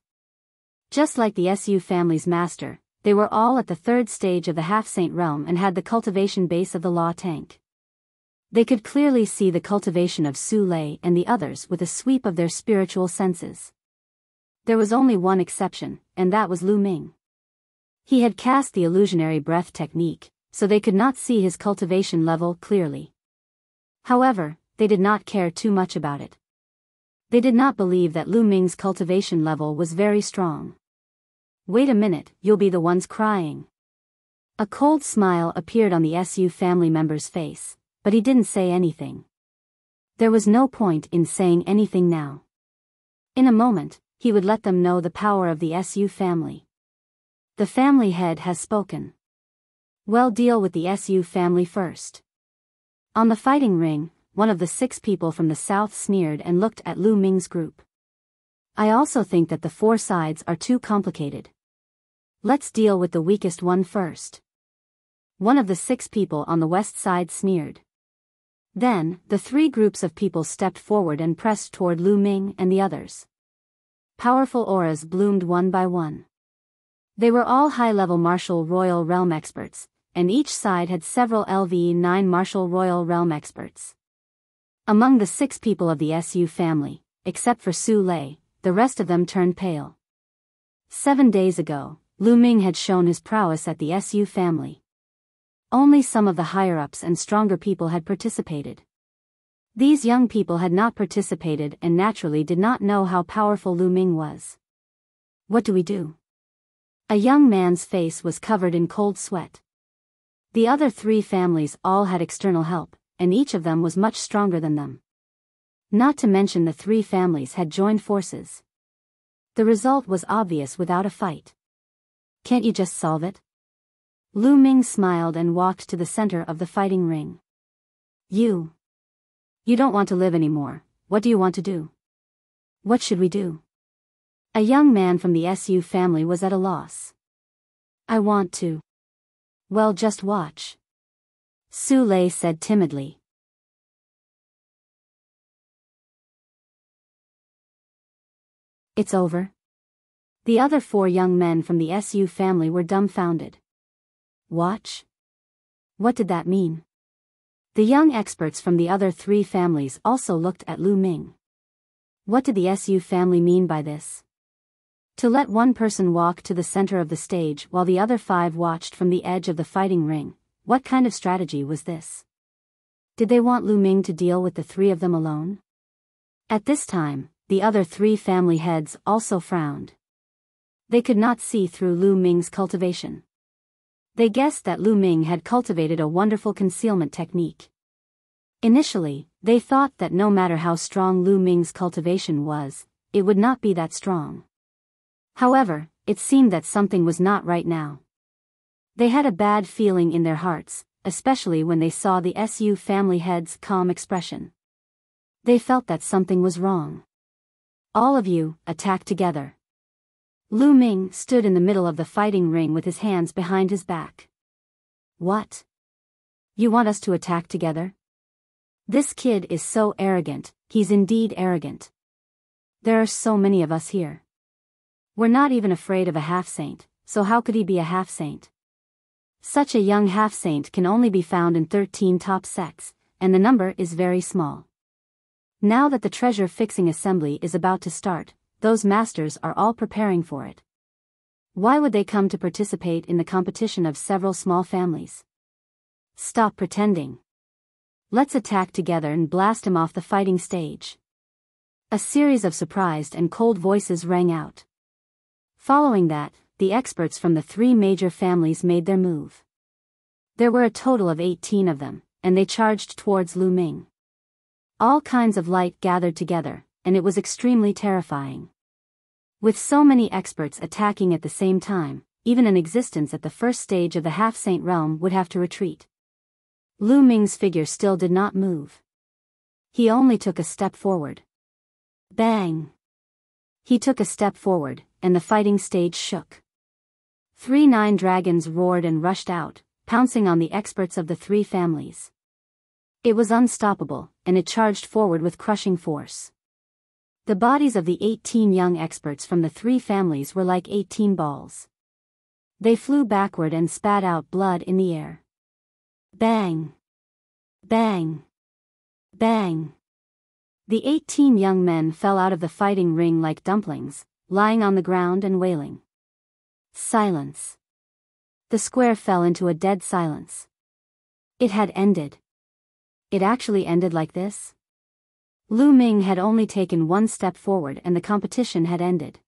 Just like the Su family's master, they were all at the 3rd stage of the half-saint realm and had the cultivation base of the law tank. They could clearly see the cultivation of Su Lei and the others with a sweep of their spiritual senses. There was only one exception, and that was Lu Ming. He had cast the illusionary breath technique, so they could not see his cultivation level clearly. However, they did not care too much about it. They did not believe that Lu Ming's cultivation level was very strong. Wait a minute, you'll be the ones crying. A cold smile appeared on the Su family member's face, but he didn't say anything. There was no point in saying anything now. In a moment, he would let them know the power of the Su family. The family head has spoken. Well, deal with the Su family first. On the fighting ring, one of the 6 people from the south sneered and looked at Lu Ming's group. I also think that the 4 sides are too complicated. Let's deal with the weakest one first. One of the 6 people on the west side sneered. Then, the 3 groups of people stepped forward and pressed toward Lu Ming and the others. Powerful auras bloomed one by one. They were all high-level martial royal realm experts, and each side had several LV9 martial royal realm experts. Among the 6 people of the Su family, except for Su Lei, the rest of them turned pale. 7 days ago, Lu Ming had shown his prowess at the Su family. Only some of the higher-ups and stronger people had participated. These young people had not participated and naturally did not know how powerful Lu Ming was. What do we do? A young man's face was covered in cold sweat. The other 3 families all had external help, and each of them was much stronger than them. Not to mention the 3 families had joined forces. The result was obvious without a fight. Can't you just solve it? Lu Ming smiled and walked to the center of the fighting ring. You. You don't want to live anymore. What do you want to do? What should we do? A young man from the Su family was at a loss. I want to. Well, just watch. Su Lei said timidly. It's over. The other 4 young men from the Su family were dumbfounded. Watch? What did that mean? The young experts from the other 3 families also looked at Lu Ming. What did the Su family mean by this? To let one person walk to the center of the stage while the other 5 watched from the edge of the fighting ring, what kind of strategy was this? Did they want Lu Ming to deal with the 3 of them alone? At this time, the other 3 family heads also frowned. They could not see through Lu Ming's cultivation. They guessed that Lu Ming had cultivated a wonderful concealment technique. Initially, they thought that no matter how strong Lu Ming's cultivation was, it would not be that strong. However, it seemed that something was not right now. They had a bad feeling in their hearts, especially when they saw the Su family head's calm expression. They felt that something was wrong. All of you, attack together. Lu Ming stood in the middle of the fighting ring with his hands behind his back. What? You want us to attack together? This kid is so arrogant, he's indeed arrogant. There are so many of us here. We're not even afraid of a half-saint, so how could he be a half-saint? Such a young half-saint can only be found in 13 top sects, and the number is very small. Now that the treasure-fixing assembly is about to start, those masters are all preparing for it. Why would they come to participate in the competition of several small families? Stop pretending. Let's attack together and blast him off the fighting stage. A series of surprised and cold voices rang out. Following that, the experts from the 3 major families made their move. There were a total of 18 of them, and they charged towards Lu Ming. All kinds of light gathered together, and it was extremely terrifying. With so many experts attacking at the same time, even an existence at the first stage of the half-saint realm would have to retreat. Lu Ming's figure still did not move. He only took a step forward. Bang! He took a step forward, and the fighting stage shook. 3 9 dragons roared and rushed out, pouncing on the experts of the 3 families. It was unstoppable, and it charged forward with crushing force. The bodies of the 18 young experts from the 3 families were like 18 balls. They flew backward and spat out blood in the air. Bang! Bang! Bang! The 18 young men fell out of the fighting ring like dumplings, lying on the ground and wailing. Silence. The square fell into a dead silence. It had ended. It actually ended like this? Lu Ming had only taken 1 step forward and the competition had ended.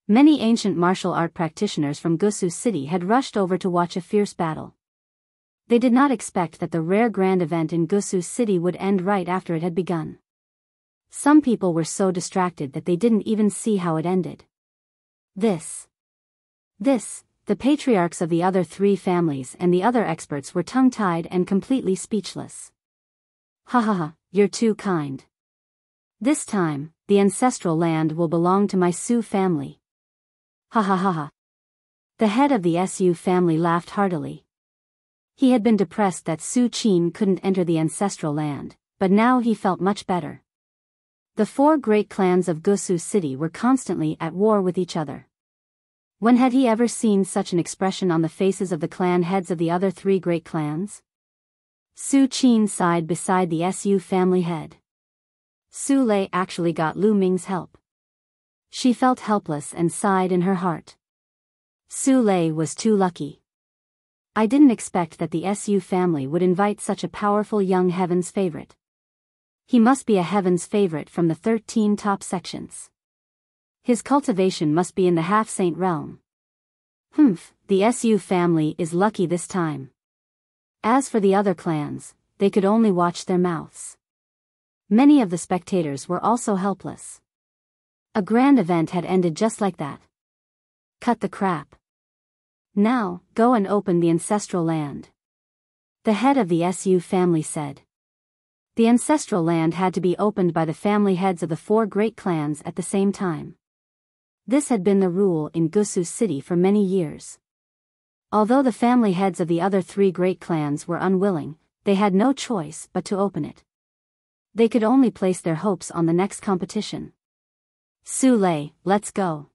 Many ancient martial art practitioners from Gusu City had rushed over to watch a fierce battle. They did not expect that the rare grand event in Gusu City would end right after it had begun. Some people were so distracted that they didn't even see how it ended. The patriarchs of the other 3 families and the other experts were tongue-tied and completely speechless. Ha ha ha, you're too kind. This time, the ancestral land will belong to my Su family. Ha ha ha ha. The head of the Su family laughed heartily. He had been depressed that Su Qin couldn't enter the ancestral land, but now he felt much better. The 4 great clans of Gusu City were constantly at war with each other. When had he ever seen such an expression on the faces of the clan heads of the other 3 great clans? Su Qin sighed beside the Su family head. Su Lei actually got Lu Ming's help. She felt helpless and sighed in her heart. Su Lei was too lucky. I didn't expect that the Su family would invite such a powerful young heaven's favorite. He must be a heaven's favorite from the 13 top sections. His cultivation must be in the half-saint realm. The Su family is lucky this time. As for the other clans, they could only watch their mouths. Many of the spectators were also helpless. A grand event had ended just like that. Cut the crap. Now, go and open the ancestral land. The head of the Su family said. The ancestral land had to be opened by the family heads of the 4 great clans at the same time. This had been the rule in Gusu City for many years. Although the family heads of the other 3 great clans were unwilling, they had no choice but to open it. They could only place their hopes on the next competition. Su Lei, let's go.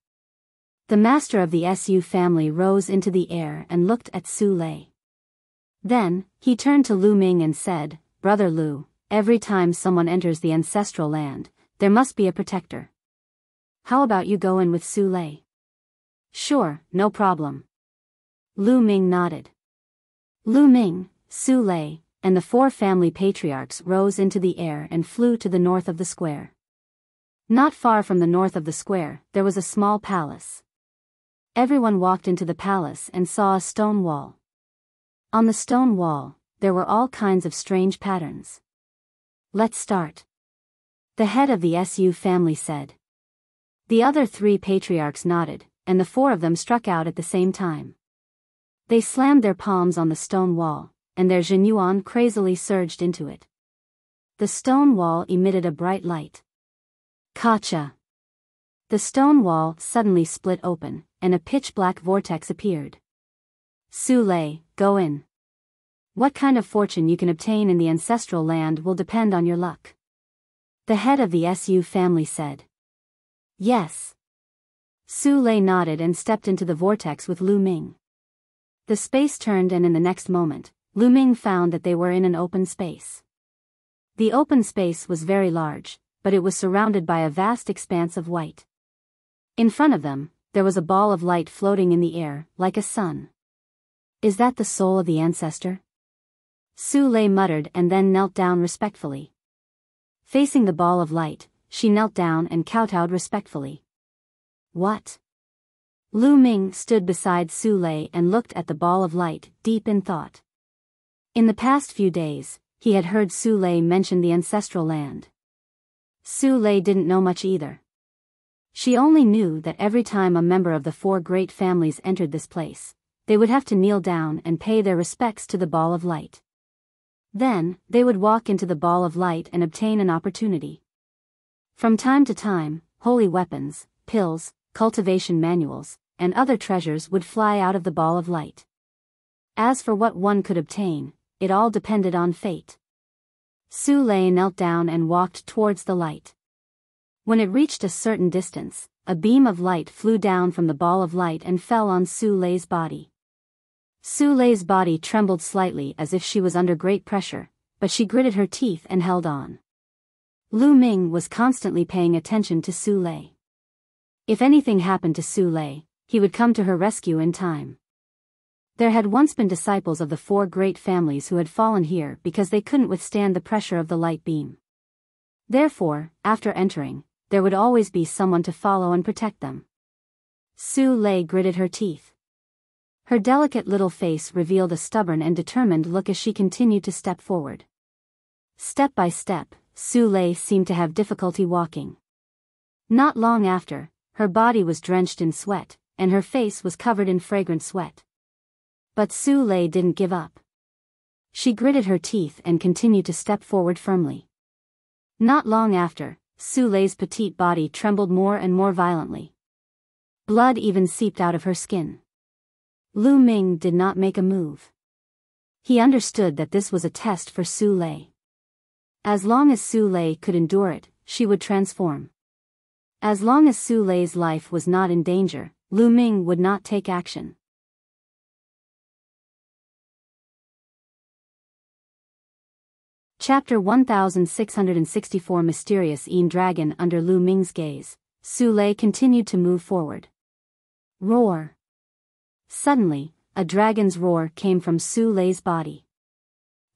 The master of the Su family rose into the air and looked at Su Lei. Then, he turned to Lu Ming and said, Brother Lu, every time someone enters the ancestral land, there must be a protector. How about you go in with Su Lei? Sure, no problem. Lu Ming nodded. Lu Ming, Su Lei, and the 4 family patriarchs rose into the air and flew to the north of the square. Not far from the north of the square, there was a small palace. Everyone walked into the palace and saw a stone wall. On the stone wall, there were all kinds of strange patterns. Let's start. The head of the Su family said. The other 3 patriarchs nodded, and the 4 of them struck out at the same time. They slammed their palms on the stone wall, and their jinyuan crazily surged into it. The stone wall emitted a bright light. Kacha! The stone wall suddenly split open, and a pitch-black vortex appeared. Su Lei, go in. What kind of fortune you can obtain in the ancestral land will depend on your luck. The head of the Su family said. Yes. Su Lei nodded and stepped into the vortex with Lu Ming. The space turned and in the next moment, Lu Ming found that they were in an open space. The open space was very large, but it was surrounded by a vast expanse of white. In front of them, there was a ball of light floating in the air, like a sun. Is that the soul of the ancestor? Su Lei muttered and then knelt down respectfully. Facing the ball of light, she knelt down and kowtowed respectfully. What? Lu Ming stood beside Su Lei and looked at the ball of light, deep in thought. In the past few days, he had heard Su Lei mention the ancestral land. Su Lei didn't know much either. She only knew that every time a member of the 4 great families entered this place, they would have to kneel down and pay their respects to the ball of light. Then, they would walk into the ball of light and obtain an opportunity. From time to time, holy weapons, pills, cultivation manuals, and other treasures would fly out of the ball of light. As for what one could obtain, it all depended on fate. Su Lei knelt down and walked towards the light. When it reached a certain distance, a beam of light flew down from the ball of light and fell on Su Lei's body. Su Lei's body trembled slightly as if she was under great pressure, but she gritted her teeth and held on. Lu Ming was constantly paying attention to Su Lei. If anything happened to Su Lei, he would come to her rescue in time. There had once been disciples of the 4 great families who had fallen here because they couldn't withstand the pressure of the light beam. Therefore, after entering, there would always be someone to follow and protect them. Su Lei gritted her teeth. Her delicate little face revealed a stubborn and determined look as she continued to step forward. Step by step, Su Lei seemed to have difficulty walking. Not long after, her body was drenched in sweat, and her face was covered in fragrant sweat. But Su Lei didn't give up. She gritted her teeth and continued to step forward firmly. Not long after, Su Lei's petite body trembled more and more violently. Blood even seeped out of her skin. Lu Ming did not make a move. He understood that this was a test for Su Lei. As long as Su Lei could endure it, she would transform. As long as Su Lei's life was not in danger, Lu Ming would not take action. Chapter 1664 Mysterious Dragon. Under Lu Ming's gaze, Su Lei continued to move forward. Roar! Suddenly, a dragon's roar came from Su Lei's body.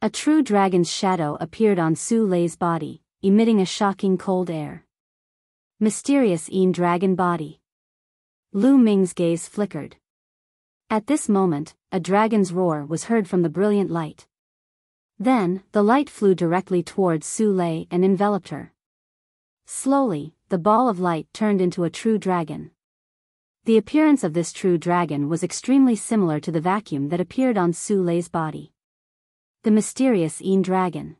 A true dragon's shadow appeared on Su Lei's body, emitting a shocking cold air. Mysterious dragon body. Lu Ming's gaze flickered. At this moment, a dragon's roar was heard from the brilliant light. Then, the light flew directly towards Su Lei and enveloped her. Slowly, the ball of light turned into a true dragon. The appearance of this true dragon was extremely similar to the vacuum that appeared on Su Lei's body. The mysterious dragon.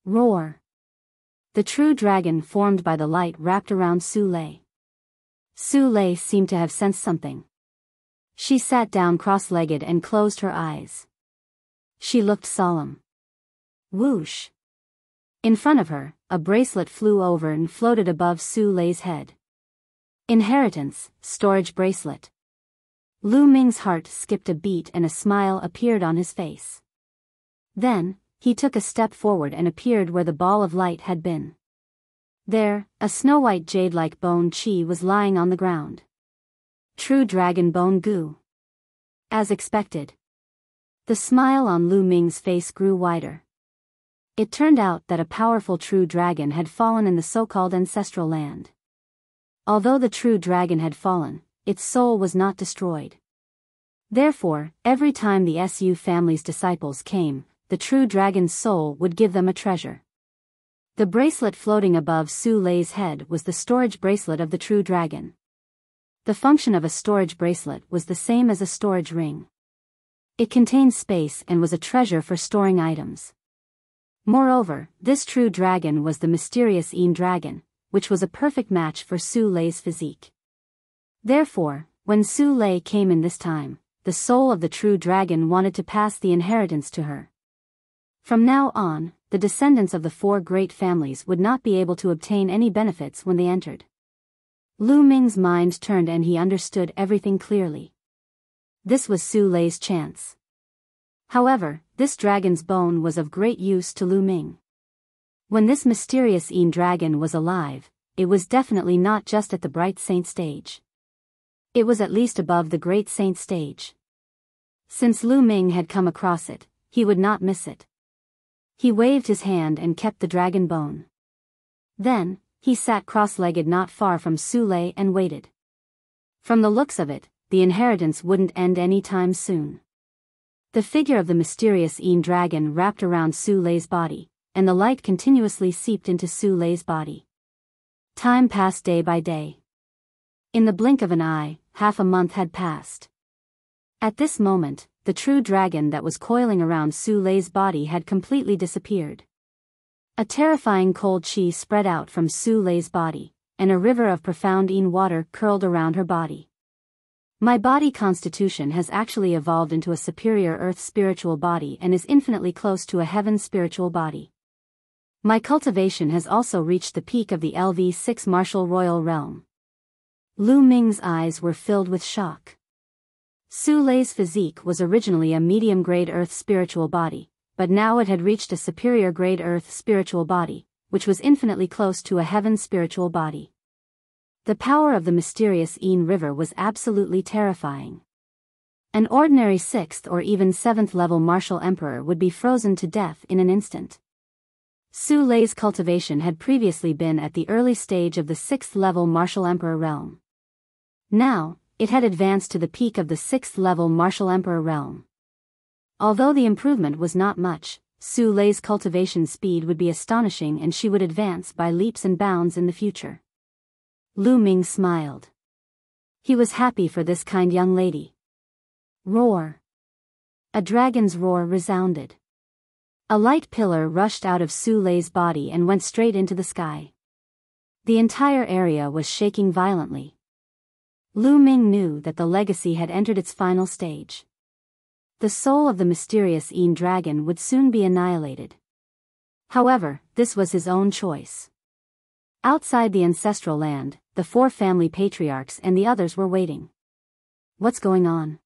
Roar. The true dragon formed by the light wrapped around Su Lei. Su Lei seemed to have sensed something. She sat down cross-legged and closed her eyes. She looked solemn. Whoosh. In front of her, a bracelet flew over and floated above Su Lei's head. Inheritance, storage bracelet. Lu Ming's heart skipped a beat and a smile appeared on his face. Then, he took a step forward and appeared where the ball of light had been. There, a snow-white jade-like bone chi was lying on the ground. True dragon bone goo. As expected. The smile on Lu Ming's face grew wider. It turned out that a powerful true dragon had fallen in the so-called ancestral land. Although the true dragon had fallen, its soul was not destroyed. Therefore, every time the Su family's disciples came, the true dragon's soul would give them a treasure. The bracelet floating above Su Lei's head was the storage bracelet of the true dragon. The function of a storage bracelet was the same as a storage ring. It contained space and was a treasure for storing items. Moreover, this true dragon was the mysterious Yin dragon, which was a perfect match for Su Lei's physique. Therefore, when Su Lei came in this time, the soul of the true dragon wanted to pass the inheritance to her. From now on, the descendants of the four great families would not be able to obtain any benefits when they entered. Lu Ming's mind turned and he understood everything clearly. This was Su Lei's chance. However, this dragon's bone was of great use to Lu Ming. When this mysterious Yin dragon was alive, it was definitely not just at the bright saint stage. It was at least above the great saint stage. Since Lu Ming had come across it, he would not miss it. He waved his hand and kept the dragon bone. Then, he sat cross-legged not far from Su Lei and waited. From the looks of it, the inheritance wouldn't end any time soon. The figure of the mysterious Yin dragon wrapped around Su Lei's body, and the light continuously seeped into Su Lei's body. Time passed day by day. In the blink of an eye, half a month had passed. At this moment, the true dragon that was coiling around Su Lei's body had completely disappeared. A terrifying cold chi spread out from Su Lei's body, and a river of profound Yin water curled around her body. My body constitution has actually evolved into a superior earth spiritual body and is infinitely close to a heaven spiritual body. My cultivation has also reached the peak of the LV6 martial royal realm. Lu Ming's eyes were filled with shock. Su Lei's physique was originally a medium-grade earth spiritual body, but now it had reached a superior-grade earth spiritual body, which was infinitely close to a heaven spiritual body. The power of the mysterious Yin River was absolutely terrifying. An ordinary 6th or even 7th level martial emperor would be frozen to death in an instant. Su Lei's cultivation had previously been at the early stage of the 6th level martial emperor realm. Now, it had advanced to the peak of the 6th level martial emperor realm. Although the improvement was not much, Su Lei's cultivation speed would be astonishing and she would advance by leaps and bounds in the future. Lu Ming smiled. He was happy for this kind young lady. Roar. A dragon's roar resounded. A light pillar rushed out of Su Lei's body and went straight into the sky. The entire area was shaking violently. Lu Ming knew that the legacy had entered its final stage. The soul of the mysterious Yin dragon would soon be annihilated. However, this was his own choice. Outside the ancestral land, the four family patriarchs and the others were waiting. What's going on?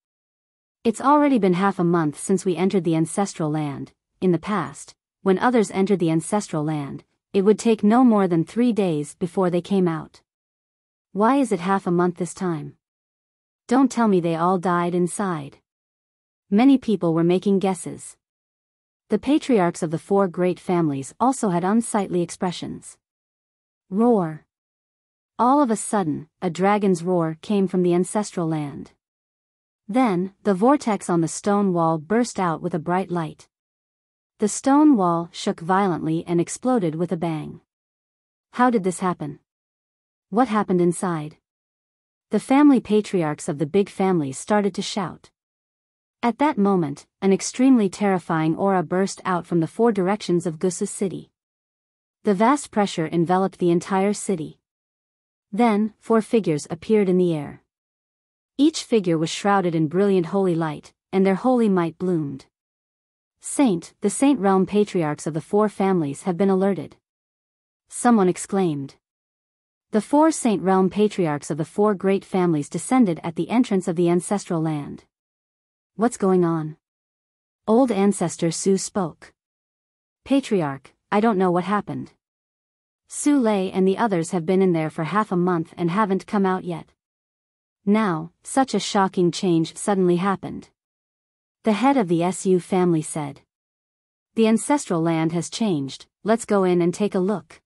It's already been half a month since we entered the ancestral land. In the past, when others entered the ancestral land, it would take no more than 3 days before they came out. Why is it half a month this time? Don't tell me they all died inside. Many people were making guesses. The patriarchs of the four great families also had unsightly expressions. Roar. All of a sudden, a dragon's roar came from the ancestral land. Then, the vortex on the stone wall burst out with a bright light. The stone wall shook violently and exploded with a bang. How did this happen? What happened inside? The family patriarchs of the big families started to shout. At that moment, an extremely terrifying aura burst out from the four directions of Gusa's city. The vast pressure enveloped the entire city. Then, 4 figures appeared in the air. Each figure was shrouded in brilliant holy light, and their holy might bloomed. The Saint Realm patriarchs of the 4 families have been alerted. Someone exclaimed. The 4 Saint Realm patriarchs of the 4 great families descended at the entrance of the ancestral land. What's going on? Old Ancestor Su spoke. Patriarch, I don't know what happened. Su Lei and the others have been in there for half a month and haven't come out yet. Now, such a shocking change suddenly happened. The head of the Su family said. The ancestral land has changed, let's go in and take a look.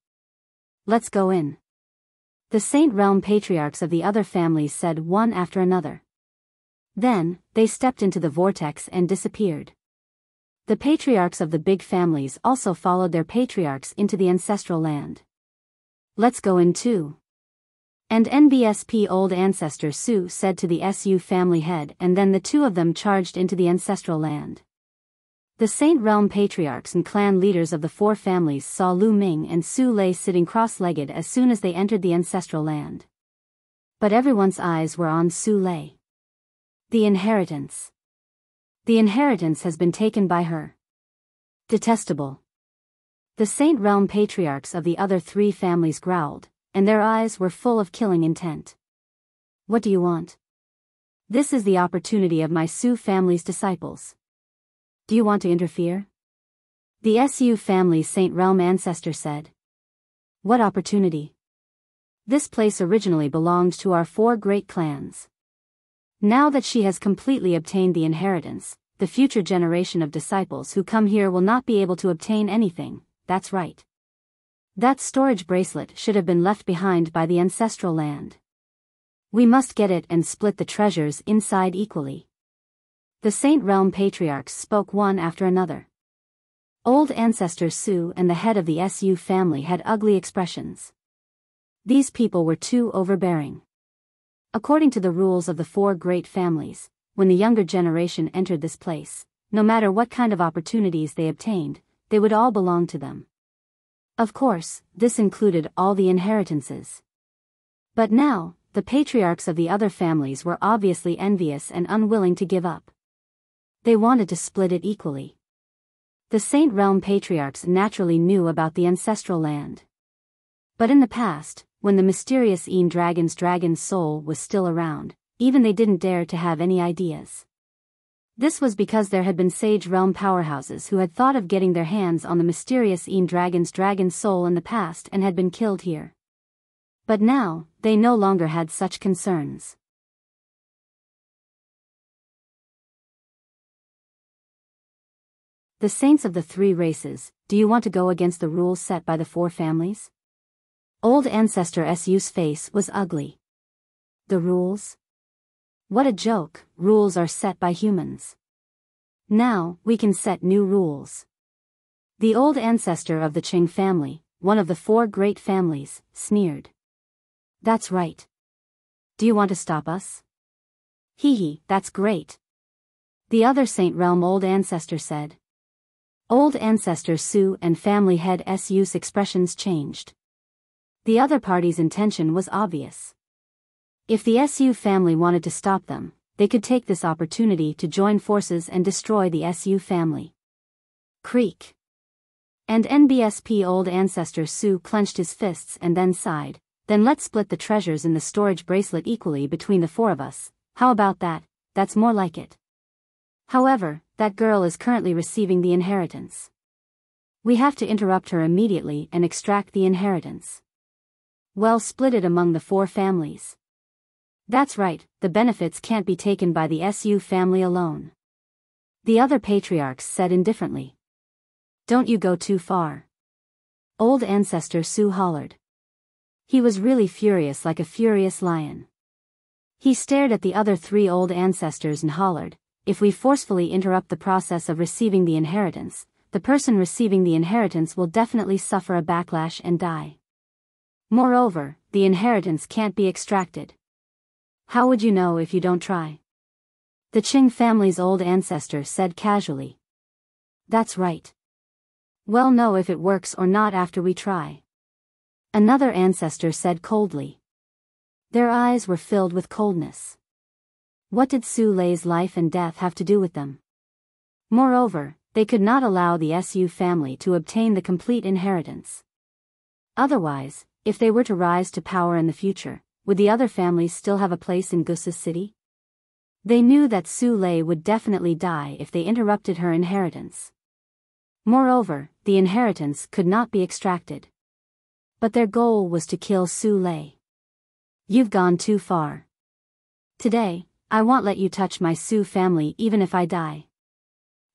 Let's go in. The Saint Realm patriarchs of the other families said one after another. Then, they stepped into the vortex and disappeared. The patriarchs of the big families also followed their patriarchs into the ancestral land. Let's go in too. And NBSP Old Ancestor Su said to the Su family head, and then the 2 of them charged into the ancestral land. The Saint Realm patriarchs and clan leaders of the 4 families saw Lu Ming and Su Lei sitting cross-legged as soon as they entered the ancestral land. But everyone's eyes were on Su Lei. The inheritance. The inheritance has been taken by her. Detestable. The Saint Realm patriarchs of the other 3 families growled, and their eyes were full of killing intent. What do you want? This is the opportunity of my Su family's disciples. Do you want to interfere? The Su family's Saint Realm ancestor said. What opportunity? This place originally belonged to our 4 great clans. Now that she has completely obtained the inheritance, the future generation of disciples who come here will not be able to obtain anything. That's right. That storage bracelet should have been left behind by the ancestral land. We must get it and split the treasures inside equally. The Saint Realm patriarchs spoke one after another. Old Ancestor Su and the head of the Su family had ugly expressions. These people were too overbearing. According to the rules of the 4 great families, when the younger generation entered this place, no matter what kind of opportunities they obtained, they would all belong to them. Of course, this included all the inheritances. But now, the patriarchs of the other families were obviously envious and unwilling to give up. They wanted to split it equally. The Saint Realm patriarchs naturally knew about the ancestral land. But in the past, when the mysterious dragon's soul was still around, even they didn't dare to have any ideas. This was because there had been Sage Realm powerhouses who had thought of getting their hands on the mysterious dragon's soul in the past and had been killed here. But now, they no longer had such concerns. The saints of the 3 races, do you want to go against the rules set by the 4 families? Old Ancestor Su's face was ugly. The rules? What a joke, rules are set by humans. Now, we can set new rules. The old ancestor of the Qing family, one of the 4 great families, sneered. That's right. Do you want to stop us? Hee, that's great. The other Saint Realm Old Ancestor said. Old Ancestor Su and family head Su's expressions changed. The other party's intention was obvious. If the Su family wanted to stop them, they could take this opportunity to join forces and destroy the Su family. Creak. And NBSP Old Ancestor Su clenched his fists and then sighed. Then let's split the treasures in the storage bracelet equally between the 4 of us. How about that? That's more like it. However, that girl is currently receiving the inheritance. We have to interrupt her immediately and extract the inheritance. Well, split it among the 4 families. That's right, the benefits can't be taken by the Su family alone. The other patriarchs said indifferently. Don't you go too far. Old Ancestor Su hollered. He was really furious, like a furious lion. He stared at the other 3 old ancestors and hollered, if we forcefully interrupt the process of receiving the inheritance, the person receiving the inheritance will definitely suffer a backlash and die. Moreover, the inheritance can't be extracted. How would you know if you don't try? The Qing family's old ancestor said casually. That's right. We'll know if it works or not after we try. Another ancestor said coldly. Their eyes were filled with coldness. What did Su Lei's life and death have to do with them? Moreover, they could not allow the Su family to obtain the complete inheritance. Otherwise, if they were to rise to power in the future, would the other families still have a place in Gusa's city? They knew that Su Lei would definitely die if they interrupted her inheritance. Moreover, the inheritance could not be extracted. But their goal was to kill Su Lei. You've gone too far. Today, I won't let you touch my Su family even if I die.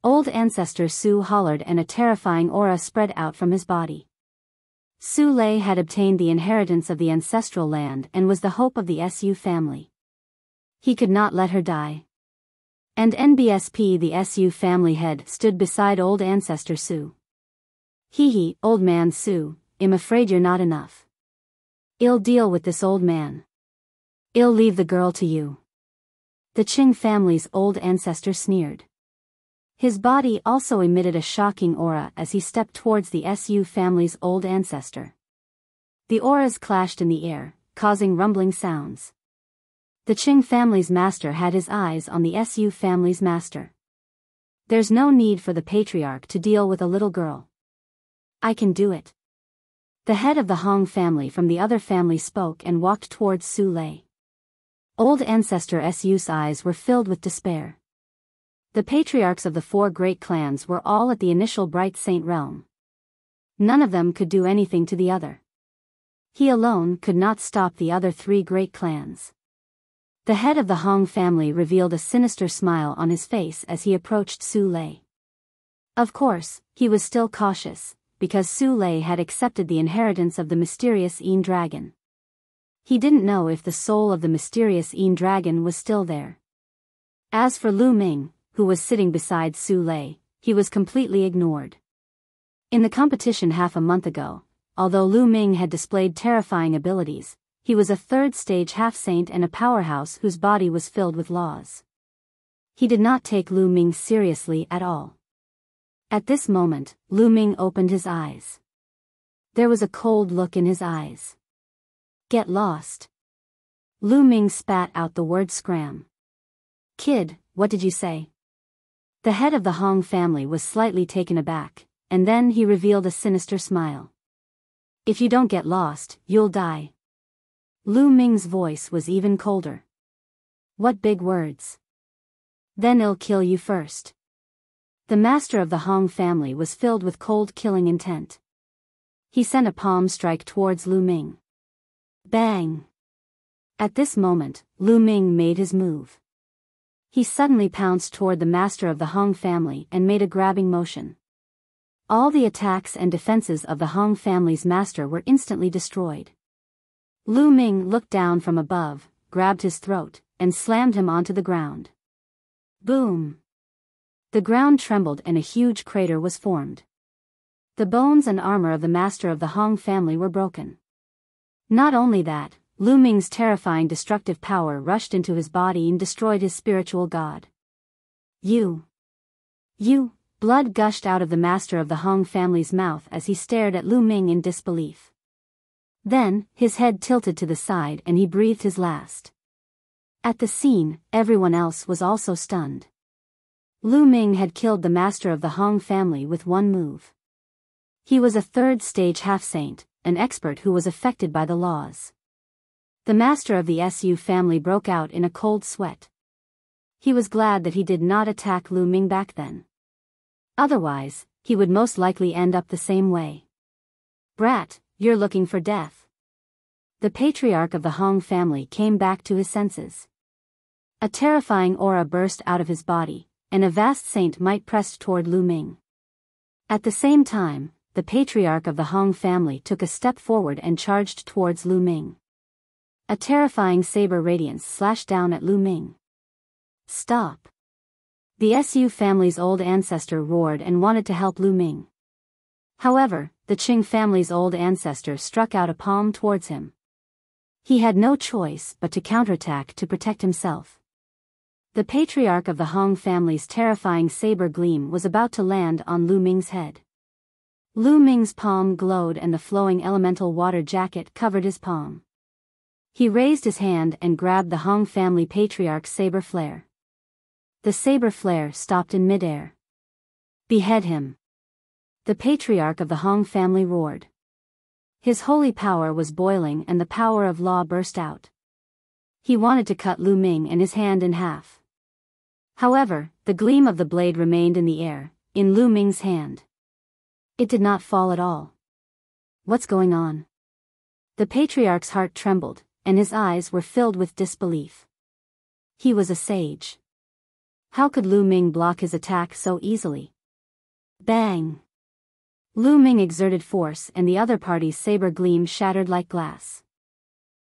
Old ancestor Su hollered and a terrifying aura spread out from his body. Su Lei had obtained the inheritance of the ancestral land and was the hope of the Su family. He could not let her die. And NBSP, the Su family head, stood beside old ancestor Su. Hee, old man Su, I'm afraid you're not enough. I'll deal with this old man. I'll leave the girl to you. The Qing family's old ancestor sneered. His body also emitted a shocking aura as he stepped towards the Su family's old ancestor. The auras clashed in the air, causing rumbling sounds. The Qing family's master had his eyes on the Su family's master. There's no need for the patriarch to deal with a little girl. I can do it. The head of the Hong family from the other family spoke and walked towards Su Lei. Old ancestor Su's eyes were filled with despair. The patriarchs of the 4 great clans were all at the initial Bright Saint realm. None of them could do anything to the other. He alone could not stop the other 3 great clans. The head of the Hong family revealed a sinister smile on his face as he approached Su Lei. Of course, he was still cautious, because Su Lei had accepted the inheritance of the mysterious Yin dragon. He didn't know if the soul of the mysterious Yin dragon was still there. As for Lu Ming, who was sitting beside Su Lei, he was completely ignored. In the competition half a month ago, although Lu Ming had displayed terrifying abilities, he was a 3rd stage half-saint and a powerhouse whose body was filled with laws. He did not take Lu Ming seriously at all. At this moment, Lu Ming opened his eyes. There was a cold look in his eyes. Get lost. Lu Ming spat out the word scram. Kid, what did you say? The head of the Hong family was slightly taken aback, and then he revealed a sinister smile. If you don't get lost, you'll die. Lu Ming's voice was even colder. What big words. Then I'll kill you first. The master of the Hong family was filled with cold killing intent. He sent a palm strike towards Lu Ming. Bang! At this moment, Lu Ming made his move. He suddenly pounced toward the master of the Hong family and made a grabbing motion. All the attacks and defenses of the Hong family's master were instantly destroyed. Lu Ming looked down from above, grabbed his throat, and slammed him onto the ground. Boom! The ground trembled and a huge crater was formed. The bones and armor of the master of the Hong family were broken. Not only that, Lu Ming's terrifying destructive power rushed into his body and destroyed his spiritual god. You! Blood gushed out of the master of the Hong family's mouth as he stared at Lu Ming in disbelief. Then, his head tilted to the side and he breathed his last. At the scene, everyone else was also stunned. Lu Ming had killed the master of the Hong family with one move. He was a 3rd stage half-saint, an expert who was affected by the laws. The master of the Su family broke out in a cold sweat. He was glad that he did not attack Lu Ming back then. Otherwise, he would most likely end up the same way. Brat, you're looking for death. The patriarch of the Hong family came back to his senses. A terrifying aura burst out of his body, and a vast saint might pressed toward Lu Ming. At the same time, the patriarch of the Hong family took a step forward and charged towards Lu Ming. A terrifying saber radiance slashed down at Lu Ming. Stop! The Su family's old ancestor roared and wanted to help Lu Ming. However, the Qing family's old ancestor struck out a palm towards him. He had no choice but to counterattack to protect himself. The patriarch of the Hong family's terrifying saber gleam was about to land on Lu Ming's head. Lu Ming's palm glowed and the flowing elemental water jacket covered his palm. He raised his hand and grabbed the Hong family patriarch's saber flare. The saber flare stopped in midair. Behead him! The patriarch of the Hong family roared. His holy power was boiling and the power of law burst out. He wanted to cut Lu Ming and his hand in half. However, the gleam of the blade remained in the air, in Lu Ming's hand. It did not fall at all. What's going on? The patriarch's heart trembled, and his eyes were filled with disbelief. He was a sage. How could Lu Ming block his attack so easily? Bang! Lu Ming exerted force and the other party's saber gleam shattered like glass.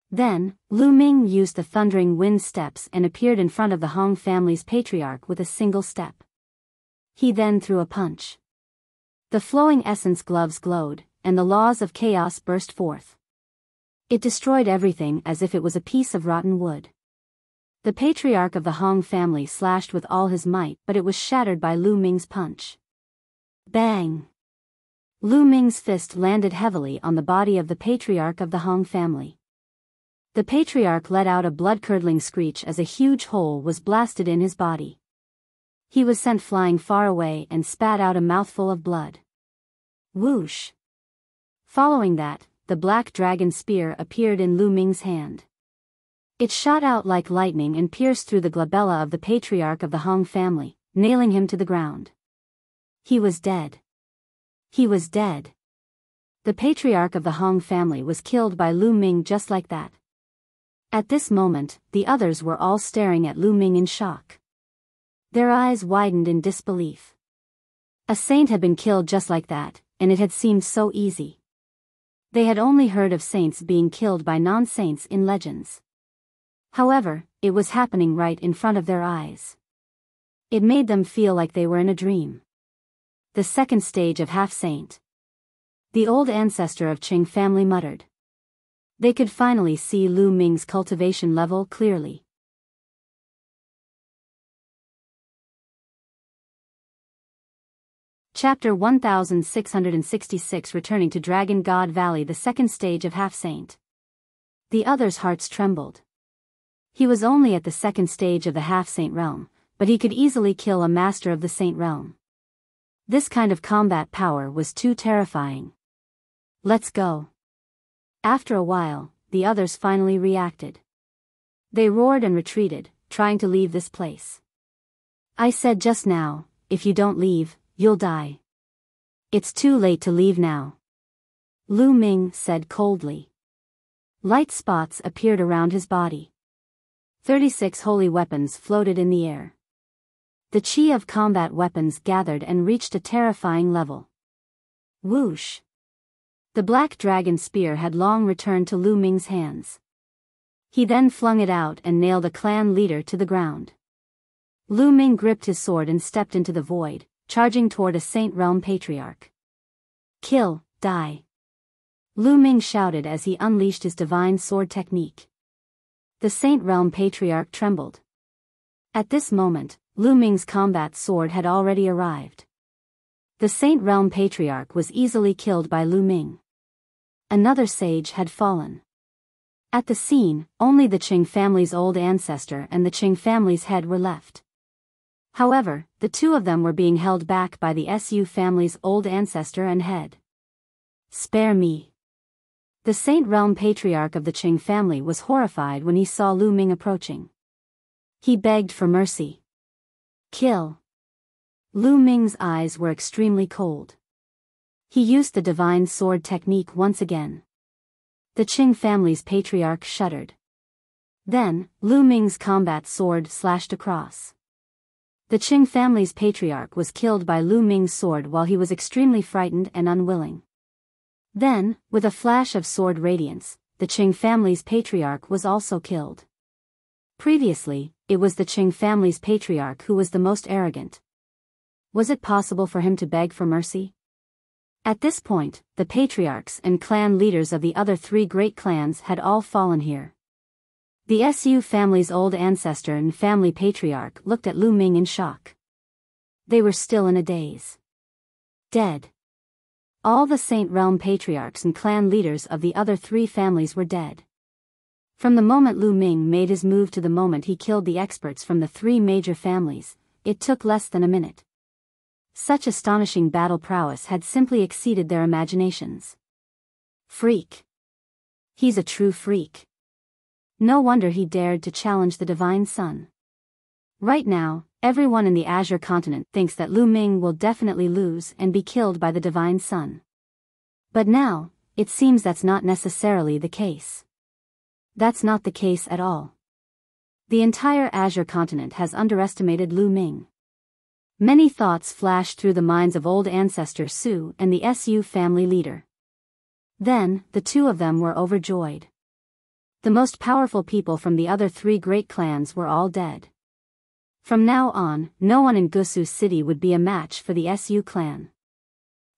Then, Lu Ming used the thundering wind steps and appeared in front of the Hong family's patriarch with a single step. He then threw a punch. The flowing essence gloves glowed, and the laws of chaos burst forth. It destroyed everything as if it was a piece of rotten wood. The patriarch of the Hong family slashed with all his might, but it was shattered by Lu Ming's punch. Bang! Lu Ming's fist landed heavily on the body of the patriarch of the Hong family. The patriarch let out a blood-curdling screech as a huge hole was blasted in his body. He was sent flying far away and spat out a mouthful of blood. Whoosh! Following that, the black dragon spear appeared in Lu Ming's hand. It shot out like lightning and pierced through the glabella of the patriarch of the Hong family, nailing him to the ground. He was dead. He was dead. The patriarch of the Hong family was killed by Lu Ming just like that. At this moment, the others were all staring at Lu Ming in shock. Their eyes widened in disbelief. A saint had been killed just like that, and it had seemed so easy. They had only heard of saints being killed by non-saints in legends. However, it was happening right in front of their eyes. It made them feel like they were in a dream. The second stage of half-saint. The old ancestor of Qing family muttered. They could finally see Lu Ming's cultivation level clearly. Chapter 1666 Returning to Dragon God Valley, the second stage of half-saint. The others' hearts trembled. He was only at the second stage of the half-saint realm, but he could easily kill a master of the saint realm. This kind of combat power was too terrifying. Let's go. After a while, the others finally reacted. They roared and retreated, trying to leave this place. I said just now, if you don't leave, you'll die. It's too late to leave now. Lu Ming said coldly. Light spots appeared around his body. 36 holy weapons floated in the air. The chi of combat weapons gathered and reached a terrifying level. Whoosh! The black dragon spear had long returned to Lu Ming's hands. He then flung it out and nailed a clan leader to the ground. Lu Ming gripped his sword and stepped into the void, charging toward a Saint Realm patriarch. Kill, die! Lu Ming shouted as he unleashed his divine sword technique. The Saint Realm patriarch trembled. At this moment, Lu Ming's combat sword had already arrived. The Saint Realm patriarch was easily killed by Lu Ming. Another sage had fallen. At the scene, only the Qing family's old ancestor and the Qing family's head were left. However, the two of them were being held back by the Su family's old ancestor and head. Spare me. The Saint Realm patriarch of the Qing family was horrified when he saw Lu Ming approaching. He begged for mercy. Kill. Lu Ming's eyes were extremely cold. He used the divine sword technique once again. The Qing family's patriarch shuddered. Then, Lu Ming's combat sword slashed across. The Qing family's patriarch was killed by Lu Ming's sword while he was extremely frightened and unwilling. Then, with a flash of sword radiance, the Qing family's patriarch was also killed. Previously, it was the Qing family's patriarch who was the most arrogant. Was it possible for him to beg for mercy? At this point, the patriarchs and clan leaders of the other three great clans had all fallen here. The Su family's old ancestor and family patriarch looked at Lu Ming in shock. They were still in a daze. Dead. All the Saint Realm patriarchs and clan leaders of the other three families were dead. From the moment Lu Ming made his move to the moment he killed the experts from the three major families, it took less than a minute. Such astonishing battle prowess had simply exceeded their imaginations. Freak. He's a true freak. No wonder he dared to challenge the Divine Sun. Right now, everyone in the Azure continent thinks that Lu Ming will definitely lose and be killed by the Divine Sun. But now, it seems that's not necessarily the case. That's not the case at all. The entire Azure continent has underestimated Lu Ming. Many thoughts flashed through the minds of old ancestor Su and the Su family leader. Then, the two of them were overjoyed. The most powerful people from the other three great clans were all dead. From now on, no one in Gusu City would be a match for the Su clan.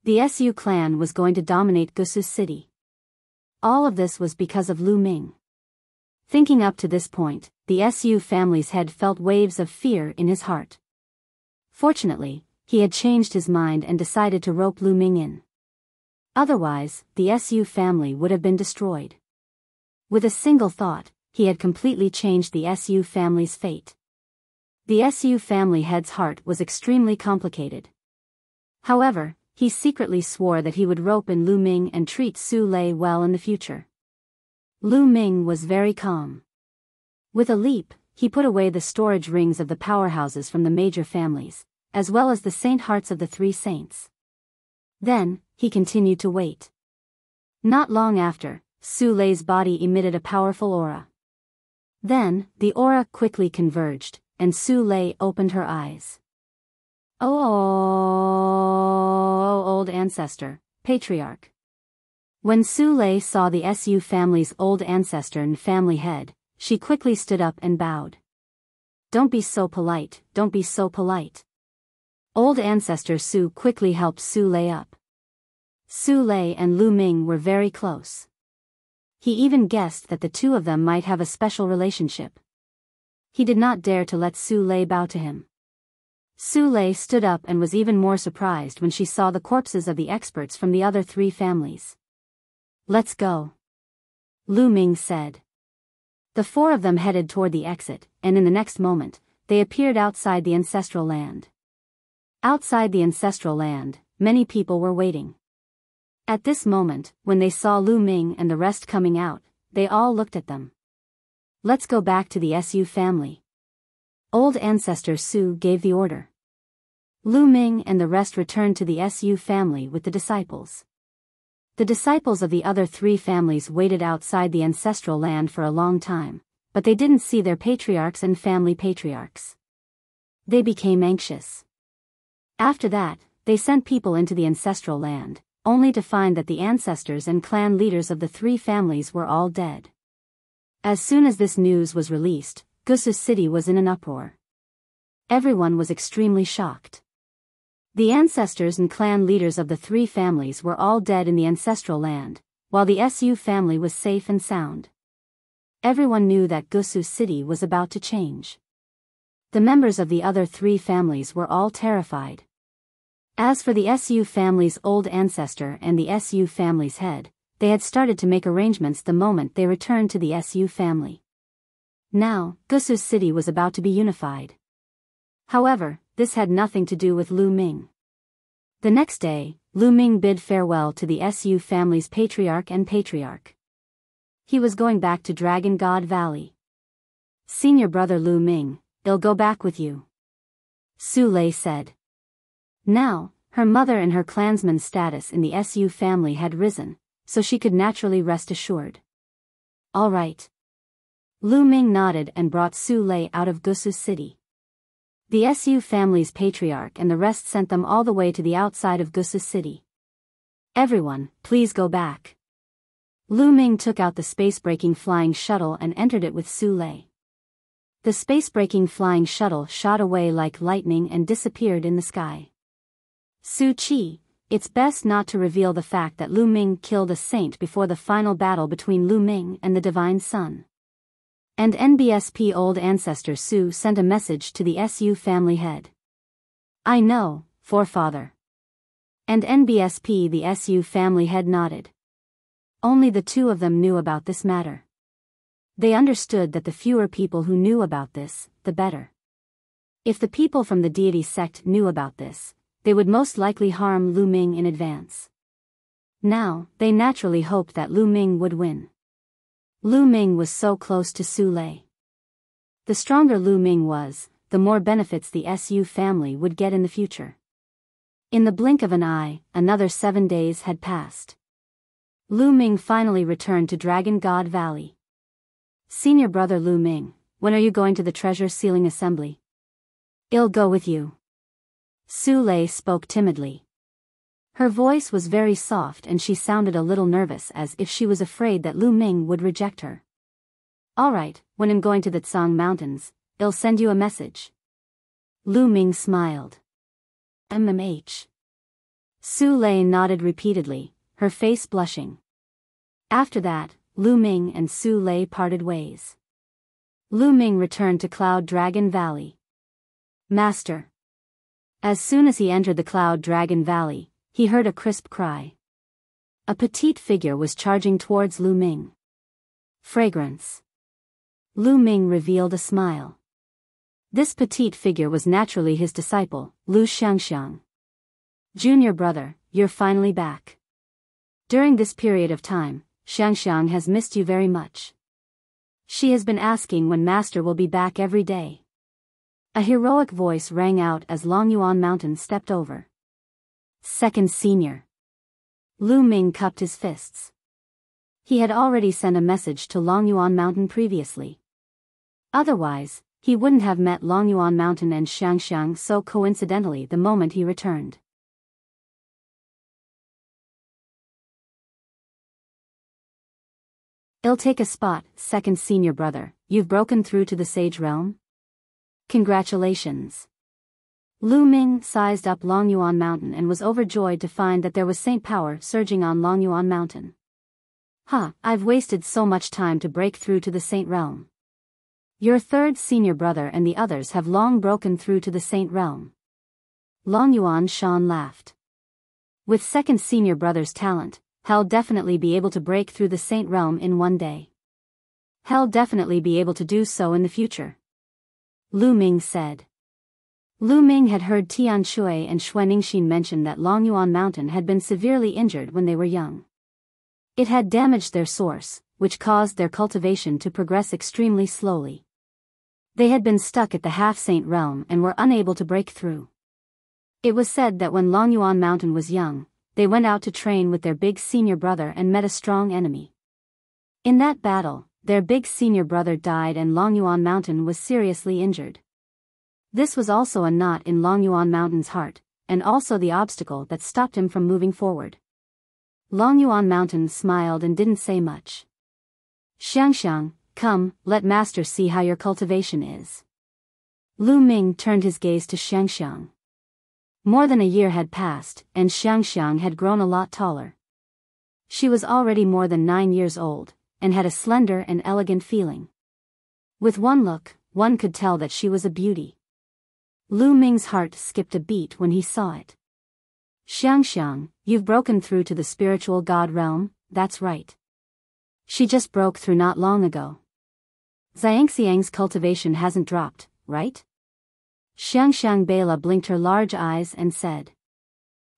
The Su clan was going to dominate Gusu City. All of this was because of Lu Ming. Thinking up to this point, the Su family's head felt waves of fear in his heart. Fortunately, he had changed his mind and decided to rope Lu Ming in. Otherwise, the Su family would have been destroyed. With a single thought, he had completely changed the Su family's fate. The Su family head's heart was extremely complicated. However, he secretly swore that he would rope in Lu Ming and treat Su Lei well in the future. Lu Ming was very calm. With a leap, he put away the storage rings of the powerhouses from the major families, as well as the saint hearts of the three saints. Then, he continued to wait. Not long after, Su Lei's body emitted a powerful aura. Then, the aura quickly converged, and Su Lei opened her eyes. Oh, old ancestor, patriarch. When Su Lei saw the Su family's old ancestor and family head, she quickly stood up and bowed. Don't be so polite, don't be so polite. Old ancestor Su quickly helped Su Lei up. Su Lei and Lu Ming were very close. He even guessed that the two of them might have a special relationship. He did not dare to let Su Lei bow to him. Su Lei stood up and was even more surprised when she saw the corpses of the experts from the other three families. Let's go, Lu Ming said. The four of them headed toward the exit, and in the next moment, they appeared outside the ancestral land. Outside the ancestral land, many people were waiting. At this moment, when they saw Lu Ming and the rest coming out, they all looked at them. Let's go back to the Su family. Old ancestor Su gave the order. Lu Ming and the rest returned to the Su family with the disciples. The disciples of the other three families waited outside the ancestral land for a long time, but they didn't see their patriarchs and family patriarchs. They became anxious. After that, they sent people into the ancestral land, only to find that the ancestors and clan leaders of the three families were all dead. As soon as this news was released, Gusu City was in an uproar. Everyone was extremely shocked. The ancestors and clan leaders of the three families were all dead in the ancestral land, while the Su family was safe and sound. Everyone knew that Gusu City was about to change. The members of the other three families were all terrified. As for the Su family's old ancestor and the Su family's head, they had started to make arrangements the moment they returned to the Su family. Now, Gusu City was about to be unified. However, this had nothing to do with Lu Ming. The next day, Lu Ming bid farewell to the Su family's patriarch and patriarch. He was going back to Dragon God Valley. Senior brother Lu Ming, I'll go back with you, Su Lei said. Now, her mother and her clansman's status in the Su family had risen, so she could naturally rest assured. All right. Lu Ming nodded and brought Su Lei out of Gusu City. The Su family's patriarch and the rest sent them all the way to the outside of Gusu City. Everyone, please go back. Lu Ming took out the space-breaking flying shuttle and entered it with Su Lei. The space-breaking flying shuttle shot away like lightning and disappeared in the sky. Su Qi, it's best not to reveal the fact that Lu Ming killed a saint before the final battle between Lu Ming and the Divine Sun. And NBSP old ancestor Su sent a message to the Su family head. I know, forefather. And NBSP, the SU family head, nodded. Only the two of them knew about this matter. They understood that the fewer people who knew about this, the better. If the people from the deity sect knew about this, they would most likely harm Lu Ming in advance. Now, they naturally hoped that Lu Ming would win. Lu Ming was so close to Su Lei. The stronger Lu Ming was, the more benefits the SU family would get in the future. In the blink of an eye, another 7 days had passed. Lu Ming finally returned to Dragon God Valley. Senior brother Lu Ming, when are you going to the treasure sealing assembly? I'll go with you. Su Lei spoke timidly. Her voice was very soft and she sounded a little nervous, as if she was afraid that Lu Ming would reject her. Alright, when I'm going to the Tsang Mountains, I'll send you a message. Lu Ming smiled. MMH. Su Lei nodded repeatedly, her face blushing. After that, Lu Ming and Su Lei parted ways. Lu Ming returned to Cloud Dragon Valley. Master. As soon as he entered the Cloud Dragon Valley, he heard a crisp cry. A petite figure was charging towards Lu Ming. Fragrance. Lu Ming revealed a smile. This petite figure was naturally his disciple, Lu Xiangxiang. Junior brother, you're finally back. During this period of time, Xiangxiang has missed you very much. She has been asking when Master will be back every day. A heroic voice rang out as Longyuan Mountain stepped over. Second senior. Lu Ming cupped his fists. He had already sent a message to Longyuan Mountain previously. Otherwise, he wouldn't have met Longyuan Mountain and Xiangxiang so coincidentally the moment he returned. I'll take a spot, second senior brother. You've broken through to the Sage Realm? Congratulations. Lu Ming sized up Longyuan Mountain and was overjoyed to find that there was saint power surging on Longyuan Mountain. I've wasted so much time to break through to the Saint Realm. Your third senior brother and the others have long broken through to the Saint Realm. Longyuan Shan laughed. With second senior brother's talent, he'll definitely be able to break through the Saint Realm in one day. He'll definitely be able to do so in the future. Lu Ming said. Lu Ming had heard Tian Shui and Xue Ningxin mention that Longyuan Mountain had been severely injured when they were young. It had damaged their source, which caused their cultivation to progress extremely slowly. They had been stuck at the half-saint realm and were unable to break through. It was said that when Longyuan Mountain was young, they went out to train with their big senior brother and met a strong enemy. In that battle, their big senior brother died and Longyuan Mountain was seriously injured. This was also a knot in Longyuan Mountain's heart, and also the obstacle that stopped him from moving forward. Longyuan Mountain smiled and didn't say much. Xiangxiang, come, let Master see how your cultivation is. Lu Ming turned his gaze to Xiangxiang. More than a year had passed, and Xiangxiang had grown a lot taller. She was already more than 9 years old, and had a slender and elegant feeling. With one look, one could tell that she was a beauty. Lu Ming's heart skipped a beat when he saw it. Xiangxiang, you've broken through to the spiritual god realm, that's right. She just broke through not long ago. Xiangxiang's cultivation hasn't dropped, right? Xiangxiang Bela blinked her large eyes and said.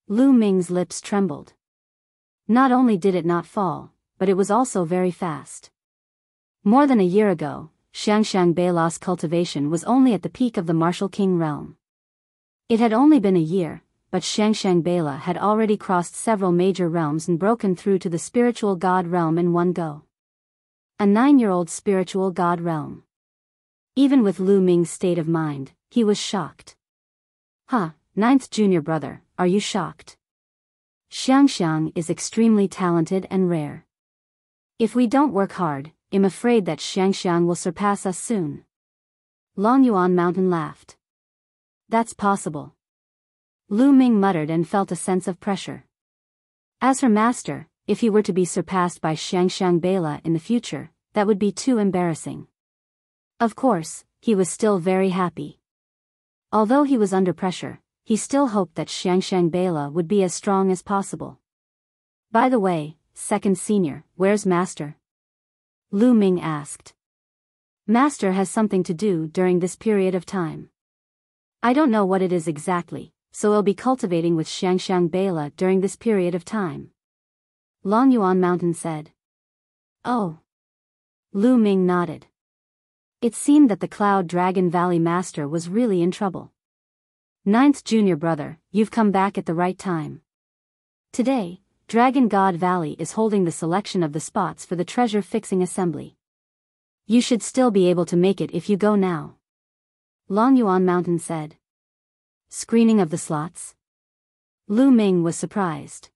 Lu Ming's lips trembled. Not only did it not fall, but it was also very fast. More than a year ago, Xiangxiang Bela's cultivation was only at the peak of the Martial King realm. It had only been a year, but Xiangxiang Bela had already crossed several major realms and broken through to the spiritual god realm in one go. A 9-year-old spiritual god realm. Even with Lu Ming's state of mind, he was shocked. Ninth junior brother, are you shocked? Xiangxiang is extremely talented and rare. If we don't work hard, I'm afraid that Xiangxiang will surpass us soon. Longyuan Mountain laughed. That's possible. Lu Ming muttered and felt a sense of pressure. As her master, if he were to be surpassed by Xiangxiang Bela in the future, that would be too embarrassing. Of course, he was still very happy. Although he was under pressure, he still hoped that Xiangxiang Bela would be as strong as possible. By the way, second senior, where's Master? Lu Ming asked. Master has something to do during this period of time. I don't know what it is exactly, so I'll be cultivating with Xiangxiang Bela during this period of time. Longyuan Mountain said. Oh. Lu Ming nodded. It seemed that the Cloud Dragon Valley Master was really in trouble. Ninth junior brother, you've come back at the right time. Today, Dragon God Valley is holding the selection of the spots for the treasure fixing assembly. You should still be able to make it if you go now. Longyuan Mountain said. Screening of the slots? Lu Ming was surprised.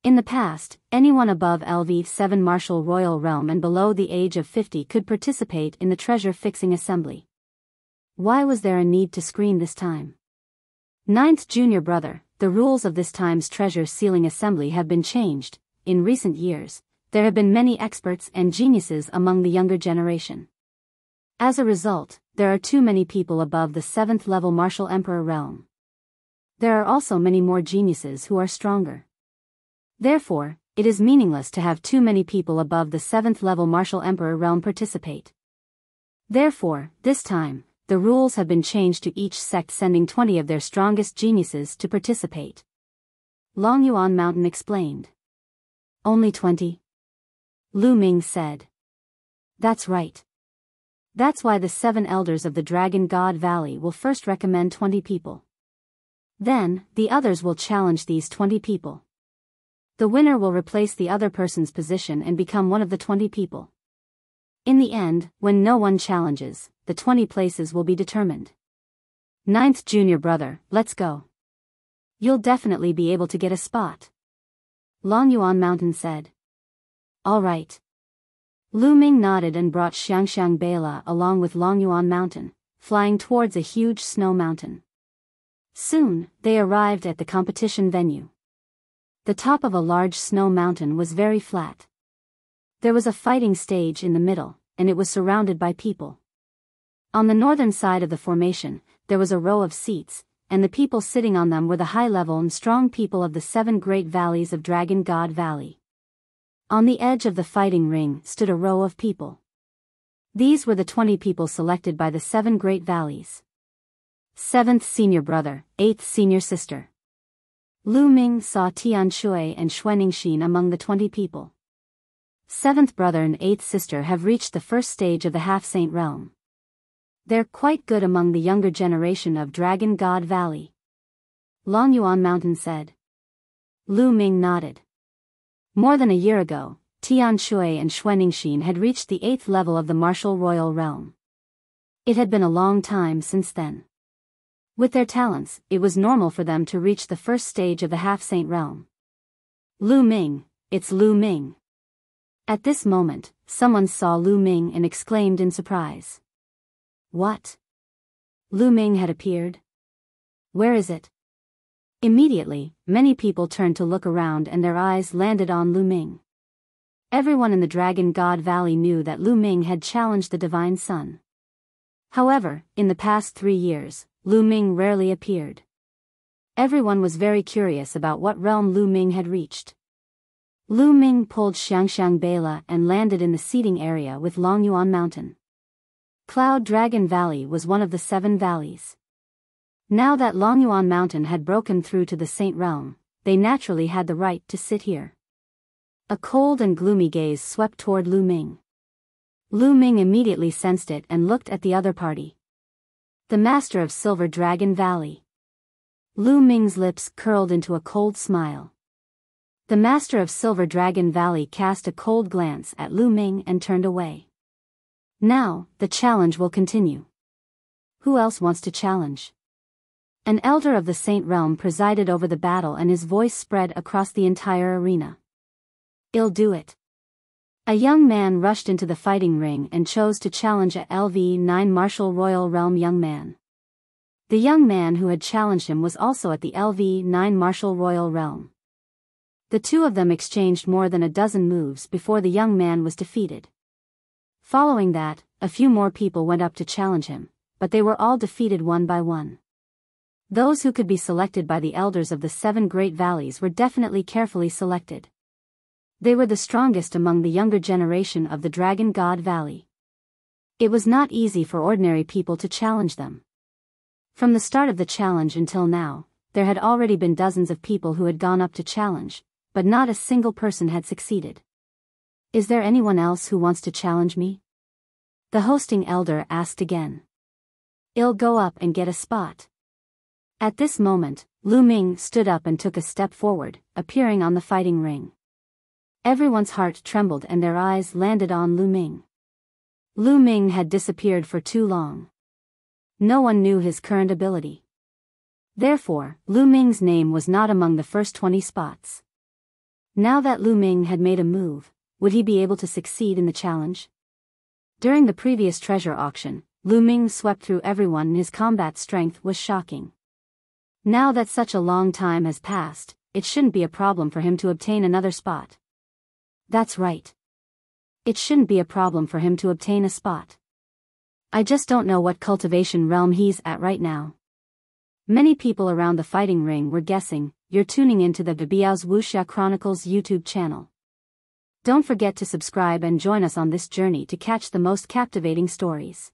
In the past, anyone above LV7 Martial Royal Realm and below the age of 50 could participate in the treasure fixing assembly. Why was there a need to screen this time? Ninth junior brother, the rules of this time's treasure sealing assembly have been changed. In recent years, there have been many experts and geniuses among the younger generation. As a result, there are too many people above the 7th level Martial Emperor realm. There are also many more geniuses who are stronger. Therefore, it is meaningless to have too many people above the 7th level Martial Emperor realm participate. Therefore, this time, the rules have been changed to each sect sending 20 of their strongest geniuses to participate. Longyuan Mountain explained. Only 20? Lu Ming said. That's right. That's why the 7 elders of the Dragon God Valley will first recommend 20 people. Then, the others will challenge these 20 people. The winner will replace the other person's position and become one of the 20 people. In the end, when no one challenges, the 20 places will be determined. Ninth junior brother, let's go. You'll definitely be able to get a spot. Longyuan Mountain said. All right. Lu Ming nodded and brought Xiangxiang Bela along with Longyuan Mountain, flying towards a huge snow mountain. Soon, they arrived at the competition venue. The top of a large snow mountain was very flat. There was a fighting stage in the middle, and it was surrounded by people. On the northern side of the formation, there was a row of seats, and the people sitting on them were the high-level and strong people of the 7 great valleys of Dragon God Valley. On the edge of the fighting ring stood a row of people. These were the 20 people selected by the 7 great valleys. 7th senior brother, 8th senior sister. Lu Ming saw Tian Shui and Xuaningxin among the 20 people. 7th brother and 8th sister have reached the first stage of the half-saint realm. They're quite good among the younger generation of Dragon God Valley. Longyuan Mountain said. Lu Ming nodded. More than a year ago, Tian Shui and Xuaningxin had reached the 8th level of the Martial Royal Realm. It had been a long time since then. With their talents, it was normal for them to reach the first stage of the half-saint realm. Lu Ming, it's Lu Ming. At this moment, someone saw Lu Ming and exclaimed in surprise. What? Lu Ming had appeared? Where is it? Immediately, many people turned to look around and their eyes landed on Lu Ming. Everyone in the Dragon God Valley knew that Lu Ming had challenged the Divine Sun. However, in the past 3 years, Lu Ming rarely appeared. Everyone was very curious about what realm Lu Ming had reached. Lu Ming pulled Xiangxiang Bela and landed in the seating area with Longyuan Mountain. Cloud Dragon Valley was one of the 7 valleys. Now that Longyuan Mountain had broken through to the Saint Realm, they naturally had the right to sit here. A cold and gloomy gaze swept toward Lu Ming. Lu Ming immediately sensed it and looked at the other party. The master of Silver Dragon Valley. Lu Ming's lips curled into a cold smile. The master of Silver Dragon Valley cast a cold glance at Lu Ming and turned away. Now, the challenge will continue. Who else wants to challenge? An elder of the Saint Realm presided over the battle and his voice spread across the entire arena. I'll do it. A young man rushed into the fighting ring and chose to challenge a LV9 Martial Royal Realm young man. The young man who had challenged him was also at the LV9 Martial Royal Realm. The two of them exchanged more than a dozen moves before the young man was defeated. Following that, a few more people went up to challenge him, but they were all defeated one by one. Those who could be selected by the elders of the 7 great valleys were definitely carefully selected. They were the strongest among the younger generation of the Dragon God Valley. It was not easy for ordinary people to challenge them. From the start of the challenge until now, there had already been dozens of people who had gone up to challenge, but not a single person had succeeded. Is there anyone else who wants to challenge me? The hosting elder asked again. I'll go up and get a spot. At this moment, Lu Ming stood up and took a step forward, appearing on the fighting ring. Everyone's heart trembled and their eyes landed on Lu Ming. Lu Ming had disappeared for too long. No one knew his current ability. Therefore, Lu Ming's name was not among the first 20 spots. Now that Lu Ming had made a move, would he be able to succeed in the challenge? During the previous treasure auction, Lu Ming swept through everyone and his combat strength was shocking. Now that such a long time has passed, it shouldn't be a problem for him to obtain another spot. That's right. It shouldn't be a problem for him to obtain a spot. I just don't know what cultivation realm he's at right now. Many people around the fighting ring were guessing. You're tuning into the Biyao's Wuxia Chronicles YouTube channel. Don't forget to subscribe and join us on this journey to catch the most captivating stories.